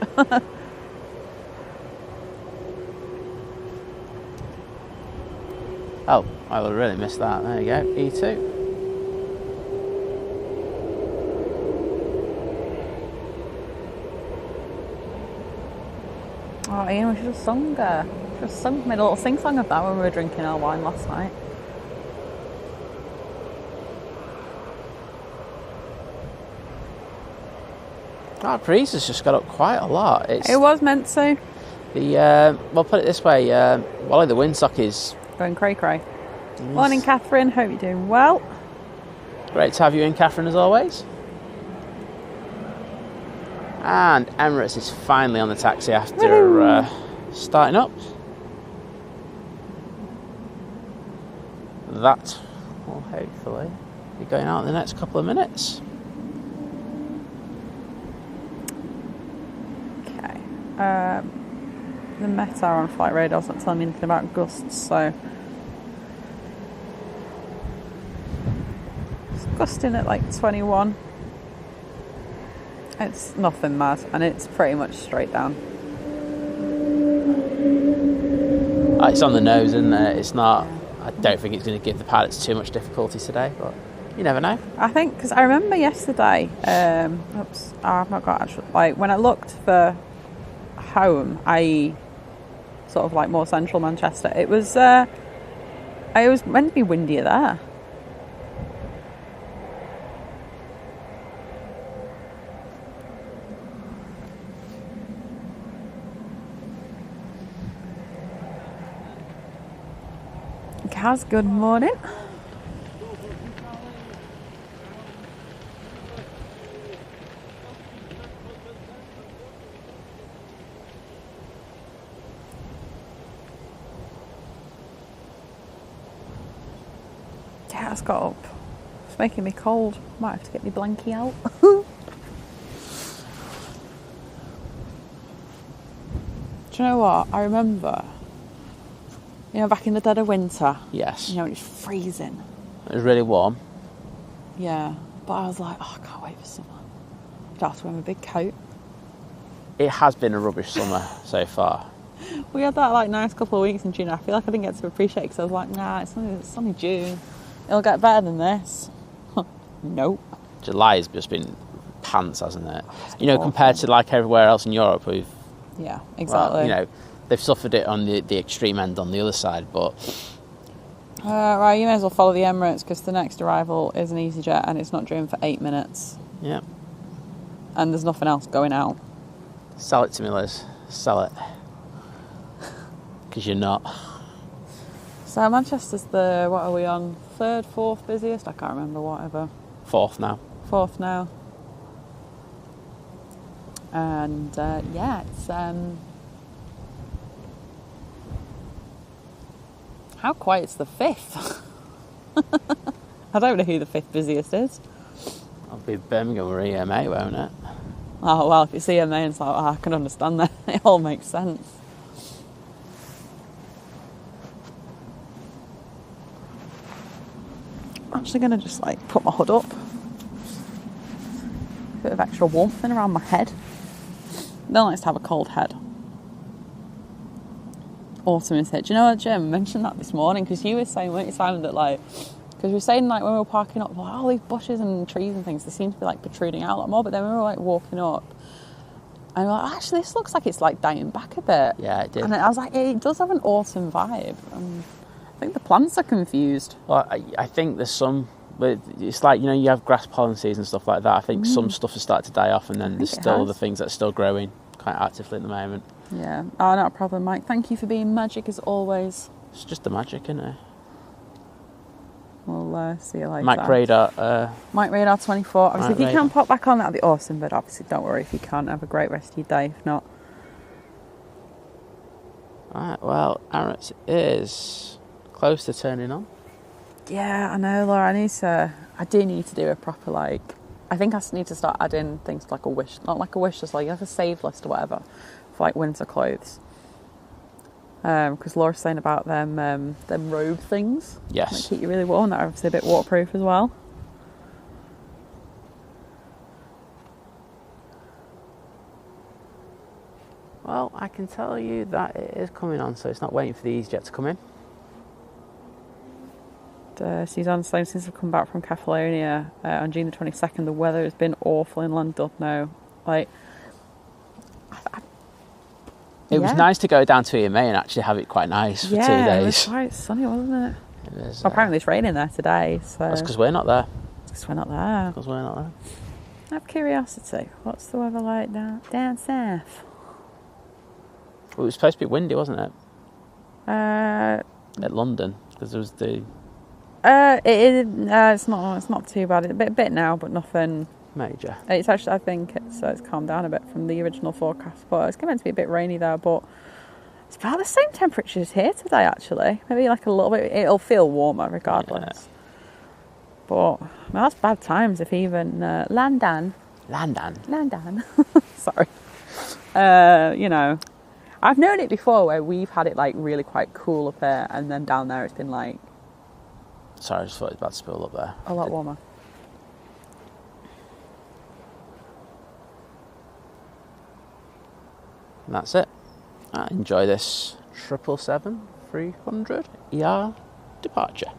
Oh, I would really missed that. There you go, E2. Oh, Ian, we should have sung made a little sing-song of that when we were drinking our wine last night. That breeze has just got up quite a lot. It was meant to. Well, put it this way, Wally the windsock is... Going cray-cray. Morning, Catherine. Hope you're doing well. Great to have you in, Catherine, as always. And Emirates is finally on the taxi after starting up. That will hopefully be going out in the next couple of minutes. Okay. The Meta on flight radar doesn't tell me anything about gusts, so it's gusting at like 21. It's nothing mad, and it's pretty much straight down. It's on the nose, isn't it? It's not. I don't think it's going to give the pilots too much difficulty today, but you never know. I think, because I remember yesterday, I've not got actual, like, when I looked for home, i.e. sort of like more central Manchester, it was meant to be windier there. Kaz, good morning. Kaz got up. It's making me cold. Might have to get my blankie out. Do you know what? I remember, back in the dead of winter. Yes. It's freezing. It was really warm. Yeah. But I was like, I can't wait for summer. I don't have to wear my big coat. It has been a rubbish summer so far. We had that nice couple of weeks in June. I feel like I didn't get to appreciate it because I was like, nah, it's only June. It'll get better than this. Nope. July has just been pants, hasn't it? Compared to everywhere else in Europe, yeah, exactly. Well, they've suffered it on the extreme end on the other side, but... right, you may as well follow the Emirates because the next arrival is an EasyJet and it's not due in for 8 minutes. Yeah. And there's nothing else going out. Sell it to me, Liz. Sell it. Because you're not. So Manchester's what are we on? 3rd, 4th busiest? I can't remember, whatever. 4th now. 4th now. And it's... How quiet's the 5th? I don't know who the 5th busiest is. I'll be Birmingham or EMA, won't it? Oh, well, if it's EMA, it's like, I can understand that. It all makes sense. I'm actually going to just, put my hood up. Bit of extra warmth in around my head. No one likes to have a cold head. Autumn is here. Do you know what, Jim? I mentioned that this morning because you were saying, weren't you, Simon, that because we were saying when we were parking up, all these bushes and trees and things, they seem to be protruding out a lot more. But then we were walking up, and we were like, actually, this looks like it's dying back a bit. Yeah, it did. And I was like, it does have an autumn vibe. And I think the plants are confused. Well, I think there's some. It's you have grass pollen seeds and stuff like that. I think some stuff has started to die off, and then there's still the things that are still growing quite actively at the moment. Yeah. Oh, not a problem, Mike. Thank you for being magic as always. It's just the magic, isn't it? We'll see you later. Mike Radar. Mike Radar 24. Obviously, Mike if you Radar. can pop back on, that'd be awesome. But obviously, don't worry if you can't. Have a great rest of your day. If not. Right, well, Emirates is close to turning on. Yeah, I know, Laura. I do need to do a proper I think I need to start adding things to a wish, not a wish list, a save list or whatever, for winter clothes. Because Laura's saying about them robe things. Yes. That keep you really warm. That are obviously a bit waterproof as well. Well, I can tell you that it is coming on, so it's not waiting for the EasyJet to come in. Suzanne's saying since I've come back from Catalonia on June the 22nd, the weather has been awful in Llandudno. It was nice to go down to EMA and actually have it quite nice for 2 days. Yeah, it was quite sunny, wasn't it? It was, apparently it's raining there today. So that's because we're not there. Because we're not there. Because we're not there. Out of curiosity, what's the weather like down south? Well, it was supposed to be windy, wasn't it? Uh, At London, because there was the it's not too bad. It's a bit now, but nothing major. It's actually, I think it's calmed down a bit from the original forecast, but it's meant to be a bit rainy there, but it's about the same temperature as here today, actually. Maybe like a little bit, it'll feel warmer regardless. Yeah. But that's bad times if even London. Sorry. You know, I've known it before where we've had it like really quite cool up here, and then down there it's been like... Sorry, I just thought it was about to spill up there. A lot warmer. And that's it. Enjoy this 777-300 ER departure.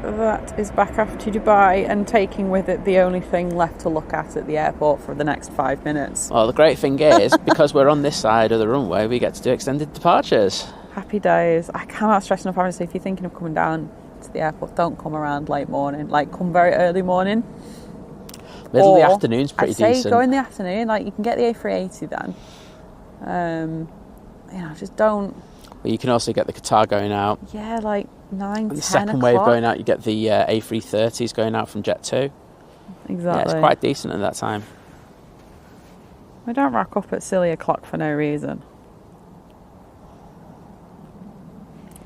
That is back after Dubai and taking with it the only thing left to look at the airport for the next 5 minutes. Well, the great thing is, because we're on this side of the runway, we get to do extended departures. Happy days. I cannot stress enough, obviously, if you're thinking of coming down to the airport, don't come around late morning. Like, come very early morning. Middle of the afternoon's pretty decent. I'd say go in the afternoon. Like, you can get the A380 then. You know, just don't... But you can also get the Qatar going out. Yeah, like 9, 10 o'clock. The second wave going out, you get the A330s going out from Jet 2. Exactly. Yeah, it's quite decent at that time. We don't rock up at silly o'clock for no reason.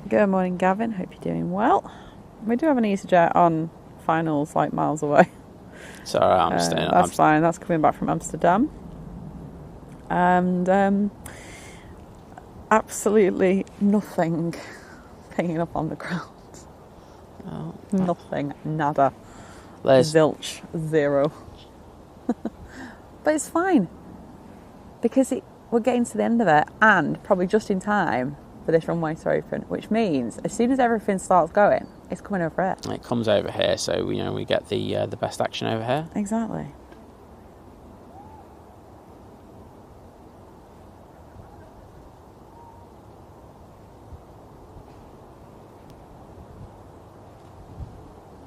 Good morning, Gavin. Hope you're doing well. We do have an EasyJet on finals, like miles away. It's all right, I'm staying. That's fine. That's coming back from Amsterdam. And absolutely nothing pinging up on the ground. Oh. Nothing. Nada. Liz. Zilch. Zero. But it's fine. Because we're getting to the end of it, and probably just in time for this runway to open, which means as soon as everything starts going, it's coming over here. It comes over here, so we get the best action over here. Exactly.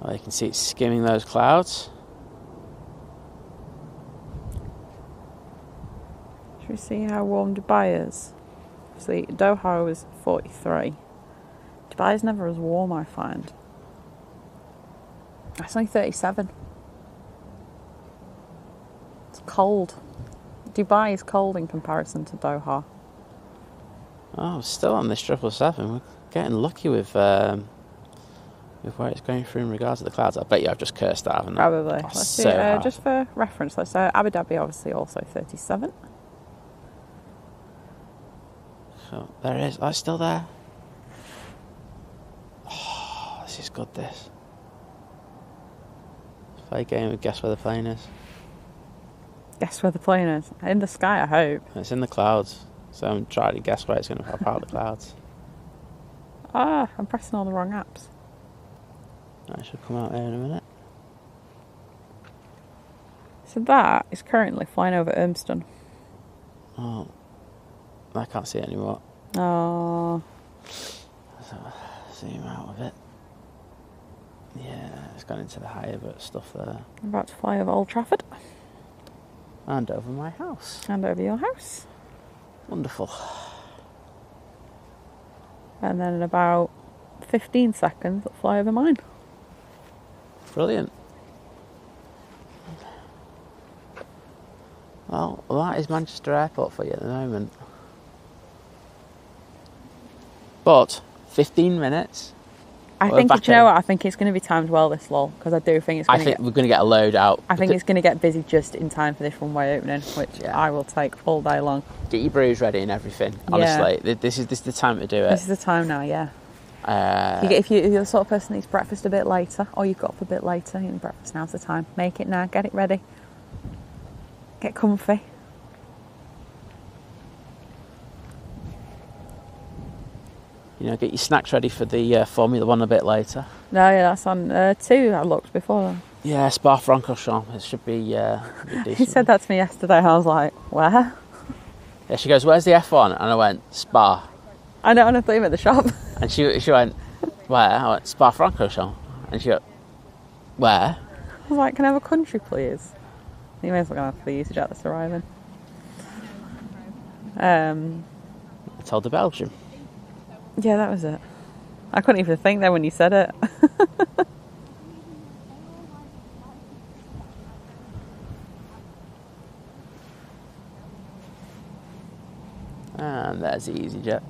Well, you can see it skimming those clouds. Should we see how warm Dubai is? See, Doha was 43. Dubai is never as warm, I find. It's only 37. It's cold. Dubai is cold in comparison to Doha. Oh, still on this 777. We're getting lucky with where it's going through in regards to the clouds. I bet you I've just cursed that, haven't I? Probably. Let's see, just for reference, let's say Abu Dhabi obviously also 37. So there it is. Oh, it's still there. Oh, this is good, this. Let's play a game of guess where the plane is. Guess where the plane is? In the sky, I hope. It's in the clouds. So I'm trying to guess where it's going to pop out of the clouds. Ah, I'm pressing all the wrong apps. I should come out there in a minute. So that is currently flying over Urmston. Oh, I can't see it anymore. Oh. So, zoom out of it. Yeah, it's gone into the higher bit stuff there. I'm about to fly over Old Trafford. And over my house. And over your house. Wonderful. And then in about 15 seconds, it'll fly over mine. Brilliant. Well, that is Manchester Airport for you at the moment. But 15 minutes I think, do you know what? I think it's going to be timed well, this lull, because I do think it's going to we're going to get a load out. I think it's going to get busy just in time for this runway opening, which I will take all day long. Get your brews ready and everything. Honestly, this is the time to do it. This is the time now, yeah. If you're the sort of person that eats breakfast a bit later, or you've got up a bit later, breakfast now's the time. Make it now, get it ready. Get comfy. Get your snacks ready for the Formula One a bit later. No, yeah, that's on 2. I looked before. Yeah, Spa-Francorchamps. It should be decent. He said that to me yesterday. I was like, where? Yeah, she goes, where's the F1? And I went, Spa. I know, and I thought you at the shop. And she went, where? I went, Spa-Francorchamps. And she went, where? I was like, can I have a country, please? You may as well go for the EasyJet that's arriving. I told her Belgium. Yeah, that was it. I couldn't even think there when you said it. And there's the EasyJet.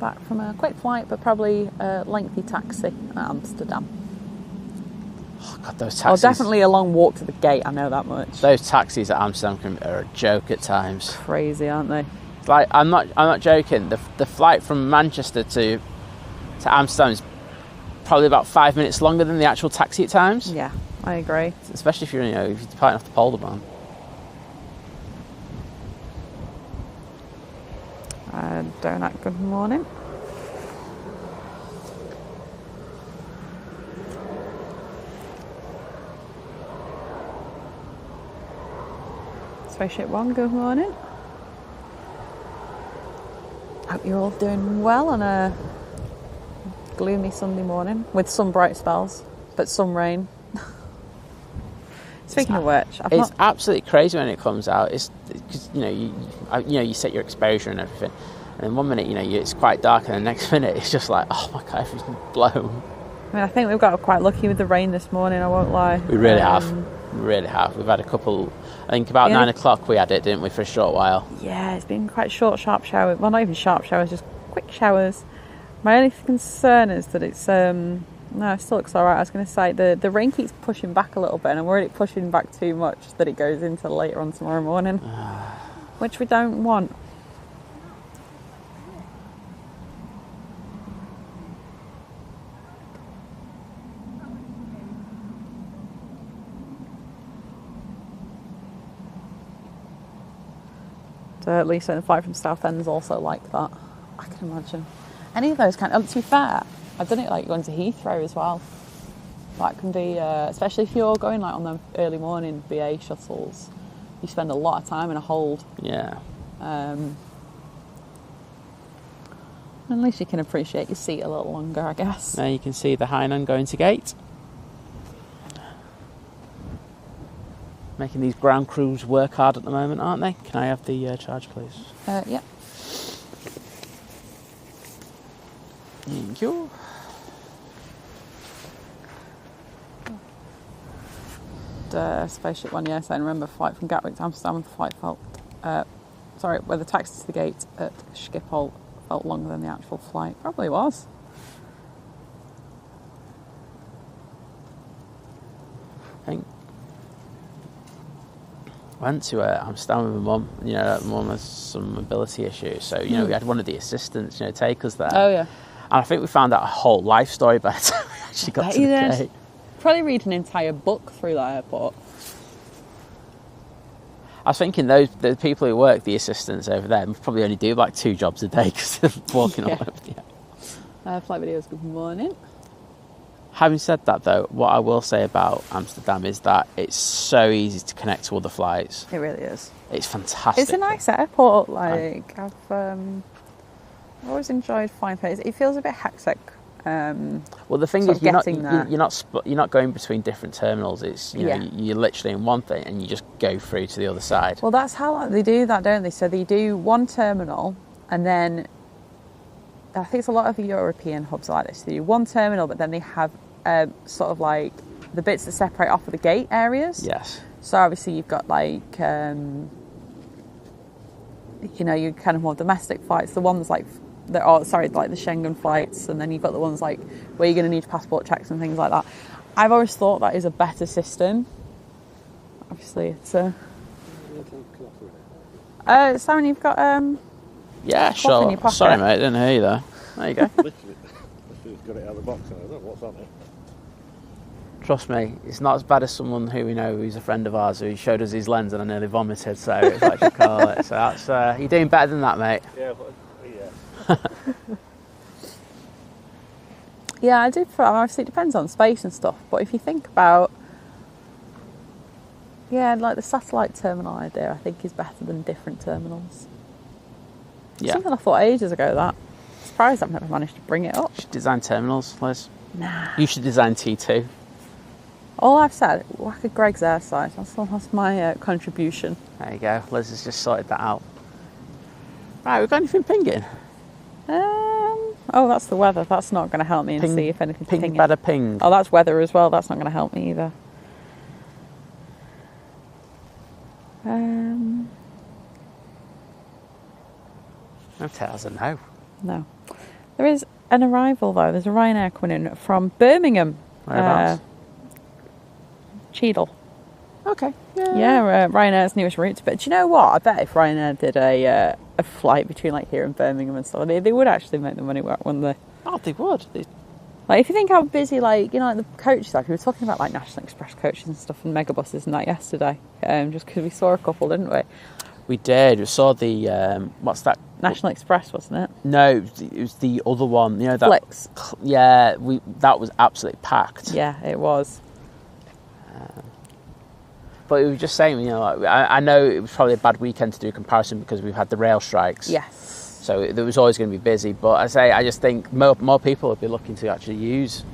Back from a quick flight, but probably a lengthy taxi at Amsterdam. Oh God, those taxis. Or definitely a long walk to the gate, I know that much. Those taxis at Amsterdam are a joke at times. Crazy, aren't they? Like, I'm not joking. The flight from Manchester to Amsterdam is probably about 5 minutes longer than the actual taxi at times. Yeah, I agree. Especially if you're departing off the Polderbahn. Donut, good morning. Spaceship One, good morning. Hope you're all doing well on a gloomy Sunday morning with some bright spells, but some rain. Speaking of which, it's absolutely crazy when it comes out. It's because you set your exposure and everything, and 1 minute it's quite dark, and the next minute it's just like, oh my God, everything's blown. I mean, I think we've got quite lucky with the rain this morning. I won't lie. We really have. We really have. We've had a couple. I think about 9 o'clock we had it, didn't we, for a short while? Yeah, it's been quite short, sharp showers. Well, not even sharp showers, just quick showers. My only concern is that it's no, it still looks alright. I was going to say the rain keeps pushing back a little bit, and I'm worried it's pushing back too much that it goes into later on tomorrow morning, which we don't want. So at least the flight from Southend's also like that. I can imagine. Any of those to be fair, I've done it like going to Heathrow as well. That can be, especially if you're going like on the early morning BA shuttles, you spend a lot of time in a hold. Yeah. At least you can appreciate your seat a little longer, I guess. Now you can see the Hainan going to gate. Making these ground crews work hard at the moment, aren't they? Can I have the charge, please? Yeah. Thank you. Spaceship One, yes, I remember flight from Gatwick to Amsterdam, where the taxi to the gate at Schiphol felt longer than the actual flight. Probably was. I think went to Amsterdam with my mum. My mum has some mobility issues, so we had one of the assistants take us there. Oh yeah. And I think we found out a whole life story by the time we actually got to the gate. Probably read an entire book through that airport. I was thinking the people who work, the assistants over there, probably only do like 2 jobs a day because they're walking all over the airport. Flight videos, good morning. Having said that, though, what I will say about Amsterdam is that it's so easy to connect to other flights. It really is. It's fantastic. It's a nice airport. I've always enjoyed flying places. It feels a bit hectic. Well, the thing is, you're not going between different terminals. It's you're literally in one thing and you just go through to the other side. Well, that's how they do that, don't they? So they do one terminal, and then I think it's a lot of the European hubs are like this. They do one terminal, but then they have sort of like the bits that separate off of the gate areas. Yes. So obviously you've got like, you know, you kind of more domestic flights, the ones like, like the Schengen flights, and then you've got the ones like where you're going to need passport checks and things like that. I've always thought that is a better system. Obviously, it's a. Simon, you've got Yeah, cloth in your sure. pocket. Sorry, mate, didn't hear you there. There you go. Literally got it out of the box. I don't know what's on it. Trust me, it's not as bad as someone who we know who's a friend of ours who showed us his lens and I nearly vomited. So it's what you call it. So that's you're doing better than that, mate. Yeah, but, yeah. Yeah, I do. Obviously, it depends on space and stuff. But if you think about, yeah, like the satellite terminal idea, I think is better than different terminals. Yeah. Something I thought ages ago. That I'm surprised I've never managed to bring it up. You should design terminals, Liz. Nah. You should design T2. All I've said, whack a Greg's airside. That's my contribution. There you go. Liz has just sorted that out. Right, we've got anything pinging? Oh, that's the weather. That's not going to help me and Ping, see if anything's ping, pinging. bada ping. Oh, that's weather as well. That's not going to help me either. No tells a no. No. There is an arrival though. There's a Ryanair coming in from Birmingham. Whereabouts? Cheadle. Okay. Yeah, Ryanair's newest route. But do you know what? I bet if Ryanair did a flight between like here and Birmingham and stuff, they would actually make the money work, wouldn't they? Oh, they would. Like if you think how busy, like, you know, like the coaches, like we were talking about like National Express coaches and stuff and megabuses and that yesterday, just because we saw a couple, didn't we? We did. We saw the what's that? National Express, wasn't it? No, it was the other one. You know that. Flex. Yeah, that was absolutely packed. Yeah, it was. But we were just saying, you know, like, I know it was probably a bad weekend to do a comparison because we've had the rail strikes. Yes. So there was always going to be busy. But I just think more people would be looking to actually use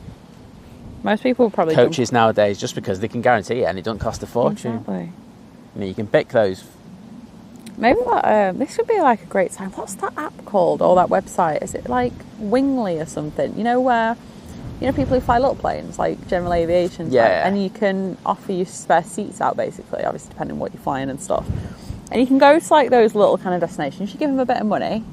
Most people would probably coaches nowadays just because they can guarantee it and it doesn't cost a fortune. Exactly. I mean, you can pick those. Maybe that, this would be like a great time. What's that app called or that website? Is it like Wingly or something? You know where, you know, people who fly little planes, like general aviation, Yeah. and you can offer you spare seats out basically, obviously depending on what you're flying and stuff. And you can go to like those little kind of destinations. You give them a bit of money,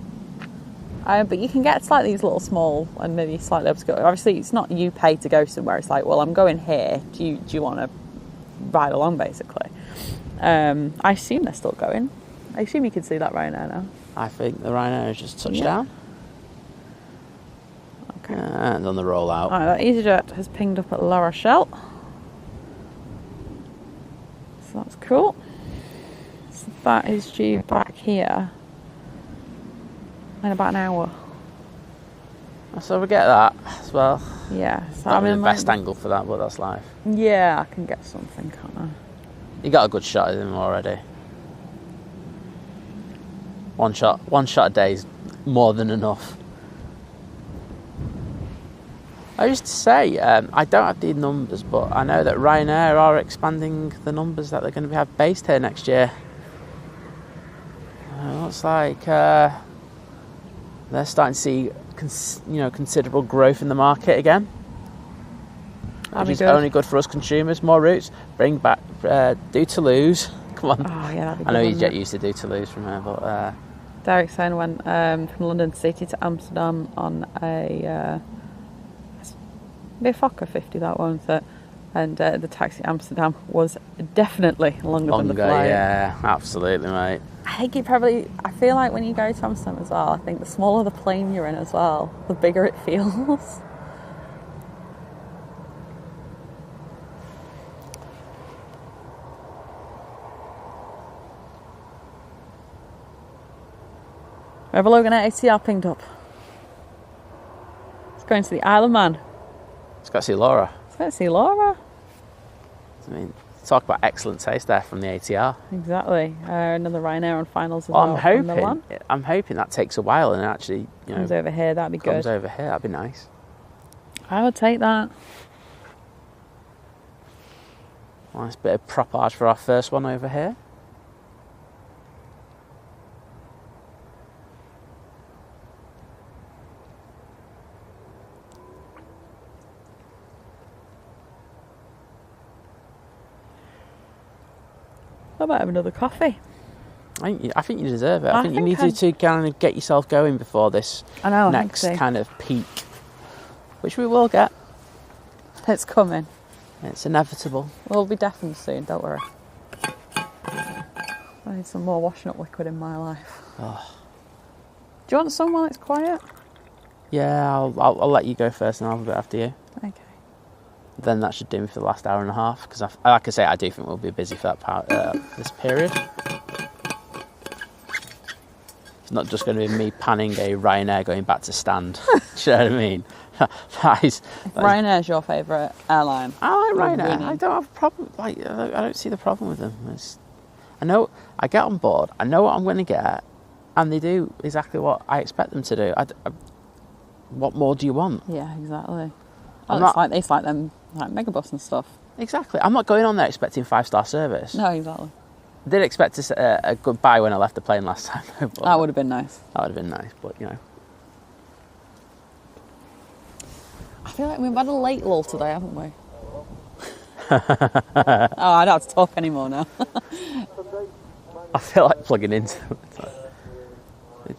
but you can get to like these little small and maybe slightly obscure. Obviously, it's not you pay to go somewhere. It's like, well, I'm going here. Do you want to ride along basically? I assume they're still going. I assume you can see that Ryanair now. I think the Ryanair has just touched Yeah. down. Okay. And on the rollout. Alright, that EasyJet has pinged up at La Rochelle. So that's cool. So that is due back here in about an hour. So we get that as well. Yeah. So Not I'm the in best like, angle for that, but that's life. yeah, I can get something, can't I? You got a good shot of him already. One shot a day is more than enough. I used to say, I don't have the numbers, but I know that Ryanair are expanding the numbers that they're going to have based here next year. Looks like they're starting to see considerable growth in the market again. Which is only good for us consumers. More routes. Bring back do Toulouse. Come on. Oh, yeah, that'd be I know good, EasyJet wouldn't it? used to do Toulouse from here, but Derek Sen went from London City to Amsterdam on a Fokker 50, that one, so, and the taxi Amsterdam was definitely longer than the flight. yeah, absolutely, mate. I think I feel like when you go to Amsterdam as well, I think the smaller the plane you're in as well, the bigger it feels. We have a Logan ATR pinged up. It's going to the Isle of Man. Let's go see Laura. It's going to see Laura. I mean, talk about excellent taste there from the ATR. Exactly. Another Ryanair on finals as Well, well. I'm hoping that takes a while and it actually Comes over here, that'd be comes good. over here. That'd be nice. I would take that. Nice bit of propage for our first one over here. I might have another coffee. I think you deserve it. I think you need to kind of get yourself going before this next kind of peak, which we will get. It's coming. It's inevitable. We'll be deafened soon, don't worry. I need some more washing up liquid in my life. Oh. Do you want some while it's quiet? Yeah, I'll let you go first and I'll have a bit after you. Okay. Then that should do me for the last hour and a half, because like I say, I do think we'll be busy for this period. It's not just going to be me panning a Ryanair going back to stand. Do you know what I mean? Ryanair's your favourite airline? I like Ryanair. I don't have a problem. I don't see the problem with them. I know I get on board. I know what I'm going to get, and they do exactly what I expect them to do. What more do you want? Yeah, exactly. It's like them, like Megabus and stuff. Exactly. I'm not going on there expecting 5-star service. No, exactly. I did expect a goodbye when I left the plane last time. That would have been nice. That would have been nice, but you know. I feel like we've had a late lull today, haven't we? Oh, I don't have to talk anymore now. I feel like plugging into them.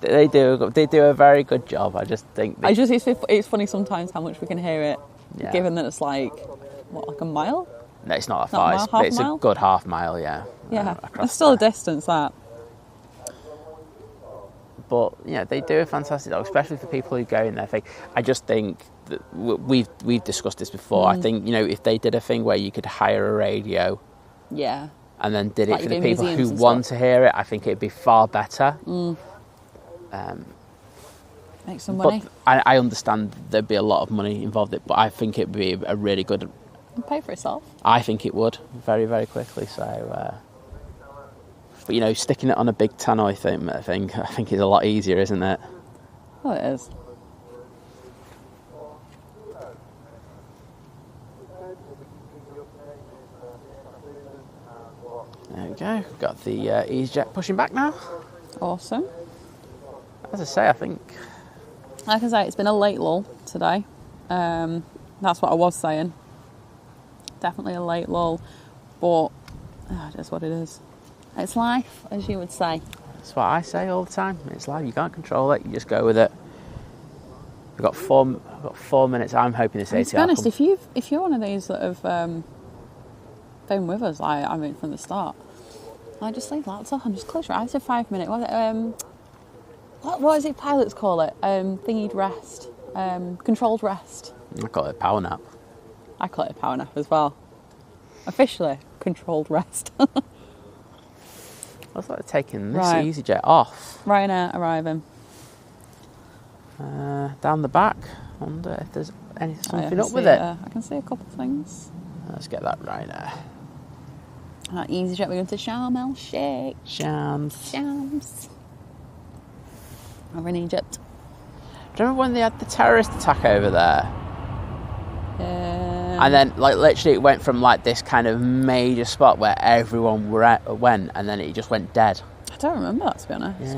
They do a very good job. I just think it's funny sometimes how much we can hear it, given that it's like a mile. No, it's not that far. It's a good half mile. Yeah. Yeah, it's still a distance that. But yeah, they do a fantastic job, especially for people who go in there. I just think that we've discussed this before. I think if they did a thing where you could hire a radio. Yeah. And then did it for the people who want to hear it, I think it'd be far better. Make some money. But I understand there'd be a lot of money involved, but I think it'd be a really good. It'd pay for itself. I think it would very, very quickly. So, but sticking it on a big tannoy thing, I think is a lot easier, isn't it? Oh, it is. There we go. Got the EasyJet pushing back now. Awesome. As I say, I think. Like I say, it's been a late lull today. That's what I was saying. Definitely a late lull, but it is what it is. It's life, as you would say. That's what I say all the time. It's life. You can't control it. You just go with it. We've got 4 minutes. I'm hoping this ATR. To be honest, if you're one of these that have been with us, from the start, I just leave lights off and just close your eyes for 5 minutes. What is it pilots call it? Thingied rest. Controlled rest. I call it a power nap. I call it a power nap as well. Officially, controlled rest. Looks like they're taking this EasyJet off. Ryanair arriving. Down the back. Wonder if there's something up with it. I can see a couple of things. Let's get that Ryanair. EasyJet, we're going to Sharm el Sheikh. Shams. We're in Egypt. Do you remember when they had the terrorist attack over there? And then, literally, it went from this kind of major spot where everyone went, and then it just went dead. I don't remember that, to be honest.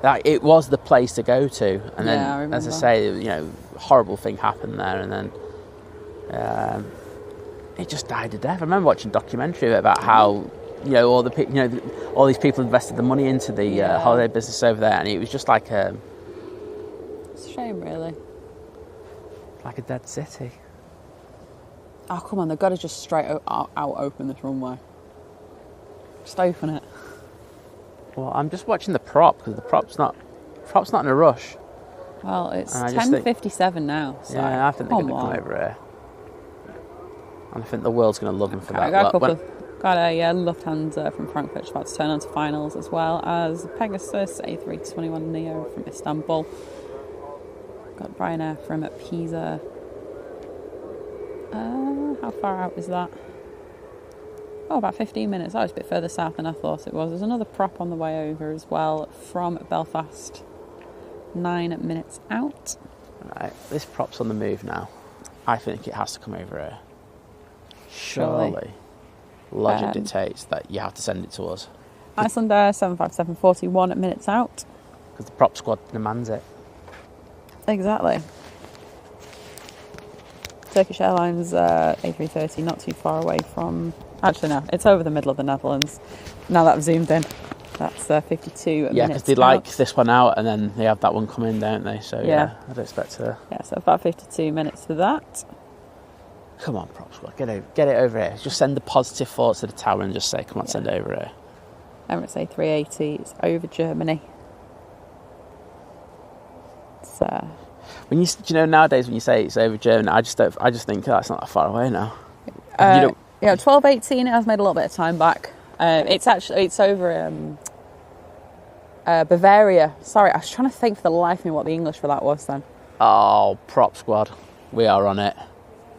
Yeah. It was the place to go to, and then, I remember. as I say, horrible thing happened there, and then it just died to death. I remember watching a documentary about how all all these people invested the money into the holiday business over there, and it was just like a. It's a shame, really. Like a dead city. Oh, come on, they've got to just straight out open this runway. Just open it. Well, I'm just watching the prop, because the prop's not in a rush. Well, it's 10:57 now. So yeah, I think they're going to come over here. And I think the world's going to love them for that. I got a Lufthansa from Frankfurt about to turn on to finals, as well as Pegasus A321 Neo from Istanbul. Got Ryanair from Pisa. How far out is that? Oh, about 15 minutes. That was a bit further south than I thought it was. There's another prop on the way over as well from Belfast. 9 minutes out. Right, this prop's on the move now. I think it has to come over here. Surely. Logic dictates that you have to send it to us. Icelandair 757 41 minutes out. Because the prop squad demands it. Exactly. Turkish Airlines A380, not too far away from... Actually, no, it's over the middle of the Netherlands. Now that I've zoomed in, that's 52 minutes. Yeah, because they like this one out and then they have that one come in, don't they? So, yeah, I'd expect to... Yeah, so about 52 minutes for that. Come on, Prop Squad, get it over here. Just send the positive thoughts to the tower and just say, come on, send it over here. Emirates A380 is over Germany. So... Do you know nowadays when you say it's over Germany, I just think that's not that far away now. Yeah, 12:18. It has made a little bit of time back. It's over Bavaria. Sorry, I was trying to think for the life of me what the English for that was then. Oh, Prop Squad, we are on it.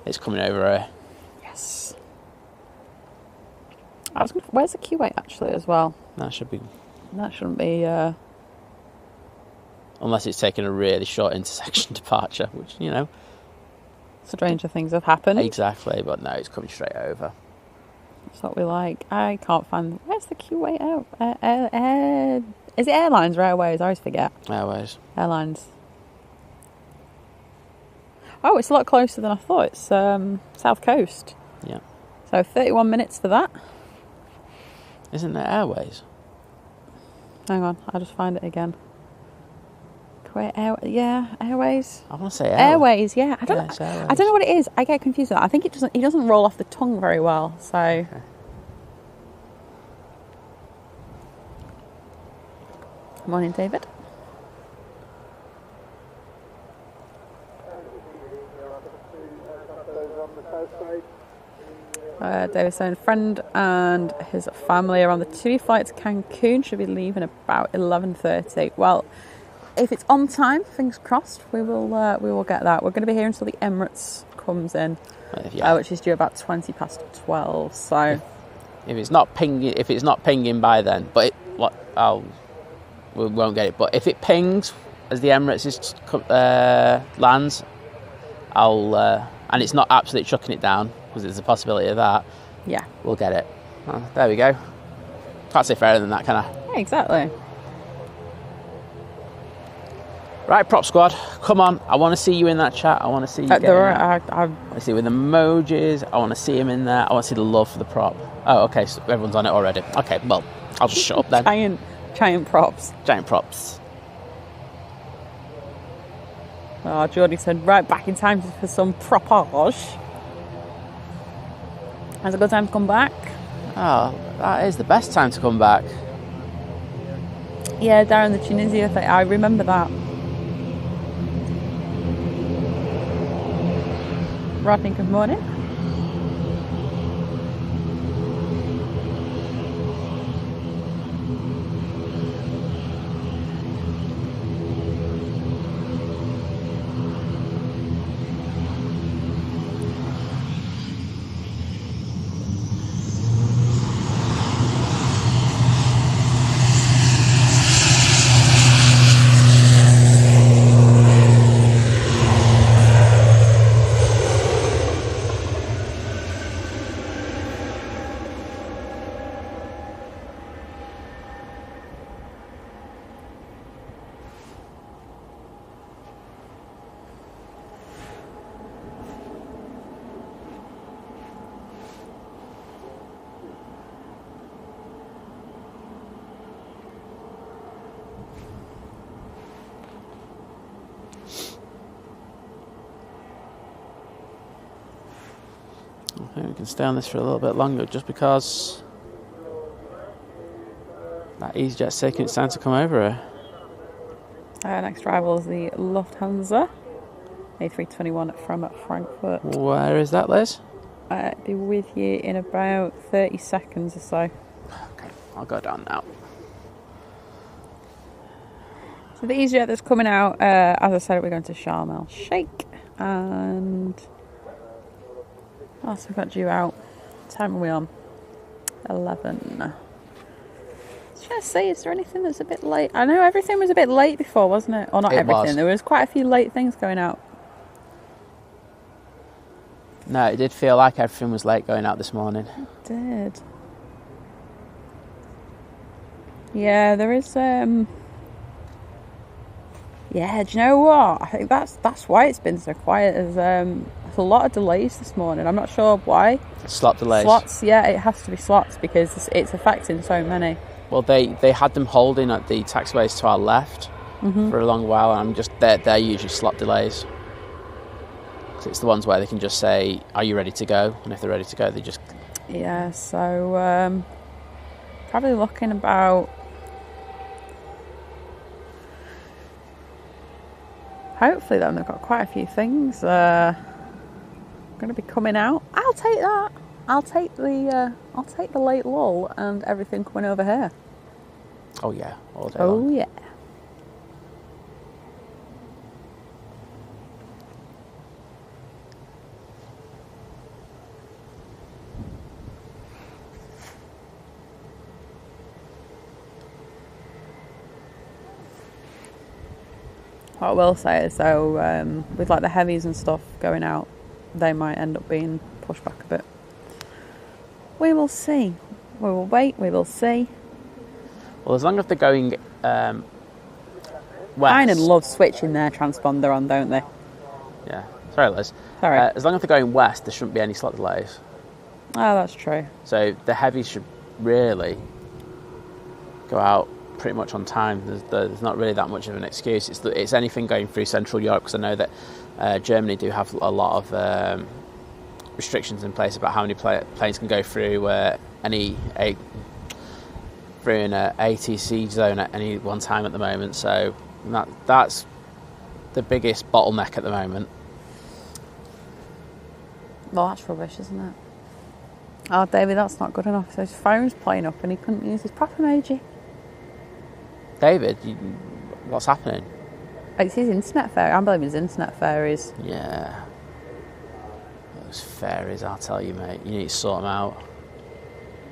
It's coming over here. Yes. Where's the Kuwait actually as well? That shouldn't be. Unless it's taking a really short intersection departure, which, Stranger things have happened. Exactly, but no, it's coming straight over. That's what we like. I can't find... Where's the Kuwait out? Is it Airlines or Airways? I always forget. Airlines. Oh, it's a lot closer than I thought. It's South Coast. Yeah. So 31 minutes for that. Isn't it Airways? Hang on, I'll just find it again. Airways. I want to say Airways. Yeah, I don't know what it is. I get confused with that. I think it doesn't roll off the tongue very well. So. Okay. Morning, David. David saying friend and his family are on the 2 flight to Cancun. Should be leaving about 11:30. Well. If it's on time, fingers crossed, we will get that. We're going to be here until the Emirates comes in, which is due about 12:20. So, if it's not pinging by then, but we won't get it. But if it pings as the Emirates lands, and it's not absolutely chucking it down because there's a possibility of that. Yeah, we'll get it. Oh, there we go. Can't say fairer than that, can I? Yeah, exactly. Right, Prop Squad, come on. I want to see you in that chat. I want to see you I want to see you with emojis. I want to see him in there. I want to see the love for the prop. Oh, okay, so everyone's on it already. Okay, well, I'll just shut up then. Giant props. Giant props. Oh, Jordy said, right back in time for some propage. Has a good time to come back? Oh, that is the best time to come back. Yeah, Darren, the Tunisia thing. I remember that. Rodney, good morning. I think we can stay on this for a little bit longer just because that EasyJet's taking its time to come over here. Next arrival is the Lufthansa A321 from Frankfurt. Where is that, Liz? I'll be with you in about 30 seconds or so. Okay, I'll go down now. So the EasyJet that's coming out, as I said, we're going to Sharm el Sheikh, and what else we've got due out? What time are we on? 11. I was trying to say, is there anything that's a bit late? I know everything was a bit late before, wasn't it? Or not everything. There was quite a few late things going out. No, it did feel like everything was late going out this morning. It did. Yeah, there is. Yeah, do you know what? I think that's why it's been so quiet. As I There's a lot of delays this morning. I'm not sure why. Slot delays. Slots, yeah, it has to be slots because it's affecting so many. Well, they had them holding at the taxiways to our left for a long while, and I'm just they're usually slot delays. So it's the ones where they can just say, "Are you ready to go?" And if they're ready to go, they just So probably looking about. Hopefully, then they've got quite a few things going to be coming out. I'll take that. I'll take the late lull and everything coming over here. Oh yeah, all day Oh long. yeah. What I will say is though, with like the heavies and stuff going out, they might end up being pushed back a bit. We will see. We will wait. We will see. Well, as long as they're going west. Simon and Lizz switching their transponder on, don't they? Yeah. Sorry, Liz. Sorry. As long as they're going west, there shouldn't be any slot delays. Oh, that's true. So the heavies should really go out pretty much on time. There's not really that much of an excuse. It's anything going through Central Europe, because I know that Germany do have a lot of restrictions in place about how many planes can go through through an ATC zone at any one time at the moment. So that's the biggest bottleneck at the moment. Well, that's rubbish, isn't it? Oh, David, that's not good enough. So his phone's playing up and he couldn't use his prop emoji. David, what's happening? It's his internet fairy. I'm believing his internet fairies. Yeah. Those fairies, I'll tell you, mate. You need to sort them out.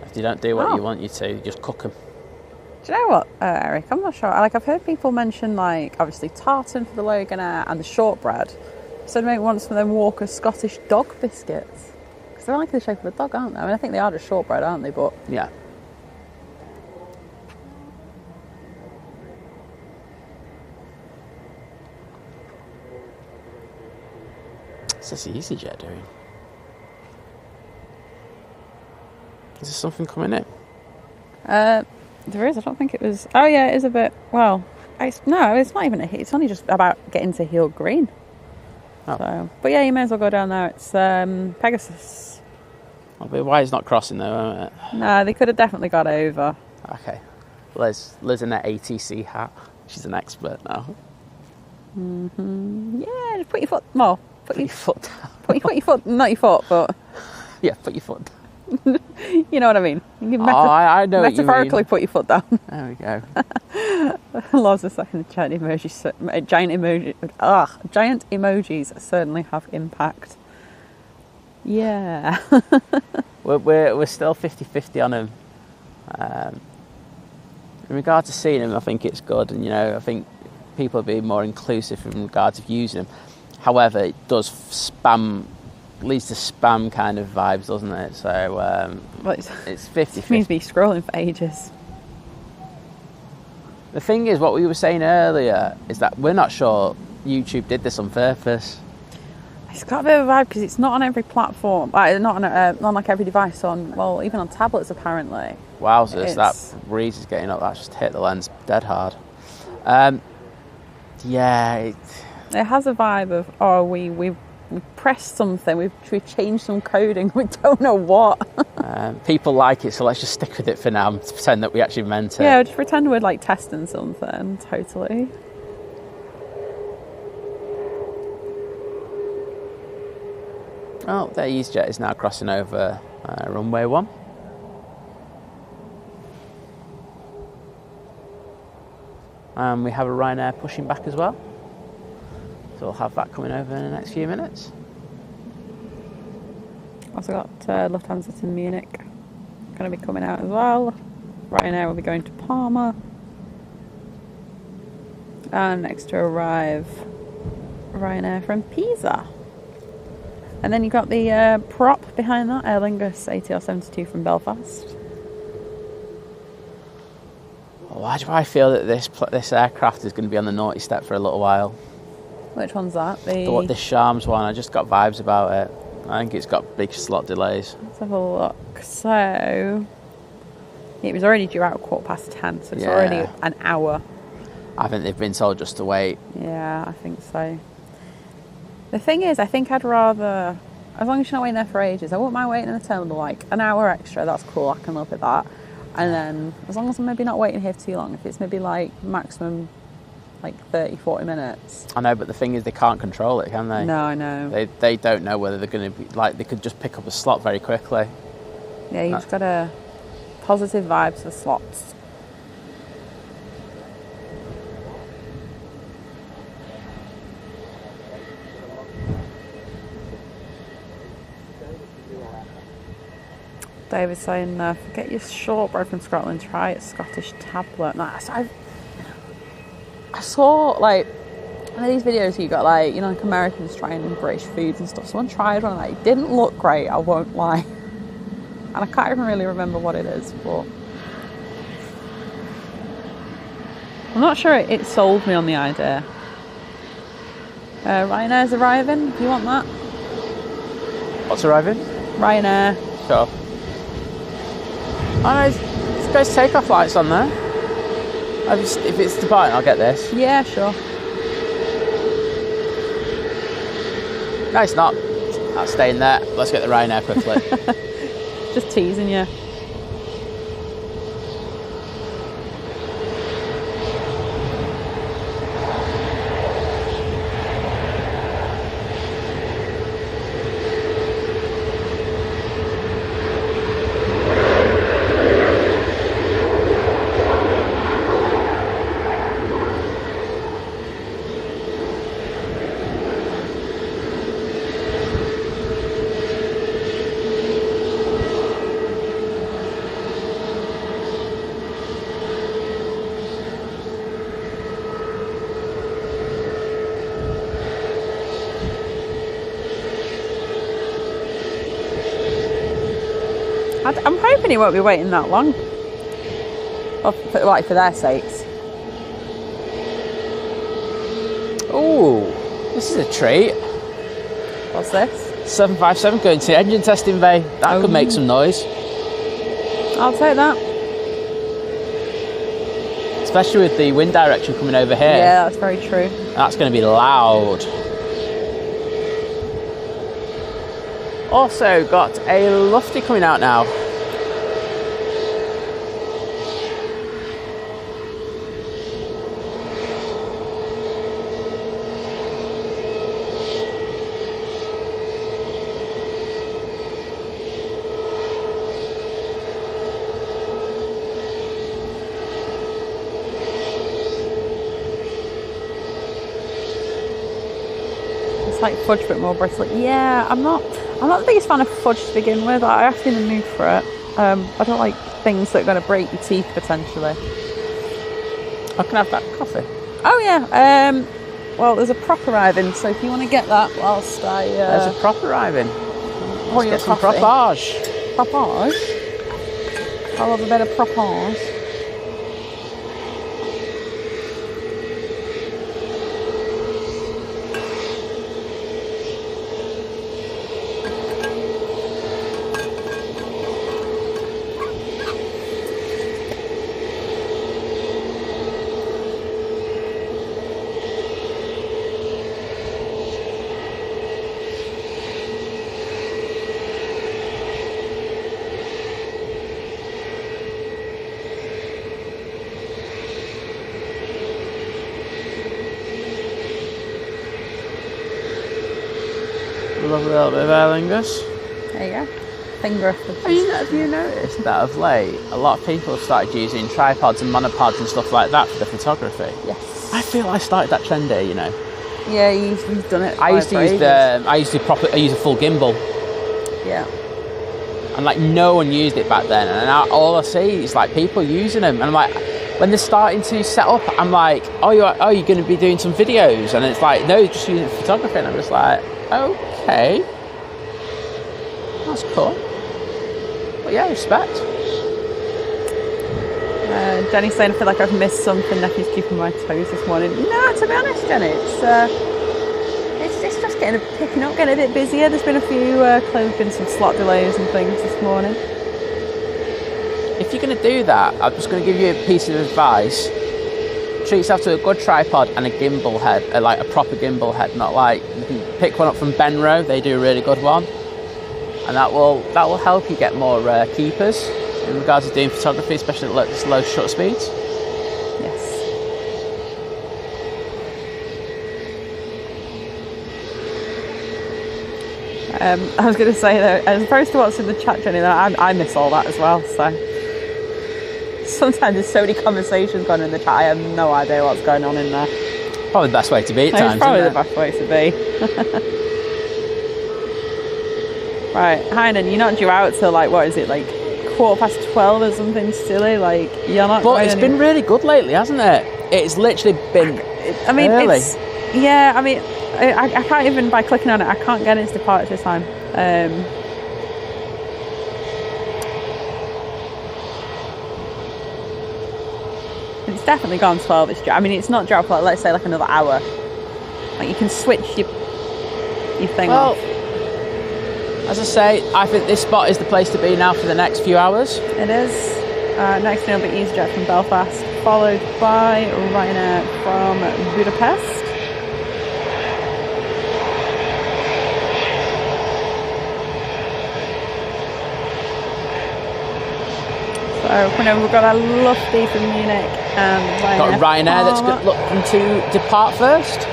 If they don't do what you want you to, just cook them. Do you know what, Eric? I'm not sure. Like, I've heard people mention, like, obviously tartan for the Logan Air and the shortbread. So maybe want some of them Walker Scottish dog biscuits. Because they're like the shape of a dog, aren't they? I mean, I think they are just shortbread, aren't they? But Yeah. What's this EasyJet doing? Is there something coming in? there is. I don't think it was. Oh yeah, it is a bit. Well, it's not even. It's only just about getting to Heel Green. Oh. So, but yeah, you may as well go down there. It's Pegasus. I'll be why it's not crossing though, won't it? No, they could have definitely got over. Okay. Liz in her ATC hat. She's an expert now. Yeah, just put your foot. Well, Put your foot down. put your foot. Not your foot, but Yeah, put your foot down. you know what I mean. You can I know what you metaphorically mean. put your foot down. There we go. Loves a second giant emoji. Giant emojis certainly have impact. Yeah. We're still 50-50 on them. In regard to seeing them, I think it's good, and I think people are being more inclusive in regards of using them. However, it does leads to spam kind of vibes, doesn't it? So it's 50-50. It means me scrolling for ages. The thing is, what we were saying earlier is that we're not sure YouTube did this on purpose. It's got a bit of a vibe because it's not on every platform, not on like every device. Even on tablets apparently. Wowzers, that breeze is getting up. That just hit the lens dead hard. It has a vibe of we pressed something, we've changed some coding, we don't know what. People like it, so let's just stick with it for now and pretend that we actually meant it. Yeah, just pretend we're like testing something. Totally. Oh, their EasyJet is now crossing over runway 1. And we have a Ryanair pushing back as well. So we'll have that coming over in the next few minutes. Also got Lufthansa to Munich. Going to be coming out as well. Ryanair will be going to Palma. And next to arrive, Ryanair from Pisa. And then you've got the prop behind that, Aer Lingus ATR 72 from Belfast. Why do I feel that this aircraft is going to be on the naughty step for a little while? Which one's that? The Shams one. I just got vibes about it. I think it's got big slot delays. Let's have a look. So it was already due out at 10:15, so it's already an hour. I think they've been told just to wait. Yeah, I think so. The thing is, I think I'd rather, as long as you're not waiting there for ages, I wouldn't mind waiting in the terminal like an hour extra. That's cool. I can live with that. And then as long as I'm maybe not waiting here for too long, if it's maybe like maximum like 30-40 minutes. I know, but the thing is they can't control it, can they? No, I know. They don't know whether they're going to be, like, they could just pick up a slot very quickly. Yeah, you've just got a positive vibes for slots. David's saying, forget your shortbread from Scotland, try it Scottish tablet. Nice. I saw, like, one of these videos you got, like, you know, like Americans trying British foods and stuff. Someone tried one, like, it didn't look great, I won't lie. And I can't even really remember what it is, but I'm not sure it sold me on the idea. Ryanair's arriving, if you want that. What's arriving? Ryanair. Sure. Oh no, there's takeoff lights on there. If it's departing, I'll get this. Yeah, sure. No, it's not. That's staying there. Let's get the Ryanair quickly. Just teasing you. I'm hoping he won't be waiting that long. Or for their sakes. Ooh, this is a treat. What's this? 757 going to the engine testing bay. That could make some noise. I'll take that. Especially with the wind direction coming over here. Yeah, that's very true. That's going to be loud. Also got a lofty coming out now. It's like fudge but more brittle. Yeah, I'm not the biggest fan of fudge to begin with. I have to be in the mood for it. I don't like things that are going to break your teeth potentially. I can have that coffee. Oh yeah. Well, there's a prop arriving, so if you want to get that whilst I... There's a prop arriving. Let's get some propage. Propage? I'll have a bit of propage. Love a little bit of Aer Lingus. There you go. Finger. Have you noticed that of late, a lot of people have started using tripods and monopods and stuff like that for the photography? Yes. I feel I started that trend here, you know. Yeah, you've done it. I used to use a full gimbal. Yeah. And like no one used it back then, and now all I see is like people using them, and I'm like, when they're starting to set up, I'm like, you're going to be doing some videos, and it's like, no, just using photography, and I'm just like, okay, that's cool. But yeah, respect. Jenny's saying I feel like I've missed something. Nephew's keeping my toes this morning. No, to be honest, Jenny, It's just picking up, getting a bit busier. There's been a few, clearly been some slot delays and things this morning. If you're going to do that, I'm just going to give you a piece of advice. Treat yourself to a good tripod and a gimbal head, like a proper gimbal head, not like, you can pick one up from Benro, they do a really good one. And that will help you get more keepers in regards to doing photography, especially at low shutter speeds. Yes. I was going to say though, as opposed to what's in the chat, Jenny, I miss all that as well. So sometimes there's so many conversations going on in the chat, I have no idea what's going on in there. Probably the best way to be at times. It's probably the best way to be. Right, Heinen, you're not due out till like, what is it, like 12:15 or something silly? Like, you're not. But it's been really good lately, hasn't it? It's literally been. I mean, early. I can't even, by clicking on it, I can't get its departure time. It's definitely gone 12. I mean, it's not due out for, like, let's say, like another hour. Like, you can switch your thing off. As I say, I think this spot is the place to be now for the next few hours. It is. Next thing will be EasyJet from Belfast, followed by Ryanair from Budapest. So whenever we've got our lofty from Munich and Ryanair. Got Ryanair that's looking to depart first.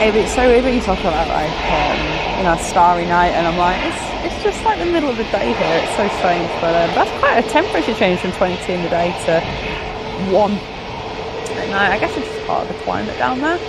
It's so weird when you talk about like a starry night, and I'm like, it's just like the middle of the day here. It's so strange, but that's quite a temperature change from 22 in the day to 1 at night. I guess it's just part of the climate down there.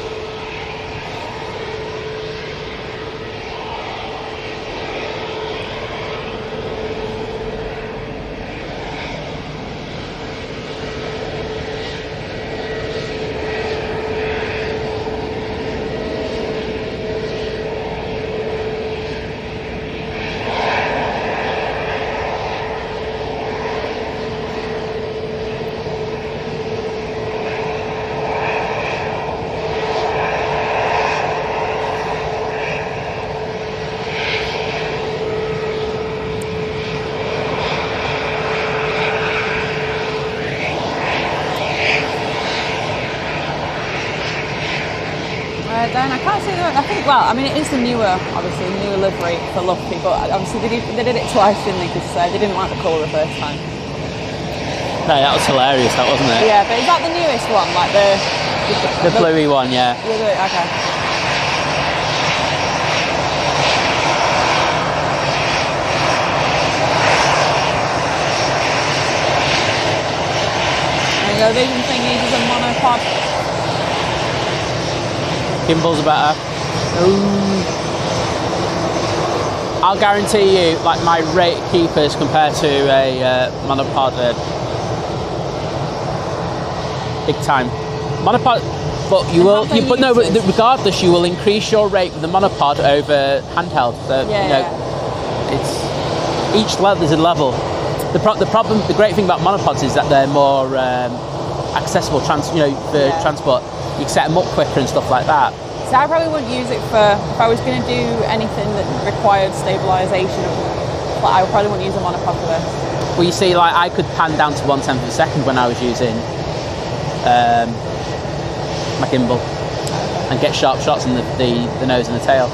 Then I can't see the. I think, well, I mean, it is the newer livery for Luffy, but obviously they did it twice, didn't they? Because they didn't like the colour the first time. No, that was hilarious, that wasn't it? Yeah, but is that the newest one, like the bluey one? Yeah. Okay. There you go. Vision thing uses a monopod. Gimbals are better. Ooh. I'll guarantee you, like, my rate keepers compared to a monopod, big time. Monopod, but regardless, you will increase your rate with the monopod over handheld. So, it's each level is a level. The great thing about monopods is that they're more accessible, transport. You can set them up quicker and stuff like that. So I probably wouldn't use it for, if I was going to do anything that required stabilisation, I probably wouldn't use a monopod for this. Well, you see, like, I could pan down to 1/10 of a second when I was using my gimbal and get sharp shots in the nose and the tail.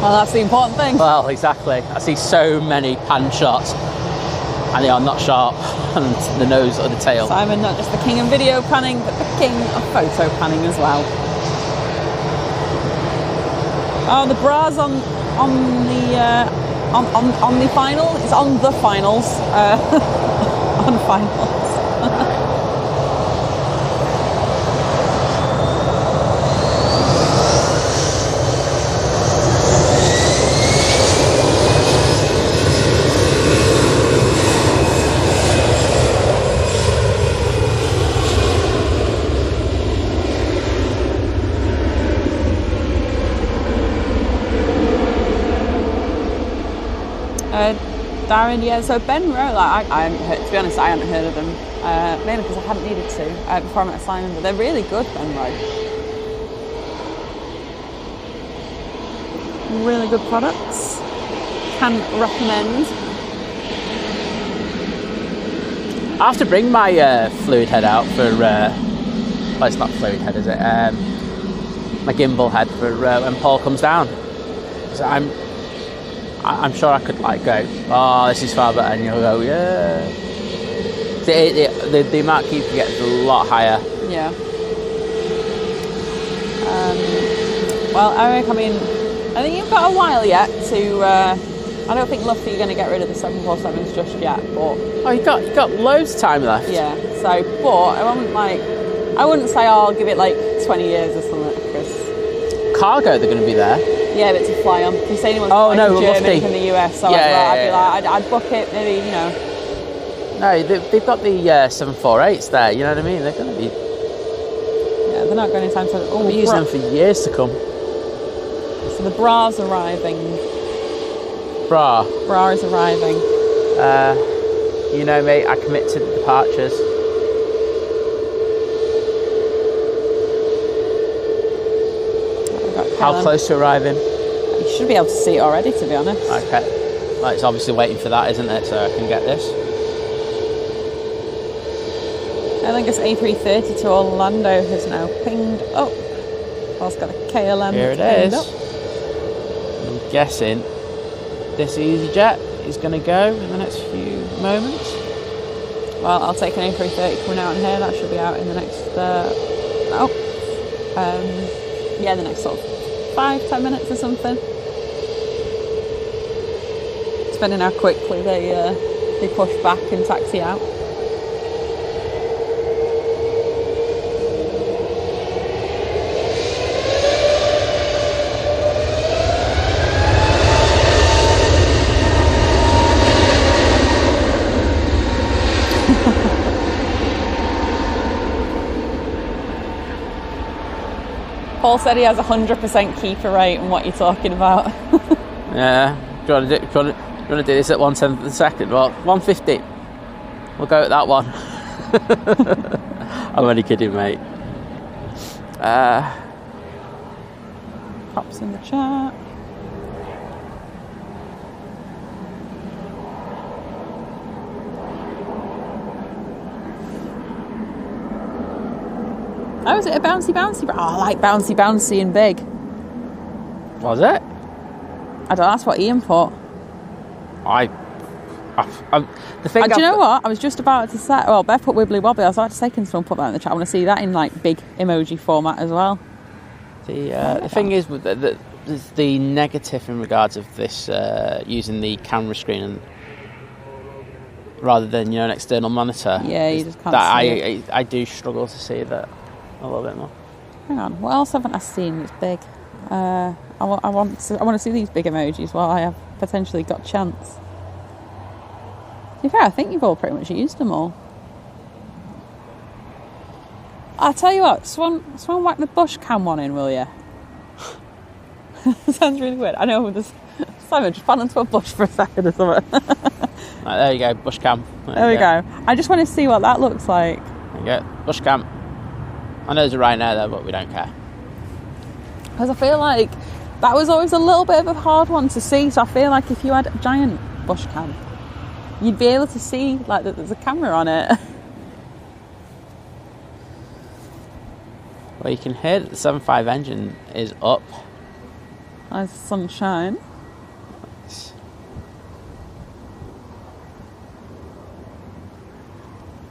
Well, that's the important thing. Well, exactly. I see so many pan shots. And they are not sharp on the nose or the tail. Simon, not just the king of video panning, but the king of photo panning as well. Oh, the bra's on the final. It's on the finals. On finals. Darren, yeah, so Ben Rowe, like, I hadn't heard, to be honest, I hadn't heard of them, mainly because I hadn't needed to before I met Simon, but they're really good, Ben Rowe. Really good products. Can recommend. I have to bring my fluid head out for, well, it's not fluid head, is it? My gimbal head for when Paul comes down. So I'm sure I could like go, oh, this is far better, and you'll go, yeah. The amount keep gets a lot higher. Yeah. Well, Eric, I mean, I think you've got a while yet to. I don't think Luffy you're going to get rid of the 747s just yet, but oh, you got loads of time left. Yeah. So, but I wouldn't say I'll give it like 20 years or something because cargo they're going to be there. Yeah, but to fly on. If you say anyone's flying from Germany from the US, so I'd book it, maybe, you know. No, they've got the 748s there, you know what I mean? They're going to be... Yeah, they're not going anytime soon. We'll be using them for years to come. So the bra's arriving. Bra is arriving. You know me, I commit to the departures. How close to arriving? You should be able to see it already, to be honest. Okay. Well, it's obviously waiting for that, isn't it? So I can get this. I think it's A380 to Orlando has now pinged up. Well, it's got a KLM. Here it is. Up. I'm guessing this EasyJet is going to go in the next few moments. Well, I'll take an A330 coming out in here. That should be out in the next... yeah, the next sort of 5-10 minutes or something. Depending how quickly they push back and taxi out. Paul said he has 100% keeper rate and what you're talking about. Yeah. Do you want to do this at 1/10 of a second? Well, 150. We'll go at that one. I'm only kidding, mate. Pops in the chat. Oh, is it a bouncy? Oh, I like bouncy and big. Was it? I don't know, that's what Ian put. The thing. Do you know what? I was just about to say. Well, Beth put wibbly wobbly. I was about to say, can someone put that in the chat? I want to see that in like big emoji format as well. The thing is with the negative in regards of this using the camera screen and rather than an external monitor. Yeah, you just can't see it. I do struggle to see that a little bit more. Hang on, what else haven't I seen that's big? I want to see these big emojis while I have potentially got chance. To be fair, I think you've all pretty much used them all. I'll tell you what, someone whack the bush cam one in, will you? Sounds really weird. I know, Simon, just pan onto a bush for a second or something. Right, there you go, bush cam. There we go. I just want to see what that looks like. There you go, bush cam. I know there's a right now there, but we don't care. Because I feel like that was always a little bit of a hard one to see, so I feel like if you had a giant bush cam, you'd be able to see like that there's a camera on it. Well, you can hear that the 7.5 engine is up. Nice sunshine.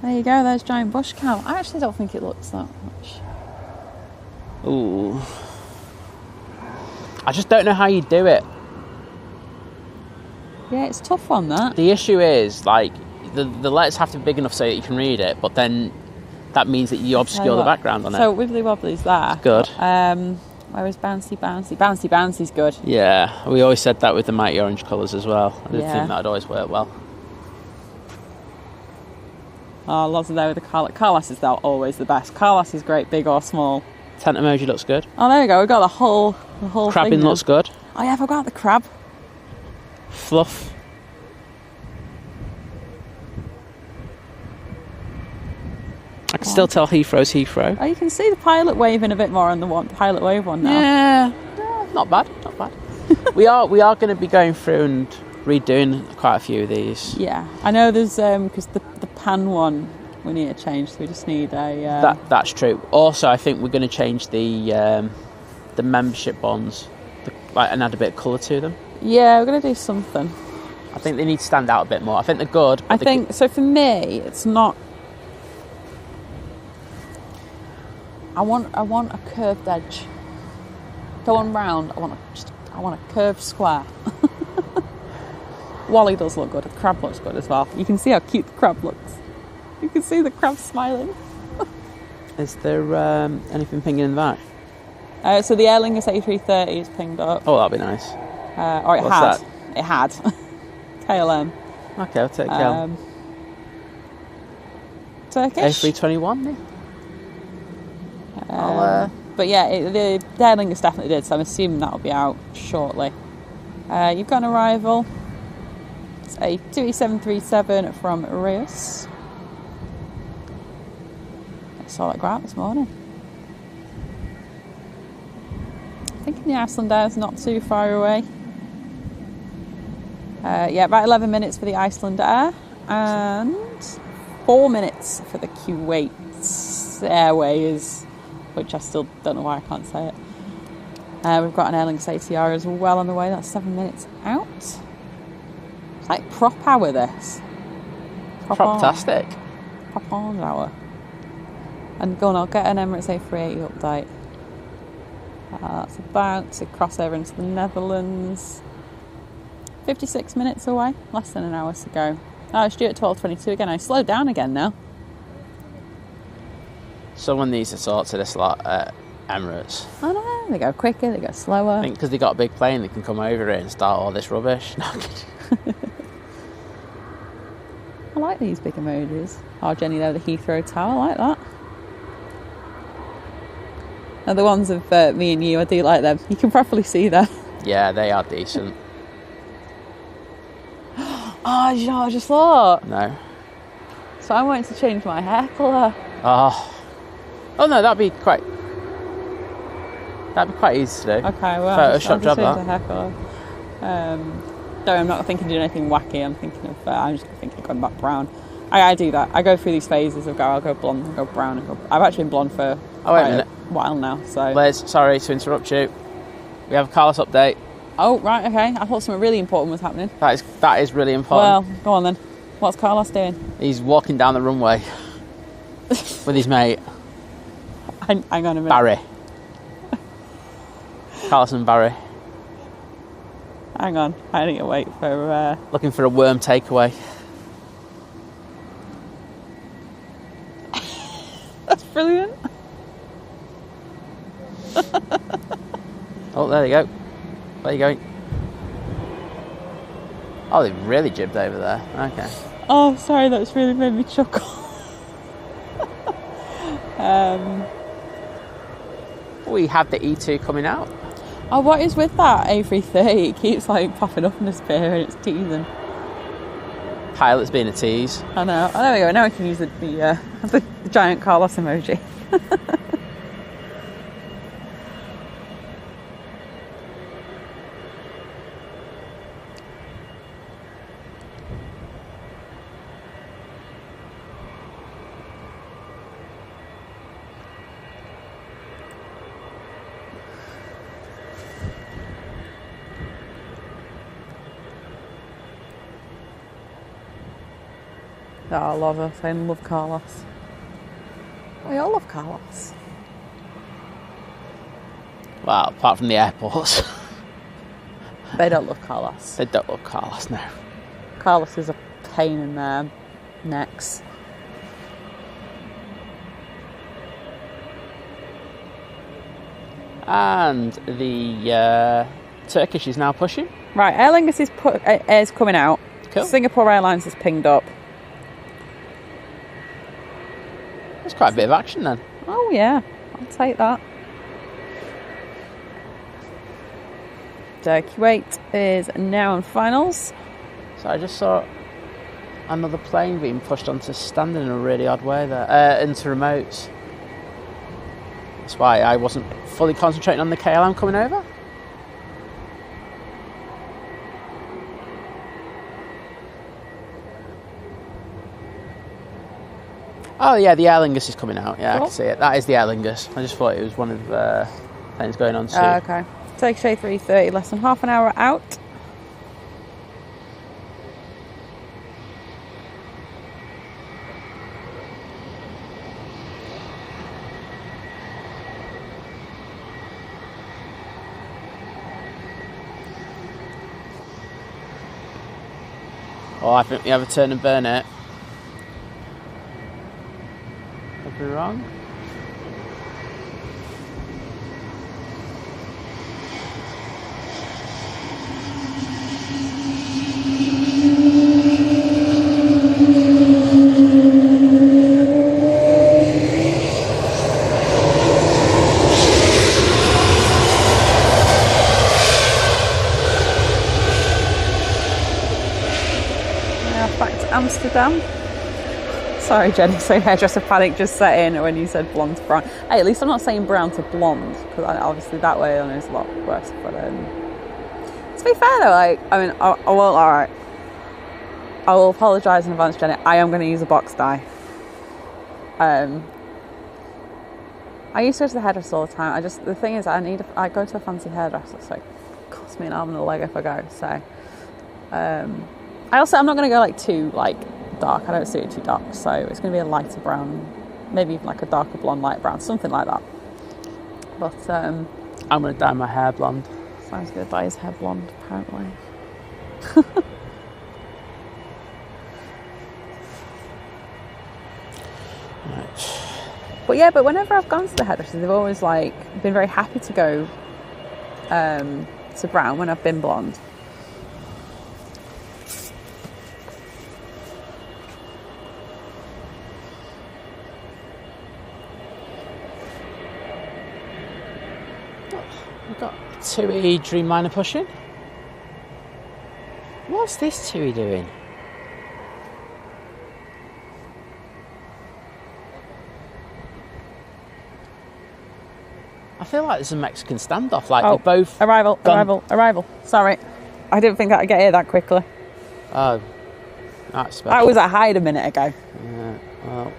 There you go, there's giant bush cow. I actually don't think it looks that much. Ooh. I just don't know how you do it. Yeah, it's a tough one, that. The issue is, like, the letters have to be big enough so that you can read it, but then that means that you obscure the background on it. So Wibbly Wobbly's there. Good. Whereas Bouncy Bouncy? Bouncy Bouncy's good. Yeah, we always said that with the mighty orange colours as well. I didn't Yeah. think that would always work well. Oh, lots of there with the Carlos. Carlos is always the best. Carlos is great, big or small. Tent emoji looks good. Oh, there we go. We've got the whole Crabbing thing looks good. Oh yeah, I forgot the crab. Fluff. I can still tell Heathrow's Heathrow. Oh, you can see the pilot waving a bit more on the pilot wave one now. Yeah, not bad, not bad. we are going to be going through and redoing quite a few of these. Yeah, I know there's because the pan one we need to change, so we just need a. That's true. Also, I think we're going to change the membership bonds, and add a bit of colour to them. Yeah, we're going to do something. I think they need to stand out a bit more. I think they're good. I think so. For me, it's not. I want a curved edge. Going round, I want a curved square. Wally does look good. The crab looks good as well. You can see how cute the crab looks. You can see the crab smiling. Is there anything pinging in the back? So the Aer Lingus A380 is pinged up. Oh, that'd be nice. Or it What's had. that? It had. KLM. Okay, I'll take KLM. Turkish. A321, yeah. But yeah, the Aer Lingus definitely did, so I'm assuming that'll be out shortly. You've got an arrival. It's a 2E737 from Rios. I saw that go out this morning. I think the Iceland Air is not too far away. Yeah, about 11 minutes for the Iceland Air and 4 minutes for the Kuwait Airways, which I still don't know why I can't say it. We've got an Aer Lingus ATR as well on the way. That's 7 minutes out. It's like prop hour, this. Proptastic. Prop on hour. And go on, I'll get an Emirates A380 update. That's about to cross over into the Netherlands. 56 minutes away. Less than an hour to go. Oh, it's due at 12:22 again. I slowed down again now. Someone needs to sort to this lot at Emirates. I know, they go quicker, they go slower. I think because they got a big plane, they can come over here and start all this rubbish. No, I'm kidding. I like these big emojis. Oh, Jenny there, the Heathrow Tower, I like that. And the ones of me and you, I do like them. You can properly see them. Yeah, they are decent. Oh, you know what I just thought? No. So I wanted to change my hair colour. Oh no, that'd be quite easy to do. Okay, well, Photoshop job the that. hair colour. No, I'm not thinking of doing anything wacky. I'm thinking of, I'm just thinking of going back brown. I do that. I go through these phases of I'll go blonde, I'll go brown. I've actually been blonde for wait a minute. a while now. So. Liz, sorry to interrupt you. We have a Carlos update. Oh, right, okay. I thought something really important was happening. That is really important. Well, go on then. What's Carlos doing? He's walking down the runway with his mate. Hang on a minute. Barry. Carlos and Barry. Hang on. I need to wait for... Looking for a worm takeaway. That's brilliant. Oh, there you go. Where are you going? Oh, they've really jibbed over there. Okay. Oh, sorry, that's really made me chuckle. We have the E2 coming out. Oh, what is with that A330? It keeps like popping up in the spear and it's teasing. Pilot's being a tease. I know. Oh, there we go. Now I can use the giant Carlos emoji. Oh, I love her saying love Carlos. We all love Carlos. Well, apart from the airports. They don't love Carlos. They don't love Carlos, no. Carlos is a pain in their necks. And the Turkish is now pushing. Right, Aer Lingus is coming out. Cool. Singapore Airlines is pinged up. There's quite a bit of action then. Oh yeah, I'll take that. Kuwait is now on finals. So I just saw another plane being pushed onto standing in a really odd way there, into remotes. That's why I wasn't fully concentrating on the KLM coming over. Oh yeah, the Aer Lingus is coming out. Yeah, cool. I can see it. That is the Aer Lingus. I just thought it was one of the planes going on soon. Okay. Turkish A380, less than half an hour out. Oh, I think we have a turn and burn it. Could be wrong. Amsterdam. Sorry, Jenny, so hairdresser panic just set in when you said blonde to brown. Hey, at least I'm not saying brown to blonde, because obviously that way I know it's a lot worse. But to be fair though, like, I mean, I will, alright. I will apologise in advance, Jenny. I am going to use a box dye. I used to go to the hairdresser all the time. The thing is, I go to a fancy hairdresser, so it costs me an arm and a leg if I go. So, I'm not going to go like too dark. I don't suit it too dark, so it's going to be a lighter brown, maybe even like a darker blonde, light brown, something like that. But I'm going to dye my hair blonde. Sounds good. Dye his hair blonde, apparently. Right. But whenever I've gone to the hairdresser, they've always been very happy to go to brown when I've been blonde. We've got 2E Dreamliner pushing. What's this 2E doing? I feel like there's a Mexican standoff. They're both arrival. Sorry, I didn't think I'd get here that quickly. Oh, that's special. I was at Hyde a minute ago. Yeah, well.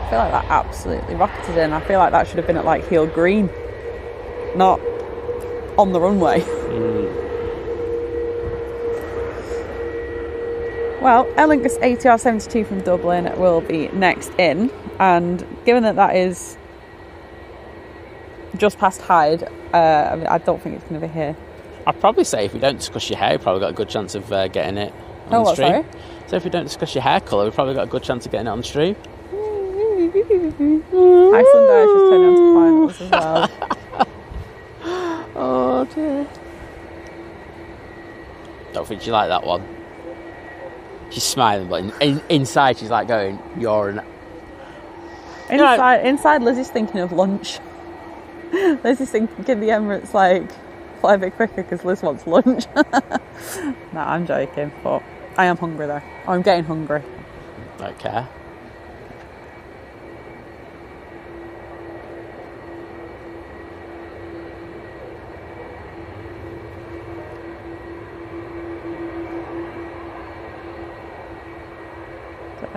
I feel like that absolutely rocketed in. I feel like that should have been at heel green, not on the runway. Well, Aer Lingus ATR 72 from Dublin will be next in, and given that is just past Hyde, I don't think it's going to be here. I'd probably say if we don't discuss your hair, we've probably got a good chance of getting it on the stream. Sorry? So if we don't discuss your hair colour, we've probably got a good chance of getting it on the stream. Iceland Air just turned on to finals as well. Oh dear. Don't think you like that one. She's smiling, but inside she's going, "You're an." Inside, Lizzie's thinking of lunch. Lizzie's thinking, "Give the Emirates fly a bit quicker because Liz wants lunch." No, I'm joking, but I am hungry though. I'm getting hungry. Okay.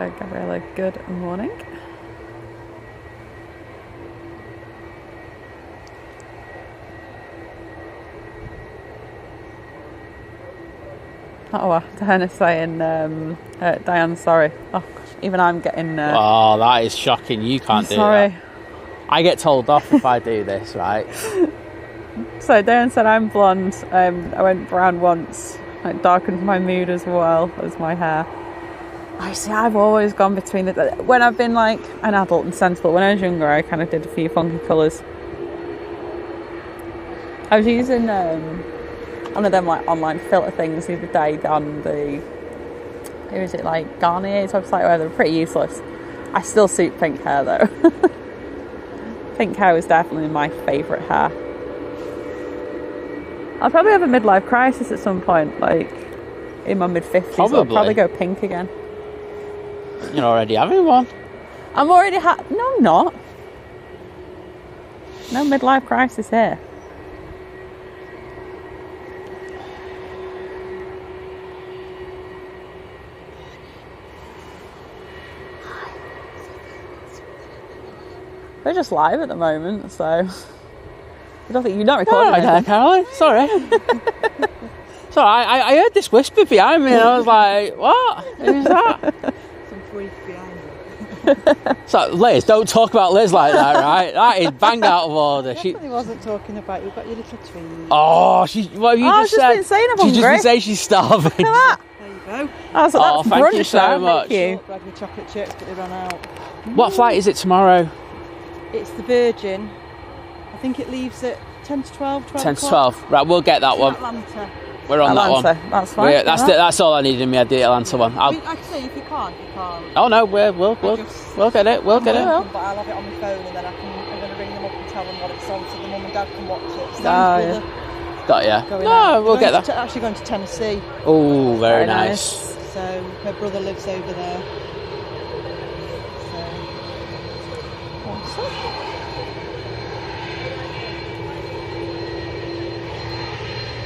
Gabriella, good morning. Oh, Diana's saying, Diane, sorry. Oh, gosh, even I'm getting... Oh, that is shocking. You can't do sorry. that. I get told off if I do this, right? So Diane said I'm blonde. I went brown once. It darkens my mood as well as my hair. I see, I've always gone between the... When I've been like an adult and sensible, when I was younger, I kind of did a few funky colours. I was using one of them like online filter things the other day on the... Who is it, like Garnier's website, where they're pretty useless. I still suit pink hair though. Pink hair is definitely my favourite hair. I'll probably have a midlife crisis at some point, like in my mid-50s. I'll probably go pink again. You're already having one. I'm already No, I'm not. No midlife crisis here. We're just live at the moment, so I don't think you're not recording. Oh, Caroline. Sorry. Sorry, I heard this whisper behind me, and I was like, "What? Who's that?" Some freak behind you. So, Liz, don't talk about Liz like that, right? That is bang out of order. She definitely wasn't talking about you. You've got your little treat. Oh, what have you just said? Been saying I'm She's just hungry. been saying she's starving. Look at that. There you go. Oh, so that's thank brunch you so now, much. Thank you. Bag of chocolate chips, but they ran out. What flight is it tomorrow? It's the Virgin. I think it leaves at 10 to 12. 10 to 12. Right, we'll get that one. Atlanta. We're on Atlanta. that one. That's fine. That's all I needed in me. I did the Atlanta one. I mean, like I say, if you can't, you can't. Oh no, we'll get it. We'll get it. But I'll have it on my phone, and then I'm going to ring them up and tell them what it's on, so the mum and dad can watch it. So yeah. Got ya. No, we'll get that. Actually going to Tennessee. Oh, very Very nice. So her brother lives over there. So.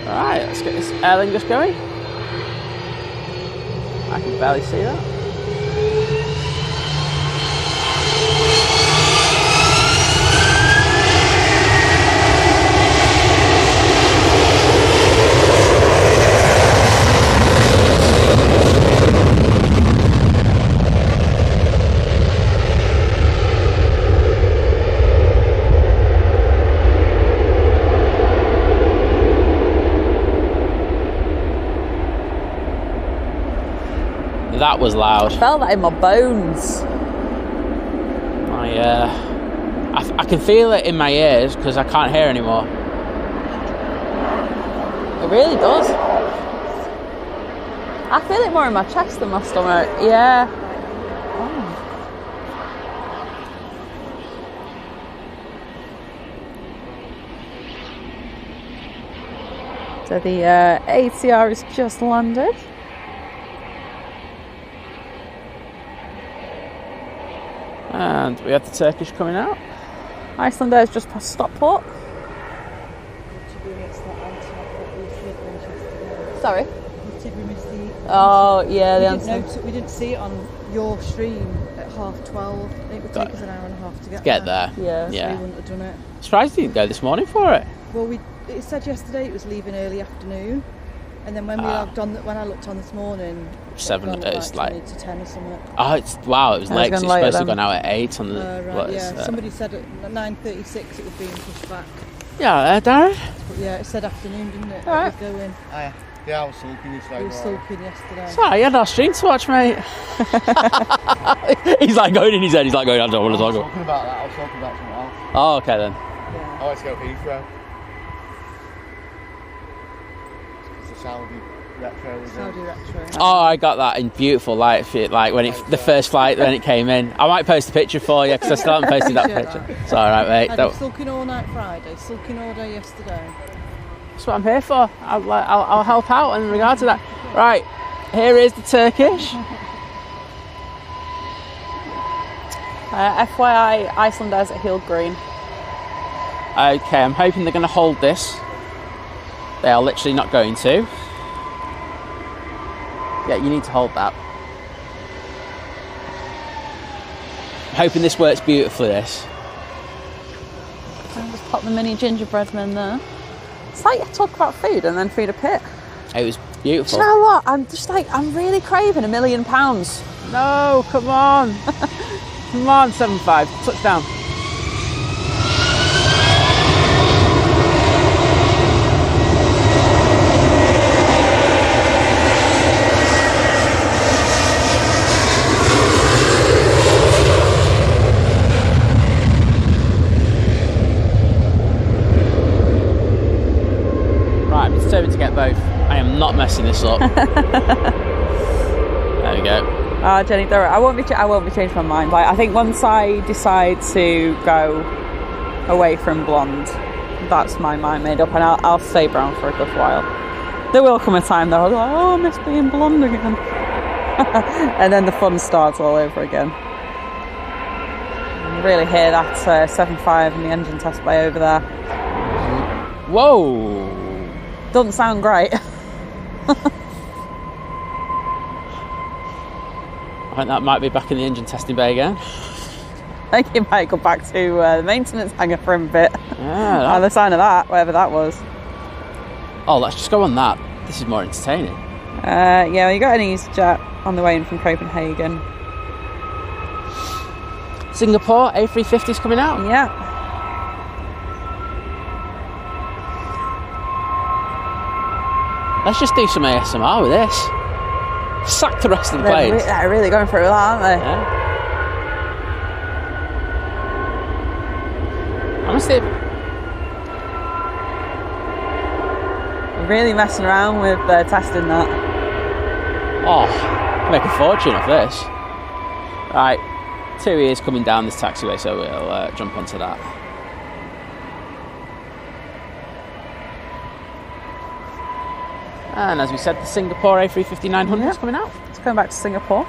Alright, let's get this Aer Lingus going. I can barely see that. That was loud. I felt that in my bones. I can feel it in my ears because I can't hear anymore. It really does. I feel it more in my chest than my stomach. Yeah. Oh. So the ATR has just landed. And we have the Turkish coming out. Icelandair has just passed Stockport. Sorry? Did we miss the... Oh, yeah, the answer. We didn't see it on your stream at 12:30. It would take us an hour and a half to get there. Yeah. So we wouldn't have done it. Surprised you didn't go this morning for it. Well, it said yesterday it was leaving early afternoon. And then when when I looked on this morning, 7. It's like 20 to 10 or something. Oh, it was late. It's supposed to have gone out at 8 on the. Right, yeah. Somebody said at 9:36 it was being pushed back. Yeah, Darren. But yeah, it said afternoon, didn't it? All right. It was going. Yeah, I was sulking yesterday. You were sulking yesterday. Sorry, you had our stream to watch, mate. He's like going in his head. He's like going. I don't want to talk talking about that. I was talking about something else. Oh, okay then. Yeah. I want to go Heathrow. It's a Saudi retro. Saudi retro. Oh, I got that in beautiful light. Like when the first flight when it came in. I might post a picture for you because I still haven't posted that picture. It's all right, mate. I did sulking all night Friday, sulking all day yesterday. That's what I'm here for. I'll help out in regard to that. Right, here is the Turkish. FYI, Icelandair's at Heel Green. Okay, I'm hoping they're going to hold this. They are literally not going to. Yeah, you need to hold that. hoping this works beautifully, this. I'll just pop the mini gingerbread in there. It's like I talk about food and then feed a pit. It was beautiful. Do you know what? I'm really craving £1 million. No, come on. Come on, 7-5. Touchdown. Right, I'm determined to get both. I am not messing this up. There we go. Oh, Jenny, don't worry. I won't be changing my mind. Like, I think once I decide to go away from blonde, that's my mind made up, and I'll stay brown for a good while. There will come a time though I'll be like, oh, I miss being blonde again. And then the fun starts all over again. You can really hear that 7.5 and the engine test bay over there. Whoa! Doesn't sound great. I think that might be back in the engine testing bay again. I think you might go back to the maintenance hangar for a bit. Yeah, By the sign of that, whatever that was. Oh, let's just go on that. This is more entertaining. Yeah, well, you got an EasyJet on the way in from Copenhagen. Singapore A350's coming out. Yeah. Let's just do some ASMR with this. Sack the rest of the planes. They're really going through that, aren't they? Yeah. Honestly, Really messing around with testing that. oh, make a fortune of this. Right, 2 ears coming down this taxiway, so we'll jump onto that. And as we said, the Singapore A350-900 is coming out. It's going back to Singapore.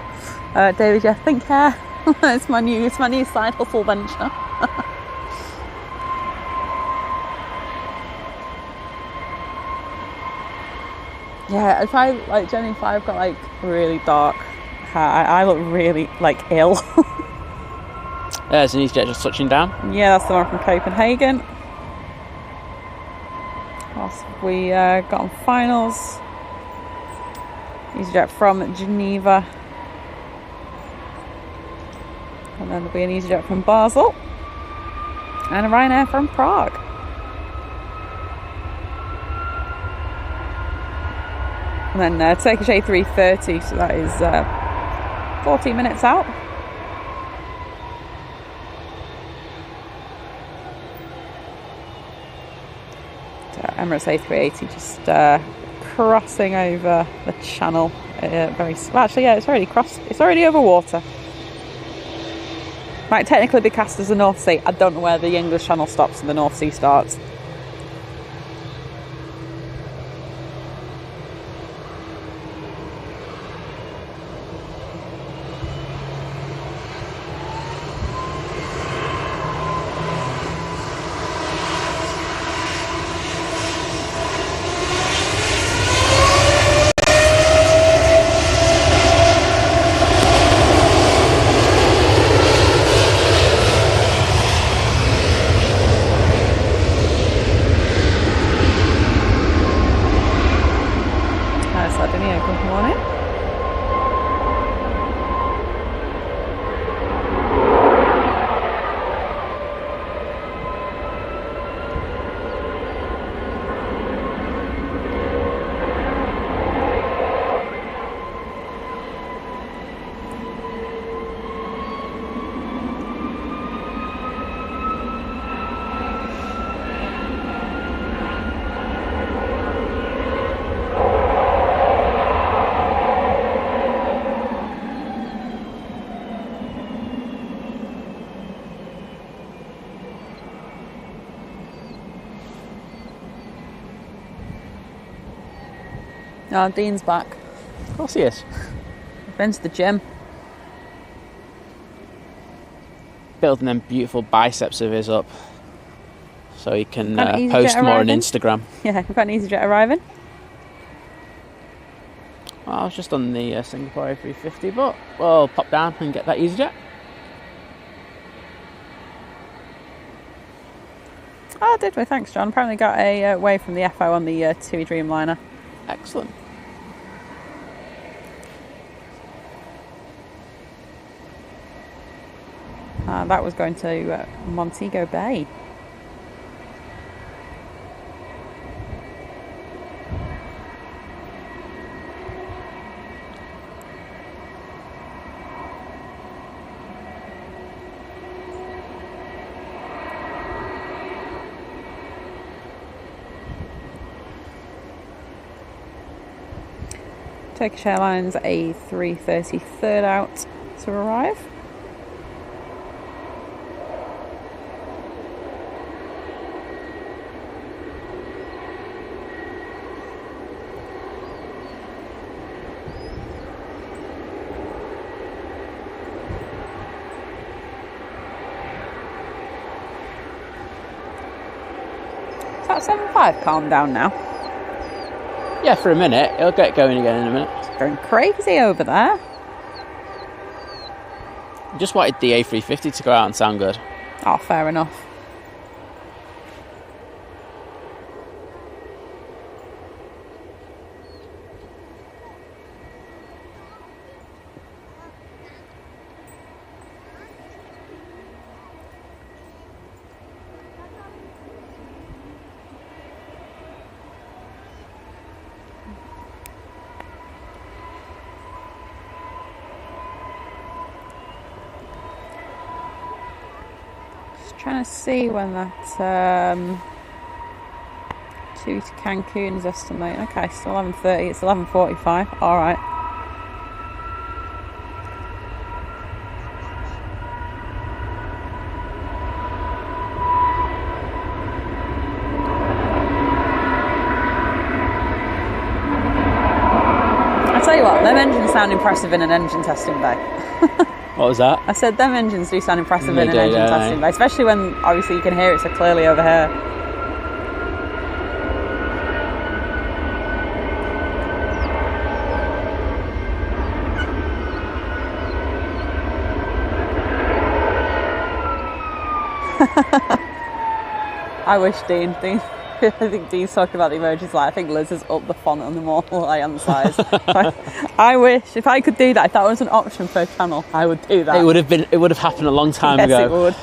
David, yeah, think care. It's my new side hustle venture. Yeah, if I've got like really dark hair, I look really like ill. There's an EasyJet just touching down. Yeah, that's the one from Copenhagen. Whilst we got on finals. EasyJet from Geneva. And then there'll be an EasyJet from Basel. And a Ryanair from Prague. And then Turkish A330, so that is 14 minutes out. Emirates A380 just crossing over the channel. Actually, yeah, it's already crossed. It's already over water. Might technically be cast as the North Sea. I don't know where the English Channel stops and the North Sea starts. Good morning. Oh, Dean's back. Of course he is. I've been to the gym. Building them beautiful biceps of his up so he can Got post EasyJet more on arriving? Instagram. Yeah, we've got an EasyJet arriving. Well, I was just on the Singapore A350, but we'll pop down and get that EasyJet. Oh, did we? Thanks, John. Apparently got a wave from the FO on the TUI Dreamliner. Excellent. That was going to Montego Bay. Turkish Airlines A380 third out to arrive. Is that 75 calm down now? Yeah, for a minute. It'll get going again in a minute. It's going crazy over there. Just wanted the A350 to go out and sound good. Oh, fair enough. Trying to see when that TUI to Cancun is estimated. Okay, it's 11:30. It's 11:45. All right. I tell you what, them engines sound impressive in an engine testing bay. What was that? I said them engines do sound impressive They in an do, engine yeah. testing bay, especially when obviously you can hear it so clearly over here. I wish Dean I think Dean's talking about the emojis. Like, I think Liz has upped the font on them all, like on the size. I wish if I could do that. If that was an option for a channel, I would do that. It would have happened a long time yes, ago. It would.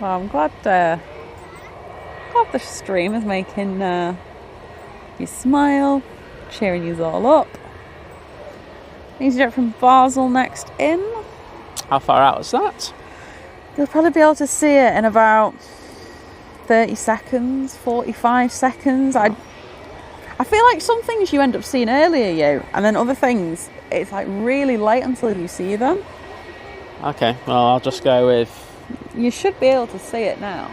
Well, I'm glad the stream is making you smile, cheering you all up. EasyJet from Basel next in. How far out is that? You'll probably be able to see it in about 30 seconds, 45 seconds. I feel like some things you end up seeing earlier, and then other things, it's like really late until you see them. Okay, well, I'll just go with... You should be able to see it now.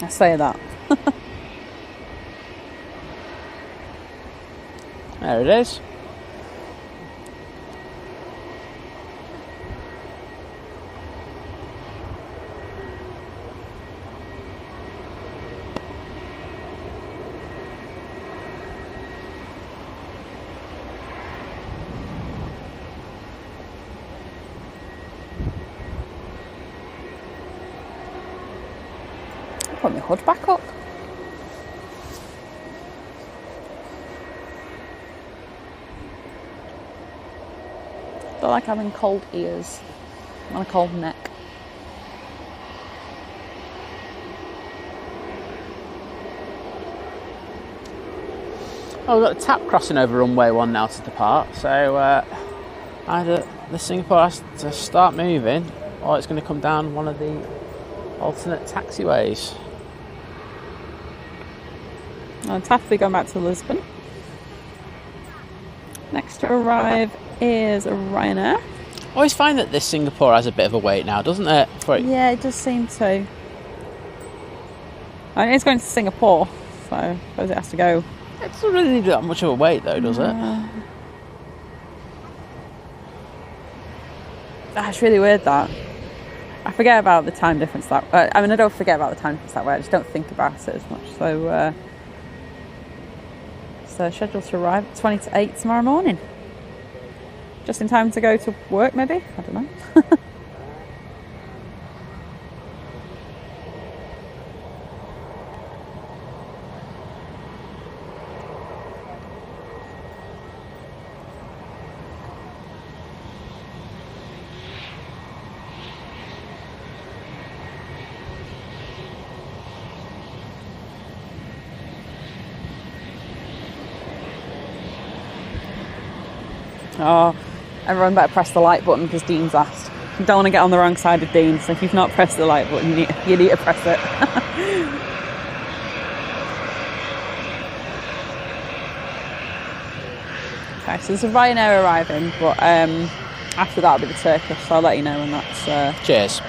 I say that. There it is. Put my hood back up. I feel like having cold ears and a cold neck. Oh, we've got a tap crossing over runway 1 now to depart, so either the Singapore has to start moving or it's going to come down one of the alternate taxiways. It's happily going back to Lisbon. Next to arrive is Ryanair. I always find that this Singapore has a bit of a wait now, doesn't it? Yeah, it does seem to. I mean, it's going to Singapore, so I suppose it has to go. It doesn't really need that much of a wait though, does it? It's really weird that. I forget about the time difference that I mean, I don't forget about the time difference that way, I just don't think about it as much. So scheduled to arrive at 20 to 8 tomorrow morning. Just in time to go to work, maybe? I don't know. Oh, everyone better press the like button because Dean's asked. You don't want to get on the wrong side of Dean, so if you've not pressed the like button, you need to press it. Okay, so there's a Ryanair arriving, but after that will be the Turkish, so I'll let you know when that's... Cheers.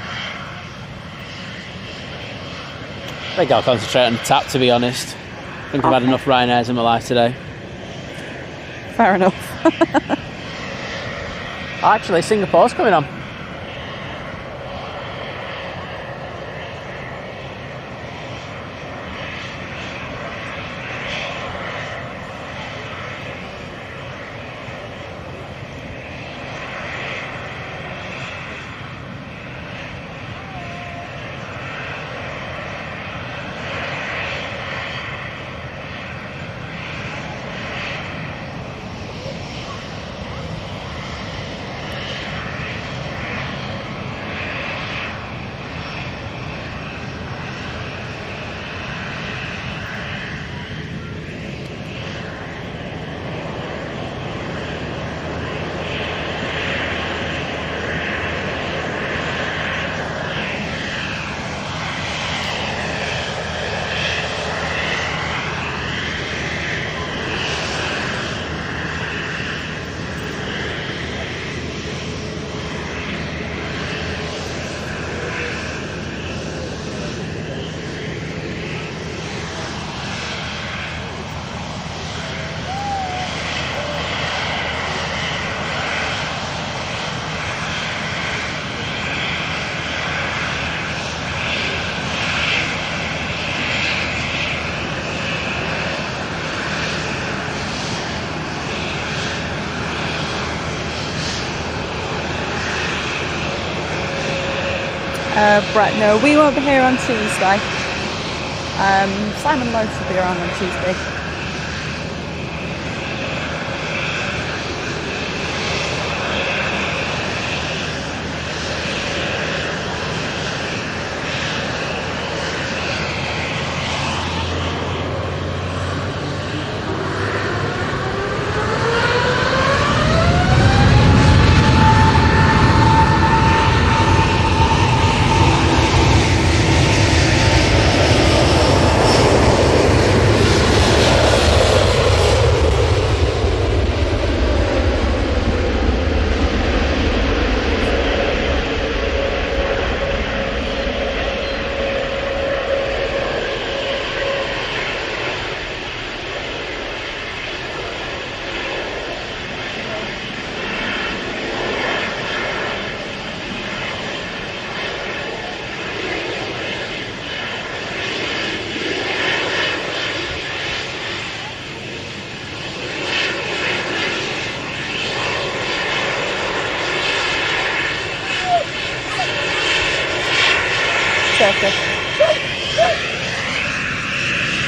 I think I'll concentrate on the tap, to be honest. I think I've had enough Ryanairs in my life today. Fair enough. Actually, Singapore's coming on. Brett, no, we won't be here on Tuesday. Simon and Lizz will be around on Tuesday. Turkish.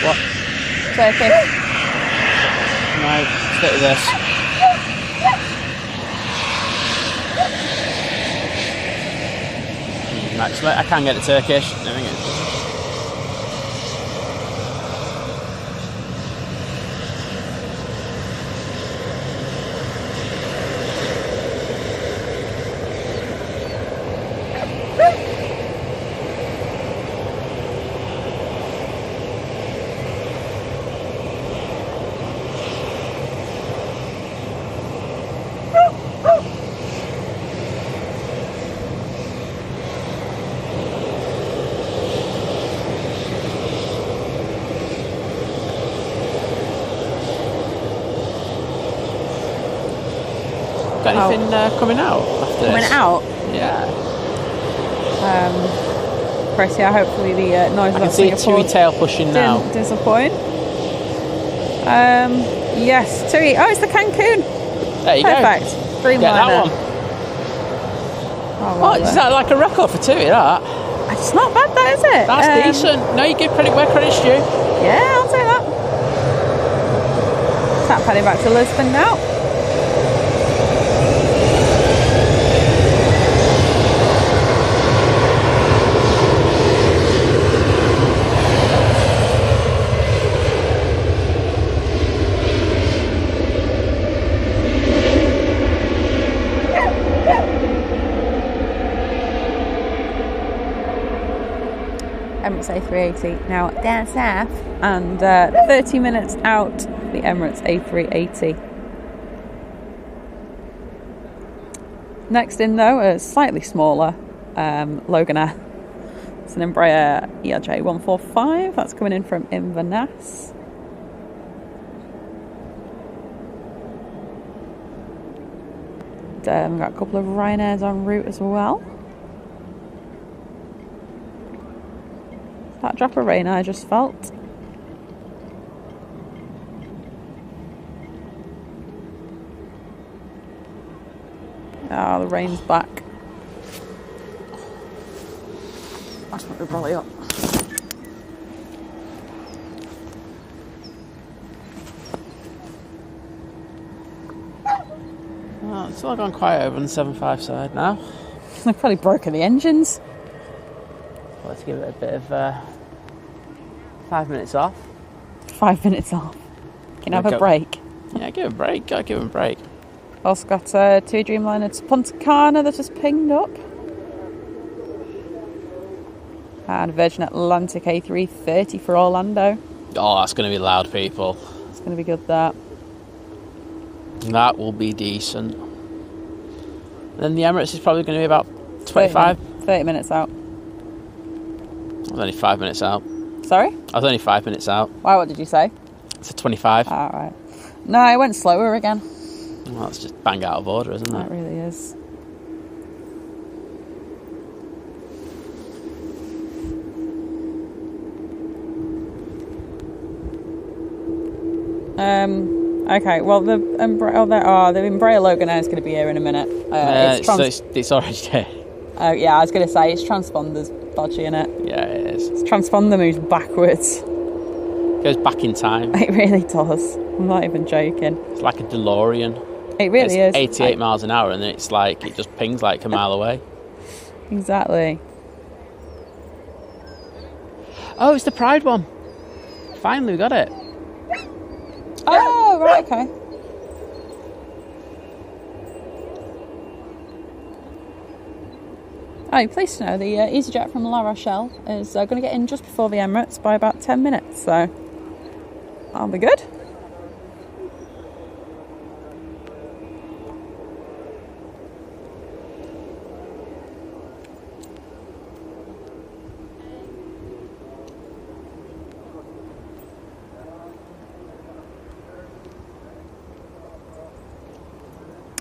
What? Turkish. No, stick with this. Actually, I can get it Turkish. I think it's... Got anything coming out after Coming this? out? Yeah. Chris, yeah, hopefully the noise I can see a TUI tail pushing now. Didn't disappoint. Yes, TUI. Oh, it's the Cancun. There you Perfect. go. Dreamliner. Get that one. Oh, Oh, is that like a record for TUI, that? It's not bad, that, is it? That's decent. No, you give credit where credit's due. Yeah, I'll take that. Tap heading back to Lisbon now. Emirates A380 now down south, and 30 minutes out the Emirates A380. Next in though, a slightly smaller Logan Air. It's an Embraer ERJ145 that's coming in from Inverness. We've got a couple of Ryanairs en route as well. That drop of rain I just felt. Ah, the rain's back. That's what we're probably up. Oh, it's all gone quiet over on the 7.5 side now. They've probably broken the engines. Let's give it a bit of 5 minutes off. 5 minutes off. Can I have a break? Yeah, give it a break. Gotta give it a break. Also got two Dreamliner to Punta Cana that just pinged up. And Virgin Atlantic A330 for Orlando. Oh, that's going to be loud, people. It's going to be good, that. That will be decent. And then the Emirates is probably going to be about 25. 30 minutes out. I was only 5 minutes out. Sorry? I was only 5 minutes out. Why, what did you say? It's a 25. Ah, right. No, I went slower again. Well, that's just bang out of order, isn't it? That really is. Okay, well, the Embraer Logan Air is going to be here in a minute. It's already here. Oh, yeah, I was going to say, it's transponder's dodgy, innit? Yeah, it is. It's transponder moves backwards. It goes back in time. It really does. I'm not even joking. It's like a DeLorean. It really is. 88 miles an hour, and then it's like, it just pings like a mile away. Exactly. Oh, it's the Pride one. Finally, we got it. Oh, right, okay. Oh, you're pleased to know the EasyJet from La Rochelle is going to get in just before the Emirates by about 10 minutes, so that'll be good.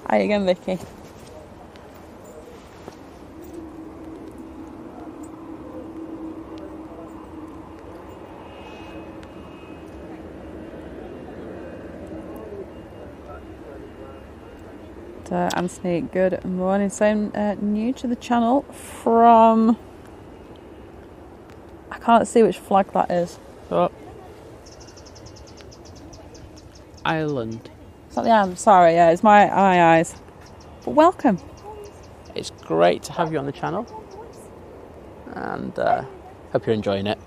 How you going, Vicky? Anthony, good morning. So new to the channel from... I can't see which flag that is. Oh. Ireland. It's not the island, sorry, yeah, it's my eyes. But welcome. It's great to have you on the channel. And hope you're enjoying it.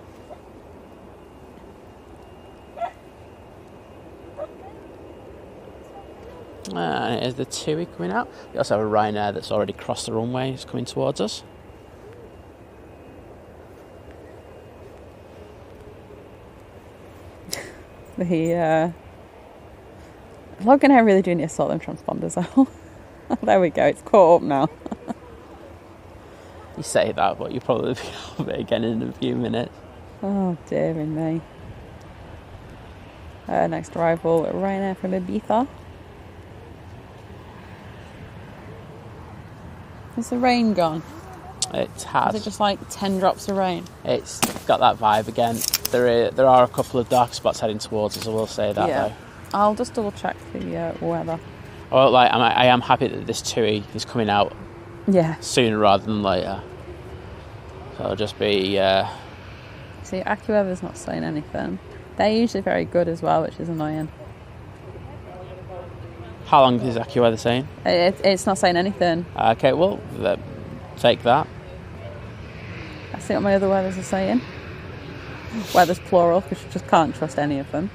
And here's the TUI coming out. We also have a Ryanair that's already crossed the runway. It's coming towards us. The Logan Air really do need to sort them transponders out. There we go, it's caught up now. You say that, but you'll probably be off it again in a few minutes. Oh, dear me. Next arrival, Ryanair from Ibiza. Is the rain gone? It Is has. it just like 10 drops of rain? It's got that vibe again. There are a couple of dark spots heading towards us, I will say that though. I'll just double check the weather. Well, like, I am happy that this TUI is coming out Yeah. sooner rather than later. So it'll just be... See, AccuWeather's not saying anything. They're usually very good as well, which is annoying. How long is AccuWeather saying? It's not saying anything. Okay, well, take that. I see what my other weathers are saying. Weather's plural, because you just can't trust any of them.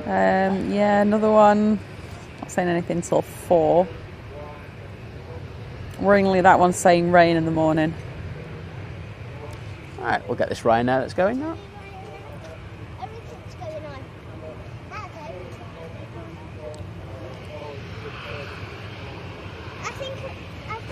Yeah, another one. Not saying anything till 4. Worryingly, that one's saying rain in the morning. Alright, we'll get this Ryanair that's going now. Everything's going on. I think that's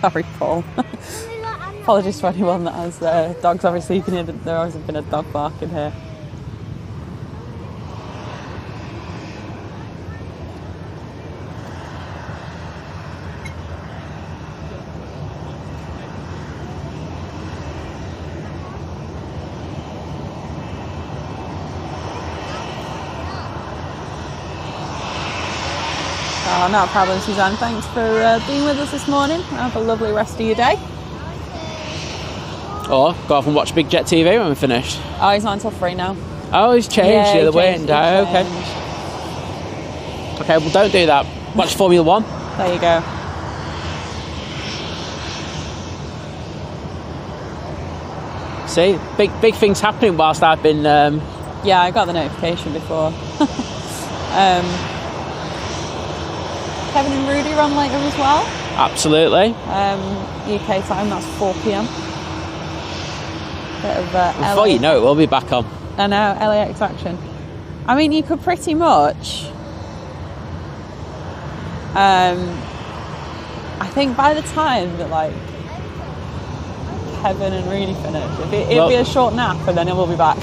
Sorry, Paul. Apologies to anyone that has dogs. Obviously, you can hear that there has been a dog barking here. Oh, not a problem, Suzanne. Thanks for being with us this morning. Have a lovely rest of your day. Or go off and watch Bizjet TV when we're finished. Oh, he's not until 3 now. Oh, he's changed the other way. Changed. Okay. Okay, well, don't do that. Watch Formula 1. There you go. See, big things happening whilst I've been... Yeah, I got the notification before. Kevin and Rudy run later as well. Absolutely. UK time, that's 4 p.m. Bit of Before you know it, we'll be back on. I know, LAX action. I mean, you could pretty much... I think by the time that, like, Kevin and Rudy finish, it'll be a short nap and then we'll be back.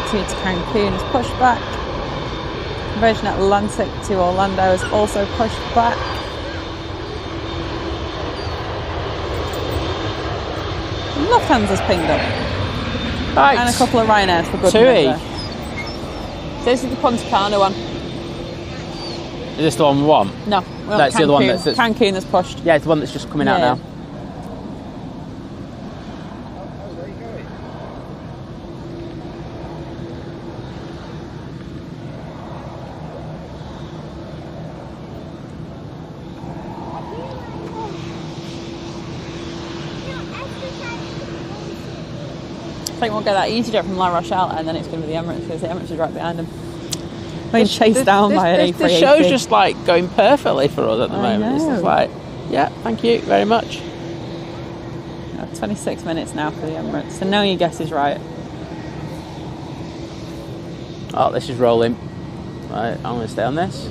To Cancun is pushed back. Virgin Atlantic to Orlando is also pushed back. Lufthansa's pinged up. Right. And a couple of Ryanairs for good measure. This is the Punta Cana one. Is this the one we want? No, that's the other one that's... Cancun is pushed. Yeah, it's the one that's just coming out now. I think we'll get that EasyJet from La Rochelle and then it's going to be the Emirates because the Emirates is right behind them. Being chased down by an A380. The show's just like going perfectly for us at the moment. It's just like, yeah, thank you very much. 26 minutes now for the Emirates. So now your guess is right. Oh, this is rolling. Right, I'm going to stay on this.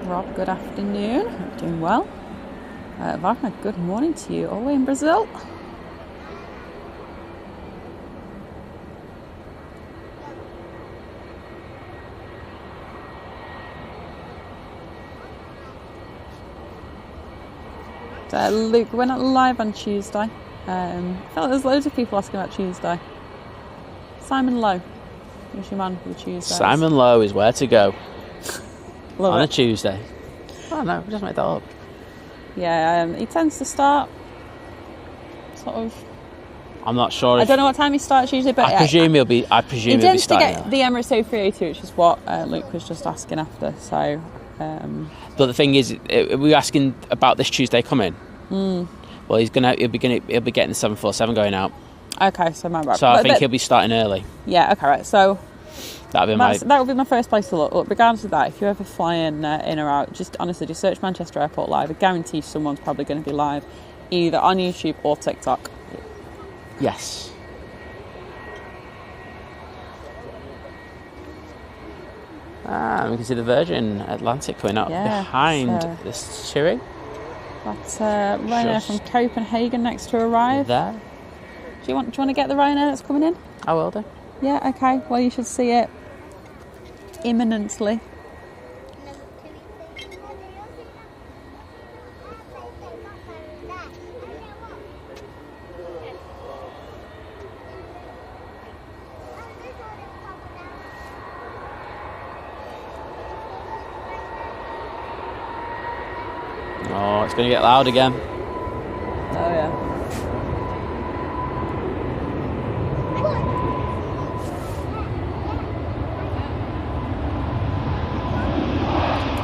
Rob, good afternoon. Hope you're doing well. Wagner, good morning to you, all the way in Brazil. Luke, we're not live on Tuesday. I feel like there's loads of people asking about Tuesday. Simon Lowe, who's your man for the Tuesday? Simon Lowe is where to go on a Tuesday. Oh no, we just made that up. Yeah, he tends to start sort of. I'm not sure. I don't know what time he starts usually, but I presume he'll be. I presume he he'll be tends to starting. get the Emirates A380, which is what Luke was just asking after. So. But the thing is, we're asking about this Tuesday coming. Well, he'll be getting the 747 going out. Okay, so my bad. So I think he'll be starting early. Yeah. Okay. Right. So that would be my first place to look. Look, regardless of that, if you're ever flying in or out, just honestly, just search Manchester Airport Live. I guarantee someone's probably going to be live, either on YouTube or TikTok. Yes. We can see the Virgin Atlantic coming up behind this Cheery. That's Ryanair from Copenhagen next to arrive. There. Do you want to get the Ryanair that's coming in? I will do. Yeah, okay. Well, you should see it imminently. Oh, it's going to get loud again. Oh, yeah.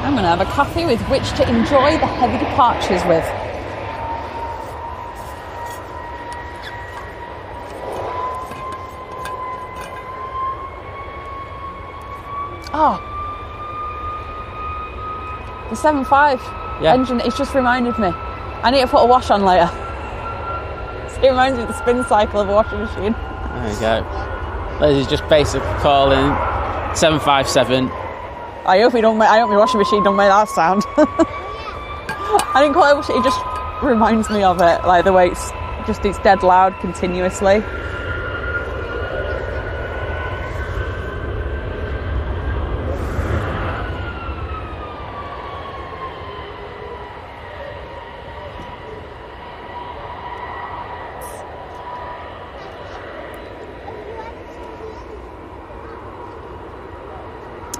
I'm going to have a coffee with which to enjoy the heavy departures with. Oh. The 7.5. Engine, it's just reminded me. I need to put a wash on later. It reminds me of the spin cycle of a washing machine. There you go. This is just basically calling 757. I hope my washing machine don't make that sound. I didn't call it. It just reminds me of it, like the way it's dead loud continuously.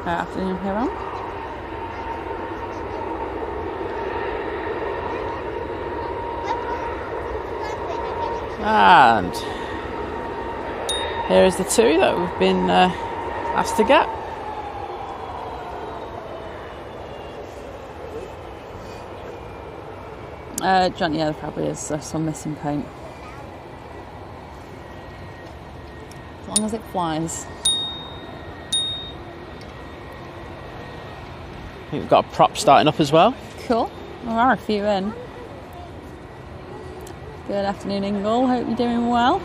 Afternoon here on. And here is the two that we've been asked to get. John, yeah, there probably is some missing paint. As long as it flies. I think we've got a prop starting up as well. Cool. There are a few in. Good afternoon, Ingle. Hope you're doing well.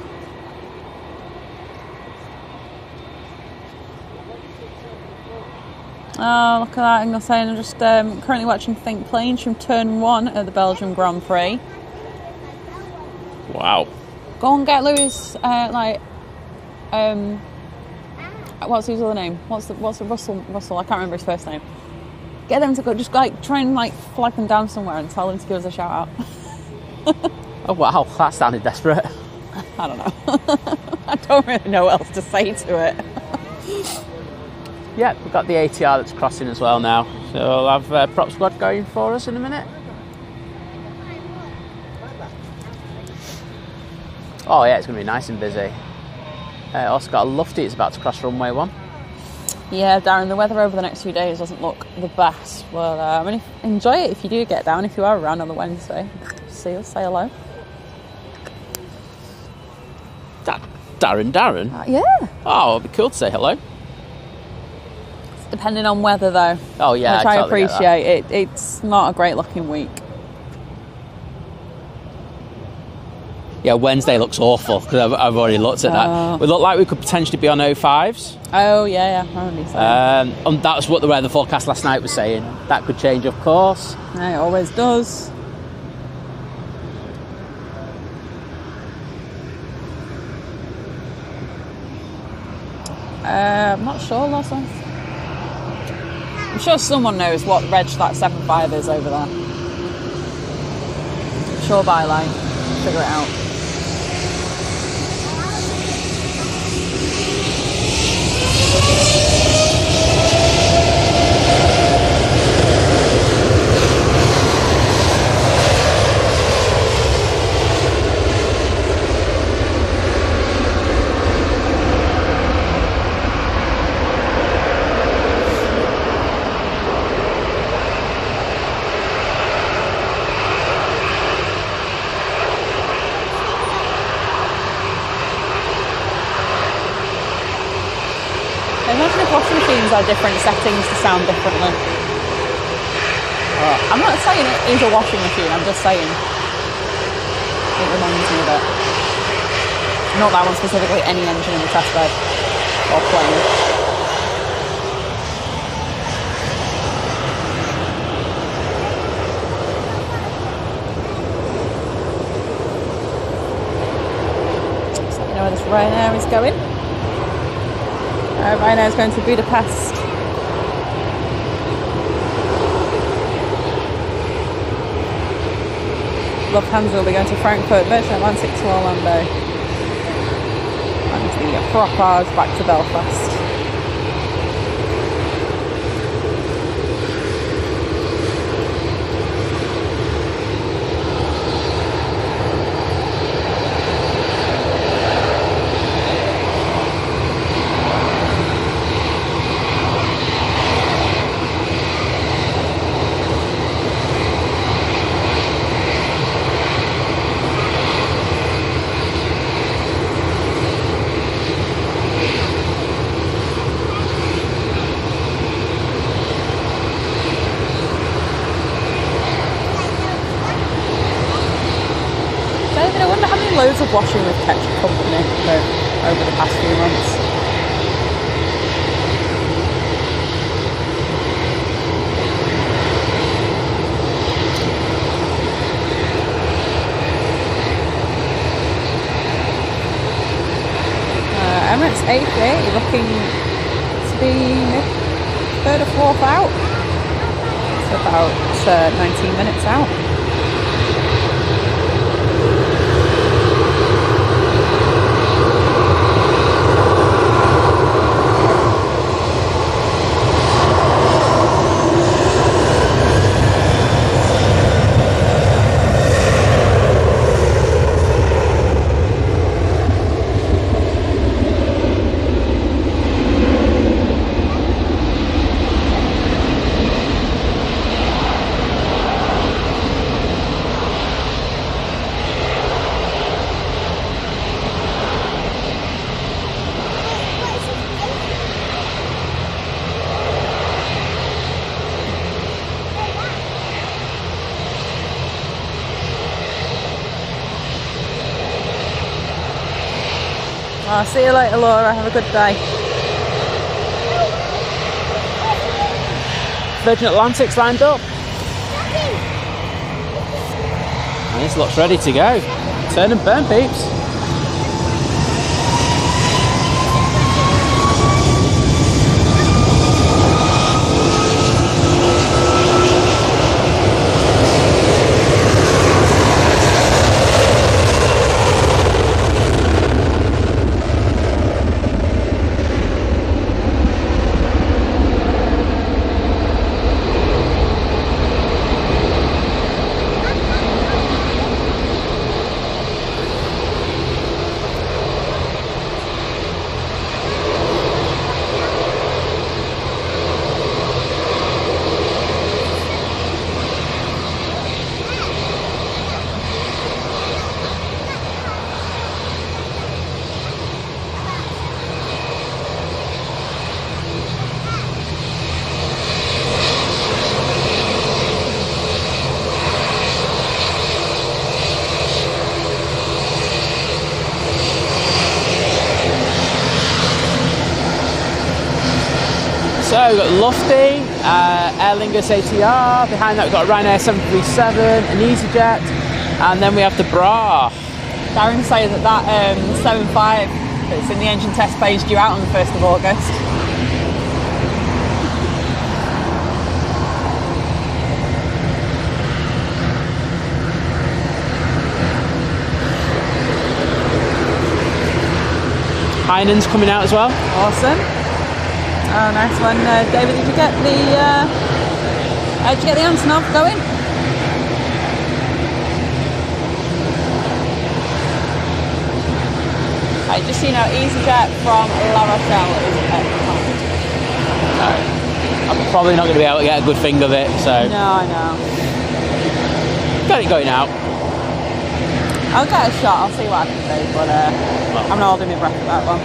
Oh, look at that. Ingle saying I'm just currently watching Think Planes from Turn 1 at the Belgium Grand Prix. Wow. Go and get Lewis, what's his other name? What's the Russell? I can't remember his first name. Get them to go, just try and flag them down somewhere and tell them to give us a shout out. Oh wow, that sounded desperate. I don't know. I don't really know what else to say to it. Yeah, we've got the ATR that's crossing as well now. So we'll have prop squad going for us in a minute. Oh yeah, it's going to be nice and busy. Also got a Lufty, it's about to cross runway 1. Yeah, Darren, the weather over the next few days doesn't look the best. Well, enjoy it if you do get down, if you are around on the Wednesday. See us, say hello. Darren? Yeah. Oh, it'd be cool to say hello. Depending on weather, though. Oh, yeah, which I totally appreciate. It's not a great looking week. Yeah, Wednesday looks awful because I've already looked at that. We look like we could potentially be on 05s. Oh, yeah, I remember you saying. And that's what the weather forecast last night was saying. That could change, of course. It always does. I'm not sure, Lawson. I'm sure someone knows what reg that 75 is over there. I'm sure Byline. Figure it out. Imagine if washing machines are different settings to sound differently. I'm not saying it is a washing machine, I'm just saying it reminds me of it. Not that one specifically, any engine in the test bed or plane. So you know where this Ryanair is going? Ryanair is going to Budapest. Lufthansa will be going to Frankfurt, Virgin Atlantic to Orlando. And the Propeller back to Belfast. Loads of washing with ketchup company over the past few months. Emirates A380 looking to be third or fourth out. It's about 19 minutes out. I'll see you later, Laura. Have a good day. Virgin Atlantic's lined up. And this looks ready to go. Turn and burn, peeps. So we've got Lufty, Aer Lingus ATR, behind that we've got a Ryanair 737, an EasyJet, and then we have the Bra. Darren saying that 75 It's in the engine test phase due out on the 1st of August. Heinen's coming out as well. Awesome. Oh, nice one. David, did you get the Antonov going? Right, just so you know, EasyJet from La Rochelle is at I'm probably not going to be able to get a good thing of it, so... No, I know. Got it going out. I'll get a shot, I'll see what I can do, but I'm not holding my breath for that one.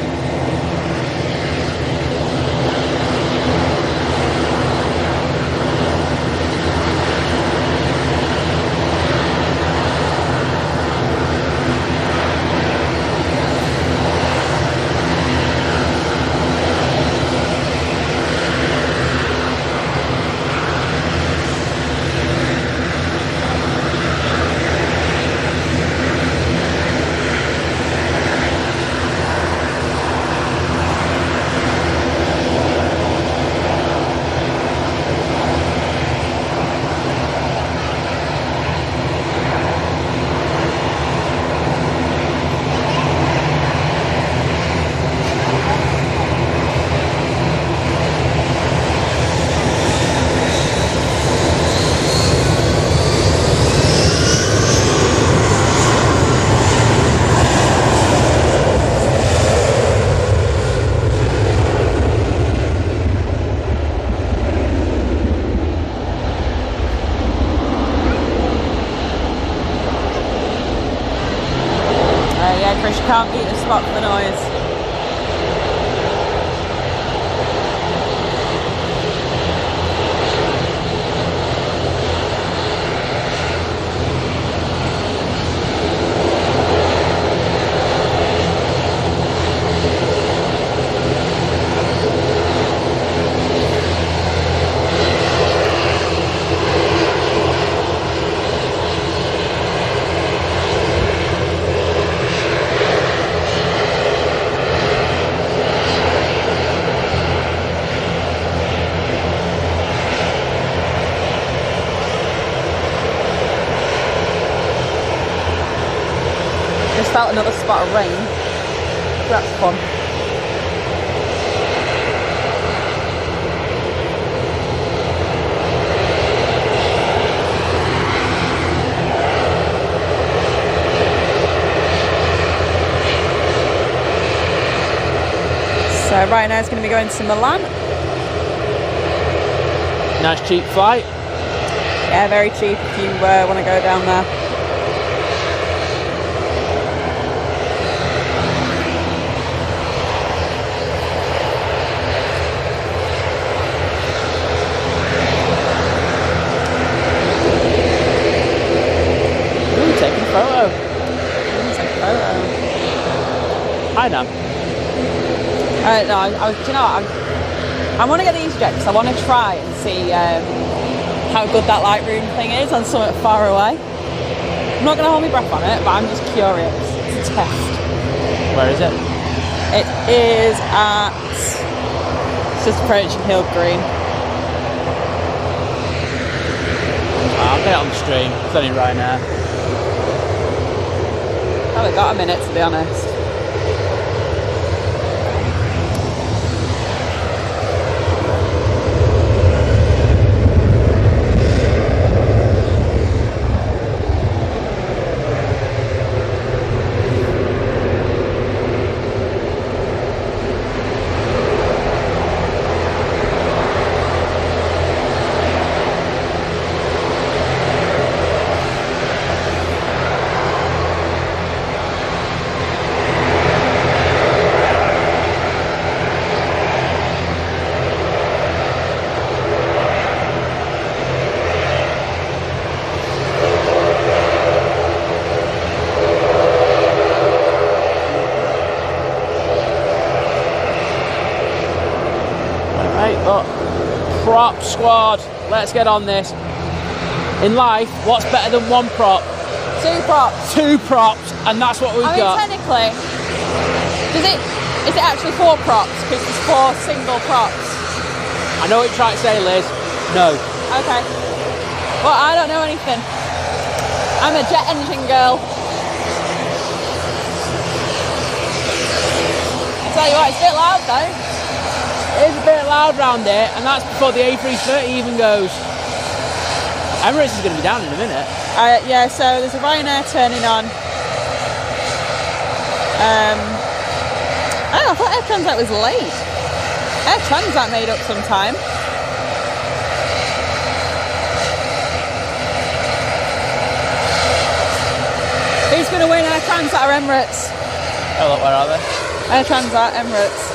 Chris, you can't beat the spot for the noise. Felt another spot of rain. That's fun. So right now it's going to be going to Milan. Nice cheap flight. Yeah, very cheap if you want to go down there. I know. No, I was. Do you know what? I want to get the EasyJet because I want to try and see how good that Lightroom thing is on something far away. I'm not going to hold my breath on it, but I'm just curious. It's a test. Where is it? It is at. It's just approaching Hill Green. I'll get it on the stream. It's only right now. Probably got a minute, to be honest. Prop squad, let's get on this. In life, what's better than one prop? Two props. Two props, and that's what we've got. Technically, Is it actually 4 props? Because there's 4 single props. I know what you're trying to say, Liz. No. Okay. Well, I don't know anything. I'm a jet engine girl. I tell you what, it's a bit loud though. It is a bit loud round here, and that's before the A330 even goes. Emirates is going to be down in a minute. Yeah, so there's a Ryanair turning on. Oh, I thought Air Transat was late. Air Transat made up some time. Who's going to win, Air Transat or Emirates? Oh, look, where are they? Air Transat, Emirates.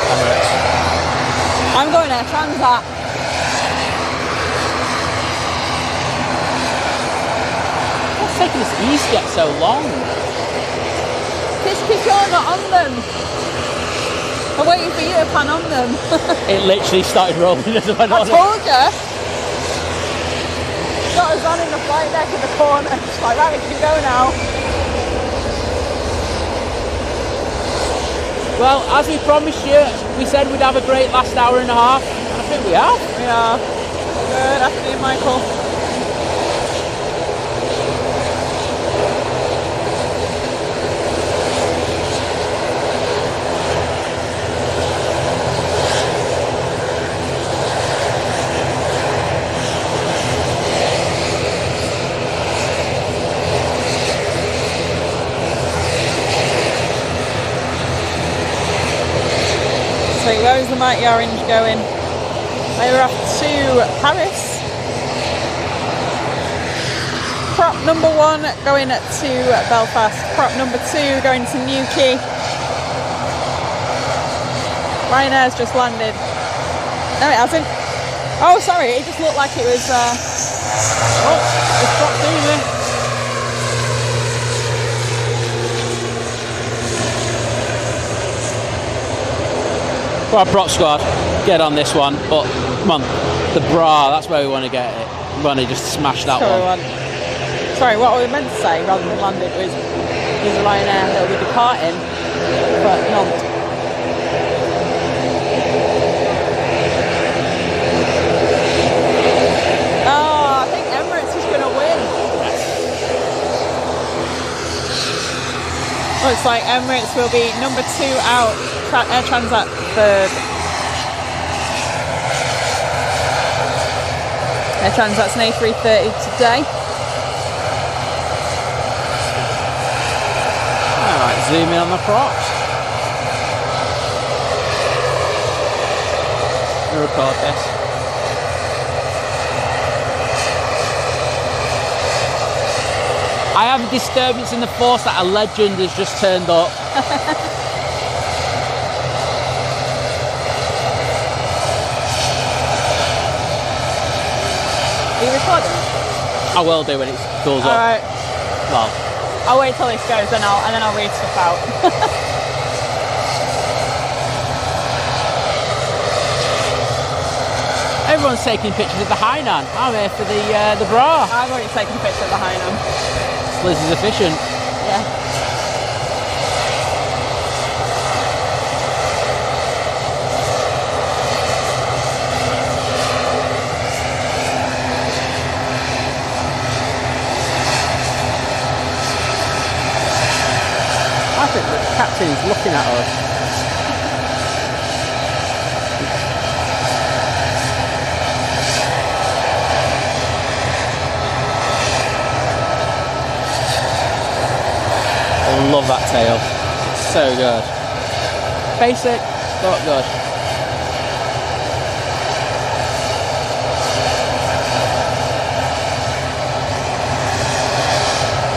Emirates. I'm going Air Transat. What's taking this east yet so long? It's because you're not on them. I'm waiting for you to pan on them. It literally started rolling as I went on. I told you. Got us on in the flight deck in the corner. It's like, right, we can go now. Well, as we promised you, we said we'd have a great last hour and a half, and I think we have. We are. Good afternoon, Michael. So where is the Mighty Orange going? They were off to Paris. Prop number 1 going to Belfast. Prop number 2 going to Newquay. Ryanair's just landed. No, it hasn't. Oh, sorry, it just looked like it was... Oh, it's dropped in there. Right, prop squad, get on this one, but come on, the bra, that's where we want to get it. We want to just smash that one. Sorry, what we meant to say rather than landed was there's a Ryanair that will be departing, but not. Oh, I think Emirates is going to win. Looks like Emirates will be number 2 out. Air Transat 3rd. Air Transat's an A330 today. Alright, zoom in on the props. I'll record this. I have a disturbance in the force that a legend has just turned up. Are you recording? I will do when it goes up. Alright. Well, I'll wait till this goes and then I'll read stuff out. everyone's taking pictures of the Hainan. I'm here for the bra. I've already taken a picture of the Hainan. Liz is efficient. Yeah. I think the captain's looking at us. I love that tail. It's so good. Basic, but good.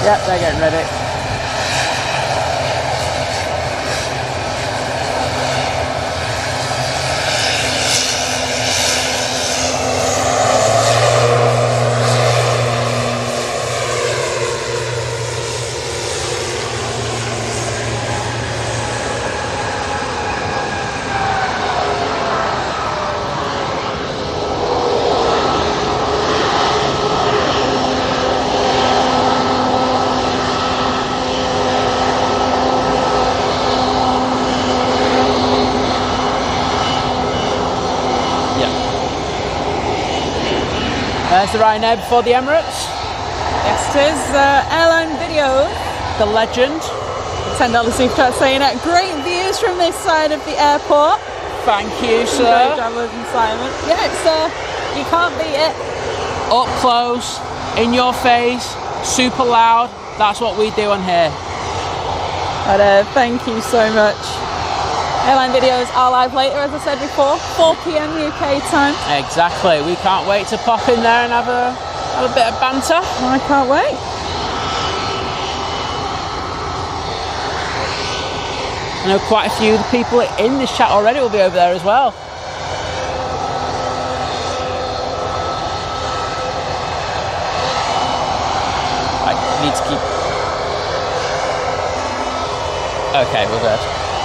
Yep, they're getting ready. There's the Ryanair before the Emirates. Yes, it is. Airline video. The legend. $10 super chat saying it. Great views from this side of the airport. Thank you, Great sir. job, Liz and Simon. Yeah, it's you can't beat it. Up close, in your face, super loud. That's what we do on here. But thank you so much. Airline videos are live later, as I said before, 4 p.m. UK time. Exactly. We can't wait to pop in there and have a bit of banter. I can't wait. I know quite a few of the people in this chat already will be over there as well. I need to keep... Okay, we're good.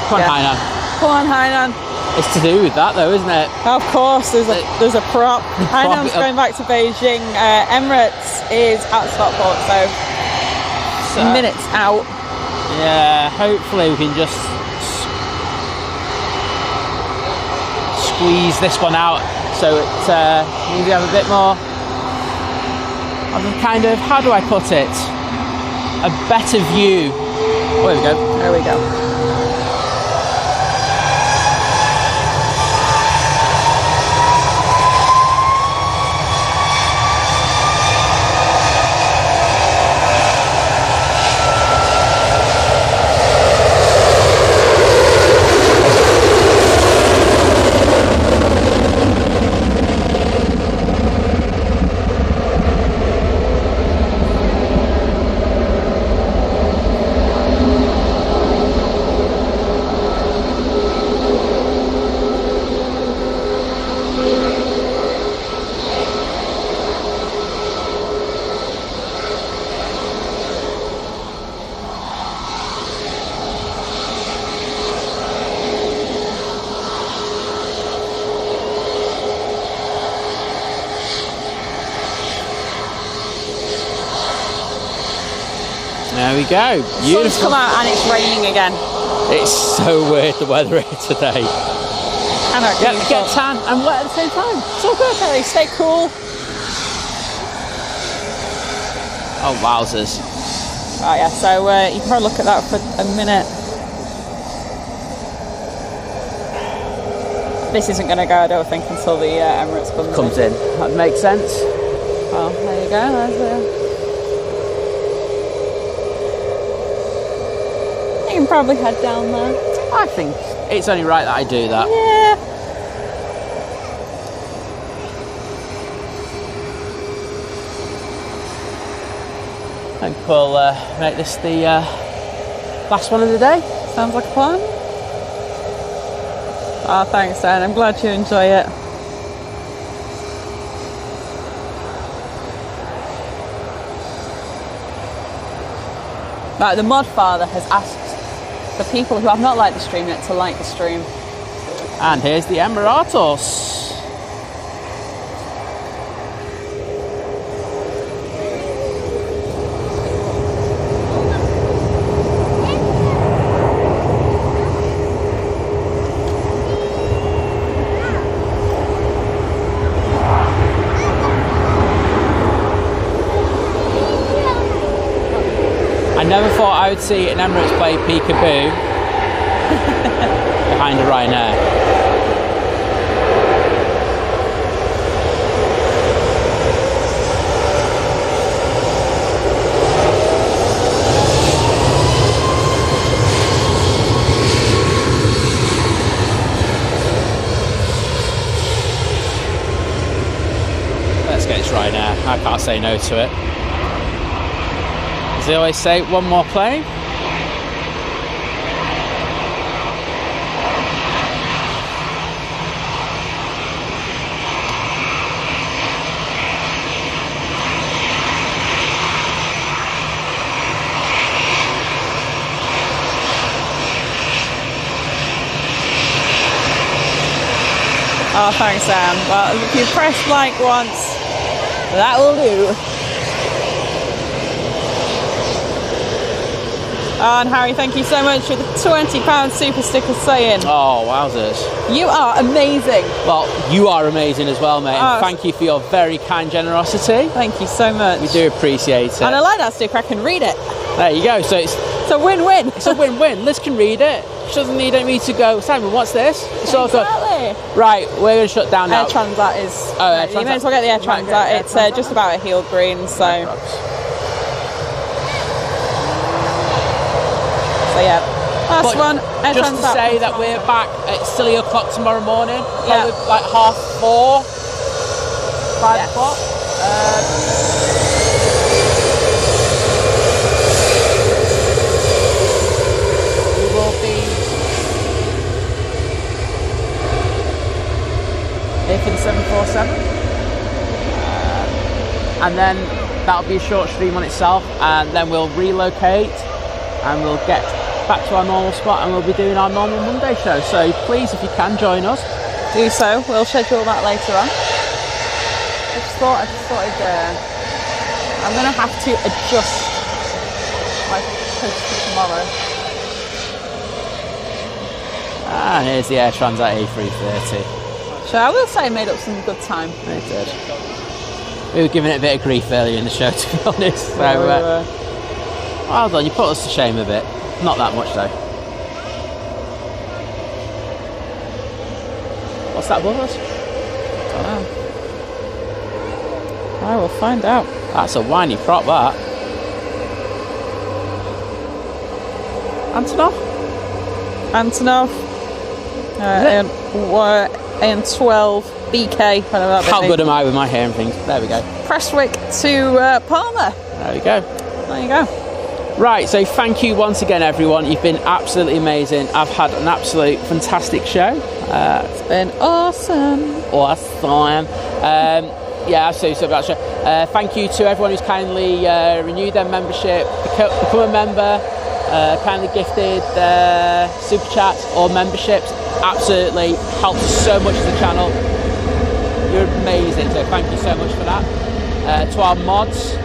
Come on, Yeah. Hainan. Come on, Hainan. It's to do with that though, isn't it? Of course, there's a prop. Hainan's prop. going back to Beijing. Emirates is at Stockport, so minutes out. Yeah, hopefully we can just squeeze this one out so it maybe have a bit more of a kind of, how do I put it, a better view. Oh, there we go. There we go. There we go. Sun's Beautiful. come out and it's raining again. It's so weird the weather here today. And Yeah, get tan and wet at the same time. It's all good, Kelly. Stay cool. Oh, wowzers. Oh yeah, so you can probably look at that for a minute. This isn't going to go, I don't think, until the Emirates comes In. That makes sense. Well, there you go. There's you can probably head down there. I think it's only right that I do that. Yeah. I think we'll make this the last one of the day. Sounds like a plan. Oh, thanks, Dan. I'm glad you enjoy it. Right, the mod father has asked the people who have not liked the stream yet to like the stream. And here's the Emiratos. I never thought I would see an Emirates play peekaboo behind a Ryanair. Let's get this Ryanair. I can't say no to it. As they always say, one more plane. Oh, thanks, Sam. Well, if you press like once, that will do. And Harry, thank you so much for the £20 super sticker saying, Oh, wowzers. you are amazing. Well, you are amazing as well, mate. Oh, And thank you for your very kind generosity. Thank you so much. We do appreciate it. And I like that sticker, I can read it. There you go. So it's a win-win. It's a win-win. Liz can read it. She doesn't need me to go, Simon, what's this? It's all good. Exactly. Right, we're going to shut down now. Air Transat is... Air You may Transat. as well get the Air Right, Transat. Air It's Transat. just about a heel green, so... So yeah, last one. Air Just to Transat. say that we're back at silly o'clock tomorrow morning. Yeah. Probably like 4:30, 5 Yes. o'clock. We will be here for the 747. And then that'll be a short stream on itself, and then we'll relocate and we'll get back to our normal spot and we'll be doing our normal Monday show. So please, if you can, join us. Do so. We'll schedule that later on. I just thought I'm going to have to adjust my post for tomorrow. And here's the Air Transat A380. So I will say I made up some good time. It did. We were giving it a bit of grief earlier in the show, to be honest. So, well done, you put us to shame a bit. Not that much, though. What's that above us? I don't know. I will find out. That's a whiny prop, that. Antonov? And 12 BK. How good am I with my hearing things? There we go. Prestwick to Palmer. There we go. There you go. Right, so thank you once again, everyone. You've been absolutely amazing. I've had an absolute fantastic show. It's been awesome. Awesome. Yeah, absolutely so about show. Thank you to everyone who's kindly renewed their membership, become a member, kindly gifted super chats or memberships. Absolutely helps so much to the channel. You're amazing, so thank you so much for that. To our mods,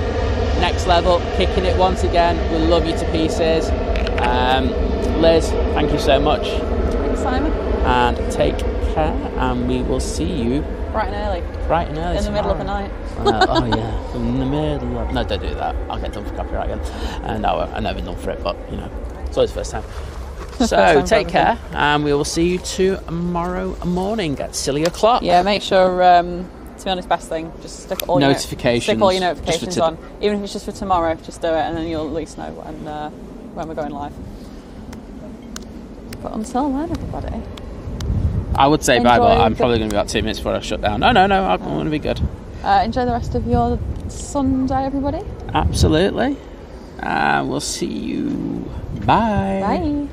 next level, kicking it once again. We love you to pieces. Liz, thank you so much. Thanks, Simon. And take care, and we will see you bright and early. Bright and early. In the middle of the night. Oh yeah, in the middle of... No, don't do that. I'll get done for copyright again. No, I've never done for it, but you know, it's always the first time. So take care, and we will see you tomorrow morning at silly o'clock. Yeah, make sure. To be honest, best thing, just stick all notifications. Stick all your notifications on, even if it's just for tomorrow. Just do it, and then you'll at least know when we're going live. But until then, everybody. I would say bye, but I'm probably going to be about 2 minutes before I shut down. No, I'm going to be good. Enjoy the rest of your Sunday, everybody. Absolutely. We'll see you. Bye. Bye.